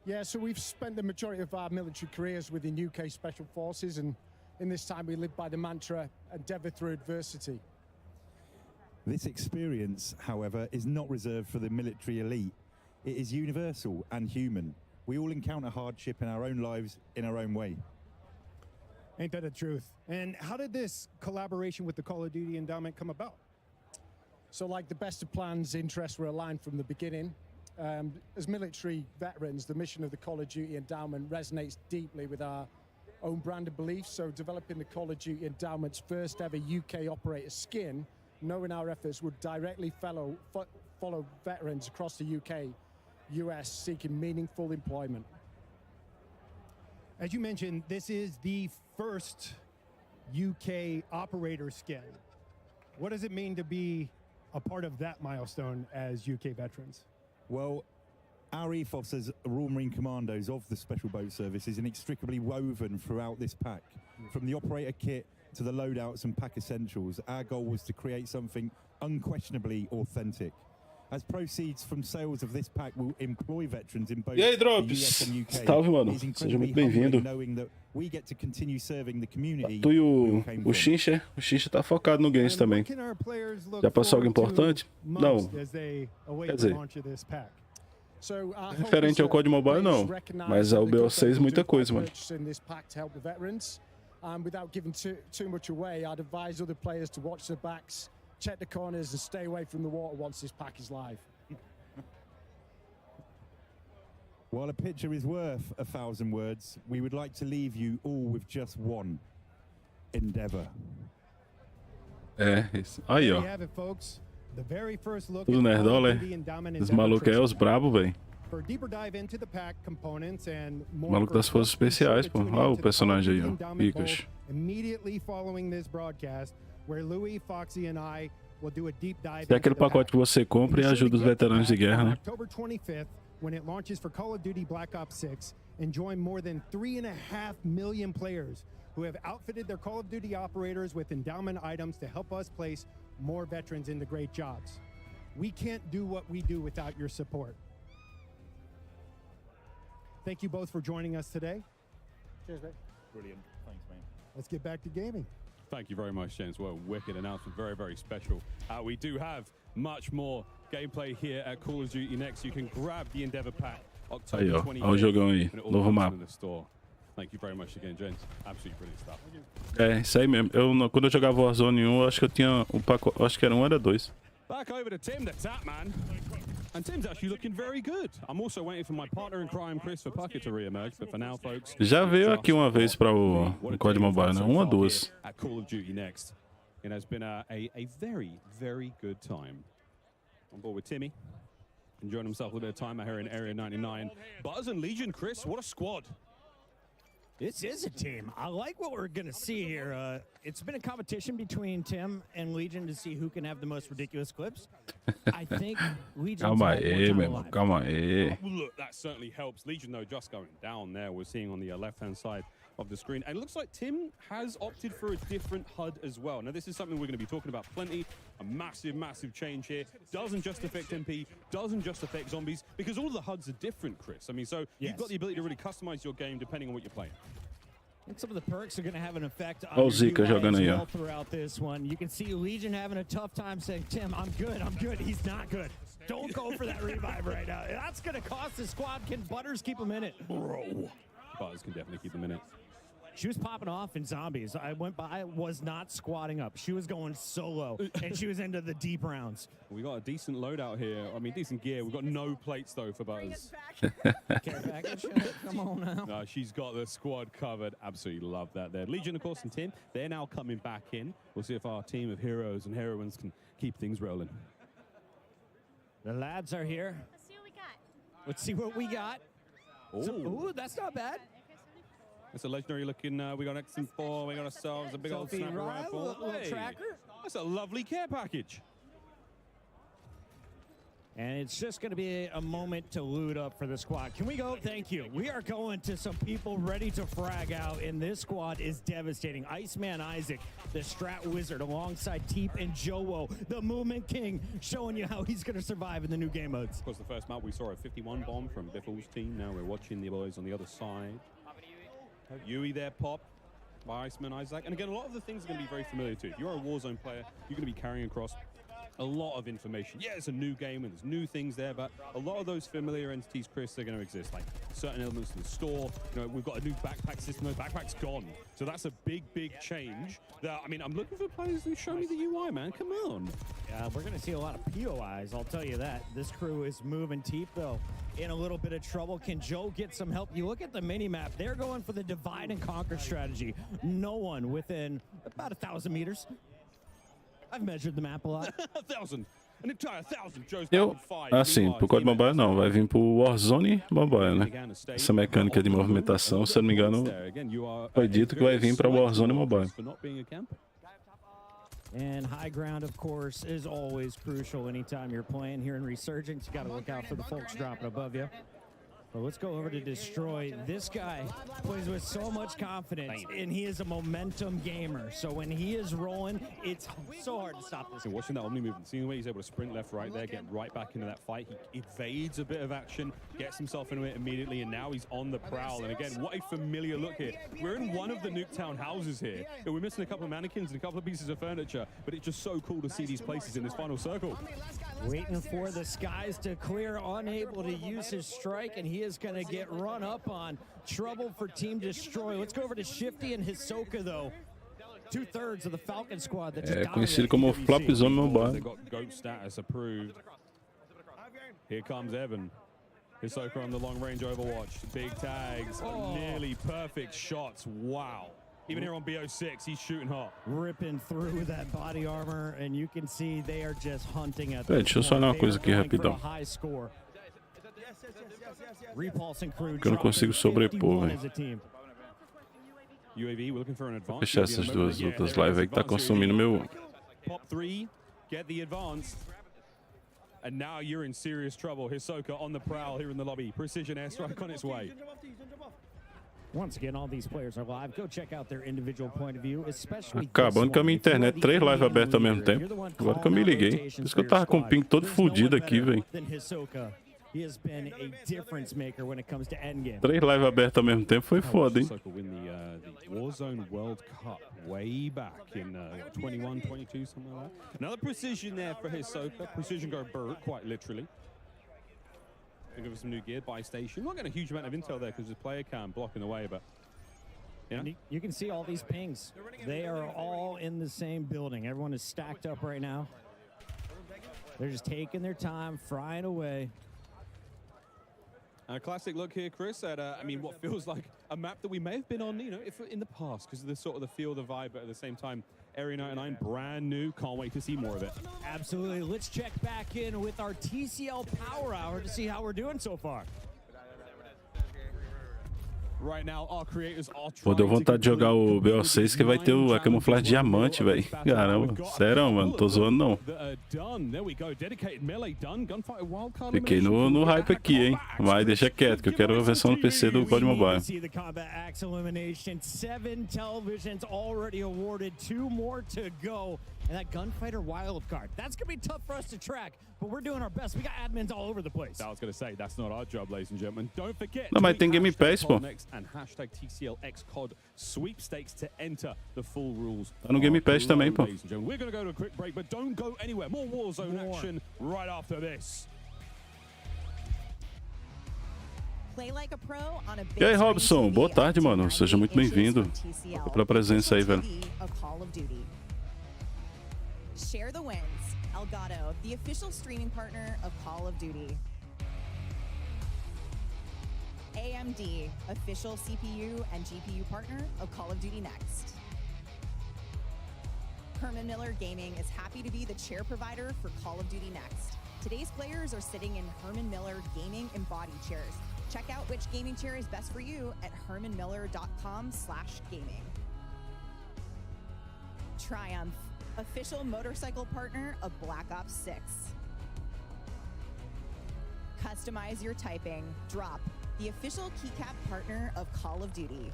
Yeah, so we've spent the majority of our military careers within UK Special Forces, and in this time we live by the mantra, endeavour through adversity. This experience, however, is not reserved for the military elite. It is universal and human. We all encounter hardship in our own lives in our own way. Ain't that the truth? And how did this collaboration with the Call of Duty Endowment come about? So like the best of plans, interests were aligned from the beginning. As military veterans, the mission of the Call of Duty Endowment resonates deeply with our own brand of beliefs. So developing the Call of Duty Endowment's first ever UK operator skin, knowing our efforts would directly follow veterans across the UK, US seeking meaningful employment. As you mentioned, this is the first UK operator skin. What does it mean to be a part of that milestone as UK veterans? Well, our ethos as Royal Marine Commandos of the Special Boat Service is inextricably woven throughout this pack. From the operator kit to the loadouts and pack essentials, our goal was to create something unquestionably authentic. As proceeds from sales of this pack will employ veterans in both E aí, the Drops? US and UK, Salve, mano. it is Seja muito incredibly bem-vindo. humbling knowing that we get to continue serving the community. Tu e we all o came from. Chincha. O Chincha tá focado no games também. Já passou algo importante? Não. Quer dizer, referente ao COD Mobile, não. Mas ao BO6, muita coisa, mano. Without giving too much away, I'd advise other players to watch their backs, check the corners, and stay away from the water once this pack is live. While a picture is worth 1,000 words, we would like to leave you all with just one. Endeavour. É, isso. Aí, ó. There you have it, folks. The very first look Tudo at Call nerdola, of Duty Endowment Os Endeavour malucos aí, os Tracer Pack. brabo, velho. For a deeper dive into the pack components and more Maluco das Forças Especiais, pô. Olha o personagem aí, ó. Picas. Immediately following this broadcast, where Louis, Foxy, and I will do a deep dive. É aquele pacote que você compra e ajuda os veteranos de guerra, né? October 25th, when it launches for Call of Duty Black Ops 6, and join more than 3.5 million players who have outfitted their Call of Duty operators with endowment items to help us place more veterans into great jobs. We can't do what we do without your support. Thank you both for joining us today. Cheers, mate. Brilliant. Thanks, man. Let's get back to gaming. Thank you very much, James. Well, wicked announcement, very, very special. We do have much more gameplay here at Call of Duty Next. You can grab the Endeavor Pack Aí, October ó. 25th. Olha o jogão aí. when it all Novo launches mapa. in the store. Thank you very much again, gents. Absolutely brilliant stuff. É, isso aí mesmo. Quando eu jogava Warzone 1, eu acho que eu tinha um pacote. Acho que era um, era dois. Back over to Tim, the tap man. And Tim's actually looking very good. I'm also waiting for my partner in crime, Chris, for Puckett to re-emerge. But for now, folks, Já veio aqui uma vez para o COD Mobile, né? Uma ou duas. At Call of Duty Next. It has been a very, very good time. On board with Timmy. Enjoying himself a little bit of time out here in Area 99. Buzz and Legion, Chris, what a squad. This is a team. I like what we're going to see here. It's been a competition between Tim and Legion to see who can have the most ridiculous clips. I think Legion. Calma aí, meu irmão. Calma aí. Well, look, that certainly helps. Legion, though, just going down there. We're seeing on the left-hand side of the screen. And it looks like Tim has opted for a different HUD as well. Now, this is something we're going to be talking about plenty. A massive, massive change here. Doesn't just affect MP, doesn't just affect zombies, because all the HUDs are different, Chris. I mean, so you've got the ability to really customize your game depending on what you're playing. I think some of the perks are going to have an effect on Olha o Zika your UI jogando as aí, well ó. throughout this one. You can see Legion having a tough time saying, Tim, I'm good, I'm good. He's not good. Don't go for that revive right now. That's going to cost the squad. Can Butters keep him in it? Bro. Butters can definitely keep them in it. She was popping off in zombies. I went by, was not squatting up. She was going solo, and she was into the deep rounds. We got a decent loadout here. I mean, decent gear. We've got no plates, though, for Butters. Care package? Come on now. No, she's got the squad covered. Absolutely love that there. Legion, of course, and Tim, they're now coming back in. We'll see if our team of heroes and heroines can keep things rolling. The lads are here. Let's see what we got. Ooh, that's not bad. That's a legendary looking, we got X4, we got ourselves a big old Sophie sniper Ryle, rifle. little Hey, tracker. That's a lovely care package. And it's just going to be a moment to loot up for the squad. Can we go? Thank you. We are going to some people ready to frag out, and this squad is devastating. Iceman Isaac, the Strat Wizard, alongside Teep and Jowo, the Movement King, showing you how he's going to survive in the new game modes. Of course, the first map we saw a 51 bomb from Biffle's team. Now we're watching the boys on the other side. Yui there pop by Iceman Isaac. And again, a lot of the things are going to be very familiar to you. If you're a Warzone player, you're going to be carrying across a lot of information. Yeah, it's a new game and there's new things there, but a lot of those familiar entities, Chris, they're going to exist. Like certain elements of the store. You know, we've got a new backpack system. The backpack's gone. So that's a big, big change. That, I mean, I'm looking for players who show me the UI, man. Come on. Yeah, we're going to see a lot of POIs, I'll tell you that. This crew is moving. Teep, though, in a little bit of trouble. Can Joe get some help? You look at the mini-map. They're going for the divide and conquer strategy. No one within about 1,000 meters. I've measured the map a lot. 1,000. An entire 1,000. Joe's Eu, back on 5. assim, pro COD Mobile não, vai vir pro Warzone Mobile, né? Essa mecânica de movimentação, se eu não me engano, foi dito que vai vir para Warzone Mobile. And high ground, of course, is always crucial anytime you're playing here in Resurgence. You got to look out for the folks dropping above you. But let's go over to Destroy. This guy plays with so much confidence, and he is a momentum gamer. So when he is rolling, it's so hard to stop this. And watching that Omni movement, seeing the way he's able to sprint left, right there, get right back into that fight. He evades a bit of action, gets himself into it immediately, and now he's on the prowl. And again, what a familiar look here. We're in one of the Nuketown houses here. And we're missing a couple of mannequins and a couple of pieces of furniture, but it's just so cool to see these places in this final circle. Waiting for the skies to clear, unable to use his strike, and he is going to get run up on. Trouble for Team Destroy. Let's go over to Shifty and Hisoka, though. 2/3 of the Falcon squad that just É conhecido como Flopzone Mobile. They got GOAT status approved. Here comes Evan. Hisoka on the long range Overwatch. Big tags, nearly perfect shots. Wow. Even here on BO6, he's shooting hot. Ripping through that body armor, and you can see they are just hunting at Peraí, deixa eu só olhar uma coisa aqui rapidão. Que eu não consigo sobrepor, velho. UAV, we're looking for an Vou advance. fechar essas duas outras lives aí que tá consumindo meu. Pop 3, get the advance. And now you're in serious trouble. Hisoka on the prowl here in the lobby. Precision airstrike on its way. Once again, all these players are live. Go check out their individual point of view, especially Acabando com a minha internet, 3 lives abertas ao mesmo tempo. Agora que eu me liguei. Por isso que eu tava com o ping todo fodido aqui, velho. 3 lives abertas ao mesmo tempo foi foda, hein? Warzone World Cup way back in 21, 22, something like that. Another precision there for Hisoka. Precision go bird, quite literally. Give us some new gear by station. Not getting a huge amount of intel there because the player cam blocking the way, but you know. You can see all these pings. They are all in the same building. Everyone is stacked up right now. They're just taking their time, frying away. A classic look here, Chris, at I mean, what feels like a map that we may have been on, you know, if in the past, because of the sort of the feel, the vibe, but at the same time, Area 99, brand new. Can't wait to see more of it. Absolutely. Let's check back in with our TCL Power Hour to see how we're doing so far. Right now, our creators are Pô, deu vontade de jogar o BO6 que vai ter a camuflagem diamante, velho. Caramba, sério, mano, tô zoando não. Fiquei no hype aqui, hein. Mas deixa quieto, que eu quero a versão no PC do COD Mobile. 7 televisions already awarded, 2 more to go. And that Gunfighter wildcard, that's going to be tough for us to track, but we're doing our best. We got admins all over the place. I was going to say, that's not our job, ladies and gentlemen. Don't forget. Não, mas tem Game Pass, pô. And hashtag TCLXCOD sweepstakes to enter the full rules. Tá no Game Pass também, pô. We're going to go to a quick break, but don't go anywhere. More Warzone action right after this. E aí, Robson, boa tarde, mano. Seja muito bem-vindo. Pela presença aí, velho. Share the wins. Elgato, the official streaming partner of Call of Duty. AMD, official CPU and GPU partner of Call of Duty Next. Herman Miller Gaming is happy to be the chair provider for Call of Duty Next. Today's players are sitting in Herman Miller Gaming embodied chairs. Check out which gaming chair is best for you at hermanmiller.com/gaming. Triumph, official motorcycle partner of Black Ops 6. Customize your typing. Drop, the official keycap partner of Call of Duty.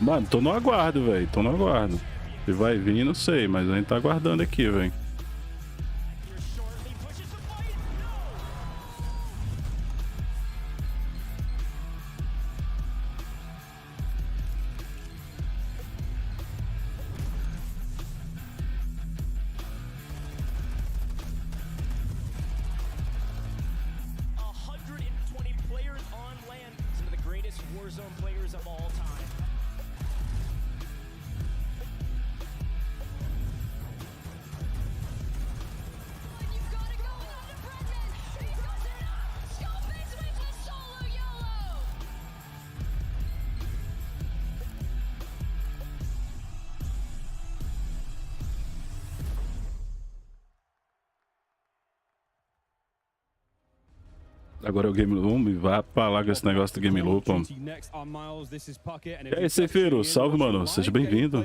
Mano, tô no aguardo, velho. Tô no aguardo. Se vai vir, não sei, mas a gente tá aguardando aqui, velho. Agora é o Game Loop, vai pra lá com esse negócio do Game Loop, mano. E aí, Cefiro, salve, mano, seja bem-vindo.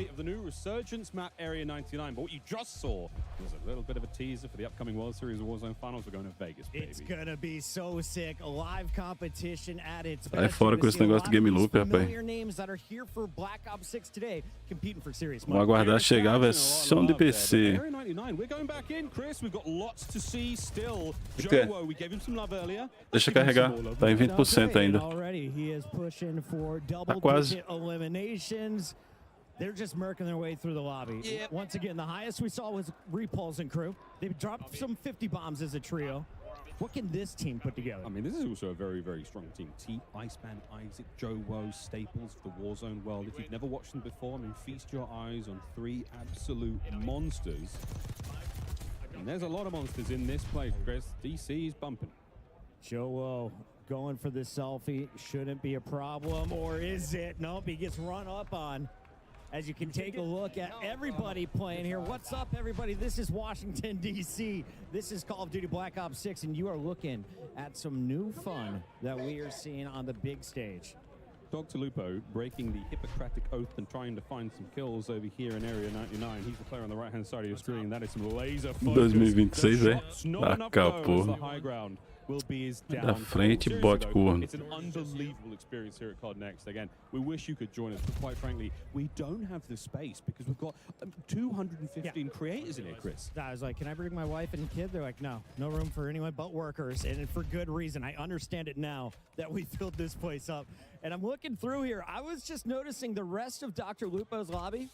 Sai fora com esse negócio do Game Loop, rapaz. Vamos aguardar chegar a versão de PC. Deixa carregar, tá em 20% ainda. Tá quase. They're just murking their way through the lobby. Yep. Once again, the highest we saw was Repulse and crew. They've dropped some 50 bombs as a trio. What can this team put together? I mean, this is also a very, very strong team. T, Iceman, Isaac, Joe Woe, staples for the Warzone world. If you've never watched them before, I mean, feast your eyes on 3 absolute monsters. And there's a lot of monsters in this play, Chris. DC is bumping. Joe going for the selfie. Shouldn't be a problem, or is it? Nope, he gets run up on. As you can take a look at everybody playing here. What's up, everybody? This is Washington, D.C. This is Call of Duty Black Ops 6, and you are looking at some new fun that we are seeing on the big stage. Dr. Lupo breaking the Hippocratic Oath and trying to find some kills over here in Area 99. He's the player on the right-hand side of your screen. That is some laser focus. 2026, é? Acabou. will be his Da downfall. frente, Seriously, bote though, corno. it's an unbelievable experience here at Codnext. Again, we wish you could join us, but quite frankly, we don't have the space because we've got 215 creators in here, Chris. I was like, can I bring my wife and kid? They're like, no room for anyone but workers, and for good reason. I understand it now that we filled this place up. And I'm looking through here. I was just noticing the rest of Dr. Lupo's lobby.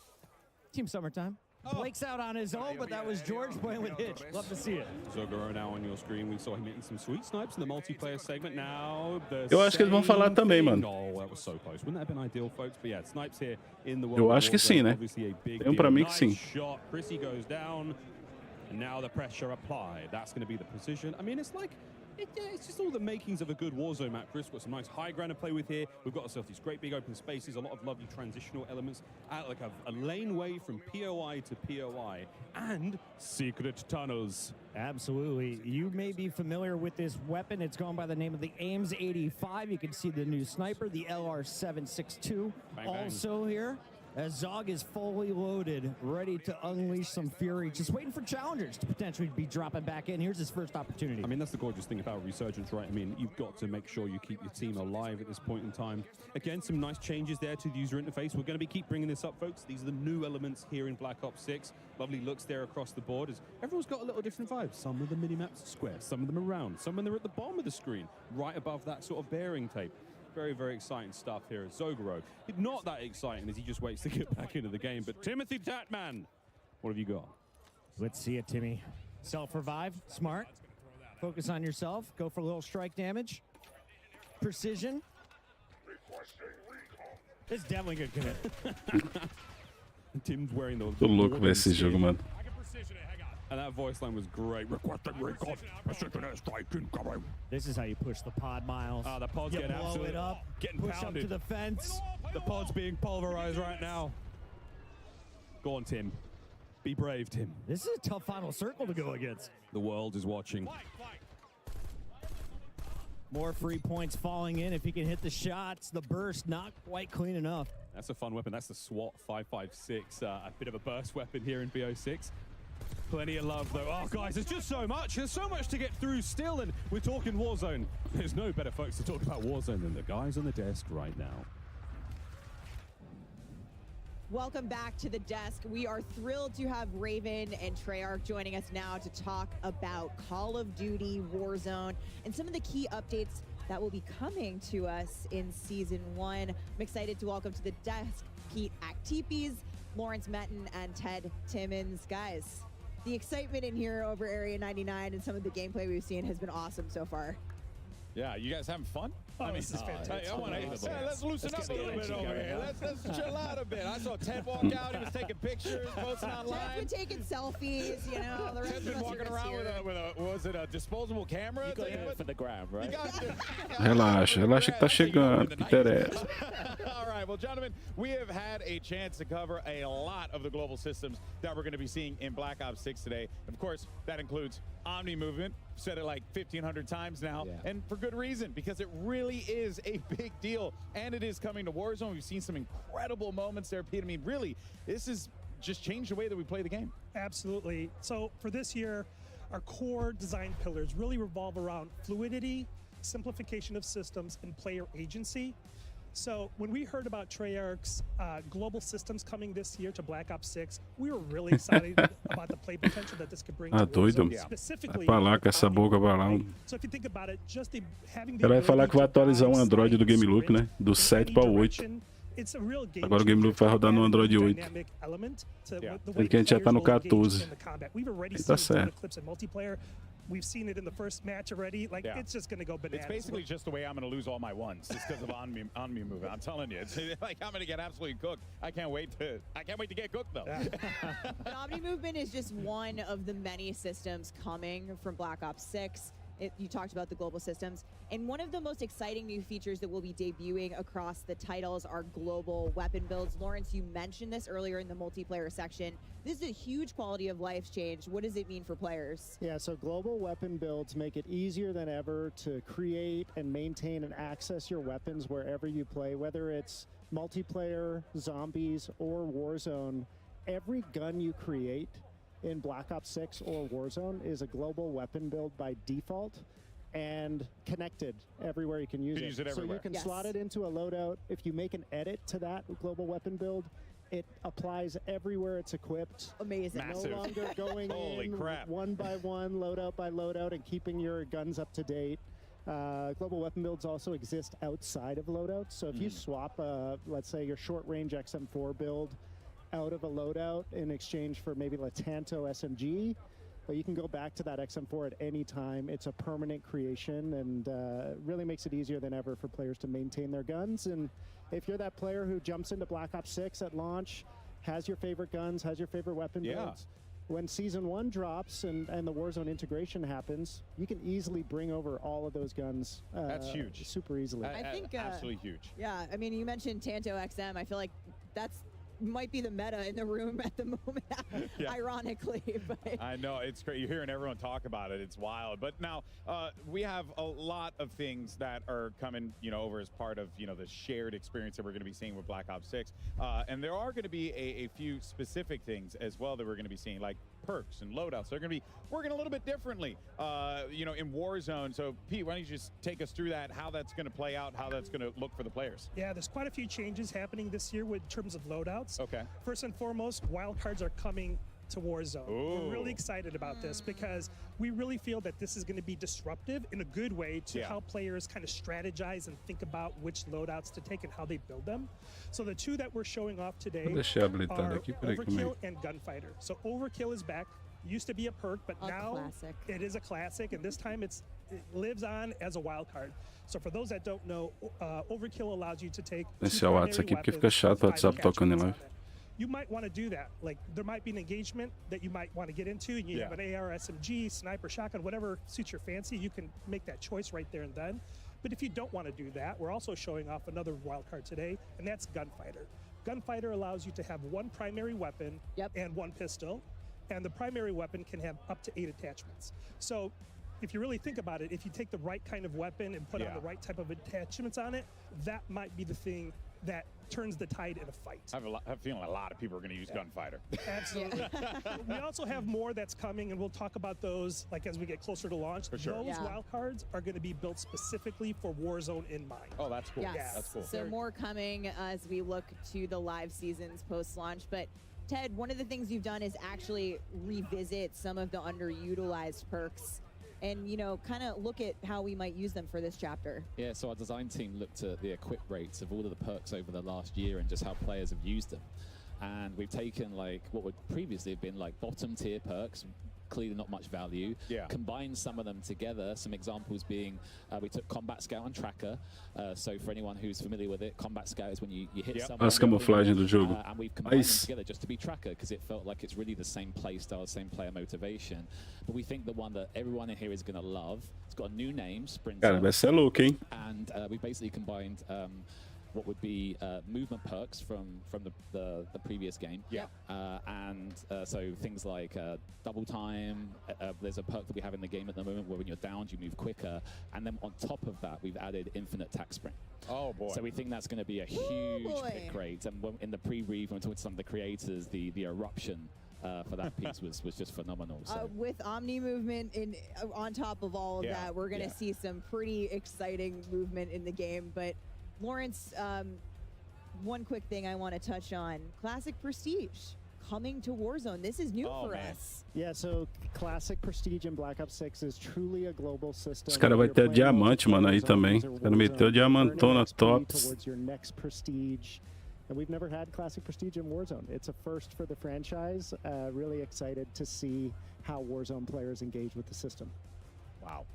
Team Summertime. Blake's out on his own, but that was George playing with Hitch. Love to see it. Zogaro now on your screen. We saw him hitting some sweet snipes in the multiplayer segment. Now, the Eu acho que eles vão falar também, mano. Oh, that was so close. Wouldn't that have been ideal, folks? But yeah, snipes here in the world. Eu acho que sim, né? Tem pra mim que sim. Shot. Chrissy goes down. And now the pressure applied. That's going to be the precision. I mean, it's like, it's just all the makings of a good Warzone map, Chris. We've got some nice high ground to play with here. We've got ourselves these great big open spaces, a lot of lovely transitional elements, like a laneway from POI to POI, and secret tunnels. Absolutely. You may be familiar with this weapon. It's gone by the name of the Ames 85. You can see the new sniper, the LR762. Bang, bang. Also here, as Zog is fully loaded, ready to unleash some fury, just waiting for challengers to potentially be dropping back in. Here's his first opportunity. I mean, that's the gorgeous thing about Resurgence, right? I mean, you've got to make sure you keep your team alive at this point in time. Again, some nice changes there to the user interface. We're going to keep bringing this up, folks. These are the new elements here in Black Ops 6. Lovely looks there across the board. As everyone's got a little different vibe. Some of the mini-maps are square, some of them are round, some of them are at the bottom of the screen, right above that sort of bearing tape. Very, very exciting stuff here at Zogaro. Not that exciting as he just waits to get back into the game. But Timothy Tatman, what have you got? Let's see it, Timmy. Self-revive, smart. Focus on yourself. Go for a little strike damage. Precision. It's definitely good commit. Tim's wearing those. Tô louco pra esse jogo, mano. And that voice line was great. Requesting recall. Precision airstrike incoming. This is how you push the pod, Miles. The pods you get blow absolutely it up, getting push pounded. up to the fence. The pod's being pulverized right now. Go on, Tim. Be brave, Tim. This is a tough final circle to go against. The world is watching. More free points falling in if he can hit the shots. The burst not quite clean enough. That's a fun weapon. That's the SWAT 556. A bit of a burst weapon here in BO6. Plenty of love, though. Oh, guys, there's just so much. There's so much to get through still, and we're talking Warzone. There's no better folks to talk about Warzone than the guys on the desk right now. Welcome back to the desk. We are thrilled to have Raven and Treyarch joining us now to talk about Call of Duty Warzone and some of the key updates that will be coming to us in Season 1. I'm excited to welcome to the desk Pete Actipes, Lawrence Metten, and Ted Timmons. Guys, the excitement in here over Area 99 and some of the gameplay we've seen has been awesome so far. Yeah, you guys having fun? Oh, this is fantastic. Let's loosen up a little bit over here. Let's chill out a bit. I saw Ted walk out. He was taking pictures, posting online. Ted's been taking selfies, you know. The rest Ted's of been us walking are around here. with a was it a disposable camera? You got it for the gram, right? Relaxa que tá chegando, que interessa. All right, well, gentlemen, we have had a chance to cover a lot of the global systems that we're going to be seeing in Black Ops 6 today. Of course, that includes Omni movement. Said it like 1,500 times now, and for good reason, because it really is a big deal, and it is coming to Warzone. We've seen some incredible moments there, Pete. I mean, really, this has just changed the way that we play the game. Absolutely. So for this year, our core design pillars really revolve around fluidity, simplification of systems, and player agency. So when we heard about Treyarch's global systems coming this year to Black Ops 6, we were really excited about the play potential that this could bring to doido. Warzone, specifically. Vai pra lá com essa boca, vai lá. So if you think about it, just having Ela vai falar que vai atualizar o Android do Gameloop, né? Do 7 para o 8. Agora o Gameloop vai rodar no Android 8. Sendo que a gente já tá no 14. E tá certo. We've seen it in the first match already. Like, it's just going to go bananas. It's basically just the way I'm going to lose all my ones, just because of Omni movement. I'm telling you, it's like I'm going to get absolutely cooked. I can't wait to get cooked though. But Omni movement is just one of the many systems coming from Black Ops 6. You talked about the global systems. And one of the most exciting new features that will be debuting across the titles are global weapon builds. Lawrence, you mentioned this earlier in the multiplayer section. This is a huge quality of life change. What does it mean for players? Yeah, so global weapon builds make it easier than ever to create and maintain and access your weapons wherever you play, whether it's multiplayer, zombies, or Warzone. Every gun you create in Black Ops 6 or Warzone is a global weapon build by default. and connected everywhere you can use it. So you can slot it into a loadout. If you make an edit to that global weapon build, it applies everywhere it's equipped. Amazing. No longer going Holy in crap. one by one, loadout by loadout, and keeping your guns up to date. Global weapon builds also exist outside of loadouts. So if you swap, let's say, your short-range XM4 build out of a loadout in exchange for maybe a Tanto SMG, but you can go back to that XM4 at any time. It's a permanent creation and really makes it easier than ever for players to maintain their guns. And if you're that player who jumps into Black Ops 6 at launch, has your favorite guns, has your favorite weapon builds, when Season 1 drops and the Warzone integration happens, you can easily bring over all of those guns. That's huge. Super easily. I think absolutely huge. Yeah, I mean, you mentioned Tanto XM. I feel like that's might be the meta in the room at the moment, ironically. But I know, it's great. You're hearing everyone talk about it. It's wild. But now we have a lot of things that are coming, over as part of, the shared experience that we're going to be seeing with Black Ops 6. And there are going to be a few specific things as well that we're going to be seeing, like perks and loadouts. They're going to be working a little bit differently, in Warzone. So, Pete, why don't you just take us through that, how that's going to play out, how that's going to look for the players? Yeah, there's quite a few changes happening this year in terms of loadouts. Okay. First and foremost, wildcards are coming to Warzone. We're really excited about this because we really feel that this is going to be disruptive in a good way to how players kind of strategize and think about which loadouts to take and how they build them. So the two that we're showing off today are Overkill and Gunfighter. So Overkill is back. Used to be a perk, but now it is a classic, and this time it lives on as a wild card. So for those that don't know, Overkill allows you to take Esse é o WhatsApp aqui porque fica chato o WhatsApp tocando em live. You might want to do that. Like, there might be an engagement that you might want to get into, and you have an AR, SMG, sniper, shotgun, whatever suits your fancy. You can make that choice right there and then. But if you don't want to do that, we're also showing off another wildcard today, and that's Gunfighter. Gunfighter allows you to have one primary weapon and one pistol, and the primary weapon can have up to 8 attachments. So if you really think about it, if you take the right kind of weapon and put on the right type of attachments on it, that might be the thing that turns the tide in a fight. I have a feeling a lot of people are going to use Gunfighter. Absolutely. We also have more that's coming, and we'll talk about those as we get closer to launch. For sure. Those wild cards are going to be built specifically for Warzone in mind. Oh, that's cool. Yes. That's cool. So more coming as we look to the live seasons post-launch. But Ted, one of the things you've done is actually revisit some of the underutilized perks and, kind of look at how we might use them for this chapter. Yeah, so our design team looked at the equip rates of all of the perks over the last year and just how players have used them. And we've taken what would previously have been bottom tier perks, clearly not much value, combined some of them together. Some examples being we took Combat Scout and Tracker. So for anyone who's familiar with it, Combat Scout is when you hit someone. As camuflagem do jogo. And we've combined them together just to be Tracker because it felt like it's really the same play style, same player motivation. But we think the one that everyone in here is going to love, it's got a new name, Sprinter. Cara, vai ser louco, hein? And we basically combined what would be movement perks from the previous game. So things like double time. There's a perk that we have in the game at the moment where when you're downed, you move quicker. And then on top of that, we've added infinite tack sprint. Oh, boy. So we think that's going to be a huge pick rate. And in the pre-read, when we talked to some of the creators, the eruption for that piece was just phenomenal. So. With Omni movement on top of all of that, we're going to see some pretty exciting movement in the game. But Lawrence, one quick thing I want to touch on. Classic Prestige coming to Warzone. This is new for us. Yeah, so Classic Prestige in Black Ops 6 is truly a global system. Os caras vão ter diamante, mano, aí também. Os caras meteu diamantona tops. Towards your next Prestige. And we've never had Classic Prestige in Warzone. It's a first for the franchise. Really excited to see how Warzone players engage with the system. Wow.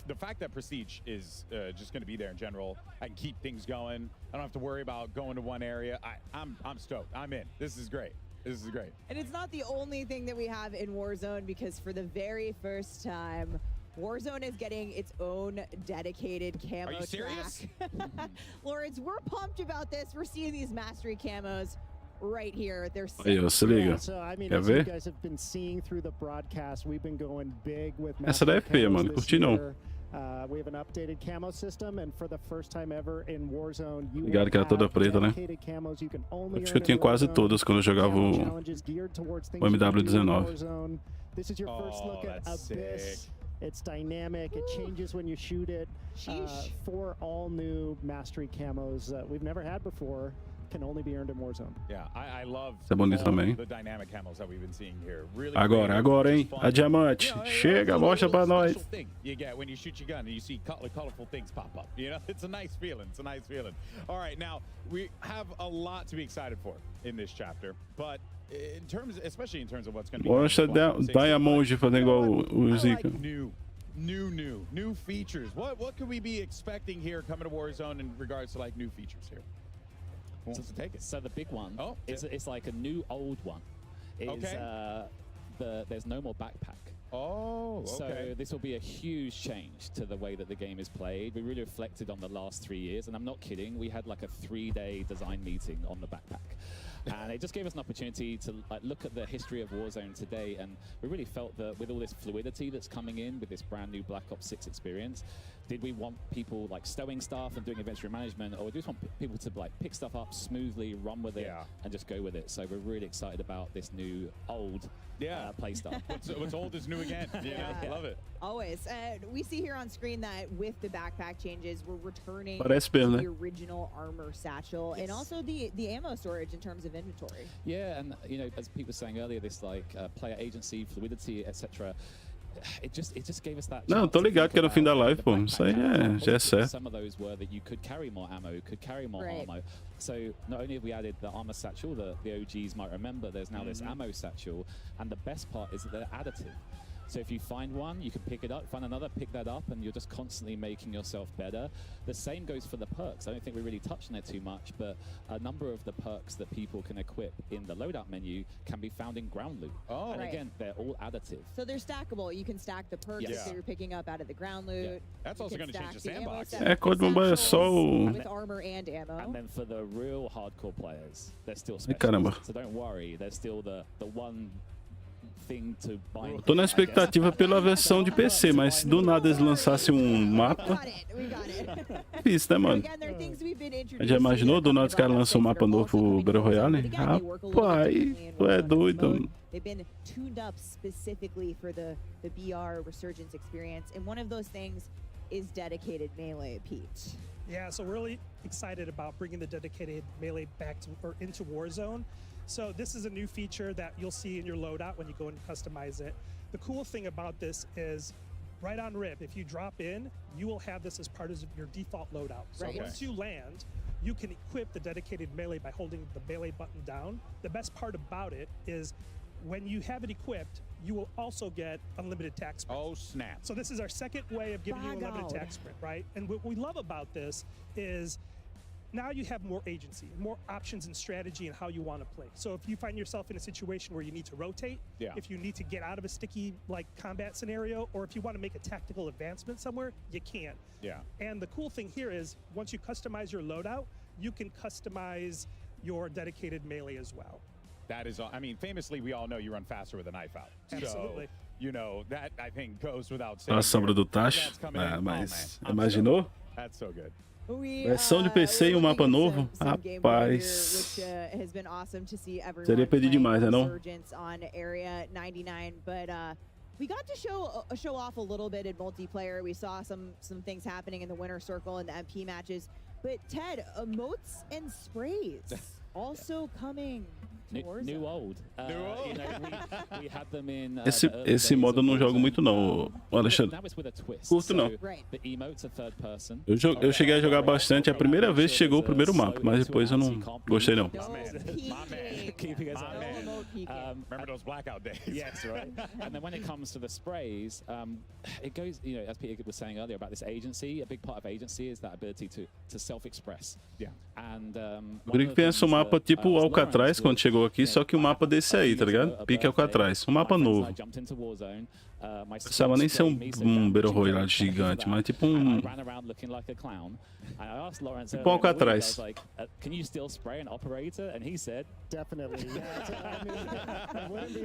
The fact that Prestige is just going to be there in general, I can keep things going. I don't have to worry about going to one area. I'm stoked. I'm in. This is great. This is great. And it's not the only thing that we have in Warzone, because for the very first time, Warzone is getting its own dedicated camo track. Are you serious? Lawrence, we're pumped about this. We're seeing these mastery camos right here. They're Aí, ó, se liga. So, I mean, Quer as ver? you guys have been seeing through the broadcast, we've been going big with Essa daí é feia, mano. Curti não. We have an updated camo system, and for the first time ever in Warzone, you Ligado que era toda preta, né? camos you can only Acho que eu tinha quase todas quando eu jogava o MW19. This is your first look at Abyss. It's dynamic. It changes when you shoot it. Sheesh. 4 all new mastery camos that we've never had before. Can only be earned in Warzone. Yeah, I love Isso é bonito também. the dynamic camos that we've been seeing here. Really Agora, hein? A diamante. Chega, mostra pra nós. Thing you get when you shoot your gun and you see colorful things pop up. You know, it's a nice feeling. It's a nice feeling. All right, now we have a lot to be excited for in this chapter, but in terms, especially in terms of what's going to be. Mostra Diamond fazendo igual o Zika. New features. What could we be expecting here coming to Warzone in regards to like new features here? Who wants to take it? So the big one, it's like a new old one. There's no more backpack. Oh, okay. So this will be a huge change to the way that the game is played. We really reflected on the last 3 years, and I'm not kidding. We had like a 3-day design meeting on the backpack. And it just gave us an opportunity to look at the history of Warzone today, and we really felt that with all this fluidity that's coming in with this brand new Black Ops 6 experience, did we want people like stowing stuff and doing inventory management, or do we just want people to like pick stuff up smoothly, run with it, and just go with it? So we're really excited about this new old play style. What's old is new again. I love it. Always. We see here on screen that with the backpack changes, we're returning Parece to mesmo, the né? original armor satchel and also the ammo storage in terms of inventory. Yeah, and you know, as Pete was saying earlier, this like player agency, fluidity, etc. It just gave us that. Não, tô ligado que era o fim da live, pô. Isso aí já é certo. Some of those were that you could carry more ammo, could carry more ammo. So not only have we added the armor satchel that the OGs might remember, there's now this ammo satchel, and the best part is that they're additive. So if you find one, you can pick it up, find another, pick that up, and you're just constantly making yourself better. The same goes for the perks. I don't think we really touched on it too much, but a number of the perks that people can equip in the loadout menu can be found in ground loot. Oh. And again, they're all additive. So they're stackable. You can stack the perks that you're picking up out of the ground loot. Yeah. That's also going to change the sandbox. É, CODM é só o... with armor and ammo. And then for the real hardcore players, they're still Ai, caramba. special. So don't worry, there's still the one thing to bind. Tô na expectativa pela versão de PC, mas se do nada eles lançassem um mapa... Difícil, né, mano? Já imaginou? Do nada os caras lançam um mapa novo pro Battle Royale? Rapaz, tu é doido. They've been tuned up specifically for the BR Resurgence experience, and one of those things is dedicated melee, Pete. Yeah, so we're really excited about bringing the dedicated melee back to or into Warzone. So this is a new feature that you'll see in your loadout when you go and customize it. The cool thing about this is right on rip, if you drop in, you will have this as part of your default loadout. So once you land, you can equip the dedicated melee by holding the melee button down. The best part about it is when you have it equipped, you will also get unlimited tac sprint. Oh, snap. So this is our second way of giving you unlimited tac sprint, right? And what we love about this is now you have more agency, more options and strategy in how you want to play. So if you find yourself in a situation where you need to rotate, if you need to get out of a sticky like combat scenario, or if you want to make a tactical advancement somewhere, you can. Yeah. And the cool thing here is once you customize your loadout, you can customize your dedicated melee as well. That is, I mean, famously, we all know you run faster with a knife out. Absolutely. So, you know, that I think goes without saying. A sombra do Tash. Ah, mas imaginou? That's so good. Versão de PC e um mapa novo? Rapaz. Has been awesome to see everyone Seria pedir demais, né, não? on Area 99, but we got to show off a little bit in multiplayer. We saw some things happening in the winner circle and the MP matches. But Ted, emotes and sprays also coming. New old. You know, we had them in, Esse modo eu não jogo muito não, Alexandre. Curto não. The emotes are third person. Eu cheguei a jogar bastante, a primeira vez que chegou o primeiro mapa, mas depois eu não gostei não. Keeping us remember those blackout days? Yes, right. And then when it comes to the sprays, it goes, you know, as Peter was saying earlier about this agency, a big part of agency is that ability to self-express. Yeah. And Eu queria que pensa um mapa tipo Alcatraz quando chegou aqui, só que um mapa desse aí, tá ligado? Pique Alcatraz, um mapa novo. Não precisava nem ser um Battle Royale gigante, mas tipo um... Tipo Alcatraz. Can you still spray an operator? And he said, definitely.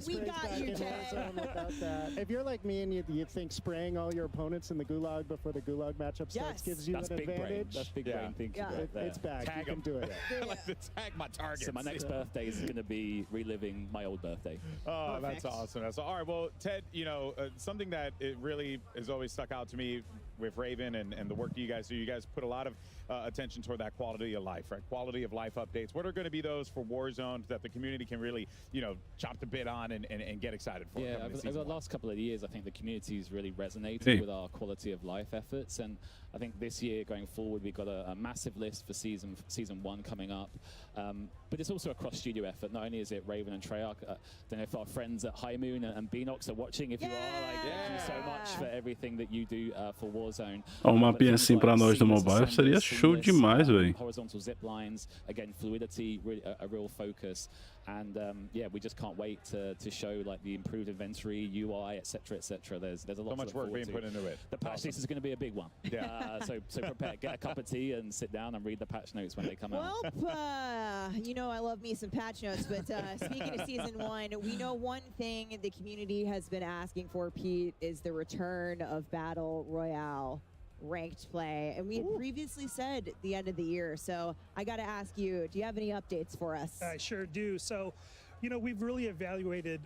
We got you, Ted. If you're like me and you think spraying all your opponents in the gulag before the gulag matchup starts gives you an advantage. That's big brain thinking. It's back. Tag you can do it. I like to tag my targets. So my next birthday is going to be reliving my old birthday. Oh, that's awesome. All right, well, Ted, you know, something that it really has always stuck out to me with Raven and the work you guys do. You guys put a lot of attention toward that quality of life, right? Quality of life updates. What are going to be those for Warzone that the community can really, you know, chop the bit on and get excited for? Yeah, over the last couple of years, I think the community's really resonated with our quality of life efforts, and I think this year going forward, we've got a massive list for season 1 coming up. But it's also a cross-studio effort. Not only is it Raven and Treyarch, I don't know if our friends at High Moon and Beanox are watching. If you are, like, thank you so much for everything that you do for Warzone. Um mapinha assim pra nós do mobile seria show demais, velho. Horizontal zip lines, again, fluidity, really a real focus. And yeah, we just can't wait to show like the improved inventory, UI, etc., etc. There's a lot. So much work being put into it. The patch notes is going to be a big one. Yeah. So prepare, get a cup of tea, and sit down and read the patch notes when they come out. Well, you know I love me some patch notes, but speaking of Season 1, we know one thing the community has been asking for, Pete, is the return of Battle Royale ranked play, and we had previously said the end of the year. So I got to ask you, do you have any updates for us? I sure do. So, you know, we've really evaluated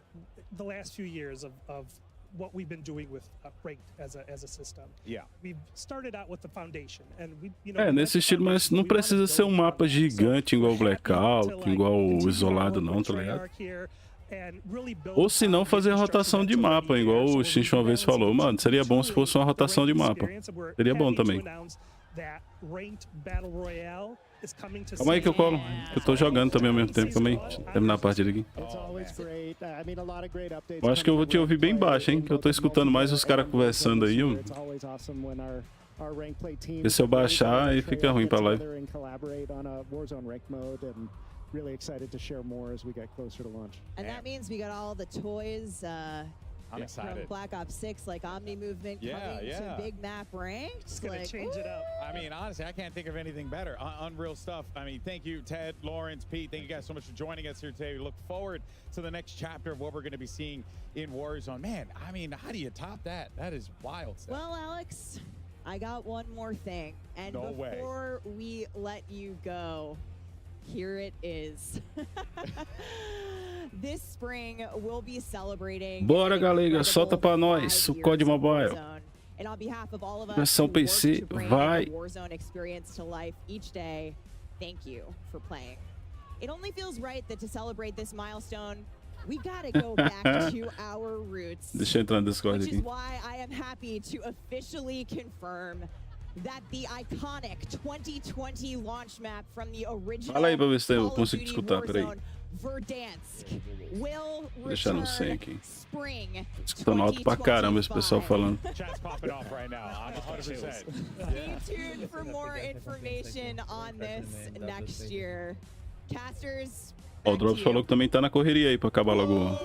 the last few years of what we've been doing with ranked as a system. Yeah. We've started out with the foundation, and we, you know, Nesse estilo, mas não precisa ser mapa gigante igual o Blackout, igual o Isolado não, tá ligado? Ou se não, fazer rotação de mapa, igual o Xinx uma vez falou. Mano, seria bom se fosse uma rotação de mapa. Seria bom também. Calma aí que eu colo. Eu tô jogando também ao mesmo tempo. Calma aí. Deixa eu terminar a partida aqui. Eu acho que eu vou te ouvir bem baixo, hein? Que eu tô escutando mais os caras conversando aí. E se eu baixar, aí fica ruim pra live. Really excited to share more as we get closer to launch. And that means we got all the toys I'm excited. from Black Ops 6, like Omni Movement coming to Big Map ranked. It's going to change it up. I mean, honestly, I can't think of anything better. Unreal stuff. I mean, thank you, Ted, Lawrence, Pete. Thank you guys so much for joining us here today. We look forward to the next chapter of what we're going to be seeing in Warzone. Man, I mean, how do you top that? That is wild stuff. Well, Alex, I got one more thing. And before we let you go, here it is. This spring we'll be celebrating. Bora, galera, solta pra nós o COD Mobile. And on behalf of all of us Versão PC, vai. Warzone experience to life each day, thank you for playing. It only feels right that to celebrate this milestone, we gotta go back to our roots. Deixa eu entrar no Discord which aqui. is why I am happy to officially confirm that the iconic 2020 launch map from the original Fala aí pra ver se eu Call of consigo Duty escutar, peraí. Warzone, Verdansk, will Deixar no return 100 aqui. spring Escutando alto pra caramba esse pessoal falando. Chat's popping off right now. I'm 100%. Stay tuned for more information on this next year. Casters, Ó, o Drops falou que também tá na correria aí pra acabar logo.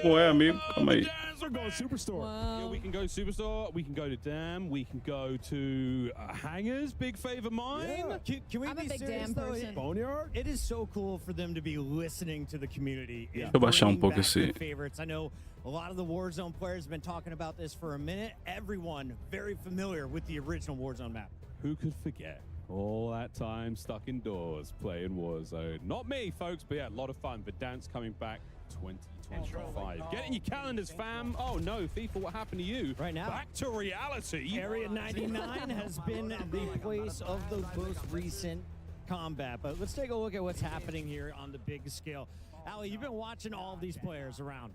Como é, amigo? Calma aí. We're going Superstore. Yeah, we can go Superstore. We can go to Dam. We can go to Hangars. Big favor mine. Yeah. Can we I'm be a big serious, Dam though? person. Boneyard? It is so cool for them to be listening to the community. Deixa eu baixar pouco esse. Favorites. I know a lot of the Warzone players have been talking about this for a minute. Everyone very familiar with the original Warzone map. Who could forget all that time stuck indoors playing Warzone? Not me, folks, but yeah, a lot of fun. Verdansk coming back 2025. Get in your calendars, fam. Oh no, FIFA, what happened to you? Right now. Back to reality. Area 99 has been the place of the most recent combat. But let's take a look at what's happening here on the big scale. Ali, you've been watching all of these players around.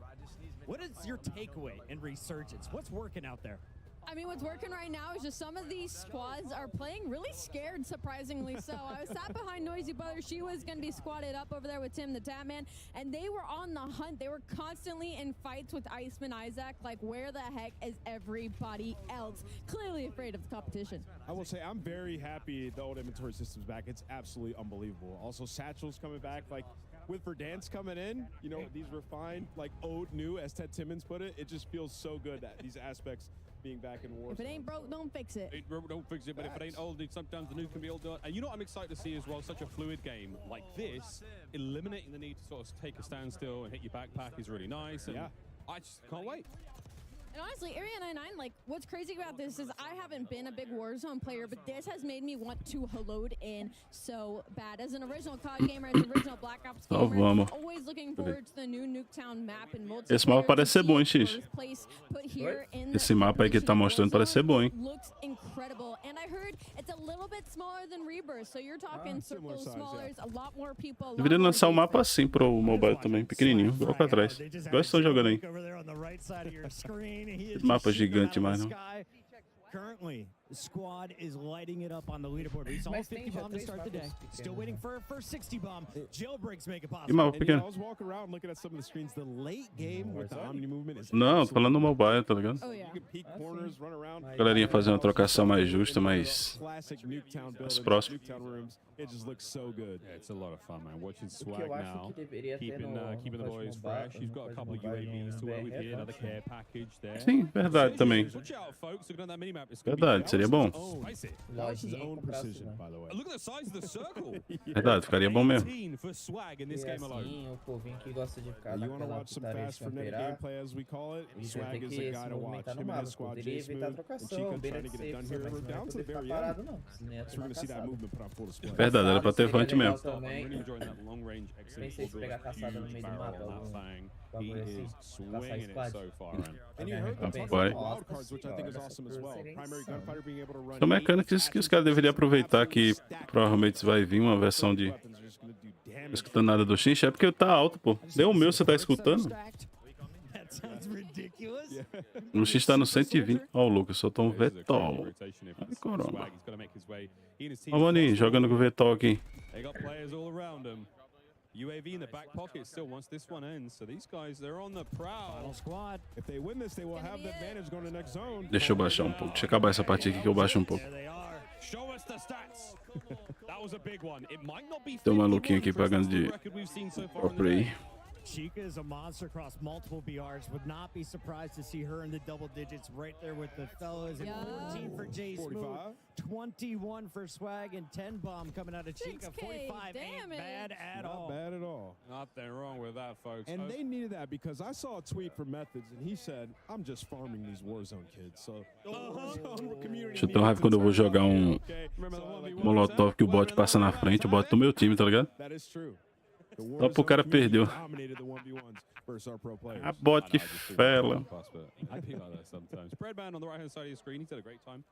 What is your takeaway in Resurgence? What's working out there? I mean, what's working right now is just some of these squads are playing really scared, surprisingly so. I was sat behind Noisy Brother. She was going to be squatted up over there with Tim the Tatman, and they were on the hunt. They were constantly in fights with Iceman Isaac. Like, where the heck is everybody else? Clearly afraid of the competition. I will say I'm very happy the old inventory system's back. It's absolutely unbelievable. Also, Satchel's coming back. Like, with Verdansk coming in, you know, these refined, like, old new, as Ted Timmons put it, it just feels so good that these aspects being back in Warzone. If it ain't broke, don't fix it. Don't fix it, but if it ain't old, sometimes the new can be old. And you know what I'm excited to see as well? Such a fluid game like this, eliminating the need to sort of take a standstill and hit your backpack is really nice. And I just can't wait. And honestly, Area 99, like, what's crazy about this is I haven't been a big Warzone player, but this has made me want to load in so bad. As an original COD gamer, as an original Black Ops gamer, vamos. always looking forward to the new Nuketown map and multiplayer. Esse mapa parece ser bom, hein, X? Esse mapa aí que ele tá mostrando parece ser bom, hein? Looks incredible. And I heard it's a little bit smaller than Rebirth, so you're talking circles smaller, a lot more people. Deveria lançar um mapa assim pro mobile também, pequenininho, igual pra trás. Igual estão jogando aí. Mapa gigante, mais não. Currently, the squad is lighting it up on the leaderboard. We saw 50 bomb to start the day. Still waiting for a first 60 bomb. Jailbreaks make it possible. Mapa pequeno. Não, tô falando no mobile, tá ligado? Galerinha fazendo uma trocação mais justa, mais próximo. It just looks so good. Yeah, it's a lot of fun, man. Watching Swag now, keeping the boys fresh. You've got a couple of UAVs to work with here, another care package there. Sim, verdade também. Watch out, folks. Looking at that minimap, it's Verdade, seria bom. Look at the size of the circle. Verdade, ficaria bom mesmo. For Swag in this game alone. O povinho que gosta de ficar You want to watch some fast frenetic gameplay, as we call it? Swag is a guy to watch. Him and his squad, J Smooth, and Chica trying to get it done here. We're down to the very end. So we're going to see that movement put on full display. Verdade, era pra ter vante mesmo. Pensei em pegar caçada no meio do mapa. He is swinging it so far. And you heard them talk about wild cards, which I think is awesome as well. Primary gunfighter being able to run. São mecânicas que os caras deveriam aproveitar, que provavelmente vai vir uma versão de... Não tô escutando nada do Xinx, é porque tá alto, pô. Deu o meu, você tá escutando? O X tá no 120. Ó, o Lucas, soltou um Vetol. Ai, caramba. Ó, Maninho, jogando com o Vetol aqui. UAV in the back pocket still once this one ends. So these guys, they're on the prowl. Final squad. If they win this, they will have the advantage going to the next zone. Deixa eu baixar um pouco. Deixa eu acabar essa partida aqui que eu baixo um pouco. Show us the stats. That was a big one. It might not be. Tem um maluquinho aqui pagando de play. Chica is a monster across multiple BRs. Would not be surprised to see her in the double digits right there with the fellas. And 14 for J Smooth, 21 for Swag, and 10 bomb coming out of Chica. 45 ain't bad at all. Not bad at all. Nothing wrong with that, folks. And they needed that because I saw a tweet from Methods and he said, I'm just farming these Warzone kids. So the Warzone community. Deixa eu ter raiva quando eu vou jogar um Molotov que o bot passa na frente, o bot do meu time, tá ligado? That is true. Só pro cara perdeu. A bot que fela. I feel like that sometimes. Breadman on the right hand side of your screen, he's had a great time.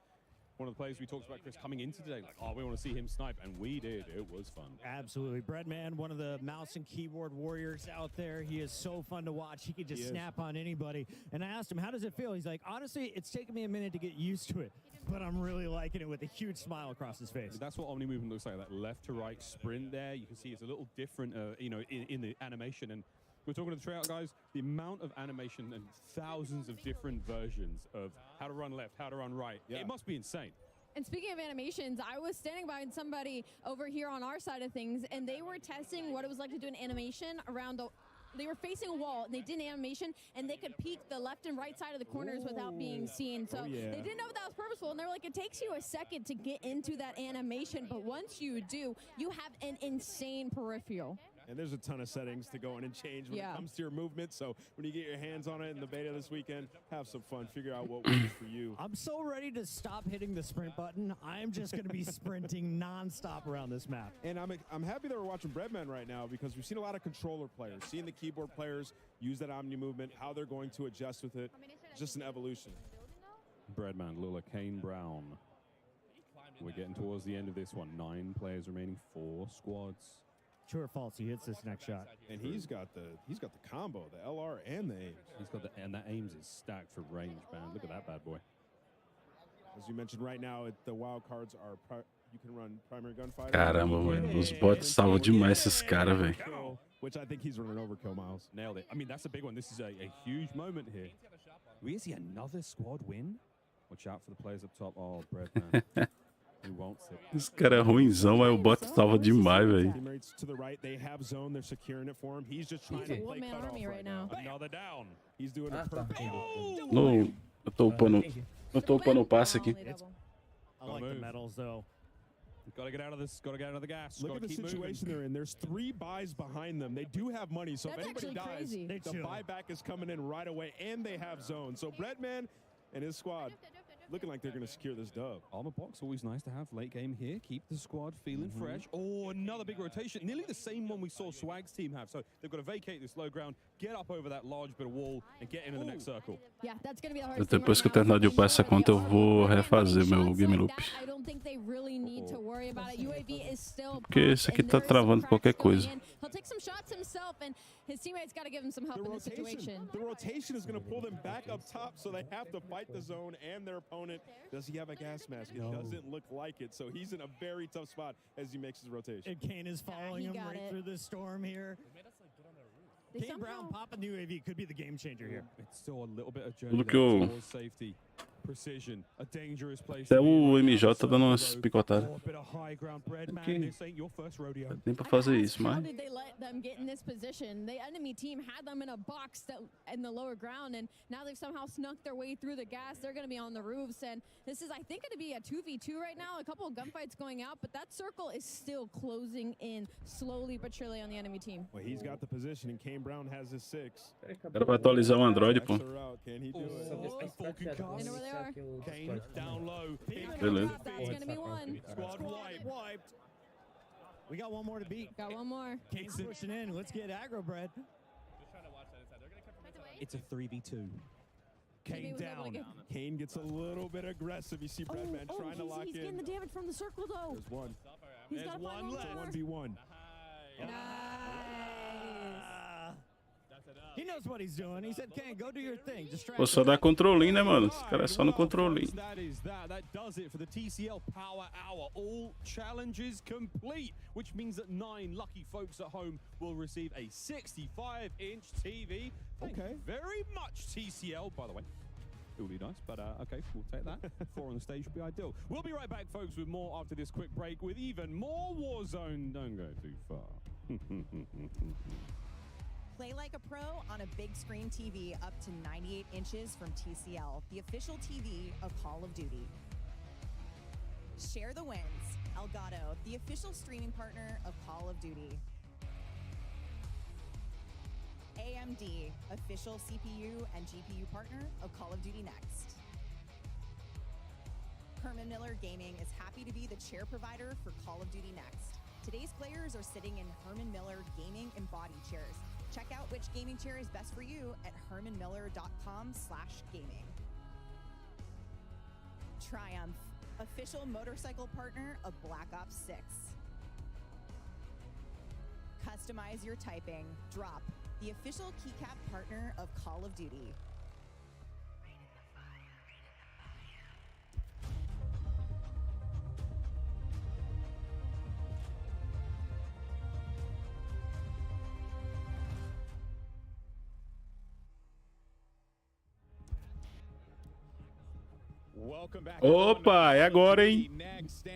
One of the players we talked about, Chris, coming into today, like, oh, we want to see him snipe, and we did. It was fun. Absolutely. Breadman, one of the mouse and keyboard warriors out there. He is so fun to watch. He could just snap on anybody. And I asked him, how does it feel? He's like, honestly, it's taken me a minute to get used to it, but I'm really liking it, with a huge smile across his face. That's what Omni movement looks like, that left to right sprint there. You can see it's a little different, you know, in the animation. And we're talking to the tryout guys, the amount of animation and thousands of different versions of how to run left, how to run right. Yeah. It must be insane. And speaking of animations, I was standing by somebody over here on our side of things, and they were testing what it was like to do an animation around the... They were facing a wall, and they did an animation, and they could peek the left and right side of the corners without being seen. So they didn't know if that was purposeful, and they were like, it takes you a second to get into that animation, but once you do, you have an insane peripheral. And there's a ton of settings to go in and change when it comes to your movement. So when you get your hands on it in the beta this weekend, have some fun. Figure out what works for you. I'm so ready to stop hitting the sprint button. I'm just going to be sprinting nonstop around this map. And I'm happy that we're watching Breadman right now because we've seen a lot of controller players, seeing the keyboard players use that Omni movement, how they're going to adjust with it. It's just an evolution. Breadman, Lula, Kane, Brown. We're getting towards the end of this one. 9 players remaining, 4 squads. True or false? He hits this next shot. And he's got the combo, the LR and the aims. He's got and that aims is stacked for range, man. Look at that bad boy. As you mentioned right now, the wild cards are you can run primary gunfighter. Caramba, mano, os bots salvam demais esses caras, velho. Which I think he's running overkill, Miles. Nailed it. I mean, that's a big one. This is a huge moment here. We see another squad win. Watch out for the players up top. Oh, Breadman. Esse cara é ruimzão, mas o bot salva demais, velho. To the right, they have zone. They're securing it for him. He's just trying to play cut off right now. Another down. He's doing a perfect. No, eu tô upando o passe aqui. I like the medals though. Gotta get out of this. Gotta get out of the gas. Look at the situation they're in. There's 3 buys behind them. They do have money, so That's if anybody actually dies, crazy. the buyback is coming in right away, and they have zone. So Breadman and his squad looking like they're going to secure this dub. Armor box, always nice to have late game here. Keep the squad feeling fresh. Oh, another big rotation. Nearly the same one we saw Swag's team have. So they've got to vacate this low ground, get up over that large bit of wall, and get into the next circle. Yeah, that's gonna be the hardest Depois que eu terminar de upar essa conta, eu vou refazer meu game loop. I don't think they really need to worry about it. UAV is still Porque esse aqui tá travando qualquer coisa. He'll take some shots himself, and his teammates got to give him some help in this situation. The rotation is going to pull them back up top, so they have to fight the zone and their opponent. Does he have a gas mask? It doesn't look like it, so he's in a very tough spot as he makes his rotation. And Kane is following him right through the storm here. Kane Brown popping the UAV could be the game changer here. It's still a little bit of journey Tudo que eu... towards safety. Precision, a dangerous place. Até o MJ tá dando umas picotadas. Nem pra fazer isso, How mas... did they let them get in this position? The enemy team had them in a box that, in the lower ground, and now they've somehow snuck their way through the gas. They're going to be on the roofs, and this is, I think, going to be a 2v2 right now. A couple of gunfights going out, but that circle is still closing in slowly but surely on the enemy team. Well, he's got the position, and Kane Brown has his 6. O cara vai atualizar o Android, pô. Can he do it? And where they are. Kane down low. Beleza. That's going to be one. Squad wiped. We got one more to beat. Got one more. Kane's pushing in. Let's get aggro bread. It's a 3v2. Kane down. Kane gets a little bit aggressive. You see Breadman trying to lock he's in. getting the damage from the circle, though. There's one. He's got one left. 1v1. He knows what he's doing. He said, Kane, go do your thing. Distract. Pô, só dá controlinho, né, mano? Esse cara é só no controlinho. That is that. That does it for the TCL Power Hour. All challenges complete, which means that 9 lucky folks at home will receive a 65-inch TV. Thank you very much, TCL, by the way. It would be nice, but okay, we'll take that. 4 on the stage would be ideal. We'll be right back, folks, with more after this quick break with even more Warzone. Don't go too far. Play like a pro on a big screen TV up to 98 inches from TCL, the official TV of Call of Duty. Share the wins. Elgato, the official streaming partner of Call of Duty. AMD, official CPU and GPU partner of Call of Duty Next. Herman Miller Gaming is happy to be the chair provider for Call of Duty Next. Today's players are sitting in Herman Miller Gaming embodied chairs. Check out which gaming chair is best for you at hermanmiller.com/gaming. Triumph, official motorcycle partner of Black Ops 6. Customize your typing. Drop, the official keycap partner of Call of Duty. Opa, é agora, hein?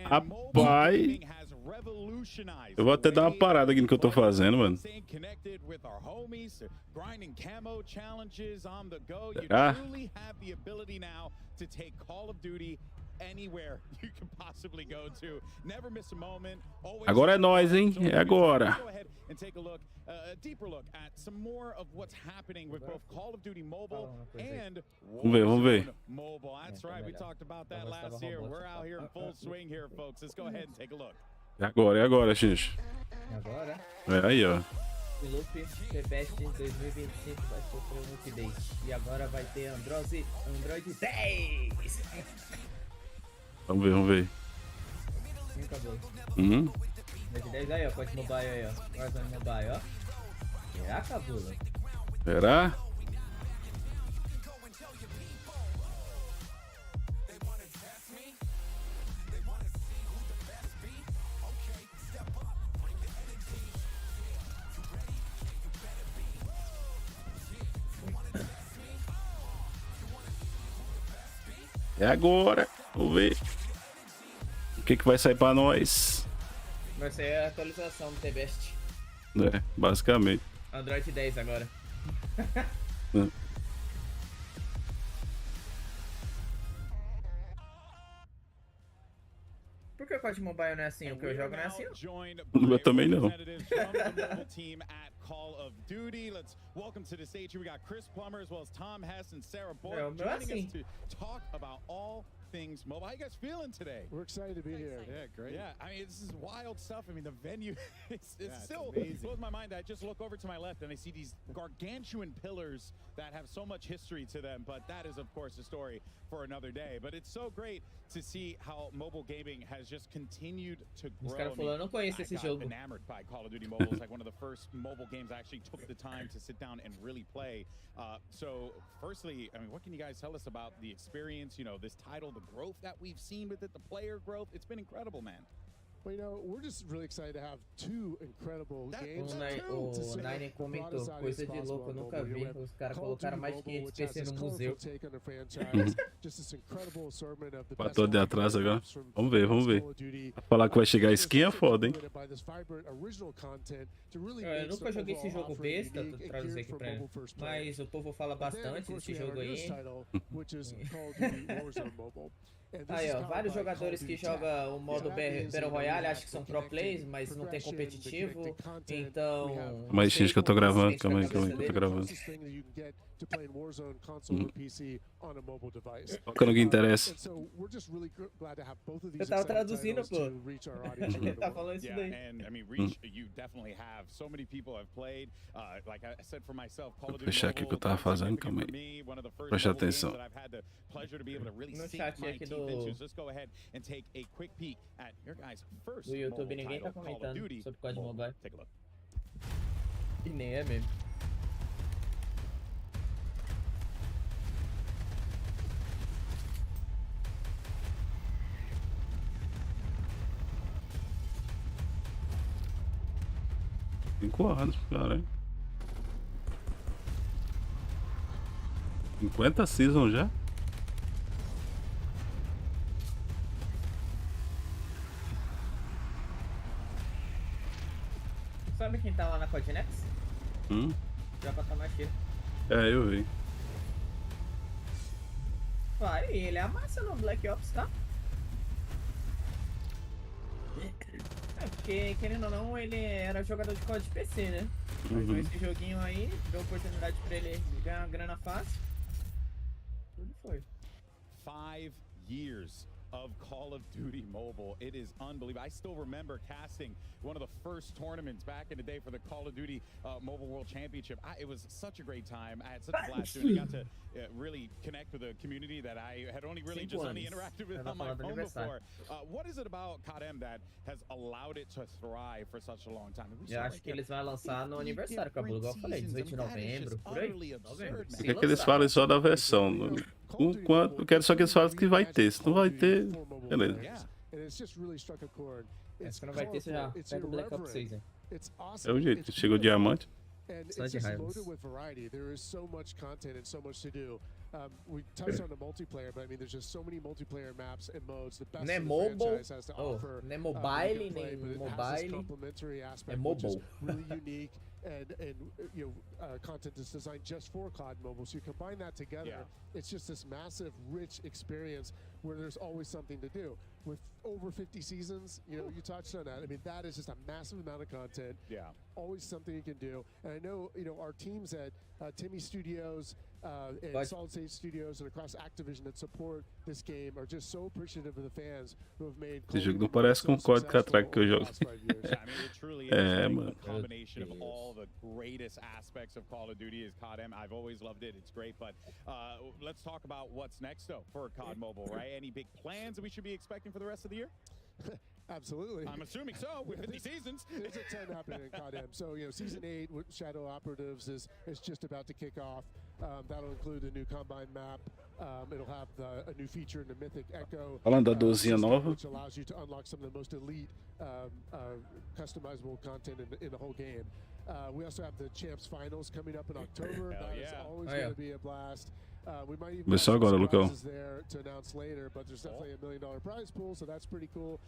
Rapaz. Eu vou até dar uma parada aqui no que eu tô fazendo, mano. Será? Agora é nós, hein? É agora. Vamos ver, vamos ver. É agora, Xixi. Agora? É aí, ó. O Loop Best 2025 vai sofrer um update. E agora vai ter Android 10! Vamos ver, vamos ver. Acabou. Android 10 aí, ó. Pode mobile aí, ó. Warzone mobile, ó. Será, Cabula? Será? É agora. Vamos ver. O que vai sair pra nós? Vai ser a atualização do TBest. É, basicamente. Android 10 agora. Por que o COD Mobile não é assim? O que eu jogo não é assim? Eu também não. Team at Call of Duty. Let's welcome to the stage here. We got Chris Plummer as well as Tom Hess and Sarah Bork joining us to talk about all things mobile. How you guys feeling today? We're excited to be here. Yeah, great. Yeah, I mean, this is wild stuff. I mean, the venue, it's still amazing. blows my mind. I just look over to my left and I see these gargantuan pillars that have so much history to them. But that is, of course, a story for another day. But it's so great to see how mobile gaming has just continued to grow. Eu não conheço esse jogo. Enamored by Call of Duty Mobile. It's like one of the first mobile games I actually took the time to sit down and really play. So firstly, I mean, what can you guys tell us about the experience, you know, this title, the growth that we've seen with it, the player growth? It's been incredible, man. Well, you know, we're just really excited to have two incredible games. O Nine comentou, coisa de louco, eu nunca vi. Os caras colocaram mais de 500 PC no museu. Patou de atrás agora. Vamos ver, vamos ver. Falar que vai chegar a skin é foda, hein? Eu nunca joguei esse jogo besta, tô traduzindo aqui pra ele. Mas o povo fala bastante desse jogo aí. Aí, ó, vários jogadores que jogam o modo Battle Royale, acho que são pro players, mas não tem competitivo, então... Mas gente que eu tô gravando, calma aí que eu tô gravando. Foca no que interessa. Eu tava traduzindo, pô. Ele tá falando isso daí. Vou fechar aqui o que eu tava fazendo, calma aí. Presta atenção. No chat aqui do YouTube ninguém tá comentando sobre COD Mobile. E nem é mesmo. Cinco anos, cara. 50 seasons já? Sabe quem tá lá na Codnext? Já pra mais cheio. É, eu vi. Vai, ele amassa no Black Ops, tá? É, porque, querendo ou não, ele era jogador de COD de PC, né? Mas com esse joguinho aí, deu oportunidade pra ele ganhar uma grana fácil. Tudo foi. 5 years of Call of Duty Mobile. It is unbelievable. I still remember casting one of the first tournaments back in the day for the Call of Duty Mobile World Championship. It was such a great time. I had such a blast doing it. I got to really connect with a community that I had only interacted with on my phone before. What is it about CODM that has allowed it to thrive for such a long time? Eu acho que eles vão lançar no aniversário, Cabulu, igual eu falei, 18 de novembro, por aí. Novembro. Eu quero que eles falem só da versão. Eu quero só que eles falem que vai ter. Se não vai ter, beleza. Se não vai ter, você já pega o Black Ops 6, hein? É o jeito, chegou o diamante. And it's just loaded with variety. There is so much content and so much to do. We touched on the multiplayer, but I mean, there's just so many multiplayer maps and modes. The best the franchise has to offer. Nem mobile, nem mobile. Complementary aspect, É mobile. really unique. And you know, content is designed just for COD Mobile. So you combine that together, it's just this massive, rich experience where there's always something to do. With over 50 seasons, you know, you touched on that. I mean, that is just a massive amount of content. Yeah. Always something you can do. And I know, you know, our teams at Timmy Studios and Solid State Studios and across Activision that support this game are just so appreciative of the fans who have made. Esse jogo não parece com o código que eu jogo. É, mano. Combination of all the greatest aspects of Call of Duty is CODM. I've always loved it. It's great, but let's talk about what's next though for COD Mobile, right? Any big plans that we should be expecting for the rest of the year? Absolutely. I'm assuming so. With 50 seasons. There's a ton happening in CODM. So, you know, Season 8 with Shadow Operatives is just about to kick off. That'll include a new Combine map. It'll have a new feature in the Mythic Echo. Falando da dozinha nova. Which allows you to unlock some of the most elite customizable content in the whole game. We also have the Champs Finals coming up in October. That is always going to be a blast. We might even have some surprises there to announce later, but there's definitely $1 million prize pool, so that's pretty cool.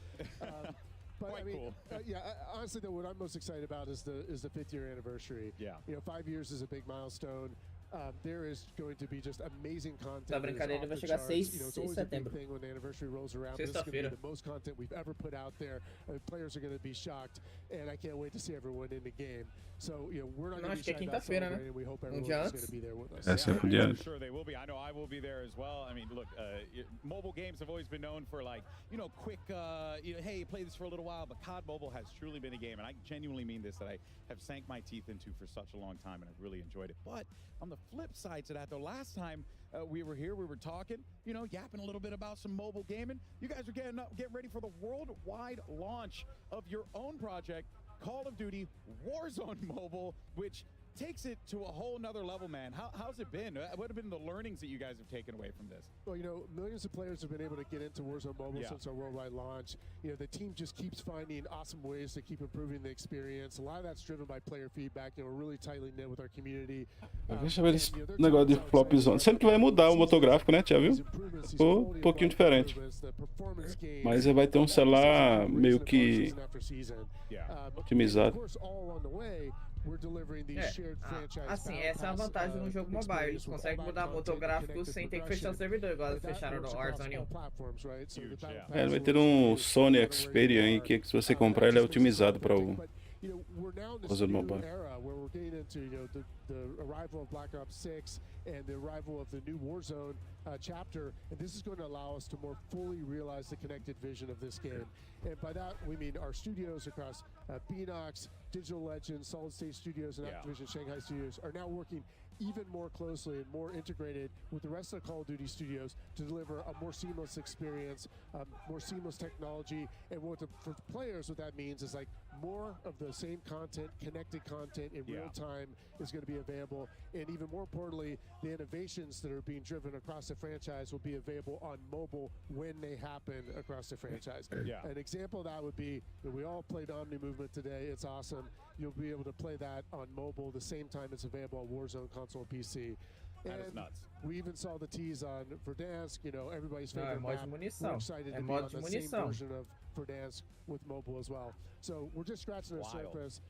But I mean, yeah, honestly though, what I'm most excited about is the 5th year anniversary. Yeah. You know, 5 years is a big milestone. there is going to be just amazing content. Essa brincadeira vai chegar 6 de setembro. When the anniversary rolls around, this is going to be the most content we've ever put out there. Players are going to be shocked, and I can't wait to see everyone in the game. So, we're not going to be shy about celebrating. We hope everyone is going to be there with us. I'm sure they will be. I know I will be there as well. I mean, look, mobile games have always been known for like, quick, hey, play this for a little while, but COD Mobile has truly been a game, and I genuinely mean this, that I have sank my teeth into for such a long time, and I've really enjoyed it. But on the flip side to that, though, last time we were here, we were talking, yapping a little bit about some mobile gaming. You guys are getting ready for the worldwide launch of your own project, Call of Duty Warzone Mobile, which takes it to a whole nother level, man. How's it been? What have been the learnings that you guys have taken away from this? Well, millions of players have been able to get into Warzone Mobile since our worldwide launch. The team just keeps finding awesome ways to keep improving the experience. A lot of that's driven by player feedback. We're really tightly knit with our community. Deixa eu ver esse negócio de flop zone. Sempre que vai mudar o motográfico, né, Tia, viu? Ficou um pouquinho diferente. Mas vai ter um celular meio que otimizado. Assim, essa é a vantagem no jogo mobile. Eles conseguem mudar motográfico sem ter que fechar o servidor, igual eles fecharam no Warzone 1. Vai ter um Sony Xperia aí que se você comprar ele é otimizado para o Warzone Mobile. We're getting into the arrival of Black Ops 6 and the arrival of the new Warzone chapter, and this is going to allow us to more fully realize the connected vision of this game. And by that we mean our studios across Beanox, Digital Legends, Solid State Studios, and Activision Shanghai Studios are now working even more closely and more integrated with the rest of the Call of Duty studios to deliver a more seamless experience, more seamless technology, and for players what that means is like more of the same content, connected content in real time is going to be available, and even more importantly, the innovations that are being driven across the franchise will be available on mobile when they happen across the franchise. An example of that would be that we all played Omni Movement today. It's awesome. You'll be able to play that on mobile the same time it's available on Warzone console and PC. That is nuts. We even saw the tease on Verdansk, everybody's favorite mod map. de munição. We're excited to be on the same version of Verdansk with mobile as well. So we're just scratching the surface.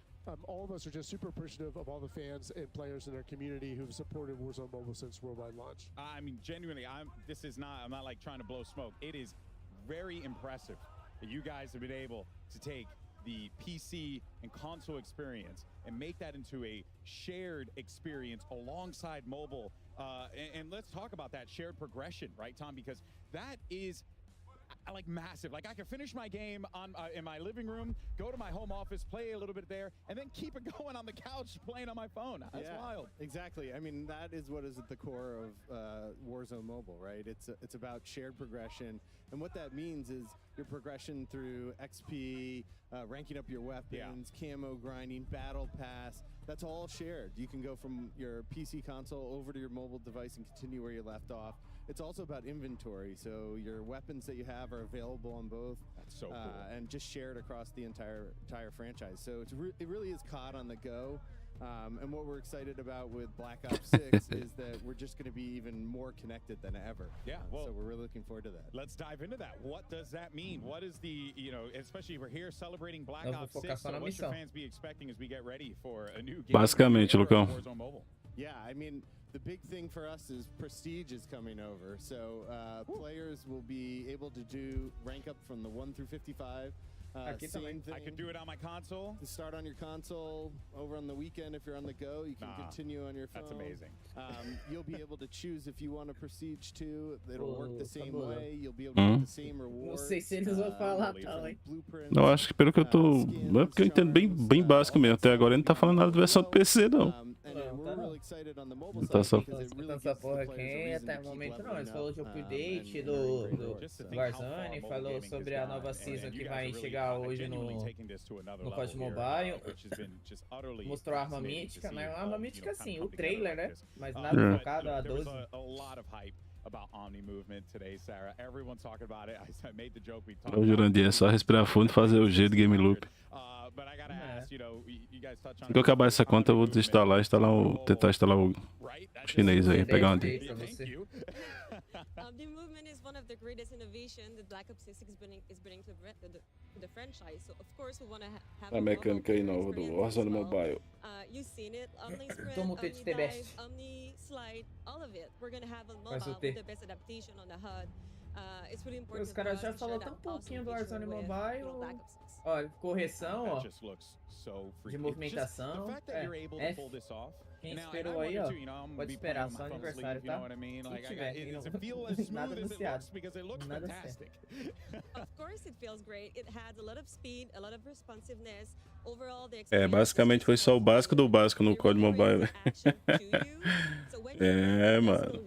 All of us are just super appreciative of all the fans and players in our community who've supported Warzone Mobile since worldwide launch. I mean, genuinely, I'm not like trying to blow smoke. It is very impressive that you guys have been able to take the PC and console experience and make that into a shared experience alongside mobile. And let's talk about that shared progression, right, Tom? Because that is like massive. Like I can finish my game on in my living room, go to my home office, play a little bit there, and then keep it going on the couch playing on my phone. That's wild. Exactly. I mean, that is what is at the core of Warzone Mobile, right? It's about shared progression, and what that means is your progression through XP, ranking up your weapons, camo grinding, battle pass. That's all shared. You can go from your PC console over to your mobile device and continue where you left off. It's also about inventory, so your weapons that you have are available on both. That's so cool. And just shared across the entire franchise. So it really is COD on the go. And what we're excited about with Black Ops 6 is that we're just going to be even more connected than ever. Yeah, well, so we're really looking forward to that. Let's dive into that. What does that mean? What is the, especially we're here celebrating Black Ops 6, so what should fans be expecting as we get ready for a new game? Basicamente, Lucão. Warzone Mobile. Yeah, I mean, the big thing for us is Prestige is coming over. So players will be able to do rank up from the 1 through 55. Same thing. I can do it on my console. You start on your console. Over on the weekend, if you're on the go, you can continue on your phone. That's amazing. You'll be able to choose if you want a Prestige too. It'll work the same way. You'll be able to get the same rewards. Não sei se eles vão falar tal, hein? Não, acho que pelo que eu tô... É porque eu entendo bem básico mesmo. Até agora ele não tá falando nada da versão do PC, não. Não tá só... Essa porra aqui até o momento não. Eles falou de update do Warzone, falou sobre a nova season que vai chegar hoje no COD Mobile. Mostrou a arma mítica, né? A arma mítica sim, o trailer, né? Mas nada focado a 12. About Omni movement today, Sarah. Everyone's talking about it. I made the joke we talked O Jurandir é só respirar fundo e fazer o G do Gameloop. But I gotta ask, you guys touch on. Quando eu acabar essa conta, eu vou desinstalar e tentar instalar o chinês aí, pegar uma dica. The movement is one of the greatest innovation that Black Ops 6 is bringing to the franchise. So of course we want to have A mecânica aí nova do Warzone Mobile. You've seen it, Omni Sprint, Tomo Omni te Dive, best. Omni Slide, all of it. We're going to have on Mas mobile o T. with the best adaptation on the HUD. It's really important Os for caras us já to share falou that tão awesome pouquinho do feature Warzone with, Mobile. Black Ops 6. Olha, correção, ó. De movimentação. Quem esperou aí, ó, pode esperar, só aniversário, tá? Se tiver, e não, nada anunciado. Nada certo. Of course it feels great. It has a lot of speed, a lot of responsiveness. Overall, the Basicamente foi só o básico do básico no COD Mobile. Mano.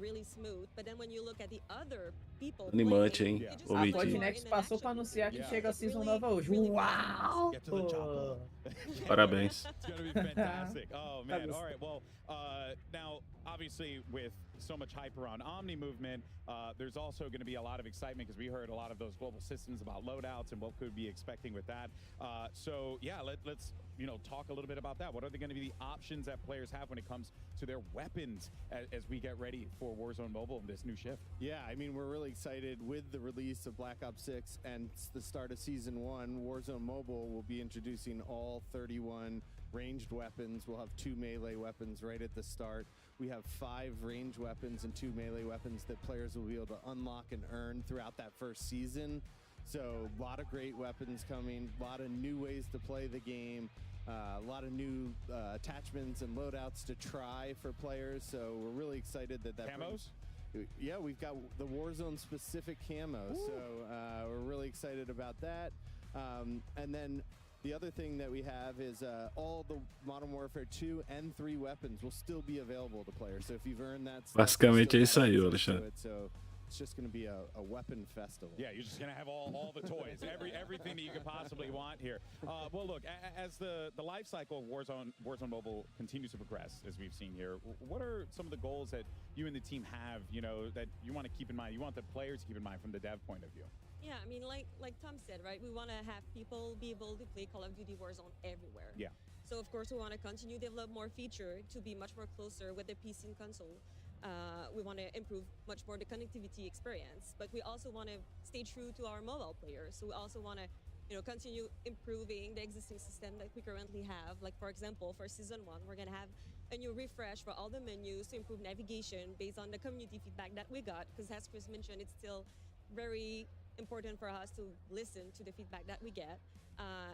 Animante, hein? A Codnext passou pra anunciar que chega a season nova hoje. Uau! Parabéns. It's going to be fantastic. Oh, man. All right. Well, now, obviously, with so much hype around Omni movement, there's also going to be a lot of excitement because we heard a lot of those global systems about loadouts and what could be expecting with that. So, yeah, let's talk a little bit about that. What are going to be the options that players have when it comes to their weapons as we get ready for Warzone Mobile and this new shift? Yeah, I mean, we're really excited with the release of Black Ops 6 and the start of Season 1. Warzone Mobile will be introducing all 31 ranged weapons. We'll have 2 melee weapons right at the start. We have 5 ranged weapons and 2 melee weapons that players will be able to unlock and earn throughout that first season. So a lot of great weapons coming, a lot of new ways to play the game, a lot of new attachments and loadouts to try for players. So we're really excited that Camos? Yeah, we've got the Warzone specific camo. Ooh. So we're really excited about that. And then the other thing that we have is all the Modern Warfare 2 and 3 weapons will still be available to players. So if you've earned that stuff, basicamente é isso aí, Alexandre. So it's just going to be a weapon festival. Yeah, you're just going to have all the toys, everything that you could possibly want here. Well, look, as the life cycle of Warzone Mobile continues to progress, as we've seen here, what are some of the goals that you and the team have, that you want to keep in mind, you want the players to keep in mind from the dev point of view? Yeah, I mean, like Tom said, right? We want to have people be able to play Call of Duty Warzone everywhere. Yeah. So of course we want to continue to develop more feature to be much more closer with the PC and console. We want to improve much more the connectivity experience, but we also want to stay true to our mobile players. So we also want to, continue improving the existing system that we currently have. Like for example, for Season 1, we're gonna have a new refresh for all the menus to improve navigation based on the community feedback that we got. Because as Chris mentioned, it's still very important for us to listen to the feedback that we get.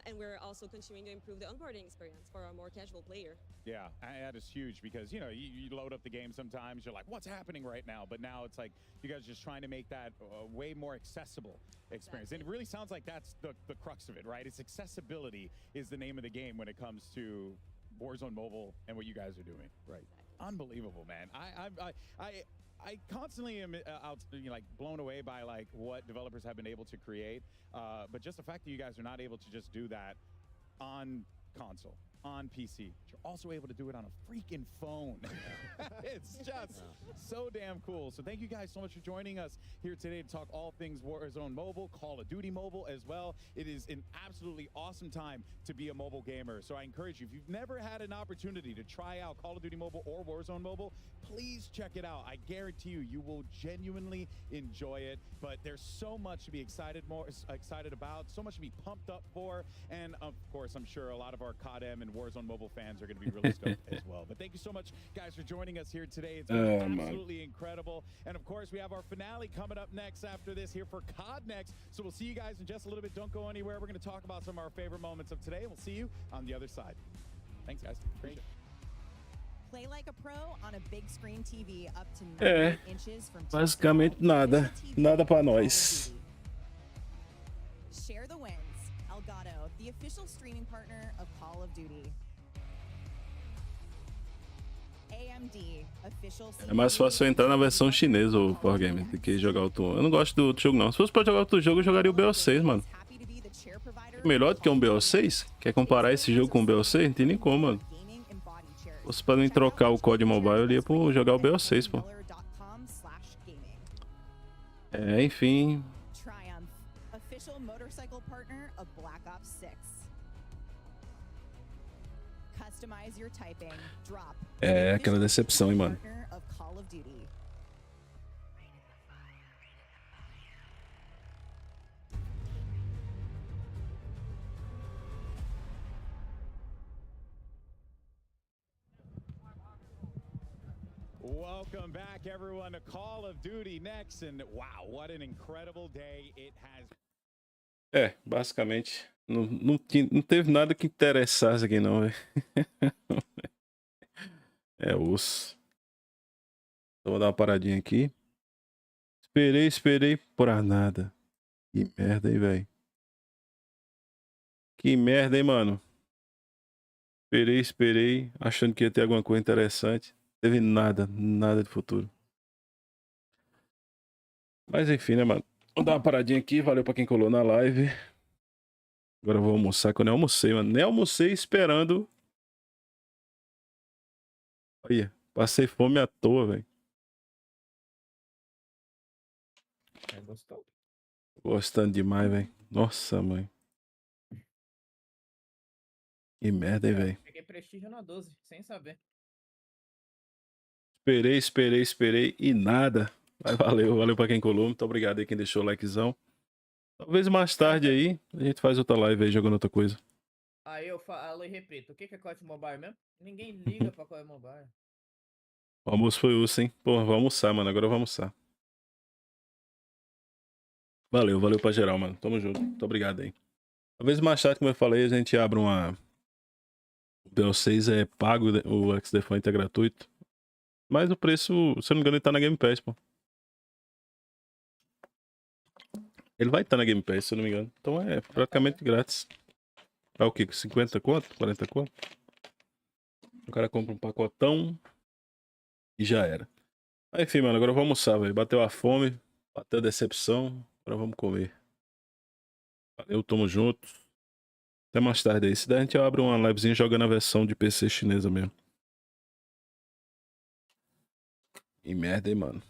And we're also continuing to improve the onboarding experience for our more casual player. Yeah, that is huge because, you load up the game sometimes, you're like, what's happening right now? But now it's like you guys are just trying to make that a way more accessible experience. Exactly. And it really sounds like that's the crux of it, right? It's accessibility is the name of the game when it comes to Warzone Mobile and what you guys are doing. Right. Unbelievable, man. I constantly am blown away by what developers have been able to create, but just the fact that you guys are not able to just do that on console, on PC, but you're also able to do it on a freaking phone. It's just so damn cool. So thank you guys so much for joining us here today to talk all things Warzone Mobile, Call of Duty Mobile as well. It is an absolutely awesome time to be a mobile gamer. So I encourage you, if you've never had an opportunity to try out Call of Duty Mobile or Warzone Mobile, please check it out. I guarantee you will genuinely enjoy it. But there's so much to be excited about, so much to be pumped up for. And of course, I'm sure a lot of our CODM and Warzone Mobile fans are going to be really stoked as well. But thank you so much, guys, for joining us here today. It's been absolutely incredible. And of course, we have our finale coming up next after this here for Codnext. So we'll see you guys in just a little bit. Don't go anywhere. We're going to talk about some of our favorite moments of today. And we'll see you on the other side. Thanks, guys. Appreciate it. Play like a pro on a big screen TV up to 9 inches from basicamente nada para nós. Share the wins. Elgato, the official streaming partner of Call of Duty. AMD, official. É mais fácil entrar na versão chinesa ou Power Game do que jogar outro. Eu não gosto do outro jogo não. Se fosse pra jogar outro jogo, eu jogaria o BO6, mano. Melhor do que um BO6? Quer comparar esse jogo com o BO6? Não tem nem como, mano. Se fosse pra não trocar o COD Mobile, eu ia pro jogar o BO6, pô. Enfim. Aquela decepção, hein, mano. Welcome back, everyone, to Call of Duty Next, and wow, what an incredible day it has. É, basicamente, não teve nada que interessasse aqui não, velho. É osso. Então, vou dar uma paradinha aqui. Esperei pra nada. Que merda, hein, velho. Que merda, hein, mano. Esperei, achando que ia ter alguma coisa interessante. Teve nada de futuro. Mas enfim, né, mano. Vou dar uma paradinha aqui, valeu pra quem colou na live. Agora eu vou almoçar, que eu nem almocei, mano. Nem almocei esperando. Olha, passei fome à toa, velho. Gostou? Gostando demais, velho. Nossa, mãe. Que merda, hein, velho. Peguei prestígio na 12, sem saber. Esperei e nada. Mas valeu pra quem colou. Muito obrigado aí quem deixou o likezão. Talvez mais tarde aí a gente faz outra live aí jogando outra coisa. Aí eu falo e repito, o que é COD Mobile mesmo? Ninguém liga pra COD Mobile. O almoço foi osso, hein? Pô, vou almoçar, mano. Agora eu vou almoçar. Valeu pra geral, mano. Tamo junto. Muito obrigado aí. Talvez mais tarde, como eu falei, a gente abra uma... O BO6 é pago, o XDefiant é gratuito. Mas o preço, se eu não me engano, ele tá na Game Pass, pô. Ele vai estar na Game Pass, se eu não me engano. Então é praticamente grátis. É o quê? 50 conto? 40 conto? O cara compra um pacotão e já era. Mas, enfim, mano, agora eu vou almoçar, velho. Bateu a fome, bateu a decepção. Agora vamos comer. Valeu, tamo junto. Até mais tarde aí. Se der, a gente abre uma livezinha jogando a versão de PC chinesa mesmo. E merda, hein, mano.